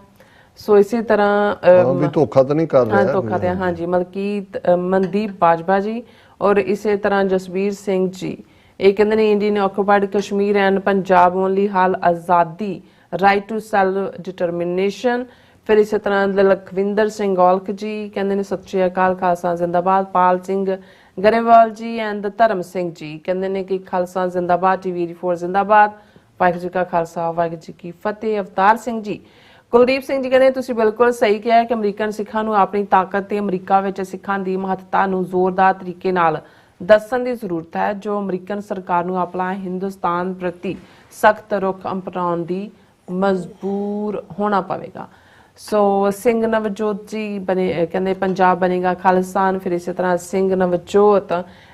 ਸੋ ਇਸੇ ਤਰ੍ਹਾਂ ਵੀ ਧੋਖਾ ਤਾਂ ਨਹੀਂ ਕਰ ਰਿਹਾ, ਧੋਖਾ ਤੇ ਹਾਂਜੀ। ਮਨਦੀਪ ਬਾਜਵਾ ਜੀ ਔਰ ਇਸੇ ਤਰ੍ਹਾਂ ਜਸਵੀਰ ਸਿੰਘ ਜੀ, ਇਹ ਕਹਿੰਦੇ ਨੇ Indian occupied Kashmir and Punjab only ਹਾਲ ਆਜ਼ਾਦੀ, ਰਾਈਟ ਟੂ ਸੈਲਫ ਡਿਟਰਮੀਨੇਸ਼ਨ। ਫਿਰ ਇਸੇ ਤਰ੍ਹਾਂ ਲਖਵਿੰਦਰ ਸਿੰਘ ਔਲਖ ਜੀ ਕਹਿੰਦੇ ਨੇ ਸਤਿ ਸ਼੍ਰੀ ਅਕਾਲ, ਖਾਲਸਾ ਜ਼ਿੰਦਾਬਾਦ। ਪਾਲ ਸਿੰਘ ਗਰੇਵਾਲ ਜੀ ਐਂਡ ਧਰਮ ਸਿੰਘ ਜੀ ਕਹਿੰਦੇ ਨੇ ਕਿ ਖਾਲਸਾ ਜ਼ਿੰਦਾਬਾਦ, ਟੀਵੀ 4 ਜ਼ਿੰਦਾਬਾਦ, ਵਾਹਿਗੁਰੂ ਜੀ ਕਾ ਖਾਲਸਾ ਵਾਹਿਗੁਰੂ ਜੀ ਕੀ ਫਤਿਹ। ਅਵਤਾਰ ਸਿੰਘ ਜੀ, ਕੁਲਦੀਪ ਸਿੰਘ ਜੀ ਕਹਿੰਦੇ ਤੁਸੀਂ ਬਿਲਕੁਲ ਸਹੀ ਕਿਹਾ ਕਿ ਅਮਰੀਕਨ ਸਿੱਖਾਂ ਨੂੰ ਆਪਣੀ ਤਾਕਤ ਤੇ ਅਮਰੀਕਾ ਵਿੱਚ ਸਿੱਖਾਂ ਦੀ ਮਹੱਤਤਾ ਨੂੰ ਜ਼ੋਰਦਾਰ ਤਰੀਕੇ ਨਾਲ ਦੱਸਣ ਦੀ ਜ਼ਰੂਰਤ ਹੈ, ਜੋ ਅਮਰੀਕਨ ਸਰਕਾਰ ਨੂੰ ਆਪਣਾ ਹਿੰਦੁਸਤਾਨ ਪ੍ਰਤੀ ਸਖਤ ਰੁਖ ਅਪਣਾਉਣ ਦੀ ਮਜਬੂਰ ਹੋਣਾ ਪਵੇਗਾ। ਸੋ ਸਿੰਘ ਨਵਜੋਤ ਜੀ ਕਹਿੰਦੇ ਪੰਜਾਬ ਬਣੇਗਾ ਖਾਲਿਸਤਾਨ। ਫਿਰ ਇਸੇ ਤਰ੍ਹਾਂ ਸਿੰਘ ਨਵਜੋਤ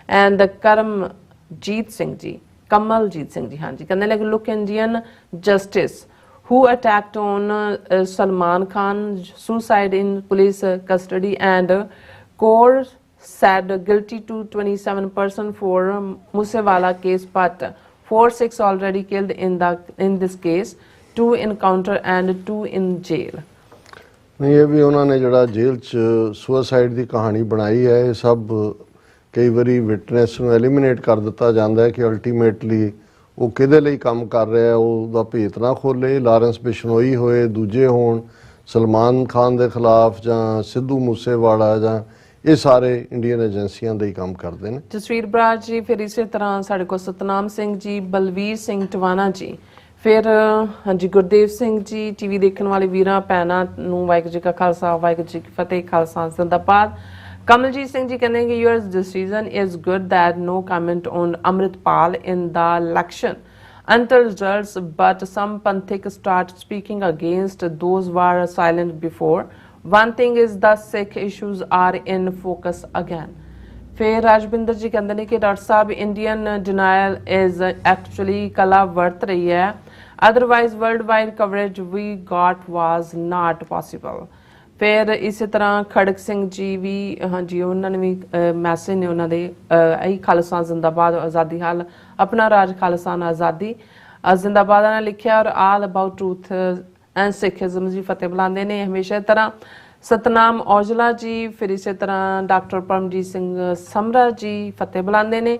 ਐਂਡ ਕਰਮਜੀਤ ਸਿੰਘ ਜੀ, ਕਮਲਜੀਤ ਸਿੰਘ ਜੀ ਹਾਂਜੀ ਕਹਿੰਦੇ ਨੇ look Indian justice who attacked on Salman Khan, suicide in police custody, and court said guilty to 27% for Musewala case, but 4-6 already killed in this case, 2 in counter and 2 in jail. ਨਹੀਂ, ਇਹ ਵੀ ਉਹਨਾਂ ਨੇ ਜਿਹੜਾ ਜੇਲ੍ਹ 'ਚ suicide ਦੀ ਕਹਾਣੀ ਬਣਾਈ ਹੈ, ਇਹ ਸਭ ਕਈ ਵਾਰੀ ਵਿਟਨੈਸ ਨੂੰ ਐਲੀਮੀਨੇਟ ਕਰ ਦਿੱਤਾ ਜਾਂਦਾ ਹੈ ਕਿ ਅਲਟੀਮੇਟਲੀ ਉਹ ਕਿਹਦੇ ਲਈ ਕੰਮ ਕਰ ਰਿਹਾ, ਉਹਦਾ ਭੇਤ ਨਾ ਖੋਲੇ। ਲਾਰੈਂਸ ਬਿਸ਼ਨੋਈ ਹੋਏ, ਦੂਜੇ ਹੋਣ, ਸਲਮਾਨ ਖਾਨ ਦੇ ਖਿਲਾਫ ਜਾਂ ਸਿੱਧੂ ਮੂਸੇਵਾਲਾ, ਜਾਂ ਇਹ ਸਾਰੇ ਇੰਡੀਅਨ ਏਜੰਸੀਆਂ ਦੇ ਹੀ ਕੰਮ ਕਰਦੇ ਨੇ। ਜਸਵੀਰ ਬਰਾਜ ਜੀ, ਫਿਰ ਇਸੇ ਤਰ੍ਹਾਂ ਸਾਡੇ ਕੋਲ ਸਤਨਾਮ ਸਿੰਘ ਜੀ, ਬਲਵੀਰ ਸਿੰਘ ਟਵਾਣਾ ਜੀ, ਫਿਰ ਹਾਂਜੀ ਗੁਰਦੇਵ ਸਿੰਘ ਜੀ। ਟੀਵੀ ਦੇਖਣ ਵਾਲੇ ਵੀਰਾਂ ਭੈਣਾਂ ਨੂੰ ਵਾਹਿਗੁਰੂ ਜੀ ਕਾ ਖਾਲਸਾ ਵਾਹਿਗੁਰੂ ਜੀ ਕੀ ਫਤਿਹ, ਖਾਲਸਾ ਜ਼ਿੰਦਾਬਾਦ। Kamaljeet Singh ji ਕਹਿੰਦੇ ਕਿ your decision is good that no comment on Amritpal in the election until results, but some Panthik start speaking against those who were silent before. One thing is the Sikh issues are in focus again. ਫਿਰ ਰਾਜਵਿੰਦਰ ਜੀ ਕਹਿੰਦੇ ਨੇ ਕਿ doctor ਸਾਹਿਬ Indian denial is actually ਕਲਾ ਵਰਤ ਰਹੀ ਹੈ, otherwise world wide coverage we got was not possible. ਫਿਰ ਇਸੇ ਤਰ੍ਹਾਂ ਖੜਕ ਸਿੰਘ ਜੀ ਵੀ ਹਾਂਜੀ ਉਹਨਾਂ ਨੇ ਵੀ ਮੈਸੇਜ ਨੇ ਉਹਨਾਂ ਦੇ ਇਹੀ ਖਾਲਿਸਤਾਨ ਜ਼ਿੰਦਾਬਾਦ, ਆਜ਼ਾਦੀ ਹਾਲ ਆਪਣਾ ਰਾਜ ਖਾਲਿਸਤਾਨ ਆਜ਼ਾਦੀ ਜ਼ਿੰਦਾਬਾਦ ਨੇ ਲਿਖਿਆ, ਔਰ ਆਲ ਅਬਾਊਟ ਟਰੂਥ ਐਂਡ ਸਿੱਖਿਜ਼ਮ ਜੀ ਫਤਿਹ ਬੁਲਾਉਂਦੇ ਨੇ ਹਮੇਸ਼ਾ ਤਰ੍ਹਾਂ। ਸਤਨਾਮ ਔਜਲਾ ਜੀ, ਫਿਰ ਇਸੇ ਤਰ੍ਹਾਂ ਡਾਕਟਰ ਪਰਮਜੀਤ ਸਿੰਘ ਸਮਰਾ ਜੀ ਫਤਿਹ ਬੁਲਾਉਂਦੇ ਨੇ।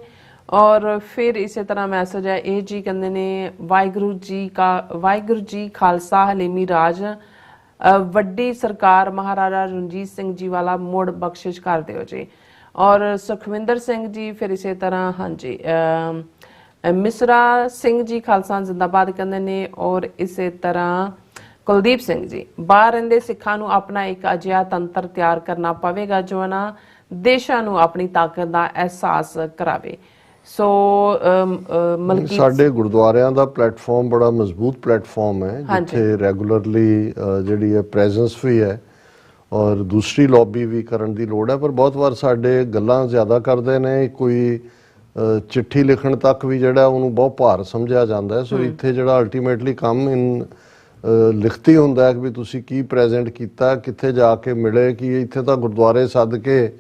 ਔਰ ਫਿਰ ਇਸੇ ਤਰ੍ਹਾਂ ਮੈਸੇਜ ਹੈ ਇਹ ਜੀ ਕਹਿੰਦੇ ਨੇ ਵਾਹਿਗੁਰੂ ਜੀ ਖਾਲਸਾ ਹਲੀਮੀ ਰਾਜ, ਵੱਡੀ ਸਰਕਾਰ ਮਹਾਰਾਜਾ ਰਣਜੀਤ ਸਿੰਘ ਜੀ ਵਾਲਾ ਮੁੜ ਬਖਸ਼ਿਸ਼ ਕਰ ਦਿਓ ਜੀ। ਔਰ ਸੁਖਵਿੰਦਰ ਸਿੰਘ ਜੀ, ਫਿਰ ਇਸੇ ਤਰ੍ਹਾਂ ਹਾਂਜੀ ਮਿਸਰਾ ਸਿੰਘ ਜੀ ਖਾਲਸਾ ਜ਼ਿੰਦਾਬਾਦ ਕਹਿੰਦੇ ਨੇ। ਔਰ ਇਸੇ ਤਰ੍ਹਾਂ ਕੁਲਦੀਪ ਸਿੰਘ ਜੀ, ਬਾਹਰ ਰਹਿੰਦੇ ਸਿੱਖਾਂ ਨੂੰ ਆਪਣਾ ਇੱਕ ਅਜਿਹਾ ਤੰਤਰ ਤਿਆਰ ਕਰਨਾ ਪਵੇਗਾ ਜੋ ਇਹਨਾਂ ਦੇਸ਼ਾਂ ਨੂੰ ਆਪਣੀ ਤਾਕਤ ਦਾ ਅਹਿਸਾਸ ਕਰਾਵੇ। ਸੋ ਸਾਡੇ ਗੁਰਦੁਆਰਿਆਂ ਦਾ ਪਲੇਟਫਾਰਮ ਬੜਾ ਮਜ਼ਬੂਤ ਪਲੇਟਫਾਰਮ ਹੈ, ਜਿੱਥੇ ਰੈਗੂਲਰਲੀ ਜਿਹੜੀ ਹੈ ਪ੍ਰੈਜ਼ੈਂਸ ਵੀ ਹੈ ਔਰ ਦੂਸਰੀ ਲੌਬੀ ਵੀ ਕਰਨ ਦੀ ਲੋੜ ਹੈ। ਪਰ ਬਹੁਤ ਵਾਰ ਸਾਡੇ ਗੱਲਾਂ ਜ਼ਿਆਦਾ ਕਰਦੇ ਨੇ, ਕੋਈ ਚਿੱਠੀ ਲਿਖਣ ਤੱਕ ਵੀ ਜਿਹੜਾ ਉਹਨੂੰ ਬਹੁਤ ਭਾਰ ਸਮਝਿਆ ਜਾਂਦਾ ਹੈ। ਸੋ ਇੱਥੇ ਜਿਹੜਾ ਅਲਟੀਮੇਟਲੀ ਕੰਮ ਲਿਖਤੀ ਹੁੰਦਾ ਹੈ ਕਿ ਵੀ ਤੁਸੀਂ ਕੀ ਪ੍ਰੈਜ਼ੈਂਟ ਕੀਤਾ, ਕਿੱਥੇ ਜਾ ਕੇ ਮਿਲੇ, ਕਿ ਇੱਥੇ ਤਾਂ ਗੁਰਦੁਆਰੇ ਸੱਦ ਕੇ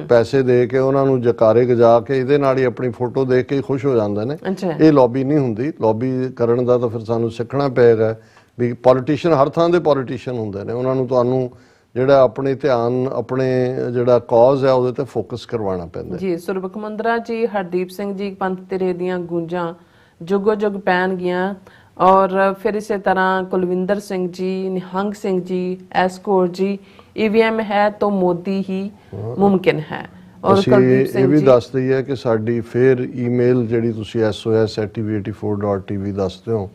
ਪੈਸੇ ਦੇ ਕੇ ਉਹਨਾਂ ਨੂੰ ਜਕਾਰੇ ਗਜਾ ਕੇ ਇਹਦੇ ਨਾਲ ਹੀ ਆਪਣੀ ਫੋਟੋ ਦੇਖ ਕੇ ਖੁਸ਼ ਹੋ ਜਾਂਦੇ ਨੇ। ਇਹ ਲੌਬੀ ਨਹੀਂ ਹੁੰਦੀ। ਲੌਬੀ ਕਰਨ ਦਾ ਤਾਂ ਫਿਰ ਸਾਨੂੰ ਸਿੱਖਣਾ ਪਏਗਾ ਵੀ ਪੋਲੀਟੀਸ਼ੀਅਨ ਹਰ ਥਾਂ ਦੇ ਪੋਲੀਟੀਸ਼ੀਅਨ ਹੁੰਦੇ ਨੇ, ਉਹਨਾਂ ਨੂੰ ਤੁਹਾਨੂੰ ਜਿਹੜਾ ਆਪਣੇ ਧਿਆਨ ਆਪਣੇ ਜਿਹੜਾ ਕਾਜ਼ ਹੈ ਉਹਦੇ ਤੇ ਫੋਕਸ ਕਰਵਾਉਣਾ ਪੈਂਦਾ ਜੀ। ਸੁਰਬਕ ਮੁੰਦਰਾ ਜੀ, ਹਰਦੀਪ ਸਿੰਘ ਜੀ, ਪੰਥ ਤੇਰੇ ਦੀਆਂ ਗੂੰਜਾਂ ਜੁਗੋ ਜੁਗ ਪੈਣਗੀਆਂ। ਔਰ ਫਿਰ ਇਸੇ ਤਰ੍ਹਾਂ ਕੁਲਵਿੰਦਰ ਸਿੰਘ ਜੀ, ਨਿਹੰਗ ਸਿੰਘ ਜੀ, ਐਸਕੋਰ ਜੀ, ਈਵੀਐਮ ਹੈ ਤਾਂ ਮੋਦੀ ਹੀ ਮੁਮਕਿਨ ਹੈ। ਔਰ ਇਹ ਵੀ ਦੱਸ ਦਈ ਹੈ ਕਿ ਸਾਡੀ ਫਿਰ ਈਮੇਲ ਜਿਹੜੀ ਤੁਸੀਂ sos@tv84.tv ਦੱਸਦੇ ਹੋ,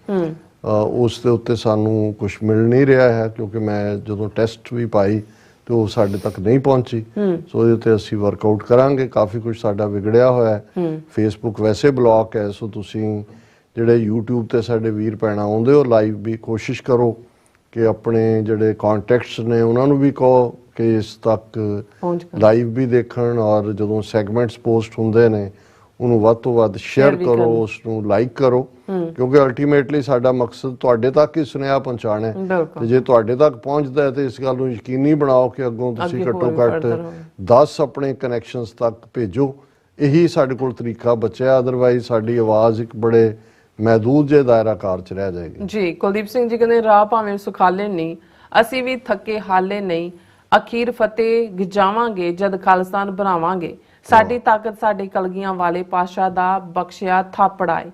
ਉਸ ਦੇ ਉੱਤੇ ਸਾਨੂੰ ਕੁਝ ਮਿਲ ਨਹੀਂ ਰਿਹਾ ਹੈ, ਕਿਉਂਕਿ ਮੈਂ ਜਦੋਂ ਟੈਸਟ ਵੀ ਪਾਈ ਤੇ ਉਹ ਸਾਡੇ ਤੱਕ ਨਹੀਂ ਪਹੁੰਚੀ। ਸੋ ਇਹਦੇ ਤੇ ਅਸੀਂ ਵਰਕਆਊਟ ਕਰਾਂਗੇ। ਕਾਫੀ ਕੁਝ ਸਾਡਾ ਵਿਗੜਿਆ ਹੋਇਆ ਹੈ। ਫੇਸਬੁੱਕ ਵੈਸੇ ਬਲੌਕ ਹੈ, ਸੋ ਤੁਸੀਂ ਜਿਹੜੇ YouTube ਤੇ ਸਾਡੇ ਵੀਰ ਭੈਣਾਂ ਆਉਂਦੇ ਹੋ ਲਾਈਵ ਵੀ ਕੋਸ਼ਿਸ਼ ਕਰੋ ਕਿ ਆਪਣੇ ਜਿਹੜੇ ਕੰਟੈਕਟਸ ਨੇ ਉਹਨਾਂ ਨੂੰ ਵੀ ਕਹੋ ਕਿ ਇਸ ਤੱਕ ਲਾਈਵ ਵੀ ਦੇਖਣ, ਔਰ ਜਦੋਂ ਸੈਗਮੈਂਟਸ ਪੋਸਟ ਹੁੰਦੇ ਨੇ ਉਹਨੂੰ ਵੱਧ ਤੋਂ ਵੱਧ ਸ਼ੇਅਰ ਕਰੋ, ਉਸ ਨੂੰ ਲਾਈਕ ਕਰੋ, ਕਿਉਂਕਿ ਅਲਟੀਮੇਟਲੀ ਸਾਡਾ ਮਕਸਦ ਤੁਹਾਡੇ ਤੱਕ ਹੀ ਸੁਨੇਹਾ ਪਹੁੰਚਾਉਣਾ ਹੈ। ਤੇ ਜੇ ਤੁਹਾਡੇ ਤੱਕ ਪਹੁੰਚਦਾ ਹੈ ਤੇ ਇਸ ਗੱਲ ਨੂੰ ਯਕੀਨੀ ਬਣਾਓ ਕਿ ਅੱਗੋਂ ਤੁਸੀਂ ਘੱਟੋ ਘੱਟ 10 ਆਪਣੇ ਕਨੈਕਸ਼ਨਸ ਤੱਕ ਭੇਜੋ। ਇਹੀ ਸਾਡੇ ਕੋਲ ਤਰੀਕਾ ਬਚਿਆ, ਅਦਰਵਾਈਜ਼ ਸਾਡੀ ਆਵਾਜ਼ ਇੱਕ ਬੜੇ ਮਹਿਦੂਦ ਜੇ ਦਾਇਰਾ ਕਾਰ ਚ ਰਹਿ ਜਾਏਗੀ। ਜੀ ਕੁਲਦੀਪ ਸਿੰਘ ਜੀ ਕਹਿੰਦੇ ਰਾਹ ਭਾਵੇਂ ਸੁਖਾਲੇ ਨਹੀਂ, ਅਸੀਂ ਵੀ ਥੱਕੇ ਹਾਲੇ ਨਹੀਂ, ਅਖੀਰ ਫਤਿਹ ਗਿਜਾਵਾਂਗੇ ਜਦ ਖਾਲਿਸਤਾਨ ਬਣਾਵਾਂਗੇ, ਸਾਡੀ ਤਾਕਤ ਸਾਡੇ ਕਲਗੀਆਂ ਵਾਲੇ ਪਾਸ਼ਾ ਦਾ ਬਖਸ਼ਿਆ ਥਾਪੜਾ ਏ।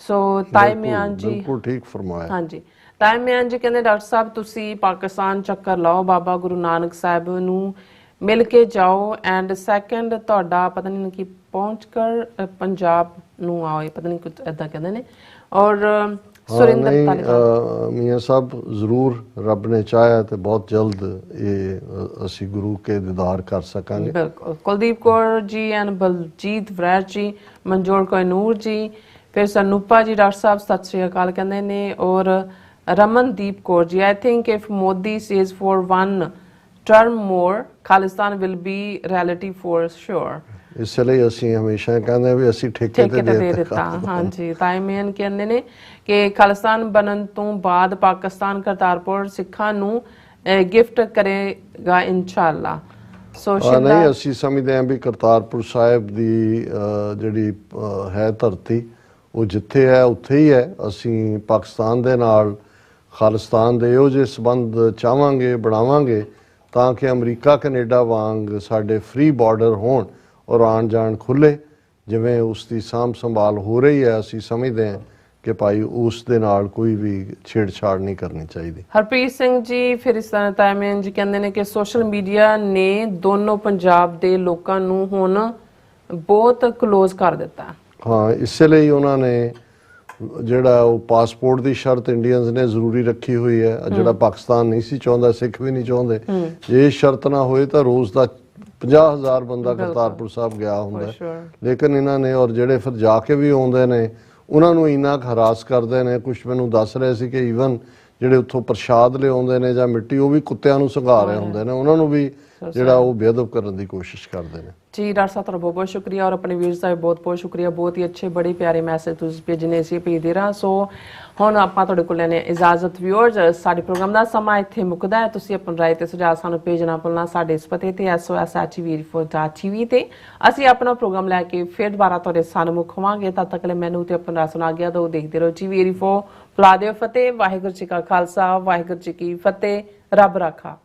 ਸੋ ਤਾਏ ਮਿਆਨ ਜੀ ਬਿਲਕੁਲ ਠੀਕ ਫਰਮਾਇਆ। ਹਾਂਜੀ, ਤਾਏ ਮਿਆਨ ਜੀ ਕਹਿੰਦੇ ਡਾਕਟਰ ਸਾਹਿਬ ਤੁਸੀਂ ਪਾਕਿਸਤਾਨ ਚੱਕਰ ਲਾਓ, ਬਾਬਾ ਗੁਰੂ ਨਾਨਕ ਸਾਹਿਬ ਨੂੰ ਮਿਲ ਕੇ ਜਾਓ, ਐਂਡ ਸੈਕੰਡ ਤੁਹਾਡਾ ਪਤਾ ਨਹੀਂ ਕੀ ਪਹੁੰਚ ਕਰ ਪੰਜਾਬ ਨੂੰ ਆਓ, ਪਤਾ ਨਹੀਂ ਕੁਝ ਏਦਾਂ ਕਹਿੰਦੇ ਨੇ। ਔਰ ਸੁਰਿੰਦਰ ਮੀਆਂ ਸਾਹਿਬ ਜ਼ਰੂਰ ਰੱਬ ਨੇ ਚਾਹਿਆ ਤੇ ਬਹੁਤ ਜਲਦ ਇਹ ਅਸੀਂ ਗੁਰੂ ਕੇ ਦੀਦਾਰ ਕਰ ਸਕਾਂਗੇ। ਬਿਲਕੁਲ। ਕੁਲਦੀਪ ਕੌਰ ਜੀ ਐਂਡ ਬਲਜੀਤ ਵਰੈਰ ਜੀ, ਮਨਜੋਰ ਕੋਇਨੂਰ ਜੀ, ਫਿਰ ਸਨੂਪਾ ਜੀ ਡਾਕਟਰ ਸਾਹਿਬ ਸਤਿ ਸ਼੍ਰੀ ਅਕਾਲ ਕਹਿੰਦੇ ਨੇ। ਔਰ Ramandeep Kaur ji, I think if Modi says for 1 term more, Khalistan will be reality for sure। ਇਸ ਲਈ ਅਸੀਂ ਹਮੇਸ਼ਾ ਕਹਿੰਦੇ ਆ ਵੀ ਅਸੀਂ ਠੇਕੇ ਤੇ ਦੇ ਦਿੱਤਾ। ਹਾਂਜੀ, ਤਾਇਮੇਨ ਕਹਿੰਦੇ ਨੇ ਕਿ ਖਾਲਿਸਤਾਨ ਬਣਨ ਤੋਂ ਬਾਅਦ ਪਾਕਿਸਤਾਨ ਕਰਤਾਰਪੁਰ ਸਿੱਖਾਂ ਨੂੰ ਗਿਫਟ ਕਰੇਗਾ ਇਨਸ਼ਾਅੱਲਾ। ਨਹੀਂ, ਅਸੀਂ ਸਮਝਦੇ ਹਾਂ ਵੀ ਕਰਤਾਰਪੁਰ ਸਾਹਿਬ ਦੀ ਜਿਹੜੀ ਹੈ ਧਰਤੀ, ਉਹ ਜਿੱਥੇ ਹੈ ਉੱਥੇ ਹੀ ਹੈ। ਅਸੀਂ ਪਾਕਿਸਤਾਨ ਦੇ ਨਾਲ ਖਾਲਿਸਤਾਨ ਦੇ ਇਹੋ ਜਿਹੇ ਸੰਬੰਧ ਚਾਹਾਂਗੇ, ਬਣਾਵਾਂਗੇ ਤਾਂ ਕਿ ਅਮਰੀਕਾ ਕੈਨੇਡਾ ਵਾਂਗ ਸਾਡੇ ਫ੍ਰੀ ਬਾਰਡਰ ਹੋਣ ਔਰ ਆਉਣ ਜਾਣ ਖੁੱਲੇ। ਜਿਵੇਂ ਉਸ ਦੀ ਸਾਂਭ ਸੰਭਾਲ ਹੋ ਰਹੀ ਹੈ, ਅਸੀਂ ਸਮਝਦੇ ਹਾਂ ਕਿ ਭਾਈ ਉਸ ਦੇ ਨਾਲ ਕੋਈ ਵੀ ਛੇੜਛਾੜ ਨਹੀਂ ਕਰਨੀ ਚਾਹੀਦੀ। ਹਰਪ੍ਰੀਤ ਸਿੰਘ ਜੀ ਫਿਰ ਇਸ ਤਰ੍ਹਾਂ ਤਾਇਮੇਨ ਜੀ ਕਹਿੰਦੇ ਨੇ ਕਿ ਸੋਸ਼ਲ ਮੀਡੀਆ ਨੇ ਦੋਨੋਂ ਪੰਜਾਬ ਦੇ ਲੋਕਾਂ ਨੂੰ ਹੁਣ ਬਹੁਤ ਕਲੋਜ਼ ਕਰ ਦਿੱਤਾ। ਹਾਂ, ਇਸੇ ਲਈ ਉਹਨਾਂ ਨੇ ਜਿਹੜਾ ਉਹ ਪਾਸਪੋਰਟ ਦੀ ਸ਼ਰਤ ਇੰਡੀਅਨਸ ਨੇ ਜ਼ਰੂਰੀ ਰੱਖੀ ਹੋਈ ਹੈ, ਜਿਹੜਾ ਪਾਕਿਸਤਾਨ ਨਹੀਂ ਸੀ ਚਾਹੁੰਦਾ, ਸਿੱਖ ਵੀ ਨਹੀਂ ਚਾਹੁੰਦੇ। ਜੇ ਇਹ ਸ਼ਰਤ ਨਾ ਹੋਏ ਤਾਂ ਰੋਜ਼ ਦਾ 50,000 ਬੰਦਾ ਕਰਤਾਰਪੁਰ ਸਾਹਿਬ ਗਿਆ ਹੁੰਦਾ, ਲੇਕਿਨ ਇਹਨਾਂ ਨੇ, ਔਰ ਜਿਹੜੇ ਫਿਰ ਜਾ ਕੇ ਵੀ ਆਉਂਦੇ ਨੇ ਉਹਨਾਂ ਨੂੰ ਇੰਨਾ ਹਰਾਸ ਕਰਦੇ ਨੇ। ਕੁਛ ਮੈਨੂੰ ਦੱਸ ਰਹੇ ਸੀ ਕਿ ਈਵਨ ਜਿਹੜੇ ਉੱਥੋਂ ਪ੍ਰਸ਼ਾਦ ਲਿਆਉਂਦੇ ਨੇ ਜਾਂ ਮਿੱਟੀ, ਉਹ ਵੀ ਕੁੱਤਿਆਂ ਨੂੰ ਸੰਘਾ ਰਹੇ ਹੁੰਦੇ ਨੇ, ਉਹਨਾਂ ਨੂੰ ਵੀ ਜਿਹੜਾ ਉਹ ਬੇਅਦਬ ਕਰਨ ਦੀ ਕੋਸ਼ਿਸ਼ ਕਰਦੇ ਨੇ। ਜੀ ਡਾਕਟਰ ਸਾਹਿਬ ਤੁਹਾਡਾ ਬਹੁਤ ਬਹੁਤ ਸ਼ੁਕਰੀਆ, ਔਰ ਆਪਣੇ ਵੀਰਸ ਦਾ ਬਹੁਤ ਬਹੁਤ ਸ਼ੁਕਰੀਆ। ਬਹੁਤ ਹੀ ਅੱਛੇ ਬੜੇ ਪਿਆਰੇ ਮੈਸੇਜ ਤੁਸੀਂ ਭੇਜਨੇ ਸੀ, ਭੇਜਦੇ ਰਹਾ। ਸੋ ਹੁਣ ਆਪਾਂ ਤੁਹਾਡੇ ਕੋਲ ਲੈਣੇ ਇਜਾਜ਼ਤ। ਵਿਊਅਰਸ, ਸਾਡੇ ਪ੍ਰੋਗਰਾਮ ਦਾ ਸਮਾਂ ਇੱਥੇ ਮੁੱਕਦਾ ਹੈ। ਤੁਸੀਂ ਆਪਣੀ ਰਾਏ ਤੇ ਸੁਝਾਅ ਸਾਨੂੰ ਭੇਜਣਾ ਭੁੱਲਣਾ ਸਾਡੇ ਇਸ ਪਤੇ ਤੇ sos@tv ਤੇ ਅਸੀਂ ਆਪਣਾ ਪ੍ਰੋਗਰਾਮ ਲੈ ਕੇ ਫਿਰ ਦੁਬਾਰਾ ਤੁਹਾਡੇ ਸਾਹਮਣੇ ਹੋਵਾਂਗੇ। ਤਦ ਤੱਕ ਲਈ ਮੈਨੂੰ ਤੇ ਆਪਣਾ ਸੁਣਾ ਗਿਆ ਦੋ ਦੇਖਦੇ ਰਹੋ TV 84। ਬੁਲਾ ਦਿਓ ਫਤਿਹ। ਵਾਹਿਗੁਰੂ ਜੀ ਕਾ ਖਾਲਸਾ, ਵਾਹਿਗੁਰੂ ਜੀ ਕੀ ਫਤਿਹ। ਰੱਬ ਰਾਖਾ।